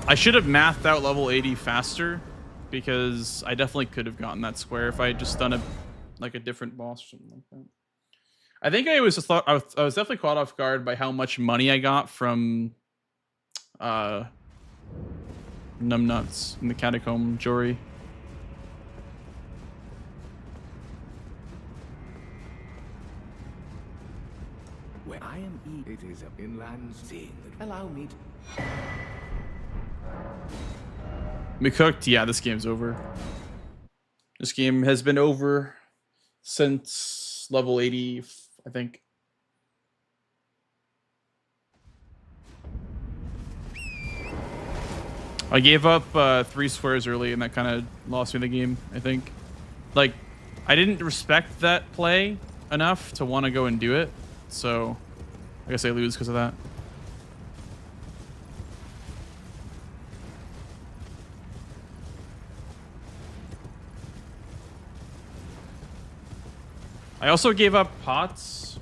I should have mathed out level 80 faster because I definitely could have gotten that square if I had just done a different boss or something like that. I think I was definitely caught off guard by how much money I got from numbnuts in the catacomb jewelry. Where I am it is an inland sea that allow me to... McCooked, yeah, this game's over. This game has been over since level 80, I think. I gave up 3 squares early, and that kind of lost me the game, I think. Like, I didn't respect that play enough to want to go and do it, so I guess I lose because of that. I also gave up pots.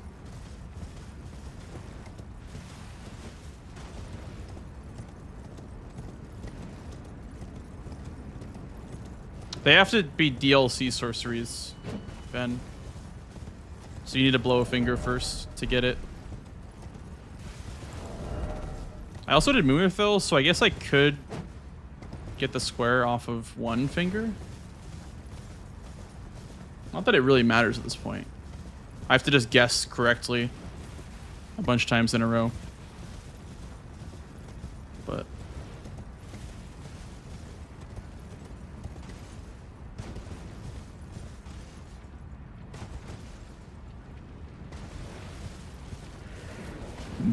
They have to be DLC sorceries, Ben. So you need to blow a finger first to get it. I also did Moonfill, so I guess I could get the square off of 1 finger. Not that it really matters at this point. I have to just guess correctly a bunch of times in a row.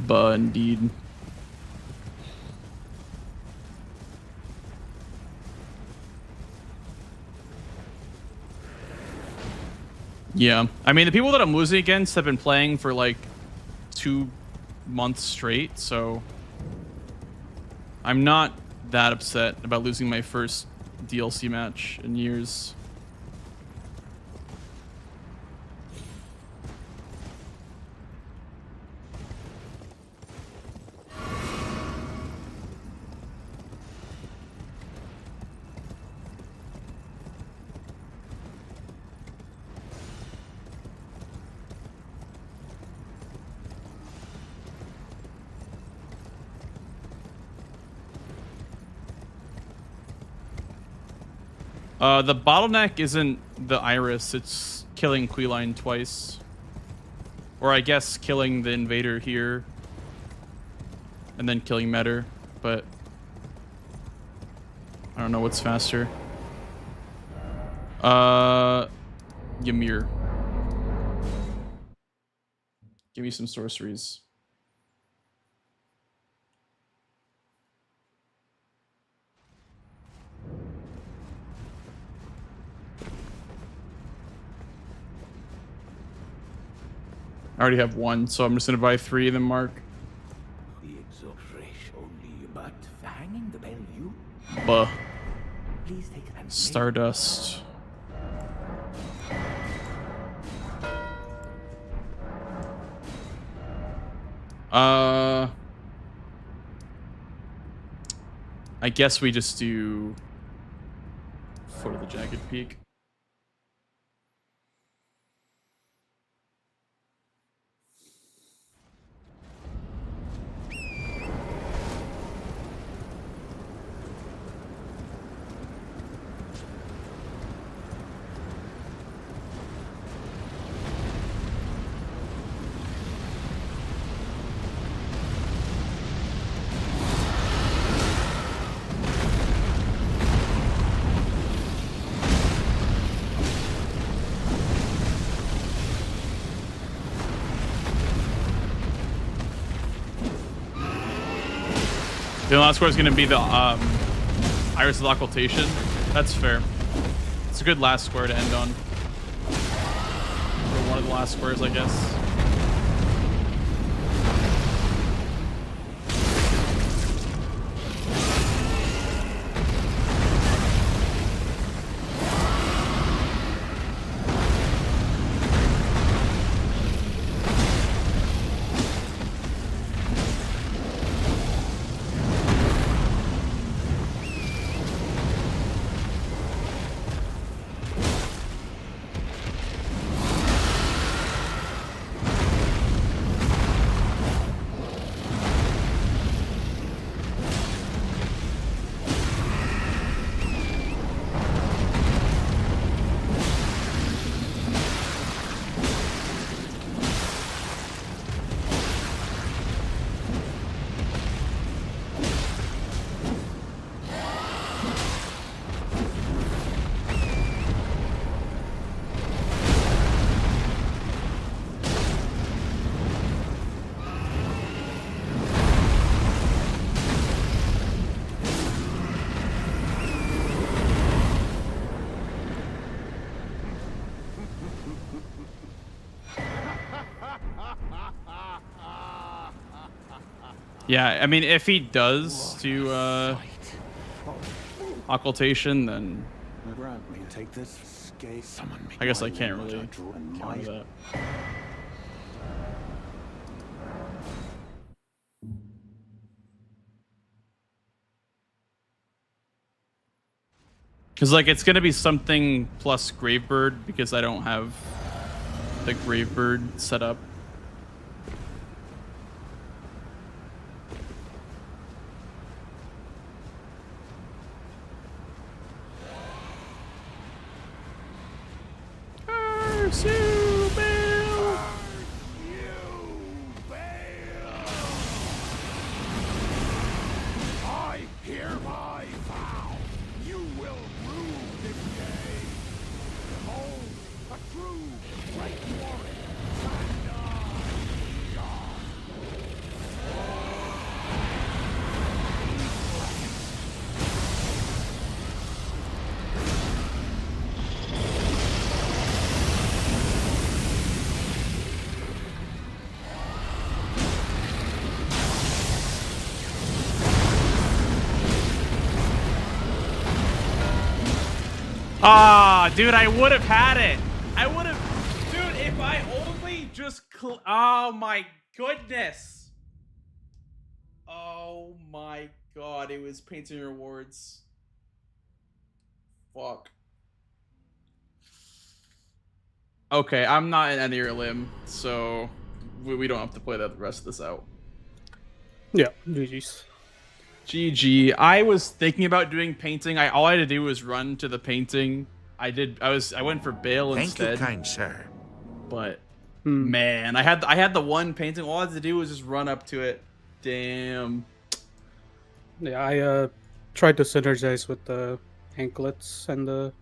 But indeed. Yeah, I mean, the people that I'm losing against have been playing for like 2 months straight, so I'm not that upset about losing my first DLC match in years. The bottleneck isn't the iris, it's killing questline twice. Or I guess killing the invader here. And then killing Metter, but I don't know what's faster. Yamir. Give me some sorceries. I already have 1, so I'm just gonna buy 3 of them, Mark. But hanging the bell, you Buh. please take it and Stardust. I guess we just do Foot of the Jagged Peak. The last square is going to be the Iris of Occultation. That's fair. It's a good last square to end on. Or one of the last squares, I guess. Yeah, I mean, if he does do occultation, then I guess I can't really counter that. Because, like, it's going to be something plus Gravebird because I don't have the Gravebird set up. Ah, dude, I would have had it. I would have, dude, if I only just, oh my goodness. Oh my God, it was painting rewards. Fuck. Okay, I'm not in any limb, so we don't have to play the rest of this out. Yeah, GG's. GG. I was thinking about doing painting. All I had to do was run to the painting. I went for Bale instead. Thank you, kind sir. But man, I had the one painting. All I had to do was just run up to it. Damn. Yeah, I tried to synergize with the anklets and the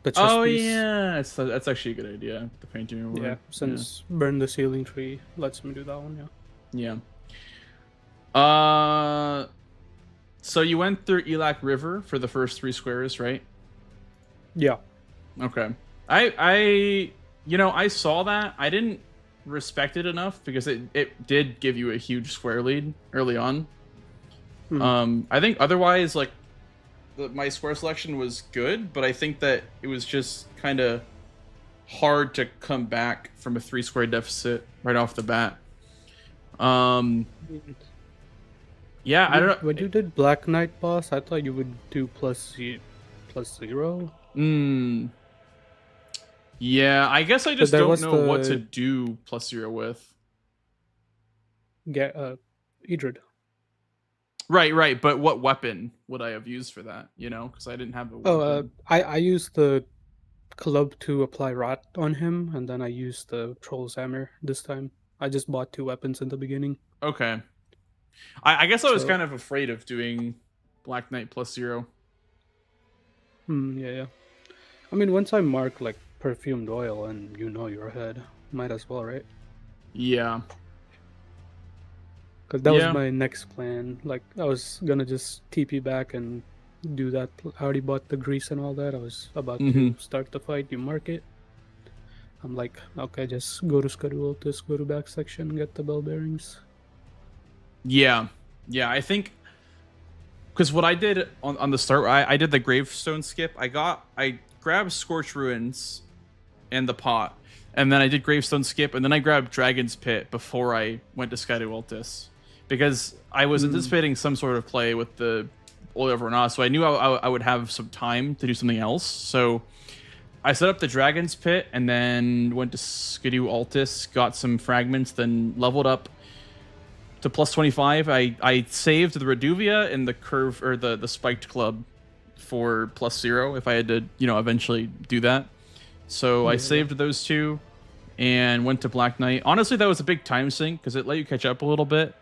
chest piece. Yeah, that's actually a good idea. The painting reward. Yeah, since Burn the Ceiling Tree lets me do that one. Yeah. So you went through Elac River for the first 3 squares, right? Yeah. Okay. I saw that. I didn't respect it enough because it did give you a huge square lead early on. I think otherwise, like, my square selection was good, but I think that it was just kind of hard to come back from a 3 square deficit right off the bat. Yeah, I don't know. When you did Black Knight boss, I thought you would do +0. Yeah, I guess I just there don't was know what to the- do +0 with. Get Idrid. Right. But what weapon would I have used for that? You know, because I didn't have a weapon. Oh, I used the club to apply rot on him, and then I used the troll's hammer this time. I just bought 2 weapons in the beginning. Okay. I guess I was So- kind of afraid of doing Black Knight +0. Yeah. I mean, once I mark like perfumed oil, and you know you're ahead, might as well, right? Yeah. Because that Yeah. was my next plan. Like, I was gonna just TP back and do that. I already bought the grease and all that. I was about to start the fight. You mark it. I'm like, okay, just go to schedule, just go to back section, get the bell bearings. Yeah. I think because what I did on the start, I did the gravestone skip. I grabbed Scorched Ruins and the pot, and then I did gravestone skip, and then I grabbed Dragon's Pit before I went to Skydo Altis, because I was anticipating some sort of play with the Oil of Renah, so I knew I would have some time to do something else. So I set up the Dragon's Pit, and then went to Skydo Altis, got some fragments, then leveled up to +25. I saved the Reduvia and the curve, or the spiked club, for +0 if I had to, eventually do that. So I saved those 2 and went to Black Knight. Honestly, that was a big time sink because it let you catch up a little bit.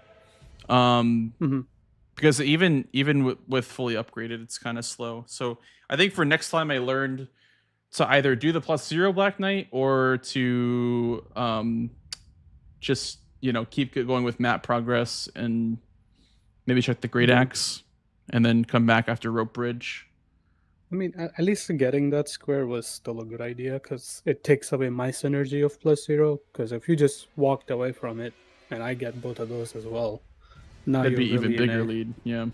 Because even with fully upgraded, it's kind of slow. So I think for next time, I learned to either do the +0 Black Knight or to just keep going with map progress and maybe check the Great Axe and then come back after Rope Bridge. I mean, at least getting that square was still a good idea, because it takes away my synergy of +0. Because if you just walked away from it, and I get both of those as well, now That'd be you're even really in bigger a- lead. Yeah.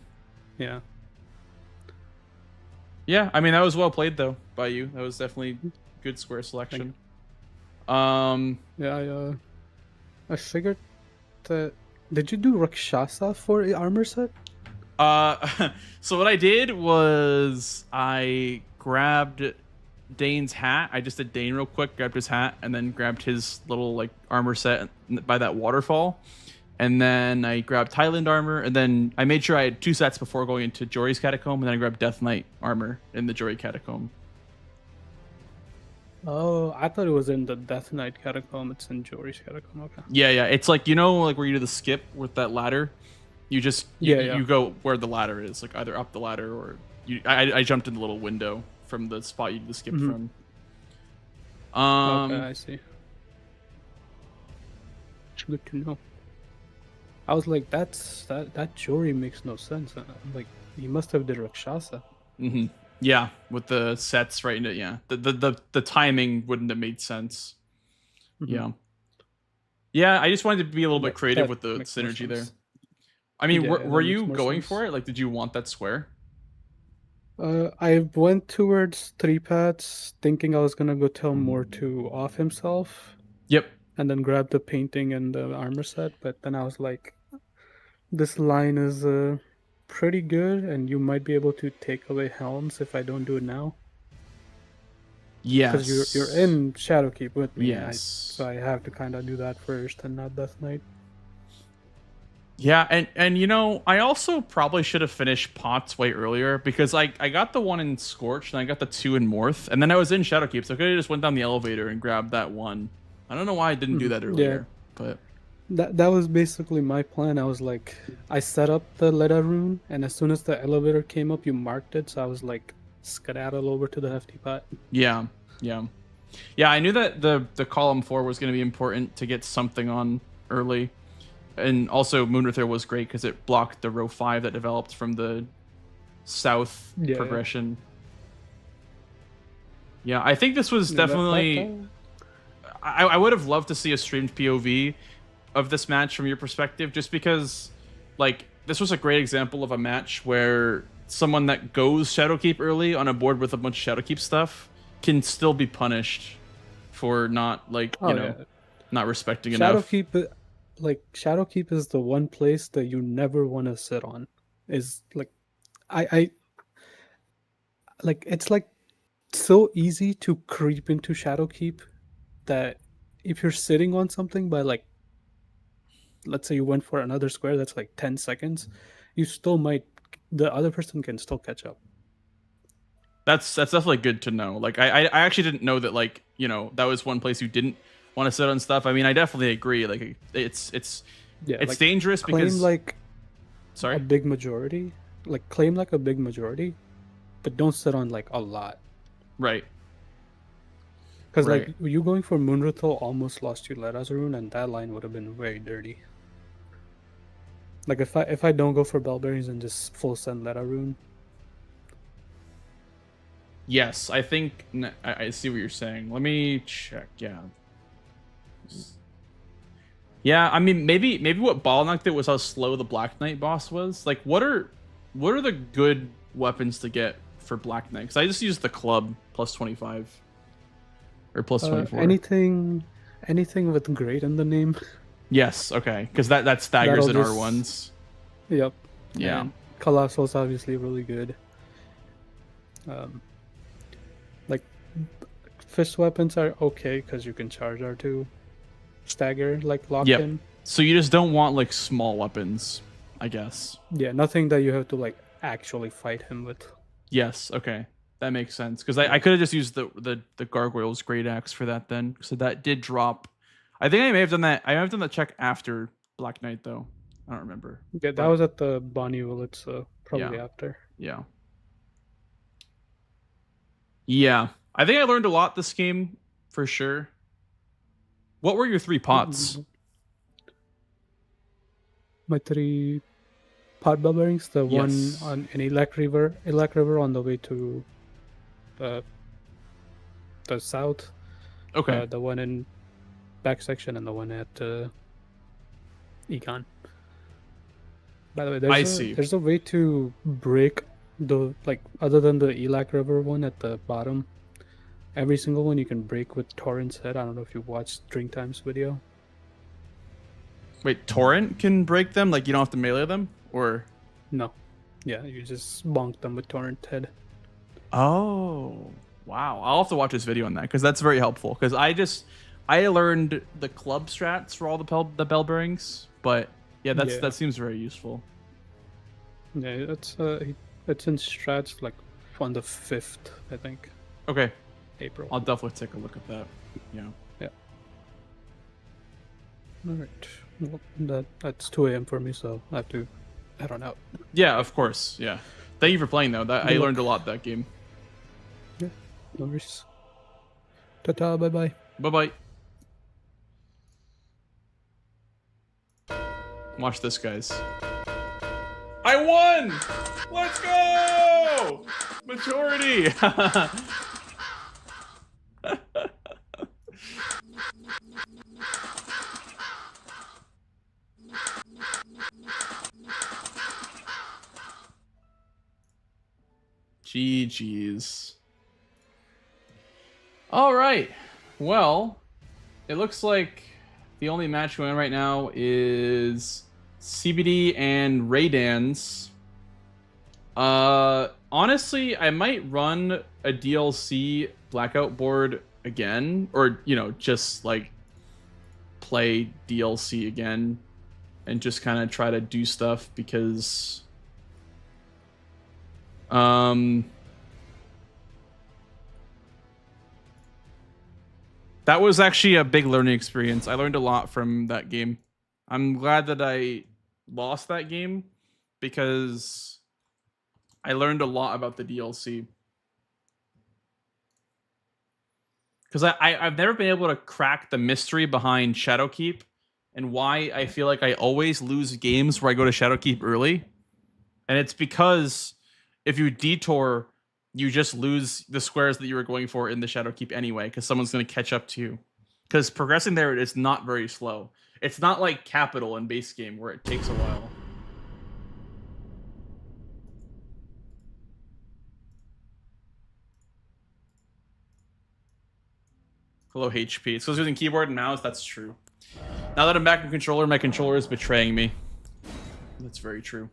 Yeah. I mean, that was well played though by you. That was definitely good square selection. Yeah, I figured that. Did you do Rakshasa for the armor set? So what I did was I grabbed Dane's hat. I just did Dane real quick, grabbed his hat, and then grabbed his little like armor set by that waterfall. And then I grabbed Thailand armor, and then I made sure I had 2 sets before going into Jory's Catacomb, and then I grabbed Death Knight armor in the Jory Catacomb. Oh, I thought it was in the Death Knight Catacomb. It's in Jory's Catacomb. Okay. Yeah. It's like, like where you do the skip with that ladder. You just you go where the ladder is, like either up the ladder or I jumped in the little window from the spot you did the skip from. Okay, I see. Good to know. I was like, that Jory makes no sense. I'm like, he must have did Rakshasa. Yeah, with the sets right into the timing wouldn't have made sense. Yeah, I just wanted to be a little bit creative with the synergy there. I mean, were you going for it? Like, did you want that square? I went towards 3 paths, thinking I was gonna go tell Moore to off himself. Yep. And then grab the painting and the armor set, but then I was like, this line is pretty good, and you might be able to take away helms if I don't do it now. Yes. Because you're in Shadowkeep with me. Yes. So I have to kind of do that first and not Death Knight. Yeah, and I also probably should have finished Pots way earlier, because I got the 1 in Scorch and I got the 2 in Morth, and then I was in Shadowkeep, so I could have just went down the elevator and grabbed that 1. I don't know why I didn't do that earlier, but that was basically my plan. I was like, I set up the Leda rune, and as soon as the elevator came up, you marked it, so I was like, skedaddle over to the Hefty Pot. Yeah, I knew that the column 4 was going to be important to get something on early. And also Moonrather was great because it blocked the row 5 that developed from the south progression. Yeah, I think this was definitely... I would have loved to see a streamed POV of this match from your perspective, just because, like, this was a great example of a match where someone that goes Shadowkeep early on a board with a bunch of Shadowkeep stuff can still be punished for not not respecting enough. Shadowkeep is the one place that you never want to sit on. Is like, I like it's like so easy to creep into Shadowkeep that if you're sitting on something by like, let's say you went for another square that's like 10 seconds, you still might, the other person can still catch up. That's definitely good to know. Like I actually didn't know that, like, you know, that was one place you didn't want to sit on stuff. I mean, I definitely agree. Like it's like, dangerous because like sorry, a big majority, like claim like a big majority, but don't sit on like a lot. Right. Because like you going for Moonritual almost lost you Lera's rune, and that line would have been very dirty. Like if I don't go for Bellberries and just full send Lera rune. Yes, I think I see what you're saying. Let me check. Yeah, I mean, maybe what bottlenecked it was how slow the Black Knight boss was. Like, what are the good weapons to get for Black Knight? Because I just used the club plus 25 or plus 24. Anything with great in the name. Yes, okay, because that staggers in R1s. Yep. Yeah. And Colossal's obviously really good. Like fist weapons are okay because you can charge R2. Stagger, like lock in. So you just don't want like small weapons, I guess. Yeah, nothing that you have to like actually fight him with. Yes, okay. That makes sense. Because I could have just used the Gargoyle's Great Axe for that then. So that did drop. I think I may have done that. I may have done that check after Black Knight though. I don't remember. Yeah, that was at the Bonnie Village, so probably after. Yeah. Yeah. I think I learned a lot this game for sure. What were your 3 pots? My 3 pot bell bearings. The one on in Elect River on the way to the south. Okay. The one in back section and the one at Econ. By the way, there's a way to break the, like, other than the Elect River one at the bottom. Every single one you can break with Torrent's head. I don't know if you watched Drink Time's video. Wait, Torrent can break them? Like, you don't have to melee them? Or no. Yeah, you just bonk them with Torrent head. Oh, wow. I'll have to watch this video on that because that's very helpful. Because I learned the club strats for all the bell bearings, but yeah, that seems very useful. Yeah, it's in strats like on the 5th, I think. Okay. April. I'll definitely take a look at that. Yeah. Yeah. All right. Well, that's 2 a.m. for me, so I have to head on out. Yeah, of course. Yeah. Thank you for playing though. I learned a lot that game. Yeah. No worries. Ta-ta. Bye-bye. Bye-bye. Watch this, guys. I won! Let's go! Majority! GG's. All right. Well, it looks like the only match going on right now is CBD and Raydans. Honestly, I might run a DLC Blackout board again, or, you know, just like play DLC again and just kind of try to do stuff because that was actually a big learning experience. I learned a lot from that game. I'm glad that I lost that game because I learned a lot about the DLC. Because I've never been able to crack the mystery behind Shadowkeep and why I feel like I always lose games where I go to Shadowkeep early. And it's because if you detour, you just lose the squares that you were going for in the Shadowkeep anyway, because someone's going to catch up to you. Because progressing there is not very slow. It's not like Capital in base game where it takes a while. Low HP. It's because using keyboard and mouse. That's true. Now that I'm back in controller, my controller is betraying me. That's very true.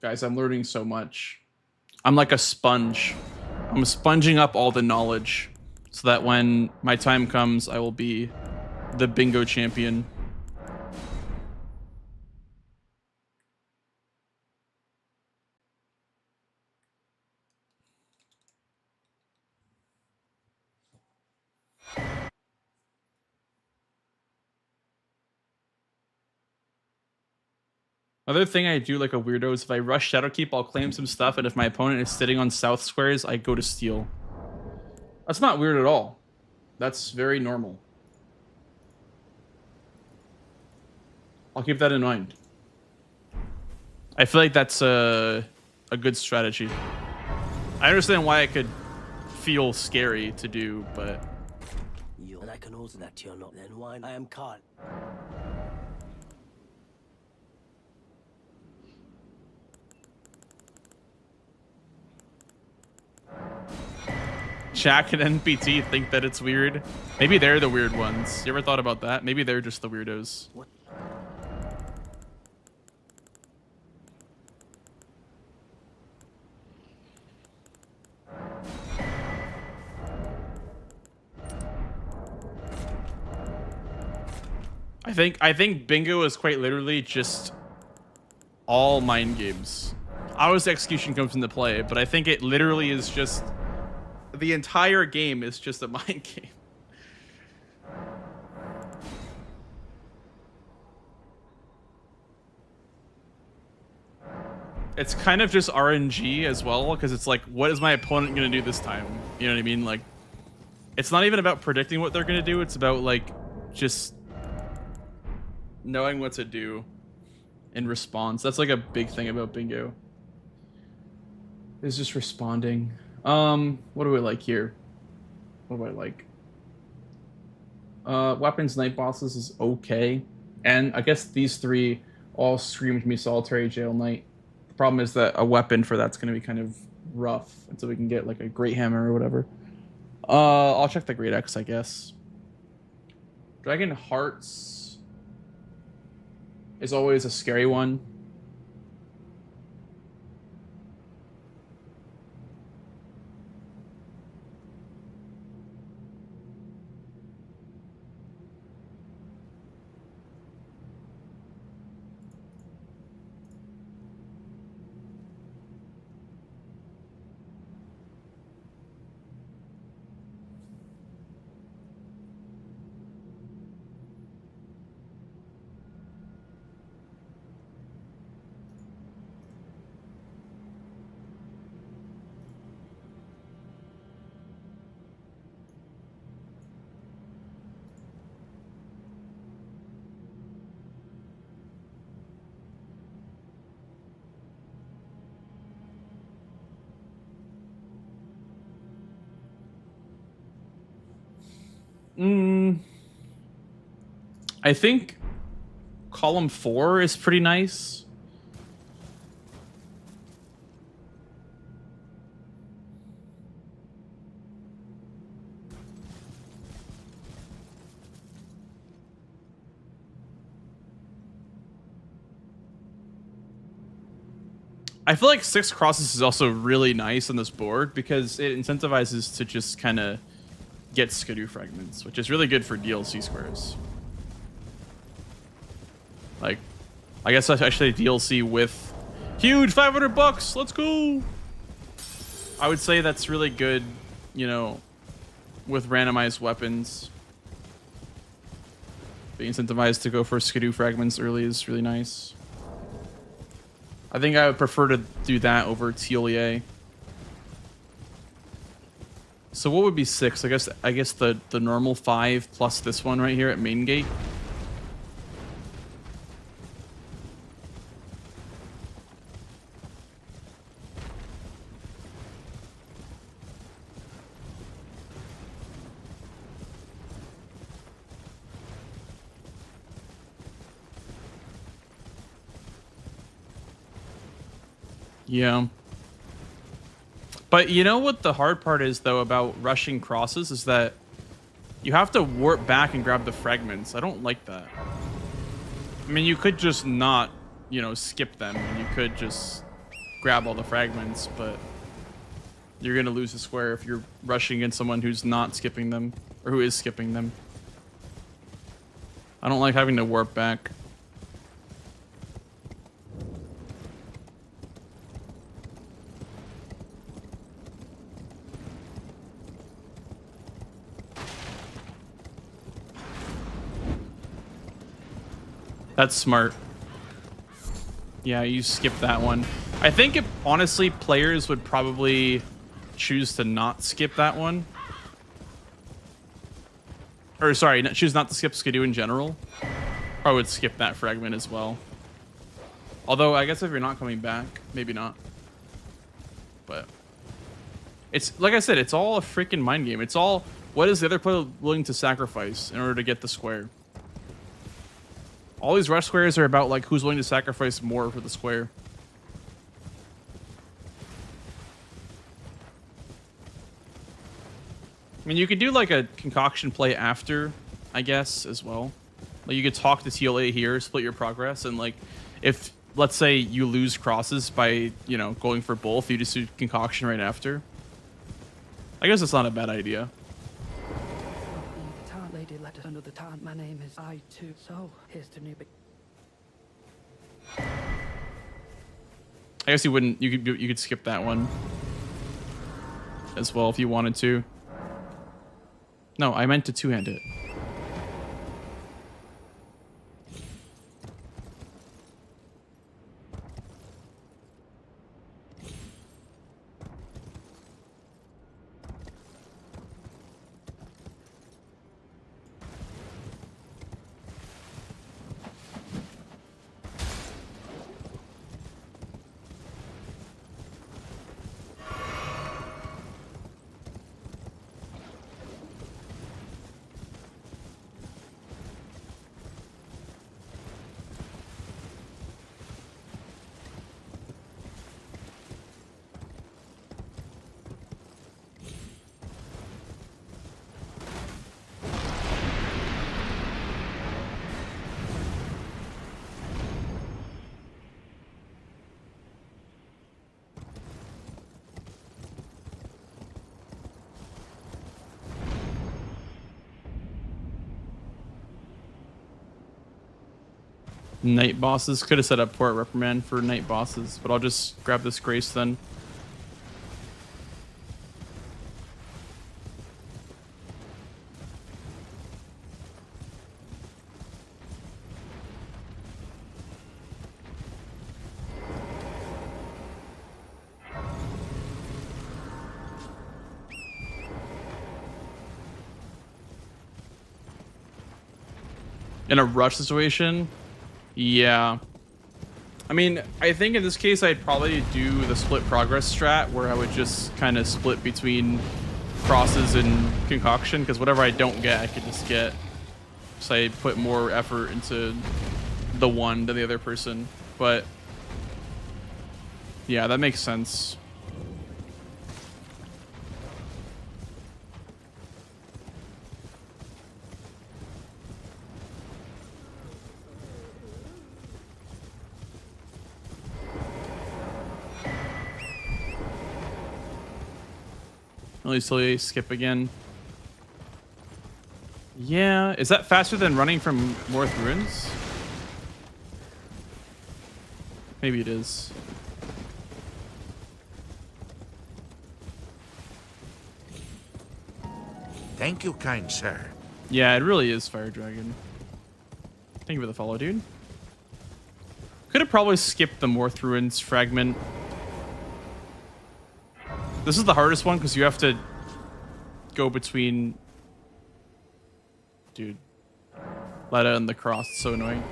Guys, I'm learning so much. I'm like a sponge. I'm sponging up all the knowledge so that when my time comes, I will be the bingo champion. Other thing I do like a weirdo is if I rush Shadowkeep, I'll claim some stuff, and if my opponent is sitting on south squares, I go to steal. That's not weird at all. That's very normal. I'll keep that in mind. I feel like that's a good strategy. I understand why it could feel scary to do, but... And I can also that you're not then why I am caught. Shaq and NPT think that it's weird. Maybe they're the weird ones. You ever thought about that? Maybe they're just the weirdos. What? I think bingo is quite literally just all mind games. Obviously execution comes into play, but I think it literally is just the entire game is just a mind game. It's kind of just RNG as well, because it's like, what is my opponent going to do this time? You know what I mean? Like, it's not even about predicting what they're going to do. It's about, like, just knowing what to do in response. That's, like, a big thing about bingo. It's just responding. What do I like here? What do I like? Weapons, night bosses is okay. And I guess these three all scream to me solitary jail knight. The problem is that a weapon for that's going to be kind of rough until we can get like a great hammer or whatever. I'll check the great X, I guess. Dragon Hearts is always a scary one. I think column 4 is pretty nice. I feel like 6 crosses is also really nice on this board because it incentivizes to just kind of get skidoo fragments, which is really good for DLC squares. Like, I guess that's actually a DLC with huge $500. Let's go. I would say that's really good, you know, with randomized weapons. Being incentivized to go for skidoo fragments early is really nice. I think I would prefer to do that over TLEA. So what would be 6? I guess the normal 5 plus this one right here at main gate. Yeah. But you know what the hard part is, though, about rushing crosses is that you have to warp back and grab the fragments. I don't like that. I mean, you could just not, you know, skip them, and you could just grab all the fragments, but you're going to lose a square if you're rushing against someone who's not skipping them, or who is skipping them. I don't like having to warp back. That's smart. Yeah, you skip that one. I think honestly, players would probably choose to not skip that one. Or sorry, choose not to skip Skidoo in general. Or would skip that fragment as well. Although, I guess if you're not coming back, maybe not. But it's, like I said, it's all a freaking mind game. It's all, what is the other player willing to sacrifice in order to get the square? All these rush squares are about like who's willing to sacrifice more for the square. I mean, you could do like a concoction play after, I guess, as well. Like you could talk to TLA here, split your progress, and like if, let's say, you lose crosses by, you know, going for both, you just do concoction right after. I guess it's not a bad idea. Lady let us under the time. My name is I too. So here's the new big. I guess you wouldn't. You could skip that one as well if you wanted to. No, I meant to two-hand it. Night bosses. Could have set up Port Reprimand for night bosses, but I'll just grab this Grace then. In a rush situation, yeah. I mean, I think in this case, I'd probably do the split progress strat where I would just kind of split between crosses and concoction, because whatever I don't get, I could just get. So I put more effort into the one than the other person. But yeah, that makes sense. At least till you skip again. Yeah, is that faster than running from Morth Ruins? Maybe it is. Thank you, kind sir. Yeah, it really is Fire Dragon. Thank you for the follow, dude. Could have probably skipped the Morth Ruins fragment. This is the hardest one because you have to go between, dude, Letta and the cross. It's so annoying.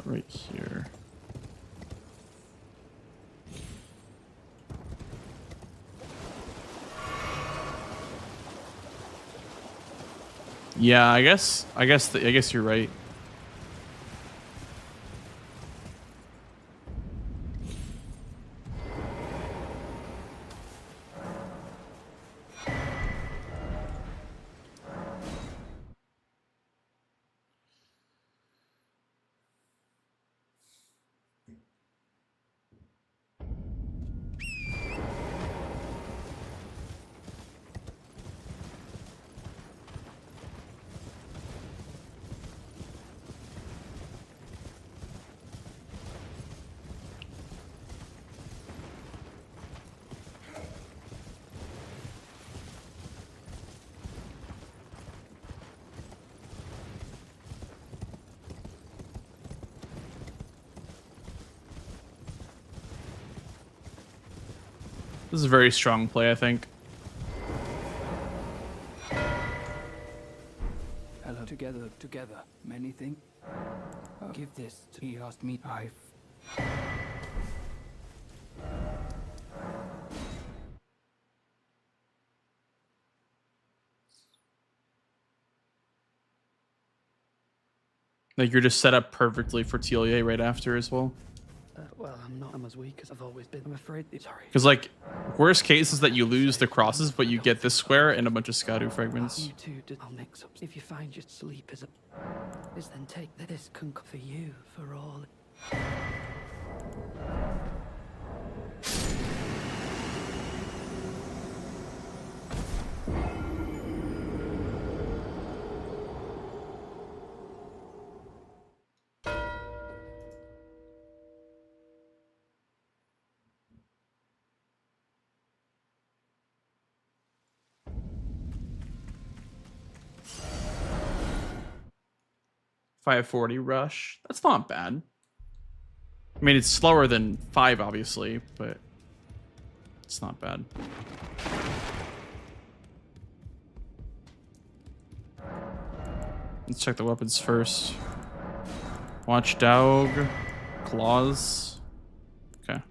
Right here. Yeah, I guess you're right. This is a very strong play, I think. Hello, together. Many things. Give this to he asked me. Like you're just set up perfectly for TLA right after as well. Well, I'm as weak as I've always been. I'm afraid. Sorry. Because like, worst case is that you lose the crosses, but you get this square and a bunch of Skadu fragments. You two did. I'll mix up. If you find your sleep is then take this can for you for all. $540 rush. That's not bad. I mean, it's slower than 5, obviously, but it's not bad. Let's check the weapons first. Watchdog, claws. Okay.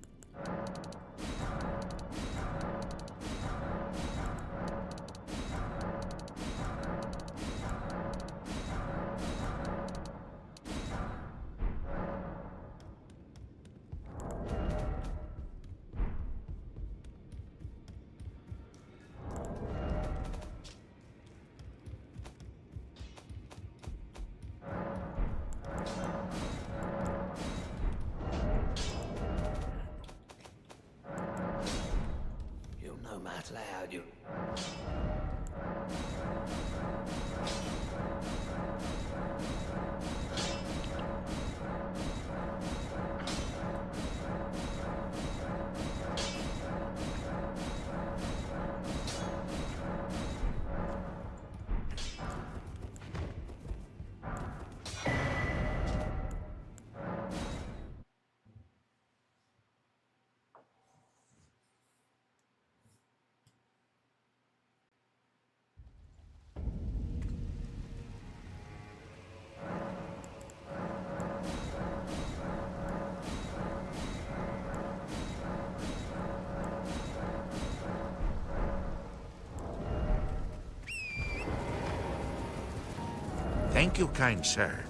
Thank you, kind sir.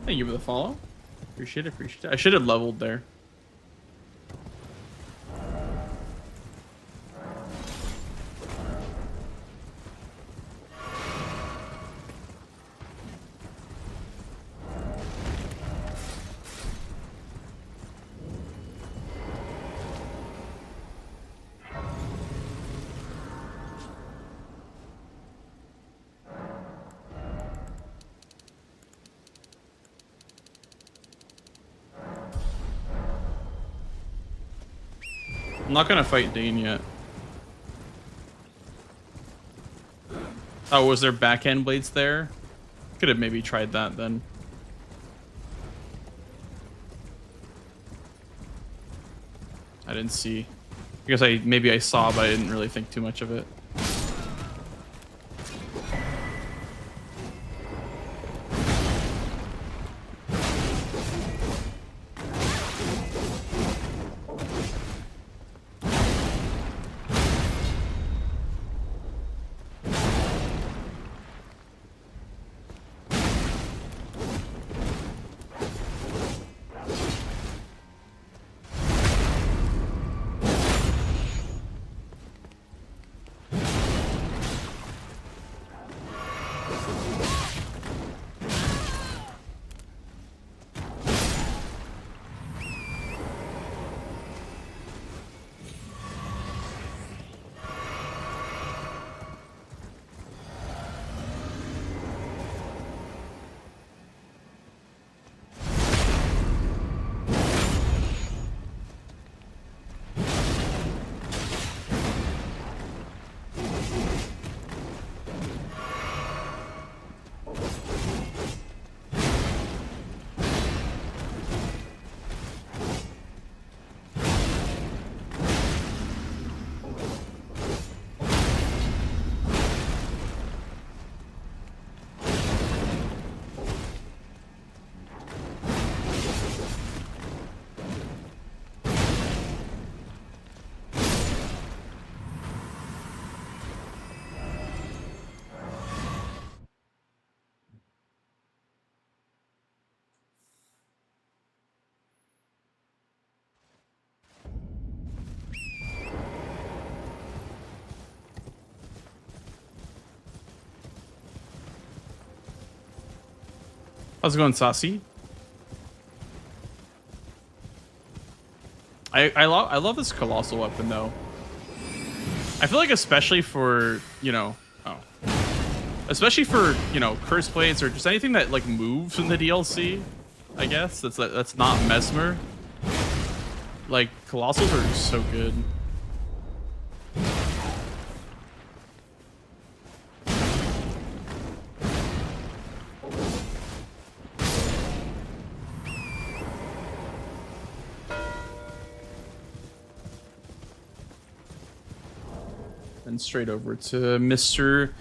Thank you for the follow. Appreciate it. I should have leveled there. I'm not gonna fight Dane yet. Oh, was there backhand blades there? Could have maybe tried that then. I didn't see. I guess maybe I saw, but I didn't really think too much of it. How's it going, Saucy? I love this colossal weapon though. I feel like especially for, you know, especially for, you know, curse blades or just anything that like moves in the DLC, I guess that's not mesmer. Like colossals are just so good. And straight over to Mr.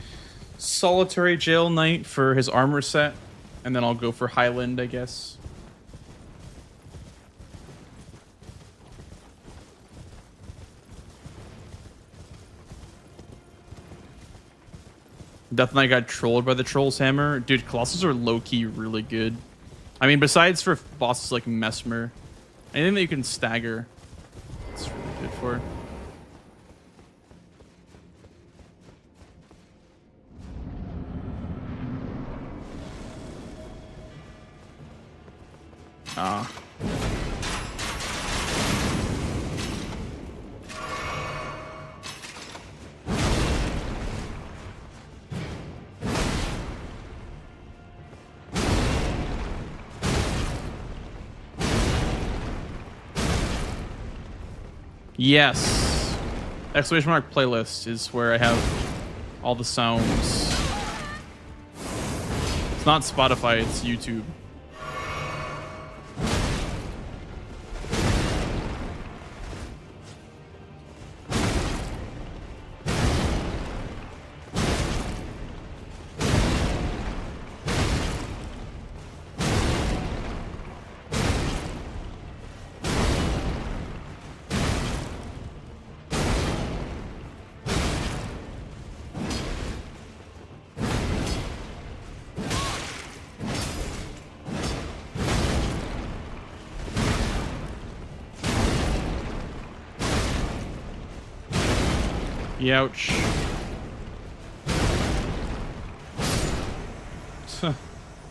Solitary Jail Knight for his armor set. And then I'll go for Highland, I guess. Death Knight got trolled by the Troll's Hammer. Dude, Colossals are low-key really good. I mean, besides for bosses like Mesmer, anything that you can stagger, it's really good for. Ah. Yes. Exclamation mark playlist is where I have all the sounds. It's not Spotify, it's YouTube. Ouch.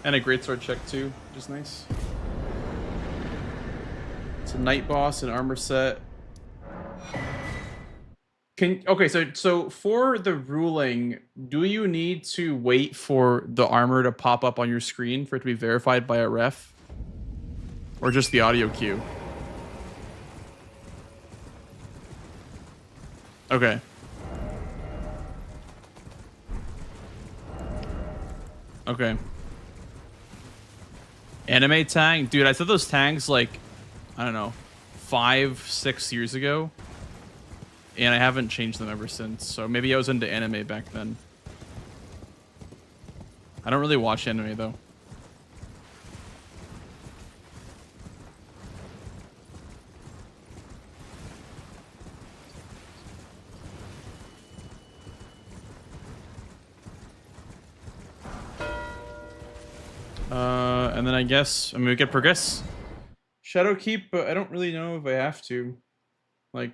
And a greatsword check too, which is nice. It's a night boss, an armor set. Okay, so for the ruling, do you need to wait for the armor to pop up on your screen for it to be verified by a ref? Or just the audio cue? Okay. Okay. Anime tag? Dude, I said those tags like, I don't know, 5-6 years ago. And I haven't changed them ever since. So maybe I was into anime back then. I don't really watch anime though. And then I guess, I mean, we could progress Shadowkeep, but I don't really know if I have to. Like,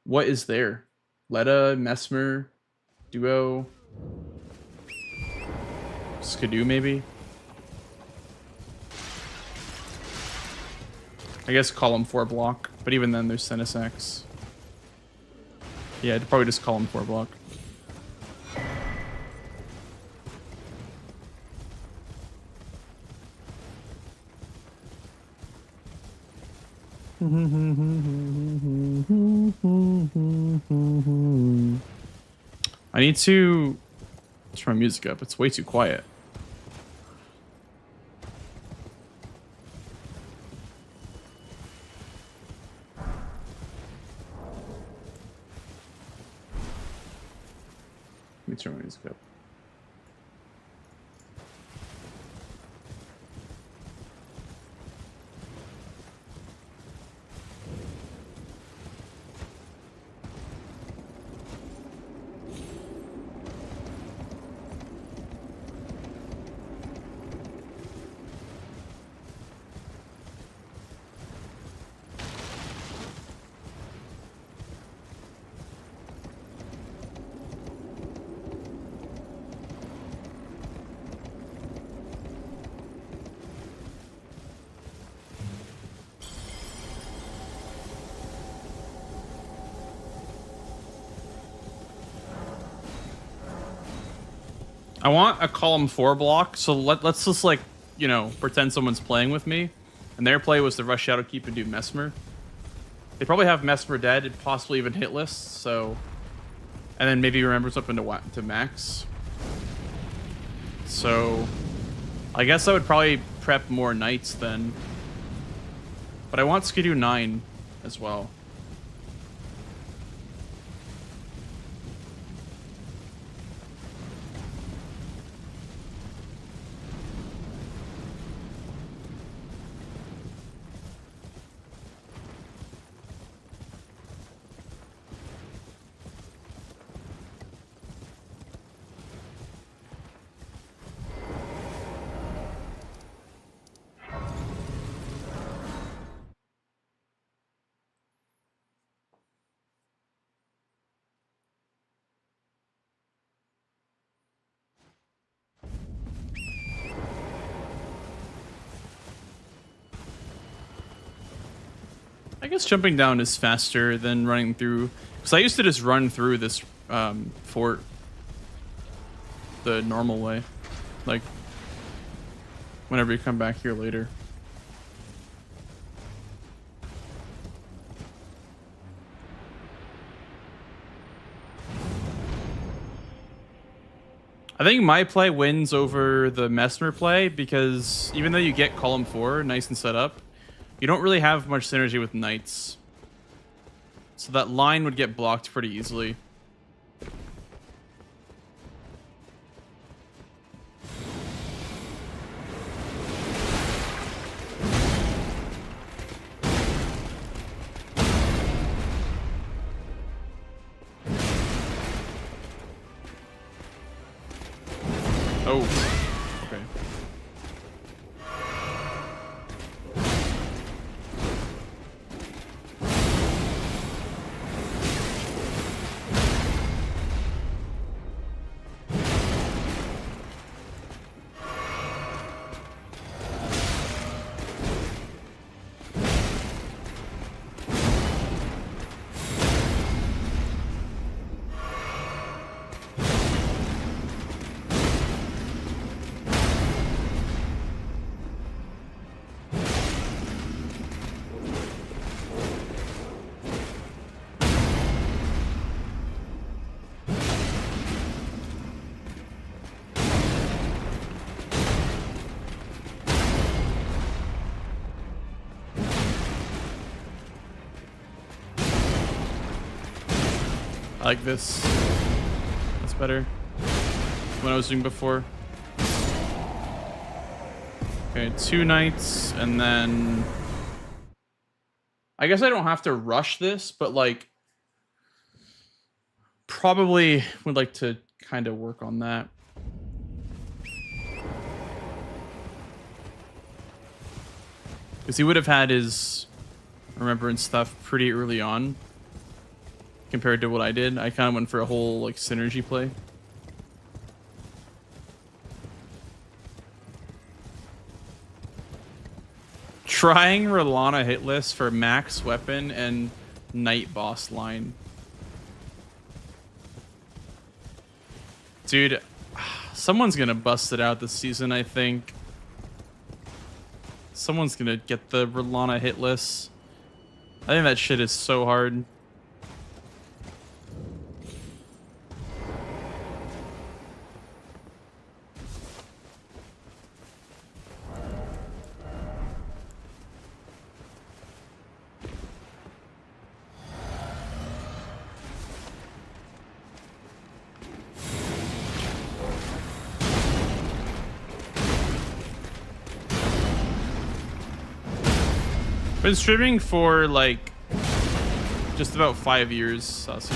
what is there? Letta, Mesmer, Duo, Skidoo maybe? I guess column 4 block, but even then there's Senesax. Yeah, I'd probably just column 4 block. I need to turn my music up. It's way too quiet. Let me turn my music up. I want a column 4 block, so let's just like, you know, pretend someone's playing with me, and their play was to rush Shadowkeep and do Mesmer. They probably have Mesmer dead and possibly even hitless, so, and then maybe remember something to max. So, I guess I would probably prep more Knights then, but I want Skidoo 9 as well. I guess jumping down is faster than running through, because I used to just run through this fort the normal way, like whenever you come back here later. I think my play wins over the Mesmer play, because even though you get column 4 nice and set up, you don't really have much synergy with Knights. So that line would get blocked pretty easily. Oh, okay. I like this. That's better than what I was doing before. Okay, 2 Knights, and then I guess I don't have to rush this, but like probably would like to kind of work on that. Because he would have had his remembrance stuff pretty early on compared to what I did. I kind of went for a whole like synergy play. Trying Rolana hitless for max weapon and Knight boss line. Dude, someone's gonna bust it out this season, I think. Someone's gonna get the Rolana hitless. I think that shit is so hard. Been streaming for like just about 5 years, Sasu.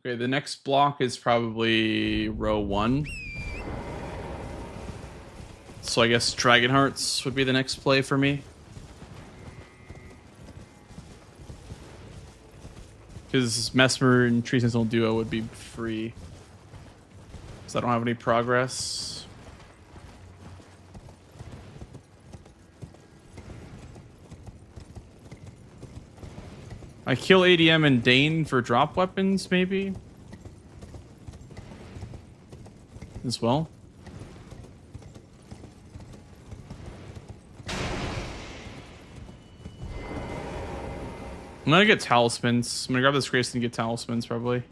Okay, the next block is probably row 1. So I guess Dragon Hearts would be the next play for me. Because Mesmer and Tree Sentinel Duo would be free. So I don't have any progress. I kill ADM and Dane for drop weapons, maybe? As well. I'm gonna get talismans. I'm gonna grab this grace and get talismans, probably.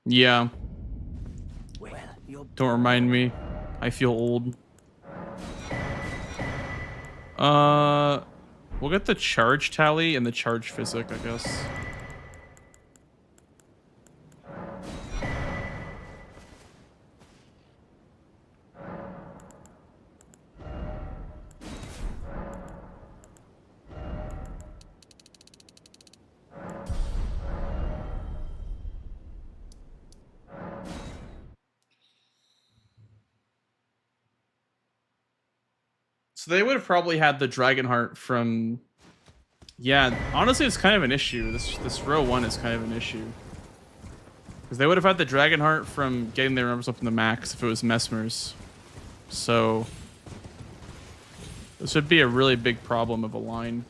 Yeah. Don't remind me. I feel old. We'll get the charge tally and the charge physic, I guess. So they would have probably had the Dragon Heart from... Yeah, honestly, it's kind of an issue. This row 1 is kind of an issue. Because they would have had the Dragon Heart from getting their numbers up in the max if it was Mesmer's. So... this would be a really big problem of a line.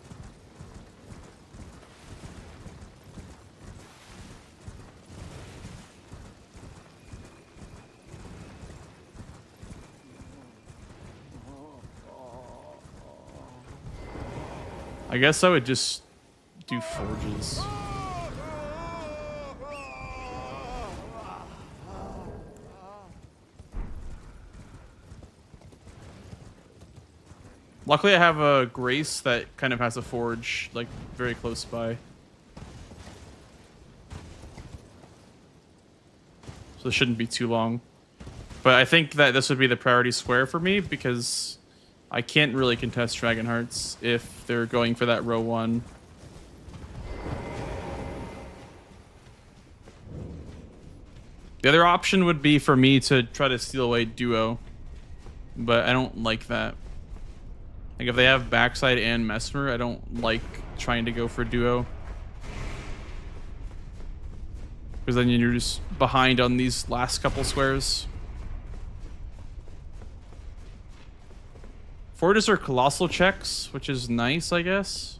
I guess I would just do forges. Luckily I have a Grace that kind of has a forge, like, very close by. So this shouldn't be too long. But I think that this would be the priority square for me because I can't really contest Dragon Hearts if they're going for that row 1. The other option would be for me to try to steal away Duo, but I don't like that. Like if they have Backside and Mesmer, I don't like trying to go for Duo. Because then you're just behind on these last couple squares. Forges are colossal checks, which is nice, I guess.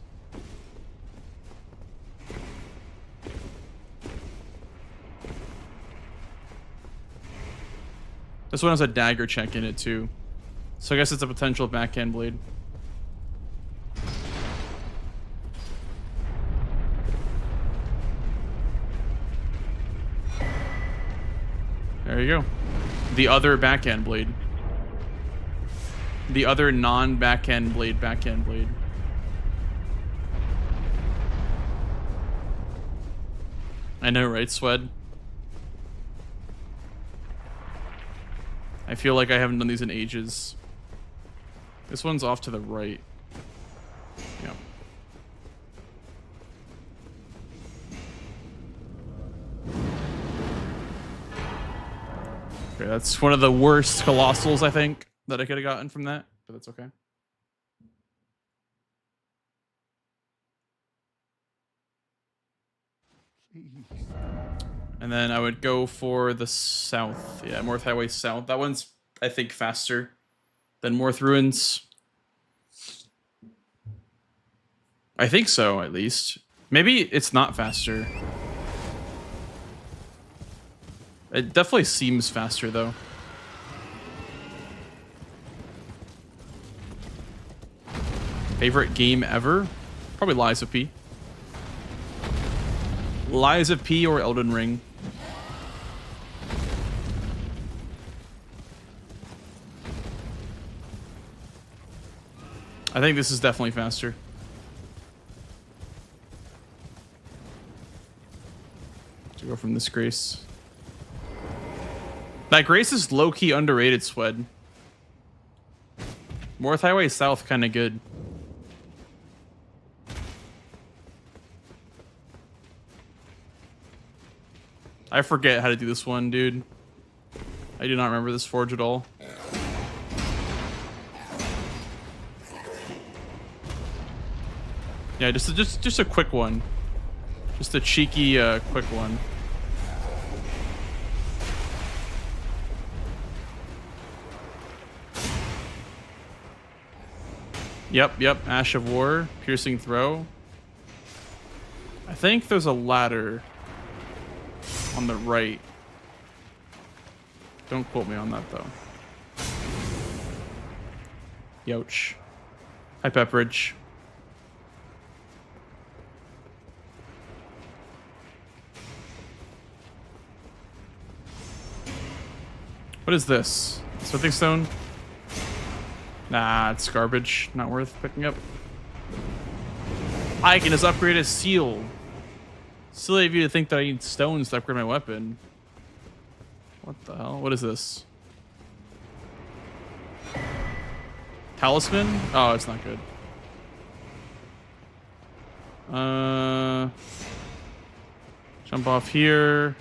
This one has a dagger check in it too. So I guess it's a potential backhand blade. There you go. The other backhand blade. The other non-backhand blade, backhand blade. I know, right, Swed? I feel like I haven't done these in ages. This one's off to the right. Yeah. Okay, that's one of the worst colossals, I think, that I could have gotten from that, but that's okay. And then I would go for the south. Yeah, Morth Highway South. That one's, I think, faster than Morth Ruins. I think so, at least. Maybe it's not faster. It definitely seems faster, though. Favorite game ever? Probably Lies of P. Lies of P or Elden Ring. I think this is definitely faster. To go from this Grace. That Grace is low-key underrated, Swed. North Highway South kind of good. I forget how to do this one, dude. I do not remember this forge at all. Yeah, just a quick one. Just a cheeky quick one. Yep, Ash of War, piercing throw. I think there's a ladder on the right. Don't quote me on that though. Youch. Hi, Pepperidge. What is this? Smithing stone? Nah, it's garbage. Not worth picking up. I can just upgrade a seal. Silly of you to think that I need stones to upgrade my weapon. What the hell? What is this? Talisman? Oh, it's not good. Jump off here.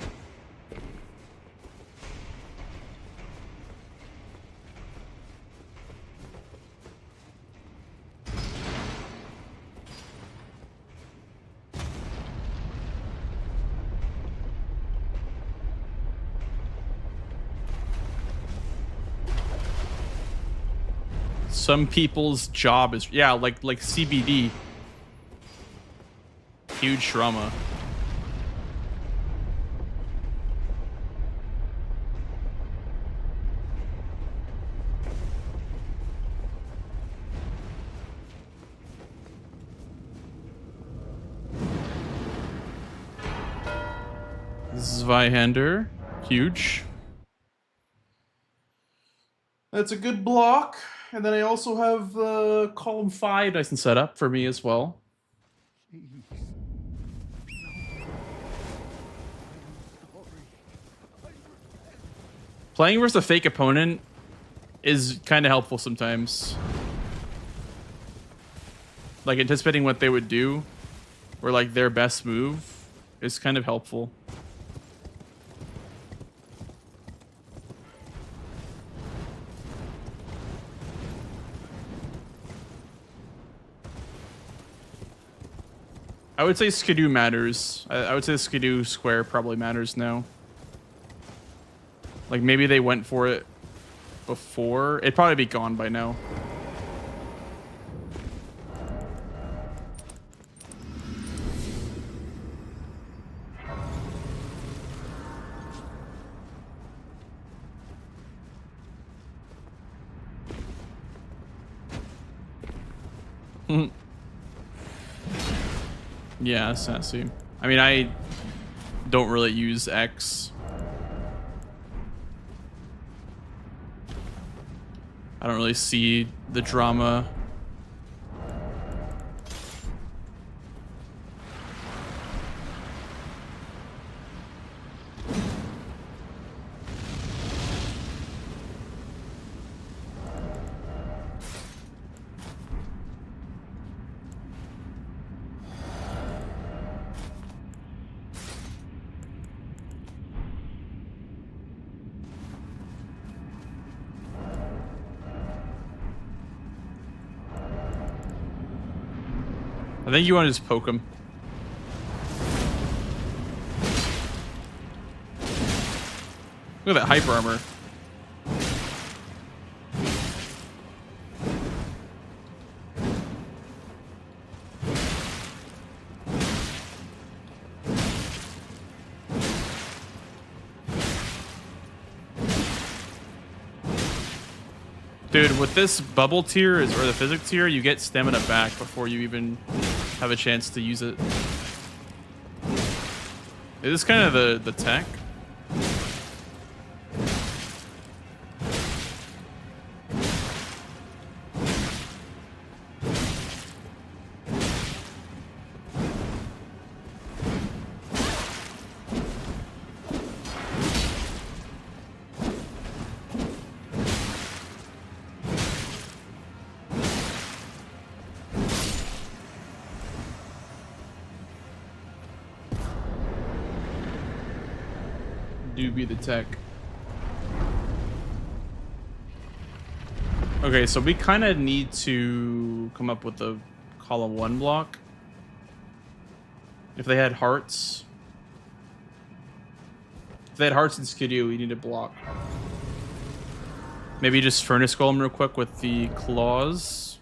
Some people's job is, yeah, like CBD. Huge trauma. Zweihander, huge. That's a good block. And then I also have column 5 nice and set up for me as well. Playing versus a fake opponent is kind of helpful sometimes. Like anticipating what they would do or like their best move is kind of helpful. I would say Skidoo matters. I would say Skidoo Square probably matters now. Like maybe they went for it before. It'd probably be gone by now. Yeah, sassy. I mean, I don't really use X. I don't really see the drama. I think you want to just poke him. Look at that hyper armor. Dude, with this bubble tier or the physics tier, you get stamina back before you even have a chance to use it. Is this kind of the tech? do be the tech. Okay, so we kind of need to come up with a column 1 block. If they had hearts. If they had hearts and Skidoo, we need a block. Maybe just furnace golem real quick with the claws.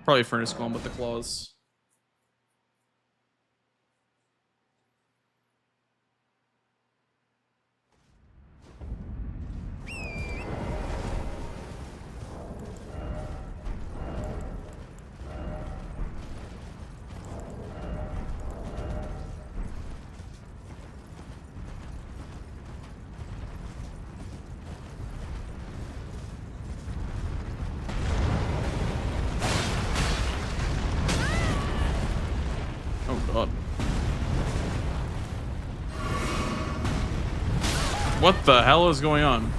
Probably furnace golem with the claws. Oh god. What the hell is going on?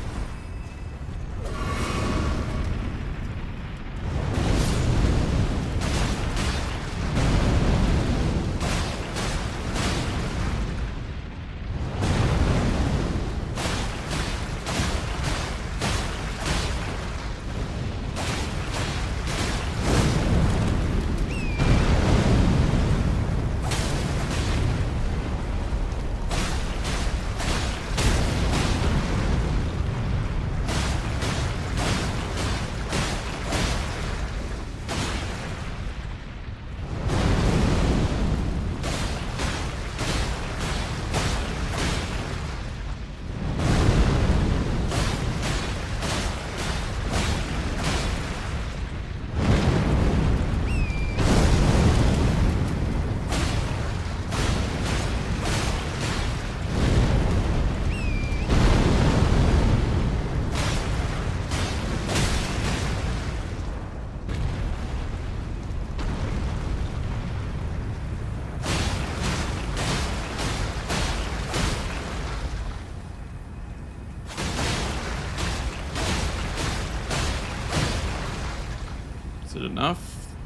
Is it enough?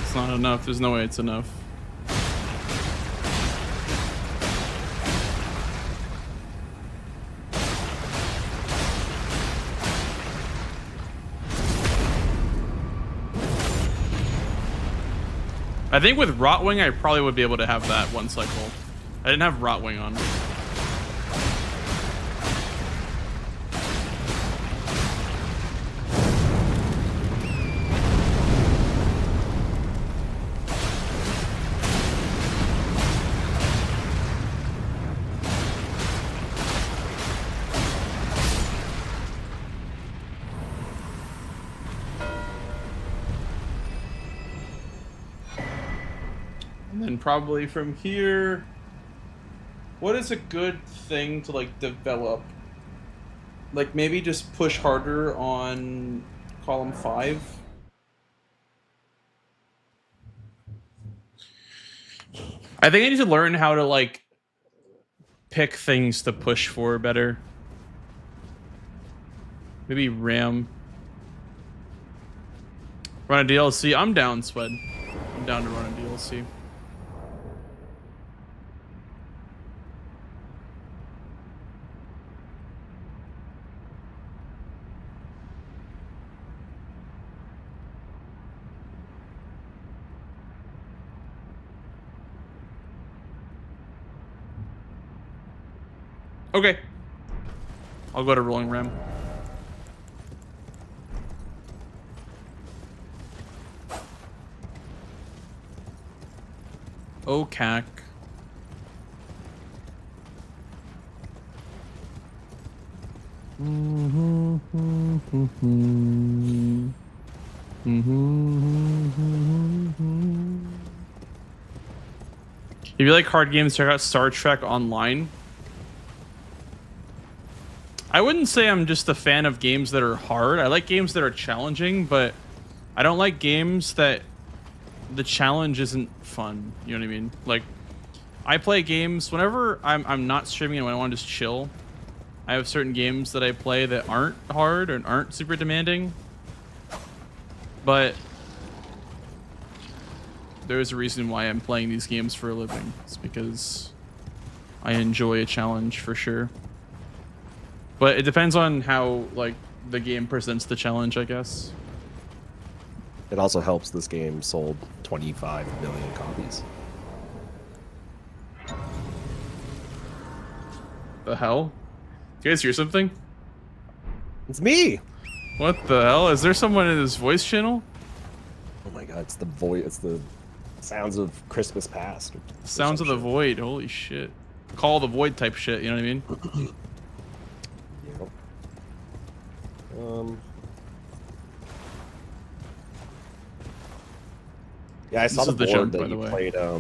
It's not enough. There's no way it's enough. I think with Rotwing, I probably would be able to have that one cycle. I didn't have Rotwing on. And then probably from here, what is a good thing to like develop? Like maybe just push harder on column 5. I think I need to learn how to like pick things to push for better. Maybe RAM. Run a DLC. I'm down, Swed. I'm down to run a DLC. Okay. I'll go to rolling ram. Oh, cack. If you like hard games, check out Star Trek Online. I wouldn't say I'm just a fan of games that are hard. I like games that are challenging, but I don't like games that the challenge isn't fun. You know what I mean? Like, I play games whenever I'm not streaming and when I want to just chill. I have certain games that I play that aren't hard and aren't super demanding. But there's a reason why I'm playing these games for a living. It's because I enjoy a challenge for sure. But it depends on how like the game presents the challenge, I guess. It also helps this game sold 25 million copies. The hell? You guys hear something? It's me. What the hell? Is there someone in this voice channel? Oh my god, it's the voice. It's the sounds of Christmas past. Sounds of the void. Holy shit. Call the void type shit, you know what I mean? Yeah, I saw This the is the board jump, by that the you way. played. Oh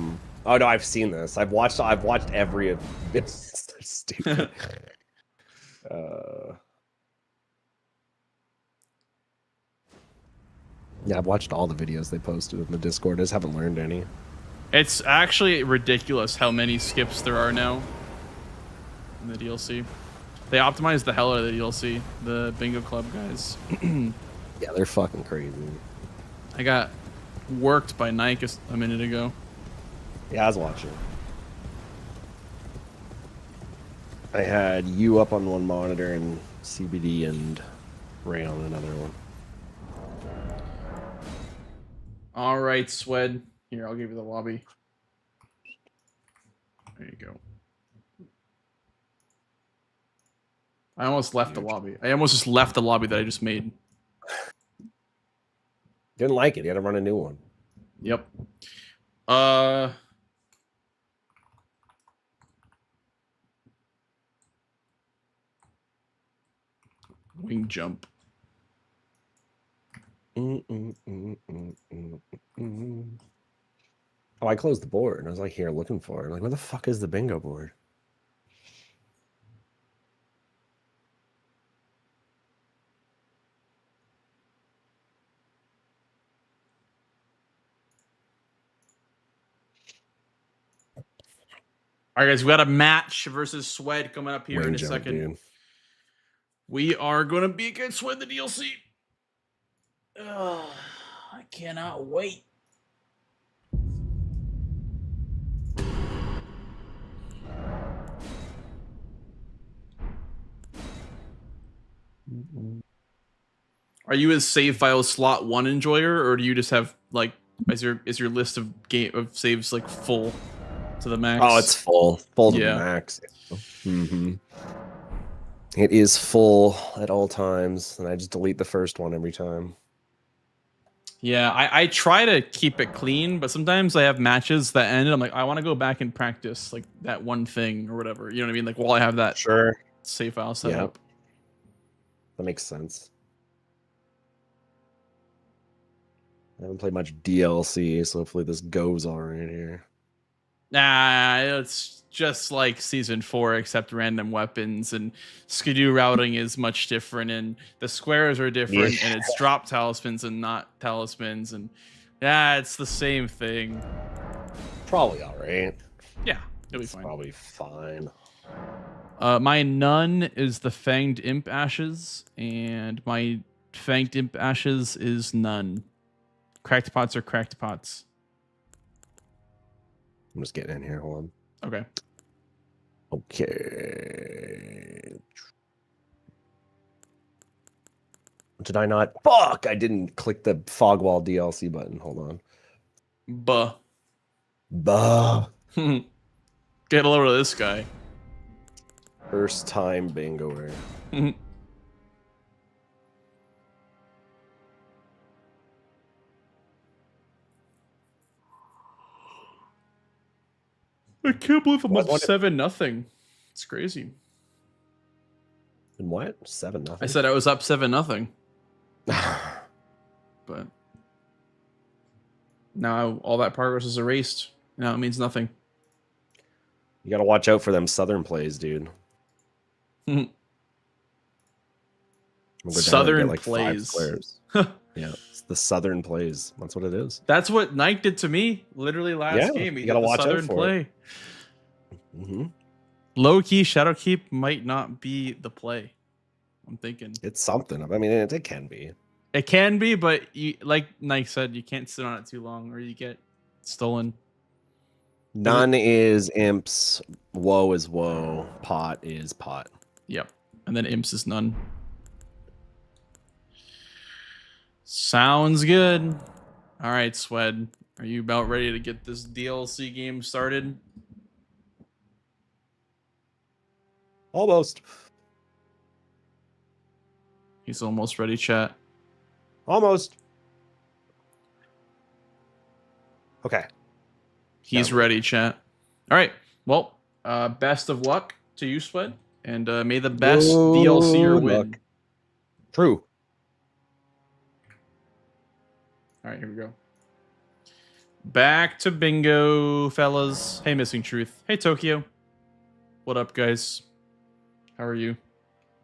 no, I've seen this. I've watched every. It's so stupid. Yeah, I've watched all the videos they posted in the Discord. I just haven't learned any. It's actually ridiculous how many skips there are now in the DLC. They optimized the hell out of the DLC, the Bingo Club guys. Yeah, they're fucking crazy. I got worked by Nike a minute ago. Yeah, I was watching. I had you up on one monitor and CBD and Ray on another one. All right, Swed. Here, I'll give you the lobby. There you go. I almost left the lobby. I almost just left the lobby that I just made. Didn't like it. You had to run a new one. Yep. Wing jump. Oh, I closed the board. I was like here looking for it. Like, where the fuck is the bingo board? All right, guys, we got a match versus Swed coming up here in a jump, second. dude. We are going to be against Swed the DLC. I cannot wait. Are you a save file slot 1 enjoyer, or do you just have like is your list of saves like full to the max? Oh, it's full to the max. Mm-hmm. It is full at all times, and I just delete the first one every time. Yeah, I try to keep it clean, but sometimes I have matches that end, and I'm like, I want to go back and practice like that one thing or whatever. You know what I mean? Like while I have that save file set up. That makes sense. I haven't played much DLC, so hopefully this goes all right here. Nah, it's just like season 4, except random weapons, and skidoo routing is much different, and the squares are different, and it's drop talismans and not talismans, and yeah, it's the same thing. Probably all right. Yeah, it'll be fine. Probably fine. My nun is the Fanged Imp Ashes, and my Fanged Imp Ashes is none. Cracked pots are cracked pots. I'm just getting in here. Hold on. Okay. Okay. Did I not? Fuck! I didn't click the Fogwall DLC button. Hold on. Buh. Get a load of this guy. First time bingoer. I can't believe I'm up 7-0. It's crazy. And what? 7-0? I said I was up 7-0. But now all that progress is erased. Now it means nothing. You gotta watch out for them southern plays, dude. Southern like plays. Yeah, it's the southern plays. That's what it is. That's what Nike did to me literally last game. He you gotta did the watch southern out for play. It. Low key shadow keep might not be the play. I'm thinking it's something. I mean, it can be. It can be, but you, like Nike said, you can't sit on it too long or you get stolen. None is imps. Woe is woe. Pot is pot. Yep. And then imps is none. Sounds good. All right, Swed. Are you about ready to get this DLC game started? Almost. He's almost ready, chat. Almost. Okay. He's ready, chat. All right. Well, best of luck to you, Swed. And may the best DLCer win. True. All right, here we go. Back to bingo, fellas. Hey, Missing Truth. Hey, Tokyo. What up, guys? How are you?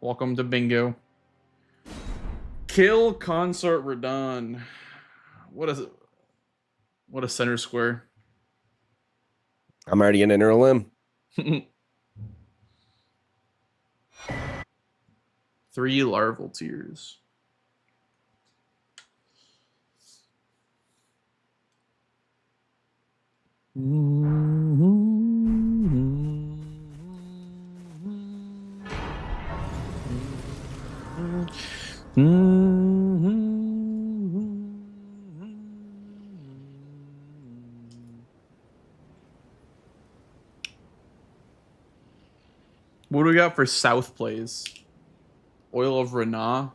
Welcome to bingo. Kill Consort Radon. What is it? What a center square. I'm already in inner limb. 3 larval tears. What do we got for South plays? Oil of Rana.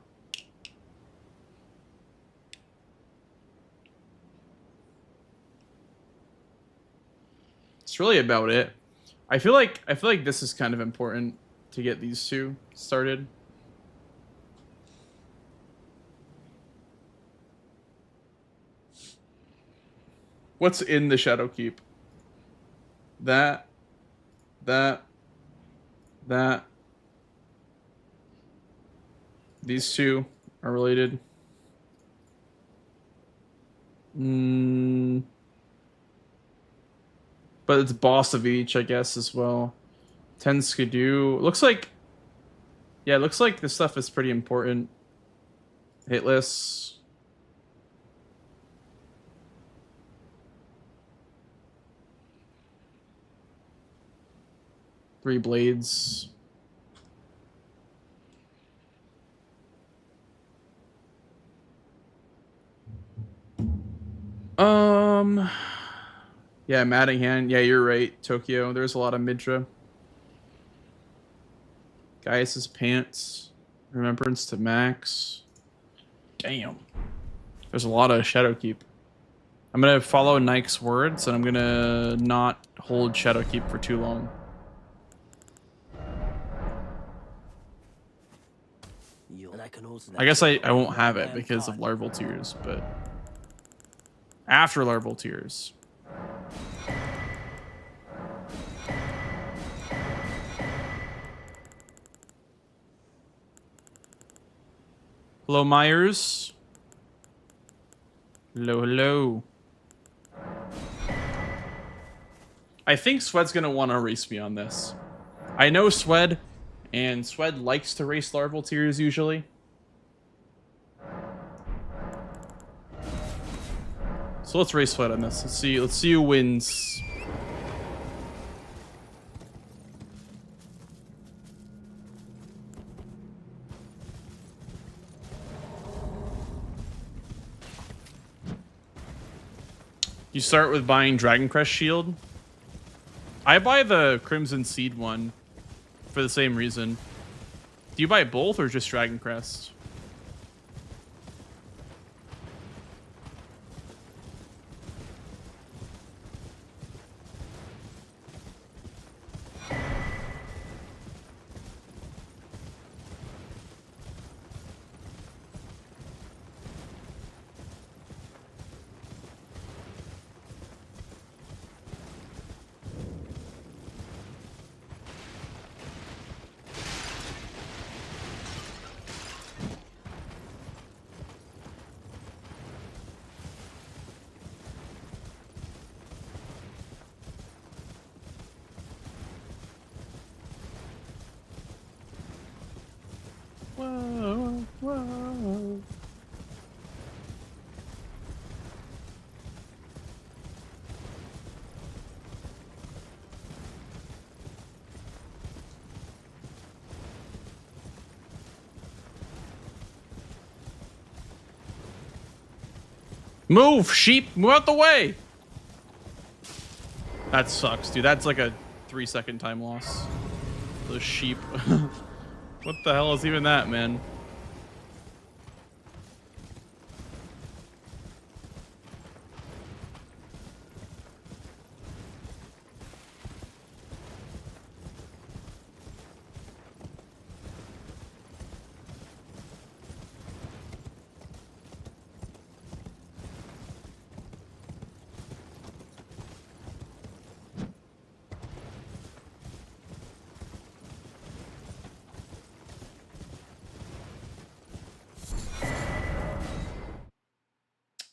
It's really about it. I feel like this is kind of important to get these two started. What's in the Shadowkeep? That. These two are related. But it's boss of each, I guess, as well. 10 Skidoo. Looks like... Yeah, it looks like this stuff is pretty important. Hitless. Three blades. Yeah, Mattingham. Yeah, you're right, Tokyo. There's a lot of Midra. Gaius's Pants. Remembrance to Max. Damn. There's a lot of Shadowkeep. I'm gonna follow Nike's words, and I'm gonna not hold Shadowkeep for too long. I guess I won't have it because of Larval Tears, but after Larval Tears. Hello, Myers. Hello, hello. I think Swed's gonna want to race me on this. I know Swed, and Swed likes to race Larval Tears usually. So let's race Swed on this. Let's see who wins. You start with buying Dragon Crest Shield. I buy the Crimson Seed one for the same reason. Do you buy both or just Dragon Crest? Whoa, whoa. Move, sheep! Move out the way! That sucks, dude. That's like a 3-second time loss. Those sheep. What the hell is even that, man?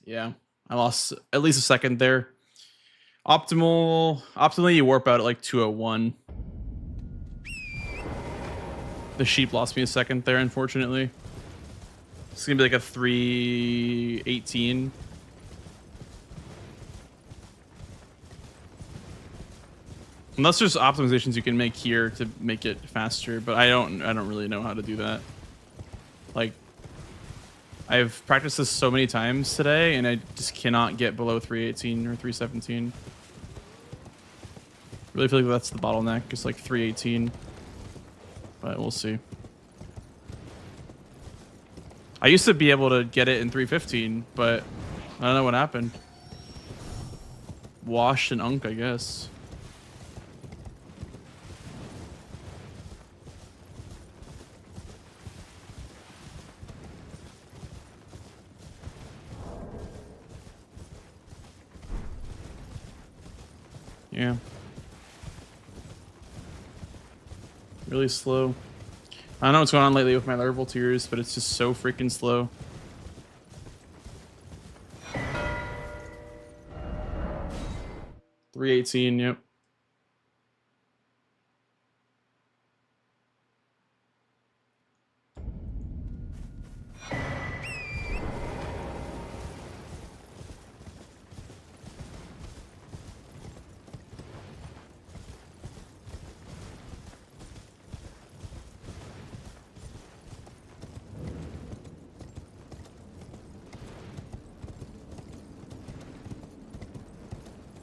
Yeah, I lost at least a second there. Optimally, you warp out at like 201. The sheep lost me a second there, unfortunately. It's gonna be like a 318. Unless there's optimizations you can make here to make it faster, but I don't really know how to do that. Like, I've practiced this so many times today, and I just cannot get below 318 or 317. Really feel like that's the bottleneck, just like 318. But we'll see. I used to be able to get it in 315, but I don't know what happened. Washed and unk, I guess. Yeah. Really slow. I don't know what's going on lately with my larval tears, but it's just so freaking slow. $318, yep.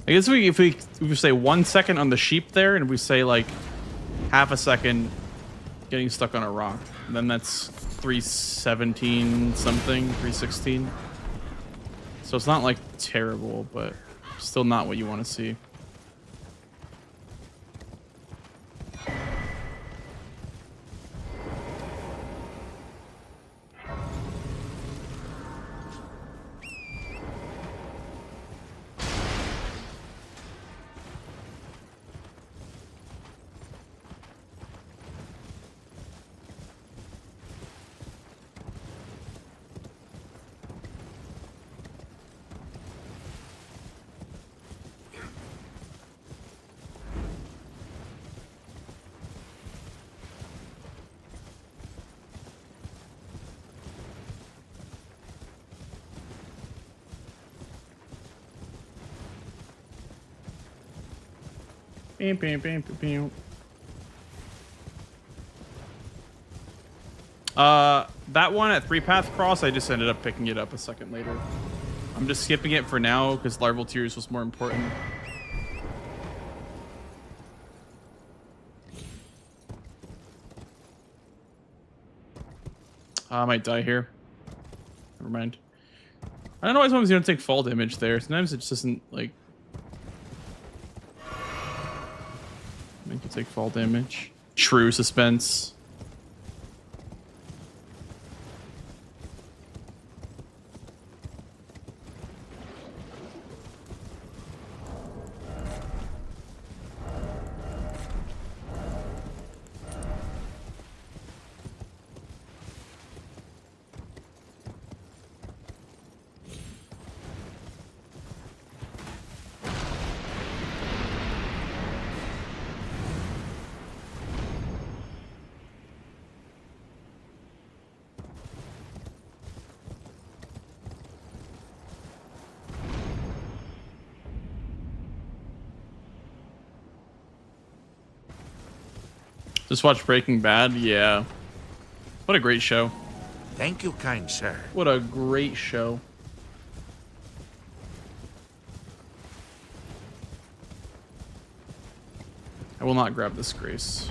I guess if we say 1 second on the sheep there, and we say like half a second getting stuck on a rock, then that's 317 something, 316. So it's not like terrible, but still not what you want to see. That one at 3-path cross, I just ended up picking it up a second later. I'm just skipping it for now because larval tears was more important. I might die here. Never mind. I don't know why sometimes you don't take fall damage there. Sometimes it just doesn't like make you take fall damage. True suspense. Just watch Breaking Bad? Yeah. What a great show. Thank you, kind sir. What a great show. I will not grab this grace.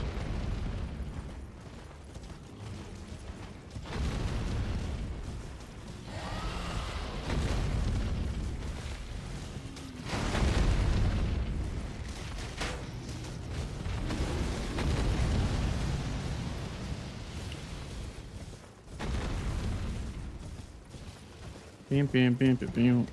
Bam, bam, bam, bam, bam.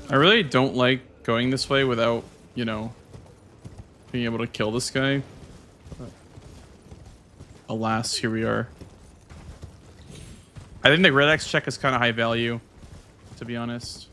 I really don't like going this way without, you know, being able to kill this guy. But alas, here we are. I think the Red X check is kind of high value, to be honest.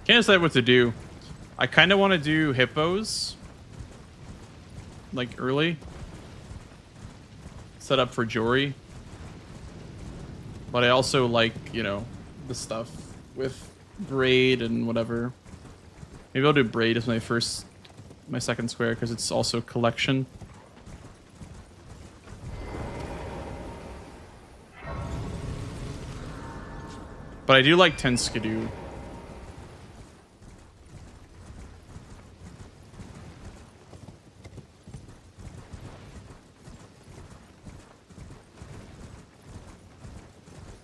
Can't decide what to do. I kind of want to do hippos, like early, set up for Jory. But I also like, you know, the stuff with braid and whatever. Maybe I'll do braid as my second square because it's also collection. But I do like 10 skidoo.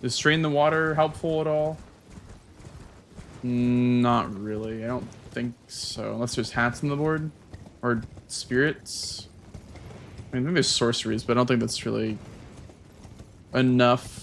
Is strain the water helpful at all? Not really. I don't think so. Unless there's hats on the board. Or spirits. I think there's sorceries, but I don't think that's really enough.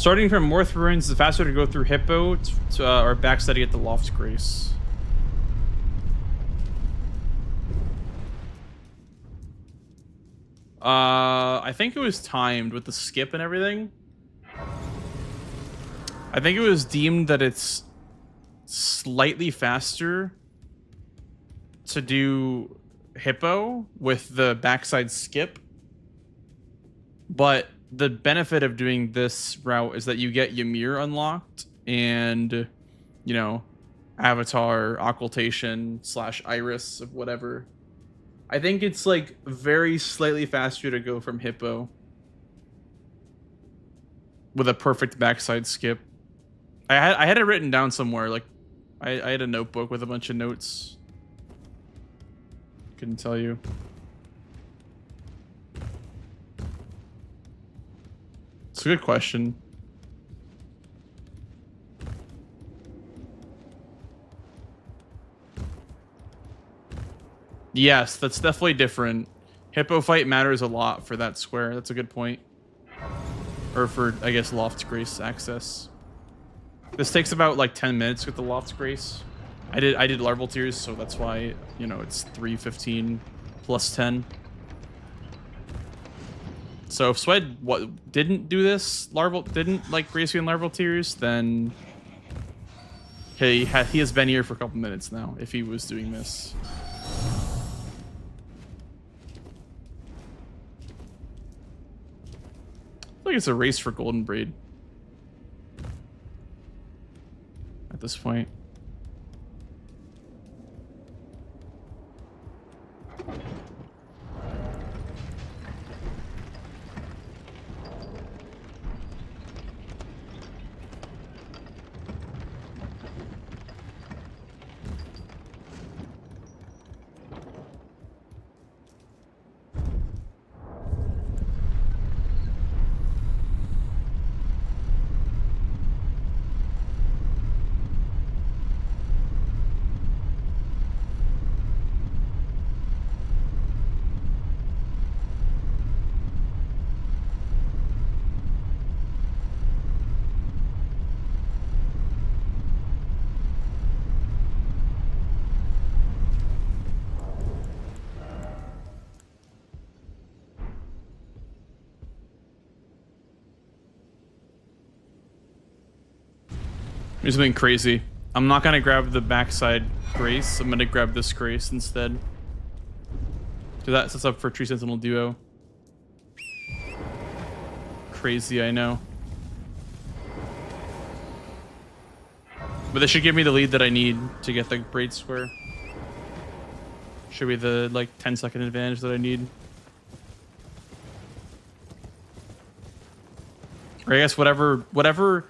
Starting from Morth Ruins, it's faster to go through Hippo or backside to get the Loft Grace. I think it was timed with the skip and everything. I think it was deemed that it's slightly faster to do Hippo with the backside skip. But the benefit of doing this route is that you get Ymir unlocked and, you know, Avatar, Occultation / Iris of whatever. I think it's like very slightly faster to go from Hippo with a perfect backside skip. I had it written down somewhere. Like I had a notebook with a bunch of notes. Couldn't tell you. It's a good question. Yes, that's definitely different. Hippo fight matters a lot for that square. That's a good point. Or for, I guess, Loft Grace access. This takes about like 10 minutes with the Loft Grace. I did larval tiers, so that's why, you know, it's 3:15 plus 10. So if Swed didn't do this didn't like Grace and larval tiers, then he has been here for a couple minutes now if he was doing this. I feel like it's a race for Golden Braid at this point. Do something crazy. I'm not gonna grab the backside Grace. I'm gonna grab this Grace instead. So that sets up for Tree Sentinel Duo. Crazy, I know. But this should give me the lead that I need to get the Braid Square. Should be the like 10-second advantage that I need. Or I guess whatever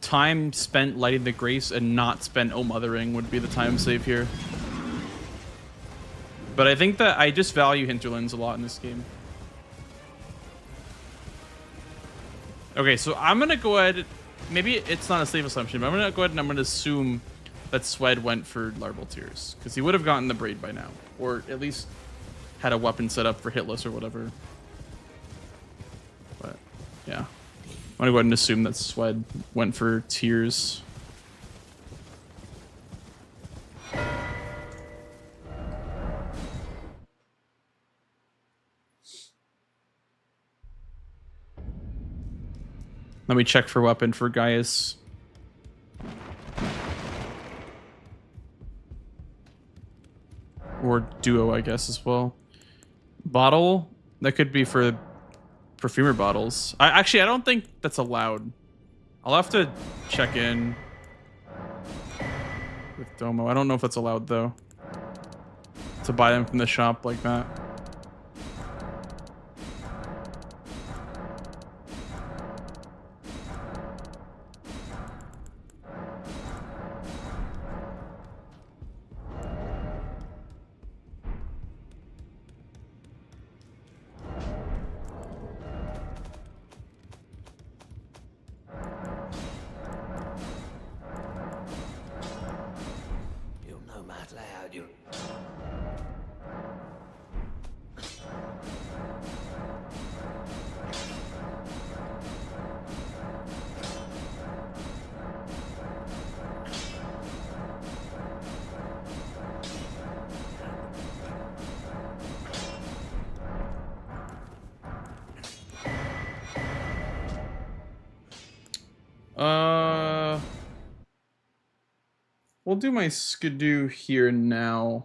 time spent lighting the Grace and not spent mothering would be the time save here. But I think that I just value hinterlands a lot in this game. Okay, so I'm gonna go ahead. Maybe it's not a safe assumption, but I'm gonna go ahead and I'm gonna assume that Swed went for larval tears because he would have gotten the braid by now, or at least had a weapon set up for hitless or whatever. But yeah. I'm gonna go ahead and assume that Swed went for tears. Let me check for weapon for Gaius. Or duo, I guess, as well. Bottle? That could be for perfumer bottles. Actually, I don't think that's allowed. I'll have to check in with Domo. I don't know if that's allowed, though, to buy them from the shop like that. we'll do my skidoo here now.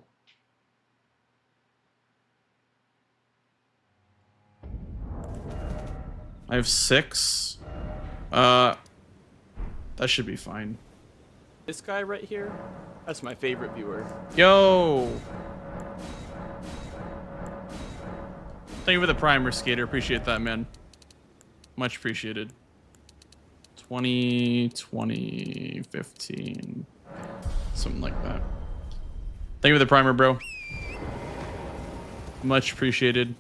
I have 6. That should be fine. This guy right here, that's my favorite viewer. Yo! Thank you for the primer, Skater. Appreciate that, man. Much appreciated. 20, 15. Something like that. Thank you for the primer, bro. Much appreciated.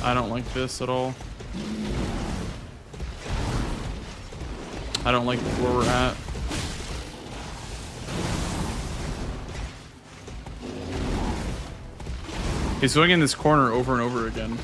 I don't like this at all. I don't like where we're at. He's going in this corner over and over again.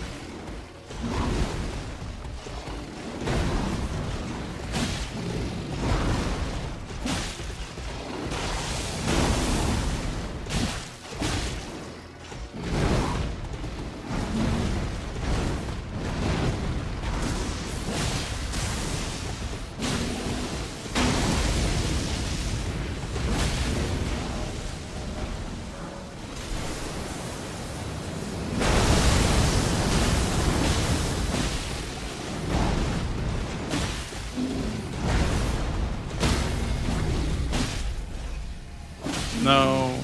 No.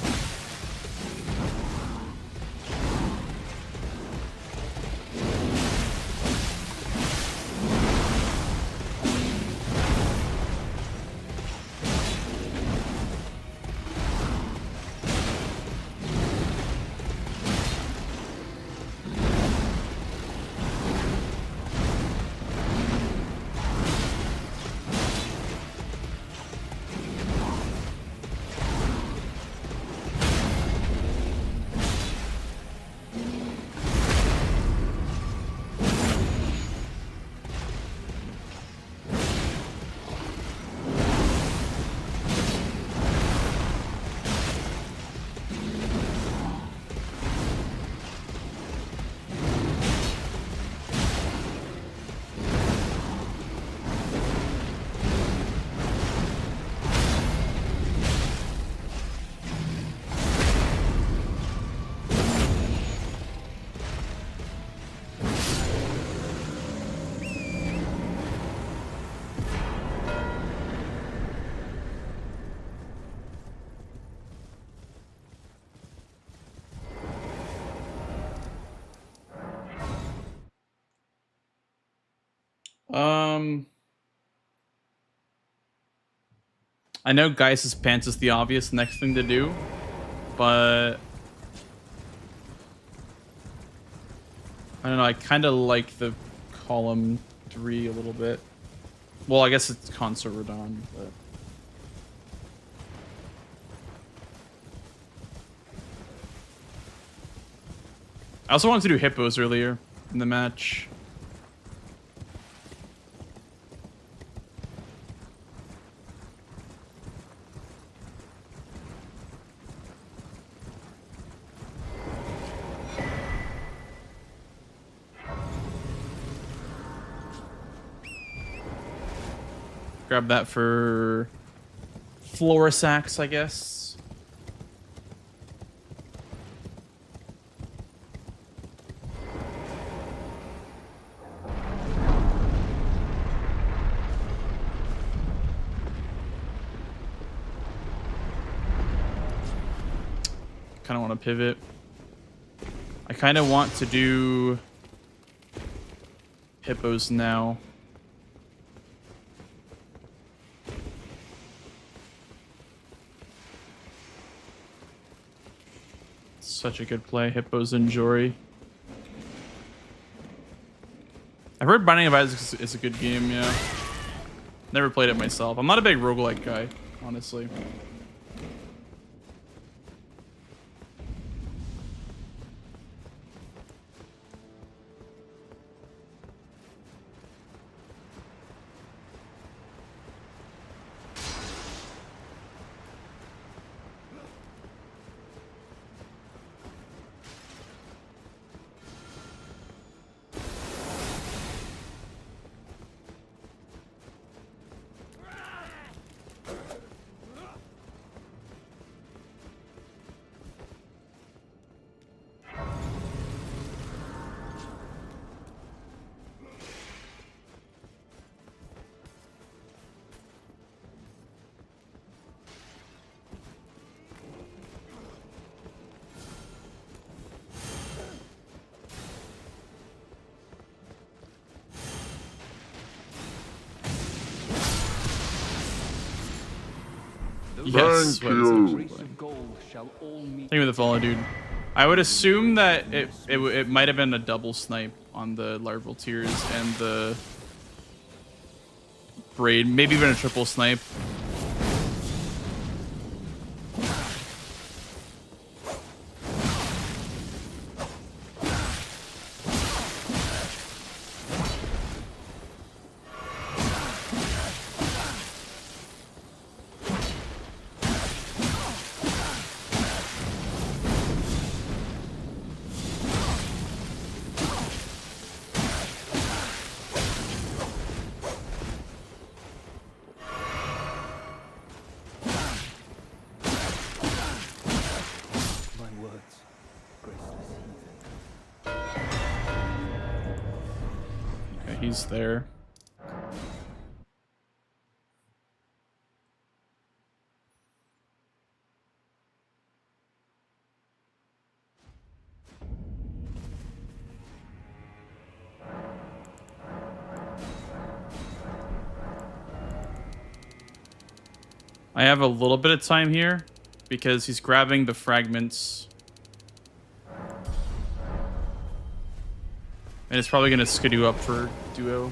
I know Geiss's pants is the obvious next thing to do, but I don't know, I kind of like the column 3 a little bit. Well, I guess it's Consort Radon, but I also wanted to do hippos earlier in the match. Grab that for Florisax, I guess. Kind of want to pivot. I kind of want to do hippos now. Such a good play, hippos and Jory. I've heard Binding of Isaac is a good game, yeah. Never played it myself. I'm not a big roguelike guy, honestly. Yes, Thank you. Thank you for the follow, dude. I would assume that it might have been a double snipe on the larval tears and the braid, maybe even a triple snipe. He's there. I have a little bit of time here because he's grabbing the fragments. And it's probably going to skidoo up for duo.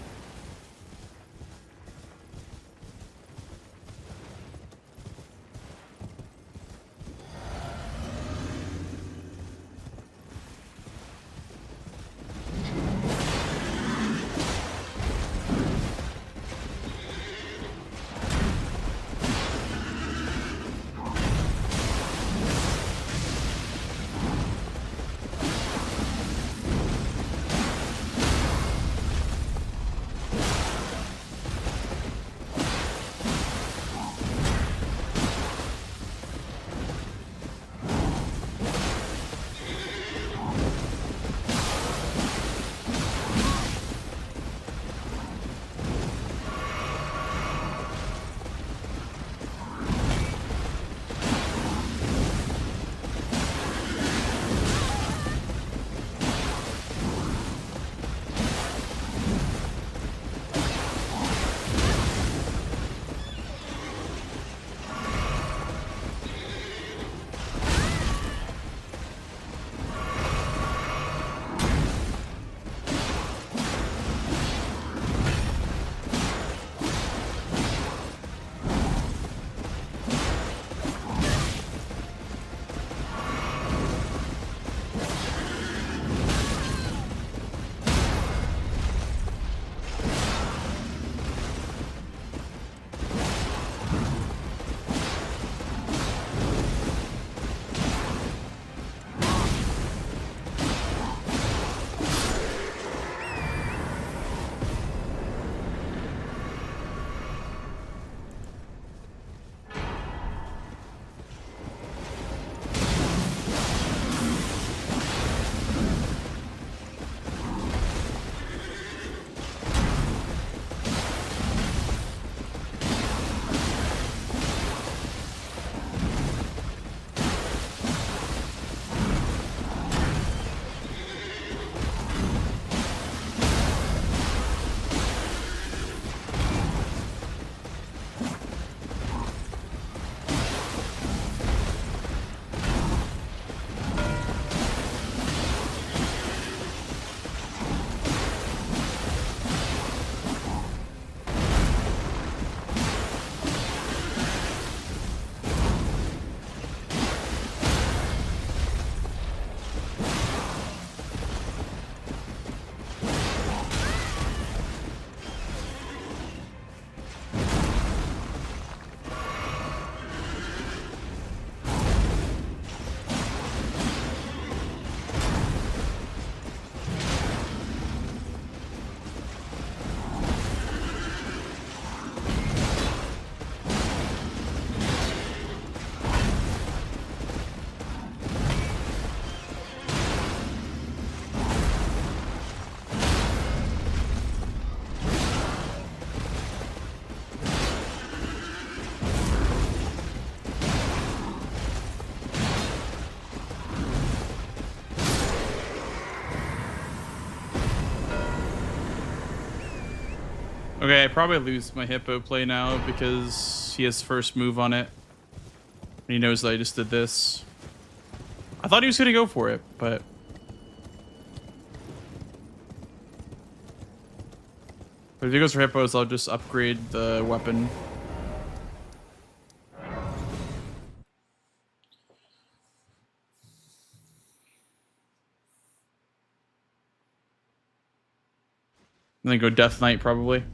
Okay, I probably lose my hippo play now because he has first move on it. And he knows that I just did this. I thought he was gonna go for it, but if he goes for hippos, I'll just upgrade the weapon. And then go Death Knight probably.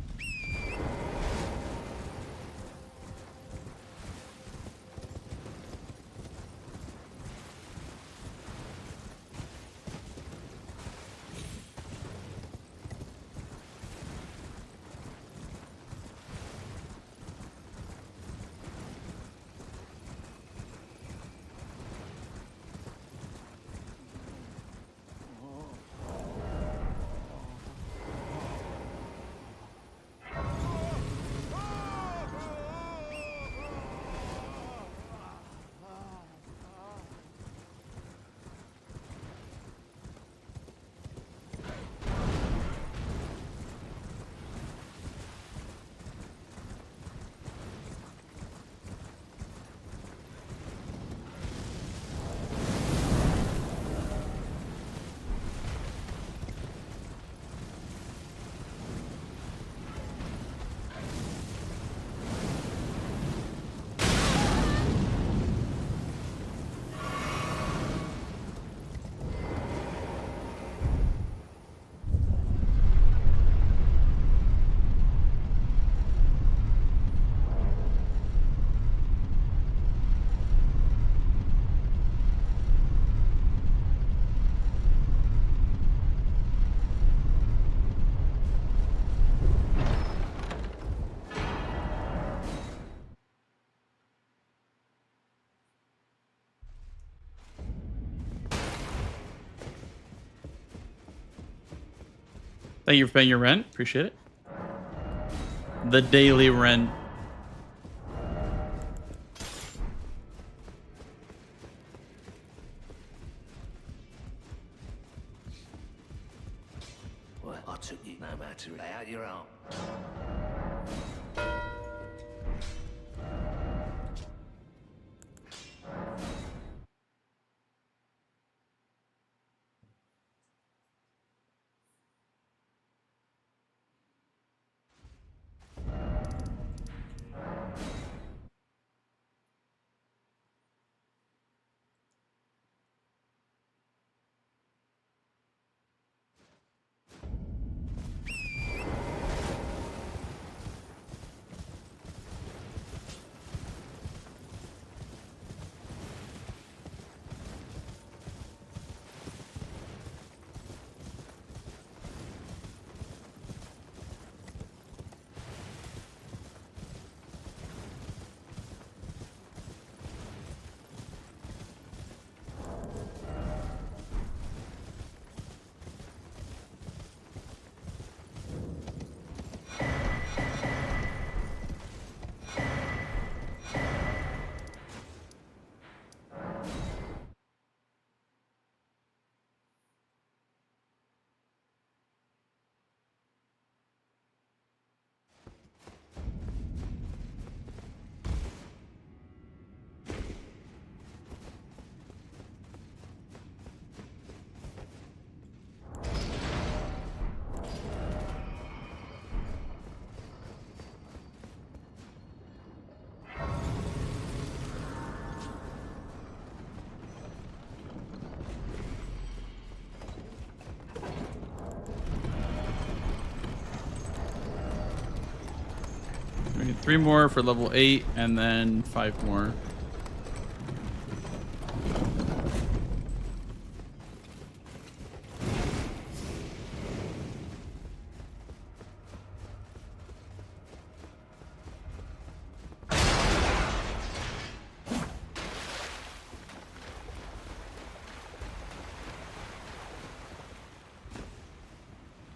Thank you for paying your rent. Appreciate it. The daily rent. Well, I took you no matter how you're on. We get 3 more for level 8 and then 5 more.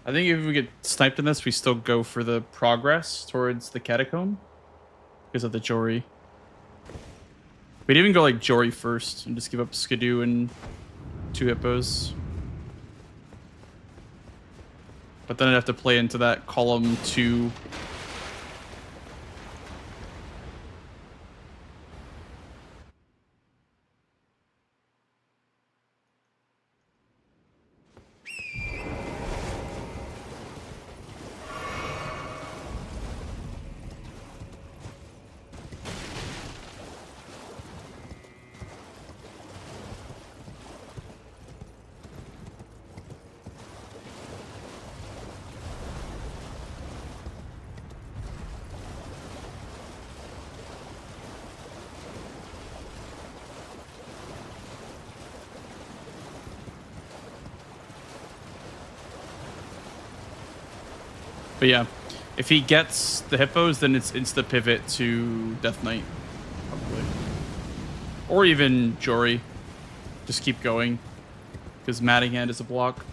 I think if we get sniped in this, we still go for the progress towards the catacomb because of the Jory. We'd even go like Jory first and just give up Skidoo and 2 hippos. But then I'd have to play into that column 2. But yeah, if he gets the hippos, then it's insta pivot to Death Knight, probably, or even Jory. Just keep going, because Matting Hand is a block.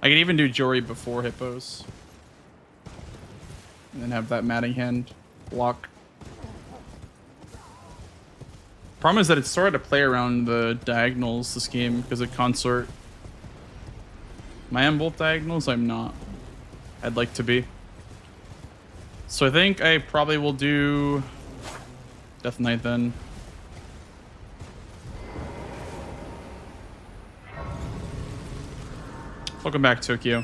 I can even do Jory before hippos, and then have that Matting Hand block. Problem is that it's started to play around the diagonals this game because of consort. Am I on both diagonals? I'm not. I'd like to be. So I think I probably will do Death Knight then. Welcome back, Tokyo.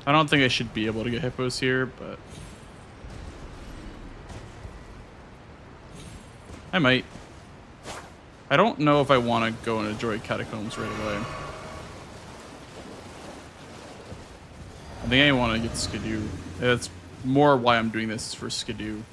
I don't think I should be able to get hippos here, but I might. I don't know if I want to go into Joy Catacombs right away. I think I want to get Skidoo. That's more why I'm doing this, is for Skidoo.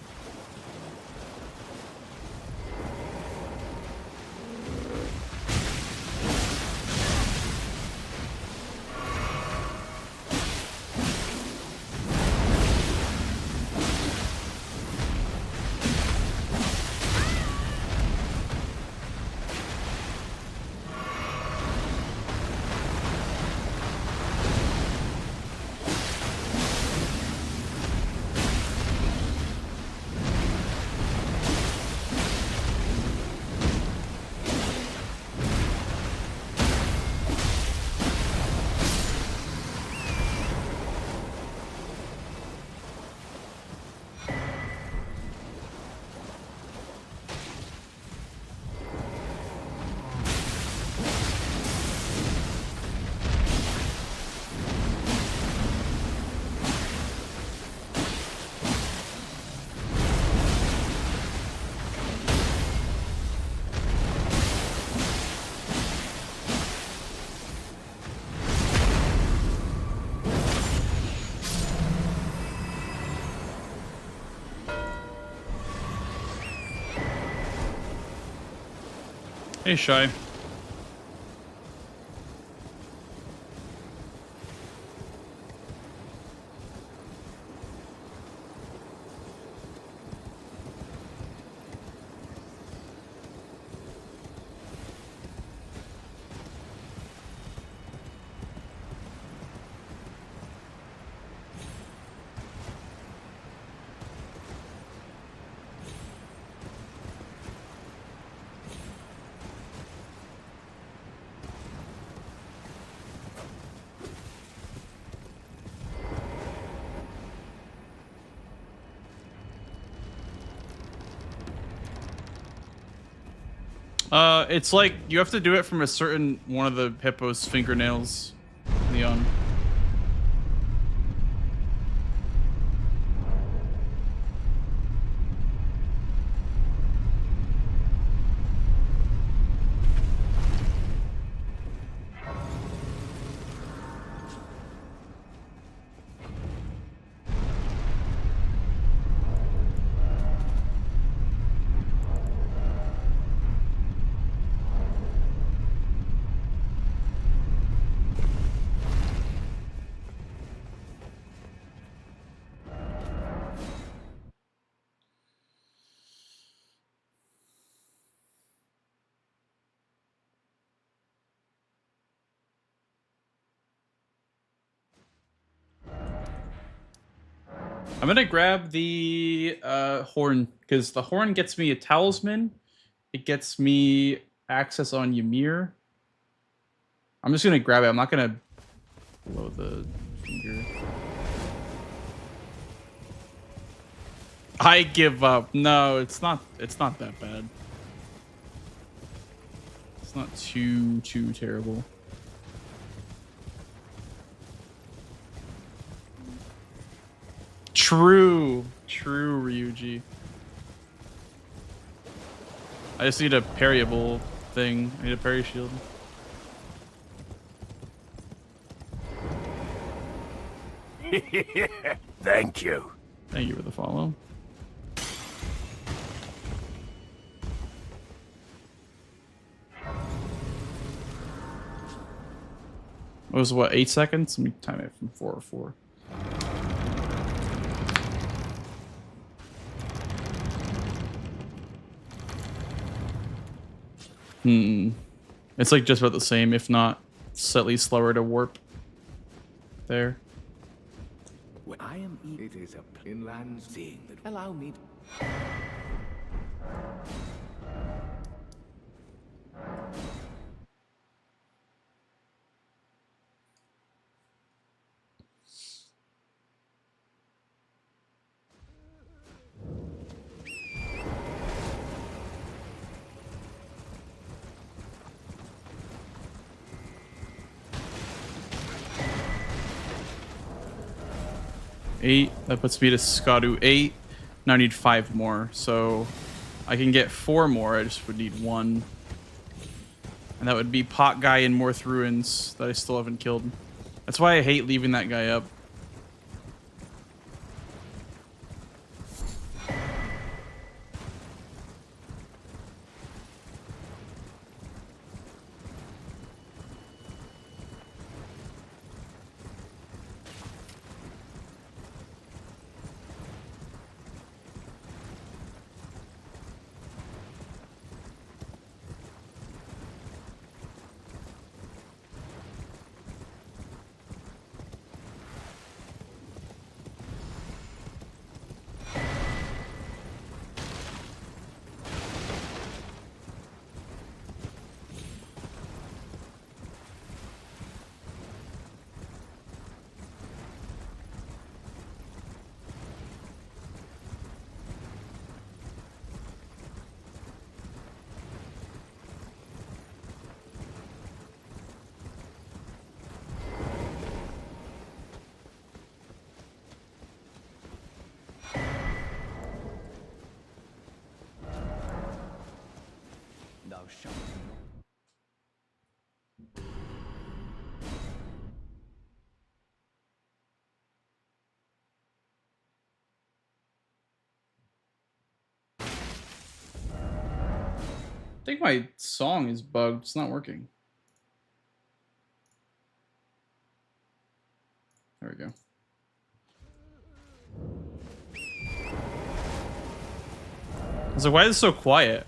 Hey, Shy. It's like you have to do it from a certain one of the hippo's fingernails, Leon. I'm gonna grab the horn because the horn gets me a talisman. It gets me access on Ymir. I'm just gonna grab it. I'm not gonna blow the finger. I give up. No, it's not. It's not that bad. It's not too terrible. True, Ryuji. I just need a parryable thing. I need a parry shield. Thank you. Thank you for the follow. It was what, 8 seconds? Let me time it from 4 or 4. It's like just about the same, if not slightly slower to warp. There. When I am it is a inland seeing that allow me to... Eight. That puts me to Skadu 8. Now I need 5 more, so I can get 4 more. I just would need 1, and that would be Pot Guy in Morth Ruins that I still haven't killed. That's why I hate leaving that guy up. I think my song is bugged. It's not working. There we go. I was like, why is it so quiet?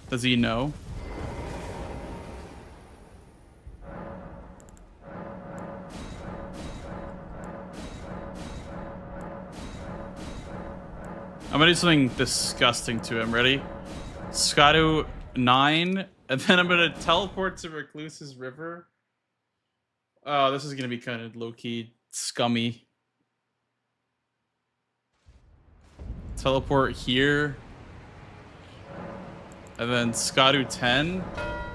Does he know? I'm gonna do something disgusting to him. Ready? Skadu 9, and then I'm gonna teleport to Recluse's River. Oh, this is gonna be kind of low-key scummy. Teleport here. And then Skadu 10,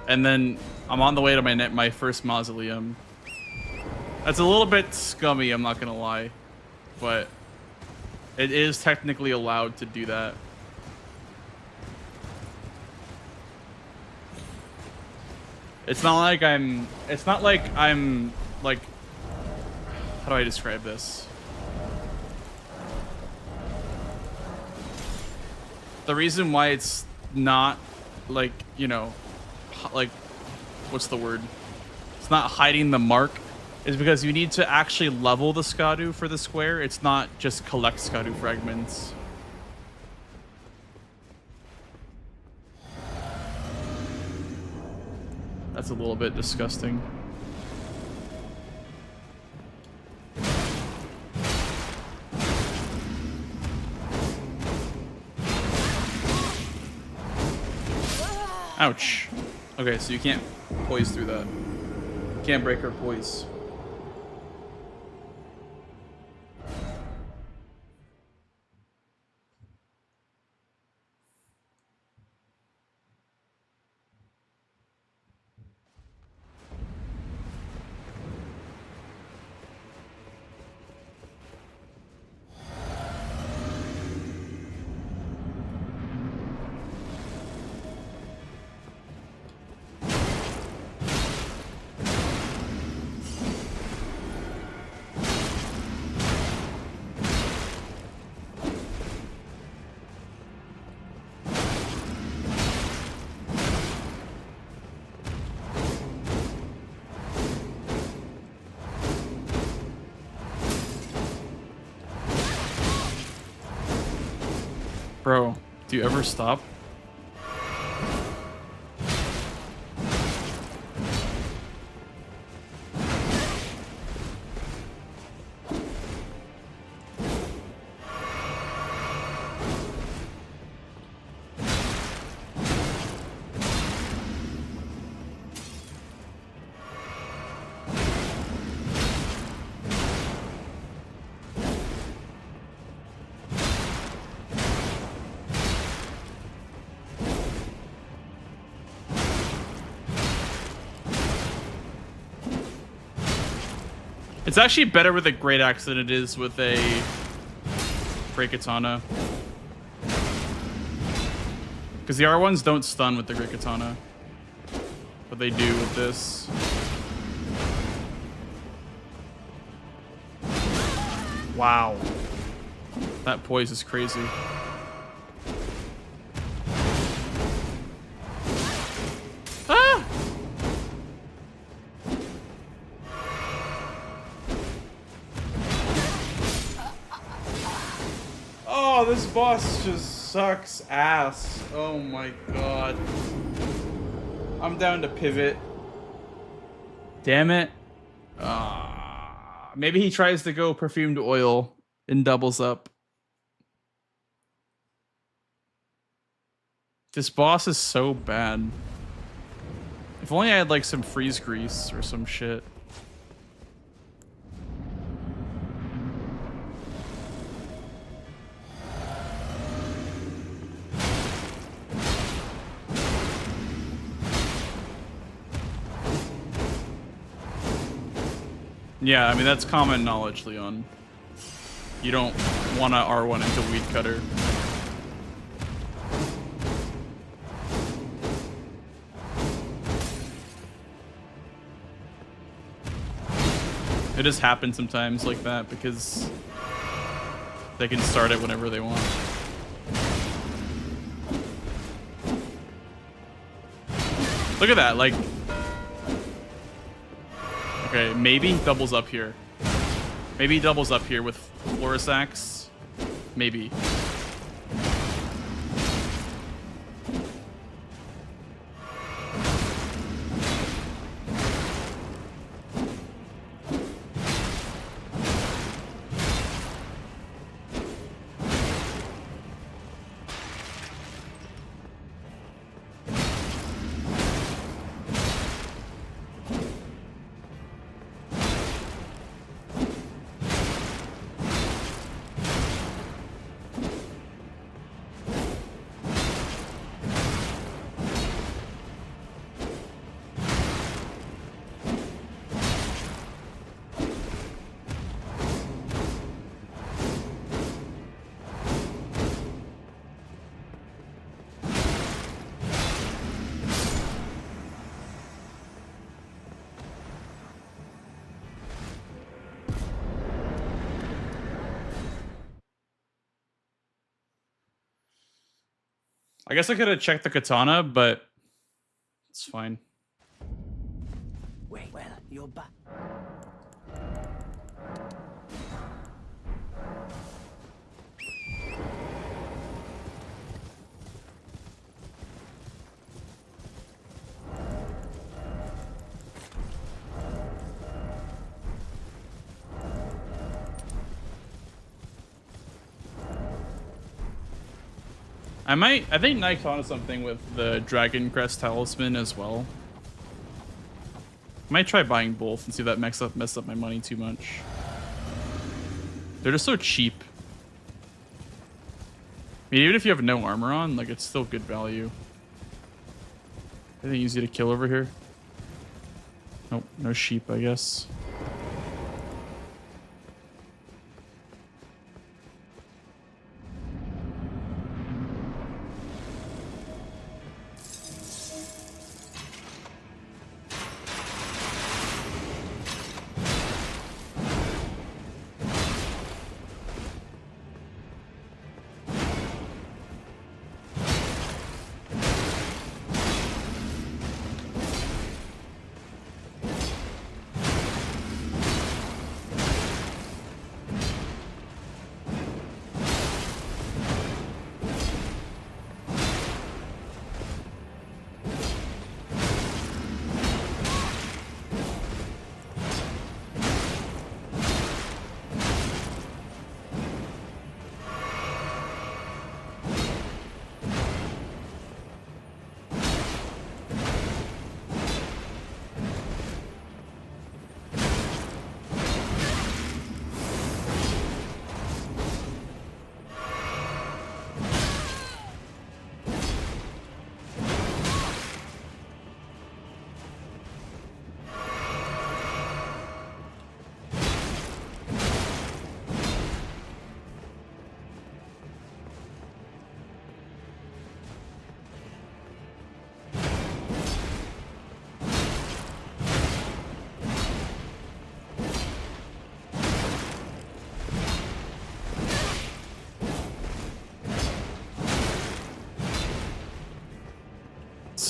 and then I'm on the way to my first mausoleum. That's a little bit scummy, I'm not gonna lie, but it is technically allowed to do that. It's not like I'm like, how do I describe this? The reason why it's not like, you know, like, what's the word? It's not hiding the mark is because you need to actually level the Skadu for the square. It's not just collect Skadu fragments. That's a little bit disgusting. Ouch. Okay, so you can't poise through that. You can't break her poise. Bro, do you ever stop? It's actually better with a Great Axe than it is with a Great Katana. Because the R1s don't stun with the Great Katana. But they do with this. Wow. That poise is crazy. Ah! Oh, this boss just sucks ass. Oh my god. I'm down to pivot. Damn it. Maybe he tries to go perfumed oil and doubles up. This boss is so bad. If only I had like some freeze grease or some shit. Yeah, I mean, that's common knowledge, Leon. You don't want to R1 into Weed Cutter. It just happens sometimes like that because they can start it whenever they want. Look at that, like... Okay, maybe he doubles up here. Maybe he doubles up here with Floris Axe. Maybe. I guess I could have checked the katana, but it's fine. Wait, well, you're back. I think Nike's onto something with the Dragon Crest talisman as well. I might try buying both and see if that mess up my money too much. They're just so cheap. I mean, even if you have no armor on, like, it's still good value. Anything easy to kill over here? Nope, no sheep, I guess.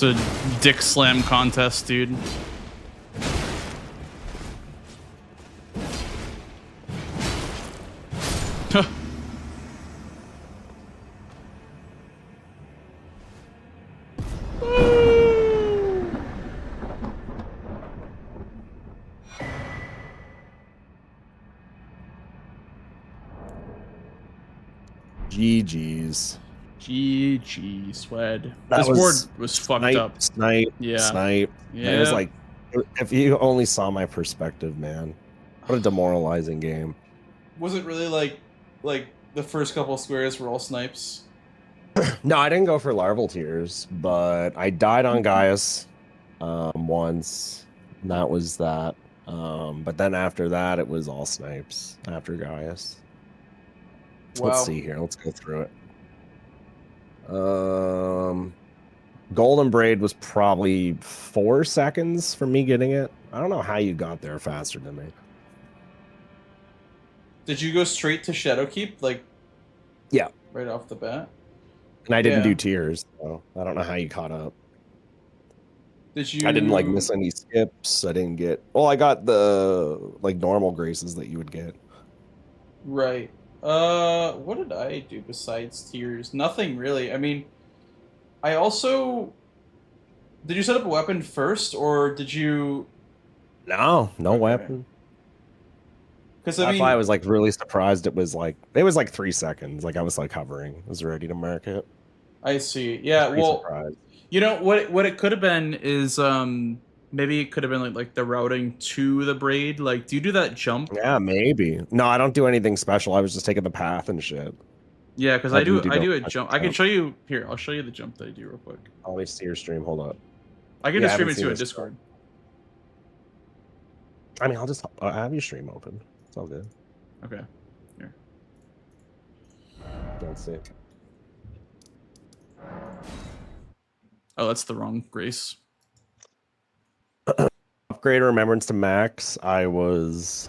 It's a dick slam contest, dude. GG's. GG, Swed. That This was board was fucked up. Snipe. Yeah. It was like, if you only saw my perspective, man. What a demoralizing game. Was it really like the first couple of squares were all snipes? No, I didn't go for larval tears, but I died on Gaius once. And that was that. But then after that, it was all snipes after Gaius. So Wow. let's see here. Let's go through it. Golden Braid was probably 4 seconds for me getting it. I don't know how you got there faster than me. Did you go straight to Shadowkeep, like? Yeah. Right off the bat. And I didn't do tears, so I don't know how you caught up. Did you? I didn't like miss any skips. I didn't get. Well, I got the like normal graces that you would get. Right. What did I do besides tears? Nothing really. I mean, I also. Did you set up a weapon first, or did you? No weapon. Because That's why I was like really surprised. It was like 3 seconds. Like I was like hovering, I was ready to mark it. I see. Yeah. Well, surprised. You know what it could have been is maybe it could have been like the routing to the braid. Like, do you do that jump? Yeah, maybe. No, I don't do anything special. I was just taking the path and shit. Yeah, because I do a jump. I can show you here. I'll show you the jump that I do real quick. Let me see your stream. Hold up. I can just stream it to a Discord. I mean, I'll just have your stream open. It's all good. Okay. Here. Let's see. Oh, that's the wrong grace. Upgrade Remembrance to max. I was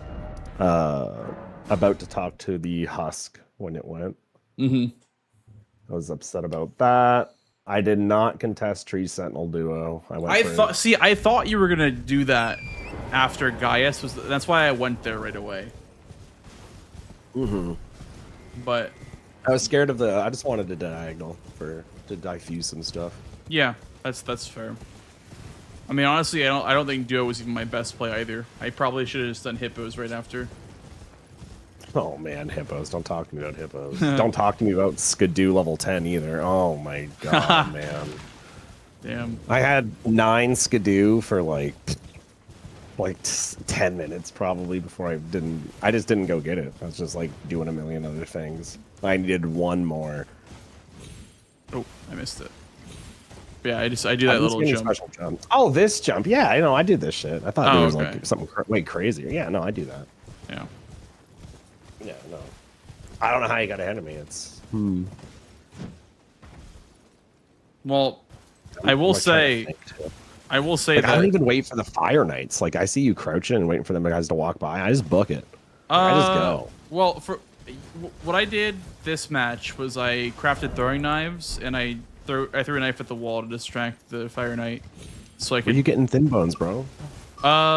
about to talk to the husk when it went. Mm-hmm. I was upset about that. I did not contest Tree Sentinel duo. I thought you were gonna do that after Gaius was. That's why I went there right away. Mm-hmm. But I was scared of the. I just wanted a diagonal to diffuse some stuff. Yeah, that's fair. I mean, honestly, I don't think duo was even my best play either. I probably should have just done hippos right after. Oh man, hippos! Don't talk to me about hippos. Don't talk to me about Skidoo level 10 either. Oh my god, man. Damn. I had 9 Skidoo for like 10 minutes probably before I just didn't go get it. I was just like doing a million other things. I needed one more. Oh, I missed it. Yeah, I do that little jump. Special jump. Oh, this jump. Yeah, I know. I did this shit. I thought it was like something way crazier. Yeah, no, I do that. Yeah. Yeah, no. I don't know how you got ahead of me. It's Well, I will say like, that I don't even wait for the Fire Knights. Like I see you crouching and waiting for them guys to walk by. I just book it. I just go. Well, for what I did this match was I crafted throwing knives and I threw a knife at the wall to distract the Fire Knight. So I could. Where you getting thin bones, bro?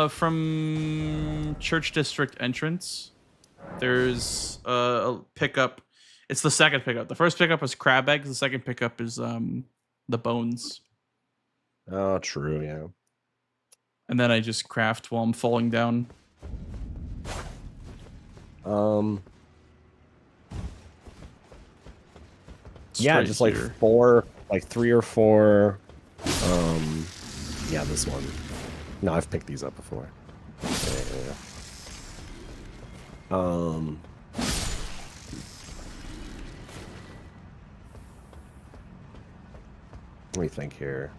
From Church District entrance. There's a pickup. It's the second pickup. The first pickup is crab eggs. The second pickup is the bones. Oh, true, yeah. And then I just craft while I'm falling down. Yeah, just like here. 3 or 4. Yeah, this one. No, I've picked these up before. Yeah. Let me think here.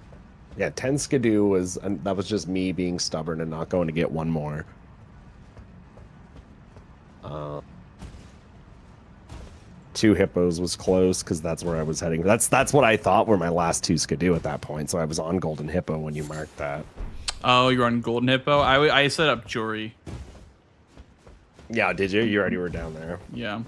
Yeah, 10 Skidoo was, and that was just me being stubborn and not going to get one more. 2 hippos was close because that's where I was heading. That's what I thought were my last 2 Skidoo at that point. So I was on Golden Hippo when you marked that. Oh, you're on Golden Hippo. I set up Jory. Yeah, did you? You already were down there. Yeah.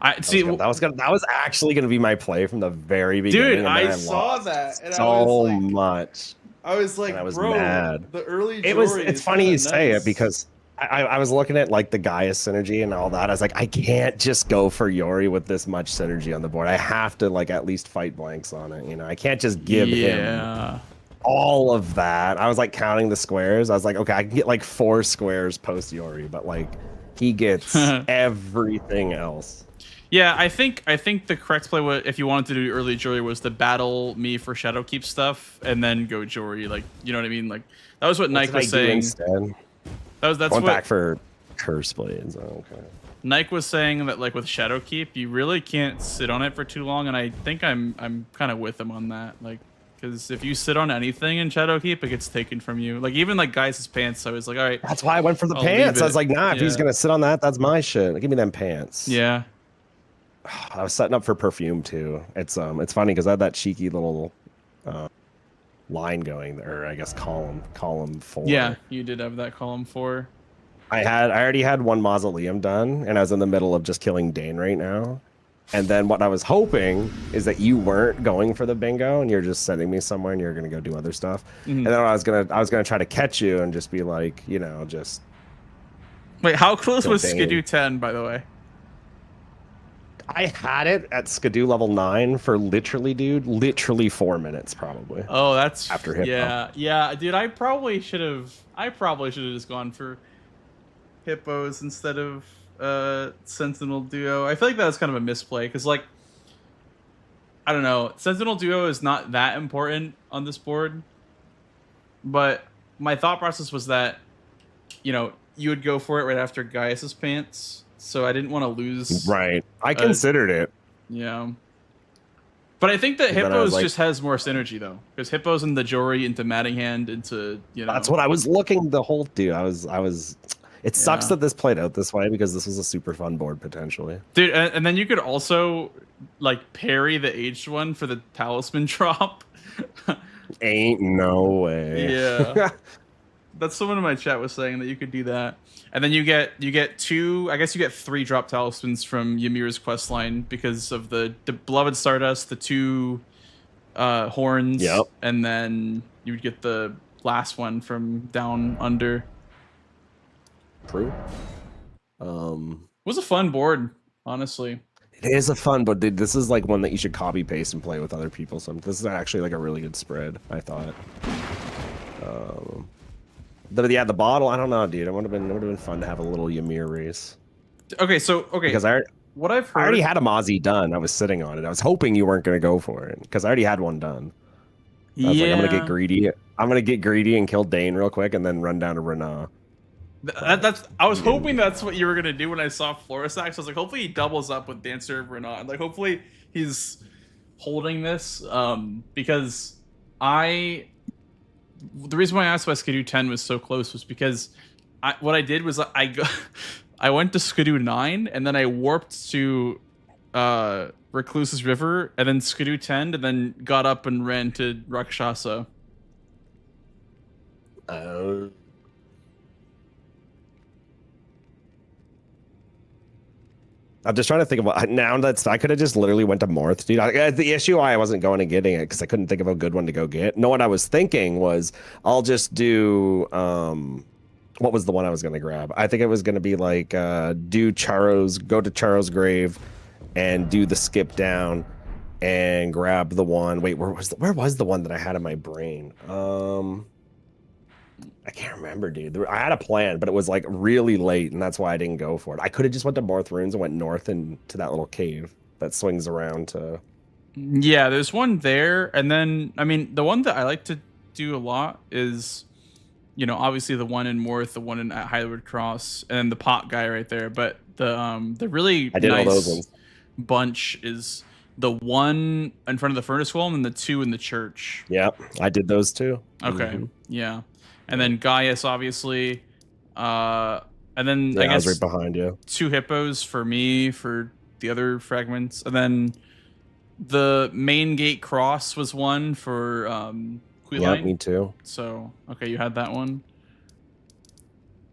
I see. That was actually gonna be my play from the very beginning. Dude, I saw that. And so I was like, much. I was like, I was bro, mad. the early It was. Jory It's is funny you kinda say nice. it because I was looking at like the Gaius synergy and all that. I was like, I can't just go for Yori with this much synergy on the board. I have to like at least fight blanks on it. You know, I can't just give him all of that. I was like counting the squares. I was like, okay, I can get like 4 squares post Yori, but like he gets everything else. Yeah, I think the correct play was, if you wanted to do early Jory, was to battle me for Shadowkeep stuff and then go Jory. Like, you know what I mean? Like that was what Nike was saying. Instead? That's Went what back for Curse Blades. Oh, okay. Nike was saying that like with Shadowkeep, you really can't sit on it for too long, and I think I'm kind of with him on that. Like, because if you sit on anything in Shadowkeep, it gets taken from you. Like even like Gaius' pants, I was like, all right. That's why I went for the I'll pants. leave I was it. like, nah, if he's gonna sit on that, that's my shit. Give me them pants. Yeah. I was setting up for perfume too. It's funny because I had that cheeky little line going there, I guess column 4. Yeah, you did have that column 4. I already had 1 mausoleum done, and I was in the middle of just killing Dane right now. And then what I was hoping is that you weren't going for the bingo and you're just sending me somewhere and you're gonna go do other stuff. And then I was gonna try to catch you and just be like, you know, just Wait, how close kill was Dane. Skidoo 10, by the way? I had it at Skidoo level 9 for literally 4 minutes probably. Oh, that's after Hippo. Yeah, dude, I probably should have just gone for Hippos instead of Sentinel Duo. I feel like that was kind of a misplay because, like, I don't know, Sentinel Duo is not that important on this board, but my thought process was that, you know, you would go for it right after Gaius' pants, so I didn't want to lose. Right, I considered it. Yeah. But I think that But then I Hippos was like- just has more synergy though, because Hippos into Jory, into Mattinghand, into, you know. That's what I was looking the whole dude. I was. It sucks that this played out this way because this was a super fun board potentially. Dude, and then you could also like parry the aged one for the talisman drop. Ain't no way. Yeah. That's someone in my chat was saying that you could do that. And then you get 2, I guess you get 3 drop talismans from Yamir's questline because of the Beloved Stardust, the 2 horns. Yep. And then you would get the last one from down under. True. It was a fun board, honestly. It is a fun, but dude, this is like one that you should copy paste and play with other people. So this is actually like a really good spread, I thought. The bottle, I don't know, dude. It would have been fun to have a little Ymir race. Okay, because what I've heard, I already had a Mozzie done. I was sitting on it. I was hoping you weren't going to go for it because I already had one done. I was like, I'm gonna get greedy. I'm gonna get greedy and kill Dane real quick, and then run down to Renat. I was hoping that's what you were gonna do when I saw Florisax. I was like, hopefully he doubles up with Dancer of Renat. Like, hopefully he's holding this, because the reason why I asked why Skidoo 10 was so close was because what I did was I went to Skidoo 9 and then I warped to Recluse's River and then Skidoo 10 and then got up and ran to Rakshasa. I'm just trying to think about now that I could have just literally went to Morth, dude. The issue why I wasn't going and getting it because I couldn't think of a good one to go get. No, what I was thinking was I'll just do what was the one I was gonna grab? I think it was gonna be like go to Charo's grave and do the skip down and grab the one. Wait, where was the one that I had in my brain? I can't remember, dude. I had a plan, but it was like really late, and that's why I didn't go for it. I could have just went to Morth Runes and went north into that little cave that swings around to. Yeah, there's one there, and then I mean the one that I like to do a lot is, you know, obviously the one in Morth, the one in at Highwood Cross, and then the pot guy right there. But the really nice bunch is the one in front of the furnace wall and the two in the church. Yep, I did those too. Okay, yeah. And then Gaius, obviously. And then I guess I was right behind you. 2 hippos for me for the other fragments. And then the main gate cross was one for Questline. Yeah, me too. So, okay, you had that one.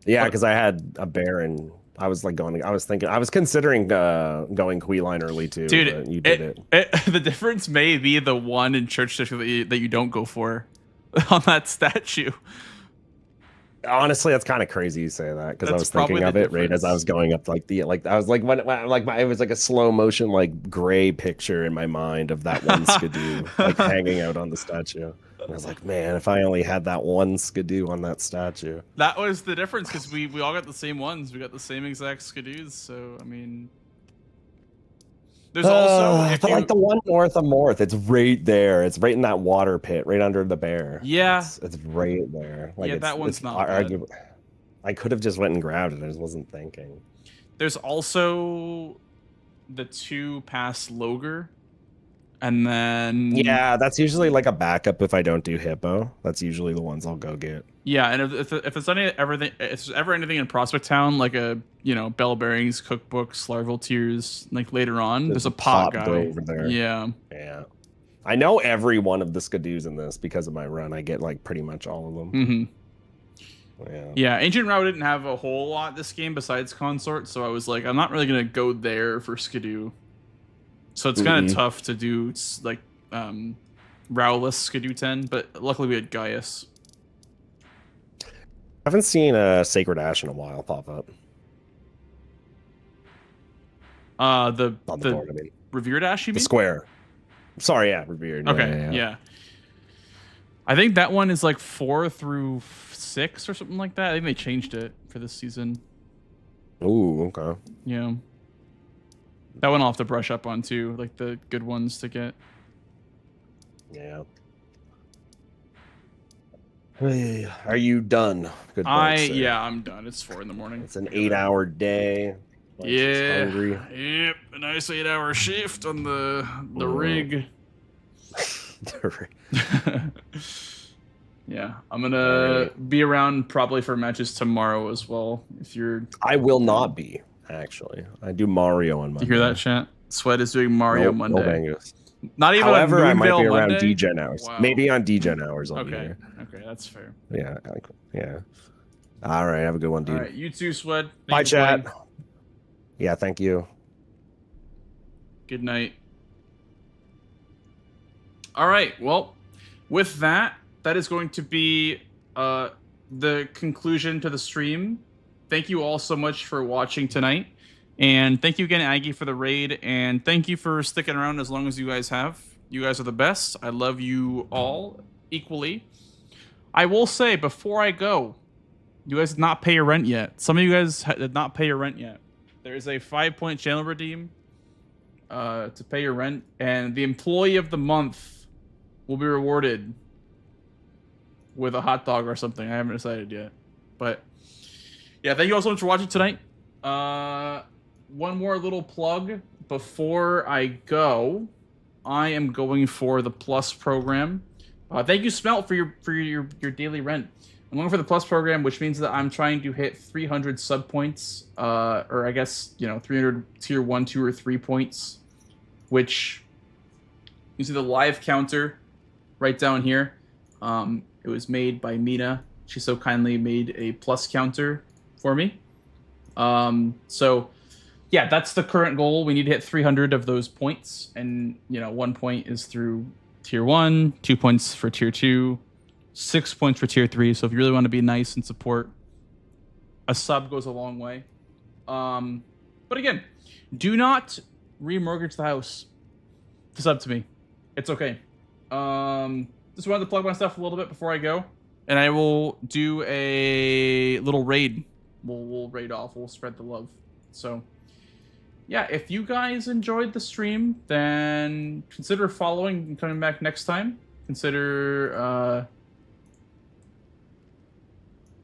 Yeah, because I had a bear and I was like I was considering going Questline early too. Dude, but you did it. The difference may be the one in Church District that you don't go for on that statue. Honestly, that's kind of crazy you say that because I was thinking of it right as I was going up I was like it was like a slow motion like gray picture in my mind of that one Skidoo like hanging out on the statue. And I was like, man, if I only had that one Skidoo on that statue. That was the difference because we all got the same ones. We got the same exact Skidoos. So I mean, there's also like the one north of Morth. It's right there. It's right in that water pit, right under the bear. Yeah, it's right there. Like, yeah, that one's not bad. I could have just went and grabbed it. I just wasn't thinking. There's also the 2 past Loger, and then that's usually like a backup if I don't do Hippo. That's usually the ones I'll go get. Yeah, and if it's ever anything in Prospect Town, like a Bell Bearings, cookbooks, larval tears, like later on, there's a pot guy over there. Yeah. I know every one of the Skidoos in this because of my run. I get like pretty much all of them. Mm-hmm. Yeah, Ancient Row didn't have a whole lot this game besides Consort, so I was like, I'm not really gonna go there for Skidoo. So it's kind of tough to do like Rowless Skidoo 10, but luckily we had Gaius. I haven't seen a Sacred Ash in a while pop up. The board, I mean. Revered Ash, you mean? The square. Sorry, yeah, Revered. Okay, yeah. I think that one is like 4 through 6 or something like that. I think they changed it for this season. Ooh, okay. Yeah. That one I'll have to brush up on too, like the good ones to get. Yeah. Are you done? Good. Yeah, I'm done. It's 4 in the morning. It's an 8-hour day. Yeah. Hungry. Yep. A nice 8-hour shift on the rig. Yeah, I'm gonna be around probably for matches tomorrow as well. If you're, I will not be actually. I do Mario on Monday. You hear that, chat? Sweat is doing Mario Monday. No bangers. Not even. However, I might be around Monday? DGen hours. Wow. Maybe on DGen hours. I'll be Okay. here. Okay, that's fair. Yeah. Yeah. All right. Have a good one, dude. All right. You too, Sweat. Bye, chat. Yeah. Thank you. Good night. All right. Well, with that, that is going to be the conclusion to the stream. Thank you all so much for watching tonight. And thank you again, Aggie, for the raid. And thank you for sticking around as long as you guys have. You guys are the best. I love you all equally. I will say, before I go, you guys did not pay your rent yet. Some of you guys did not pay your rent yet. There is a 5-point channel redeem to pay your rent. And the employee of the month will be rewarded with a hot dog or something. I haven't decided yet. But yeah, thank you all so much for watching tonight. One more little plug before I go. I am going for the Plus program. Thank you, Smelt, for your daily rent. I'm going for the Plus program, which means that I'm trying to hit 300 sub points, or I guess 300 tier 1, 2, or 3 points. Which you see the live counter right down here. It was made by Mina. She so kindly made a Plus counter for me. So yeah, that's the current goal. We need to hit 300 of those points, and 1 point is through tier 1, 2 points for tier 2, 6 points for tier 3. So if you really want to be nice and support, a sub goes a long way. But again, do not remortgage the house to sub to me. It's okay. Just wanted to plug my stuff a little bit before I go, and I will do a little raid. We'll raid off. We'll spread the love. So yeah, if you guys enjoyed the stream, then consider following and coming back next time. Consider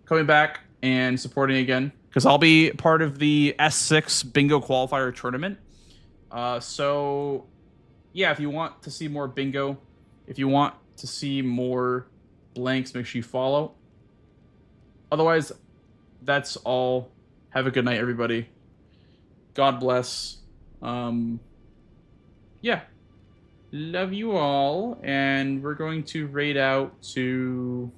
coming back and supporting again, because I'll be part of the S6 Bingo Qualifier Tournament. So yeah, if you want to see more bingo, if you want to see more blanks, make sure you follow. Otherwise, that's all. Have a good night, everybody. God bless. Yeah. Love you all. And we're going to raid out to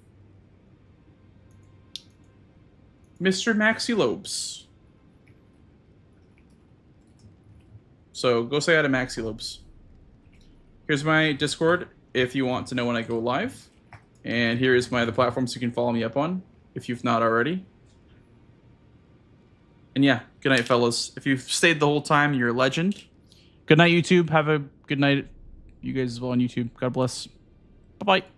Mr. Maxi Lopes. So go say hi to Maxi Lopes. Here's my Discord if you want to know when I go live. And here is my other platforms you can follow me up on if you've not already. And yeah, good night, fellas. If you've stayed the whole time, you're a legend. Good night, YouTube. Have a good night, you guys as well on YouTube. God bless. Bye-bye.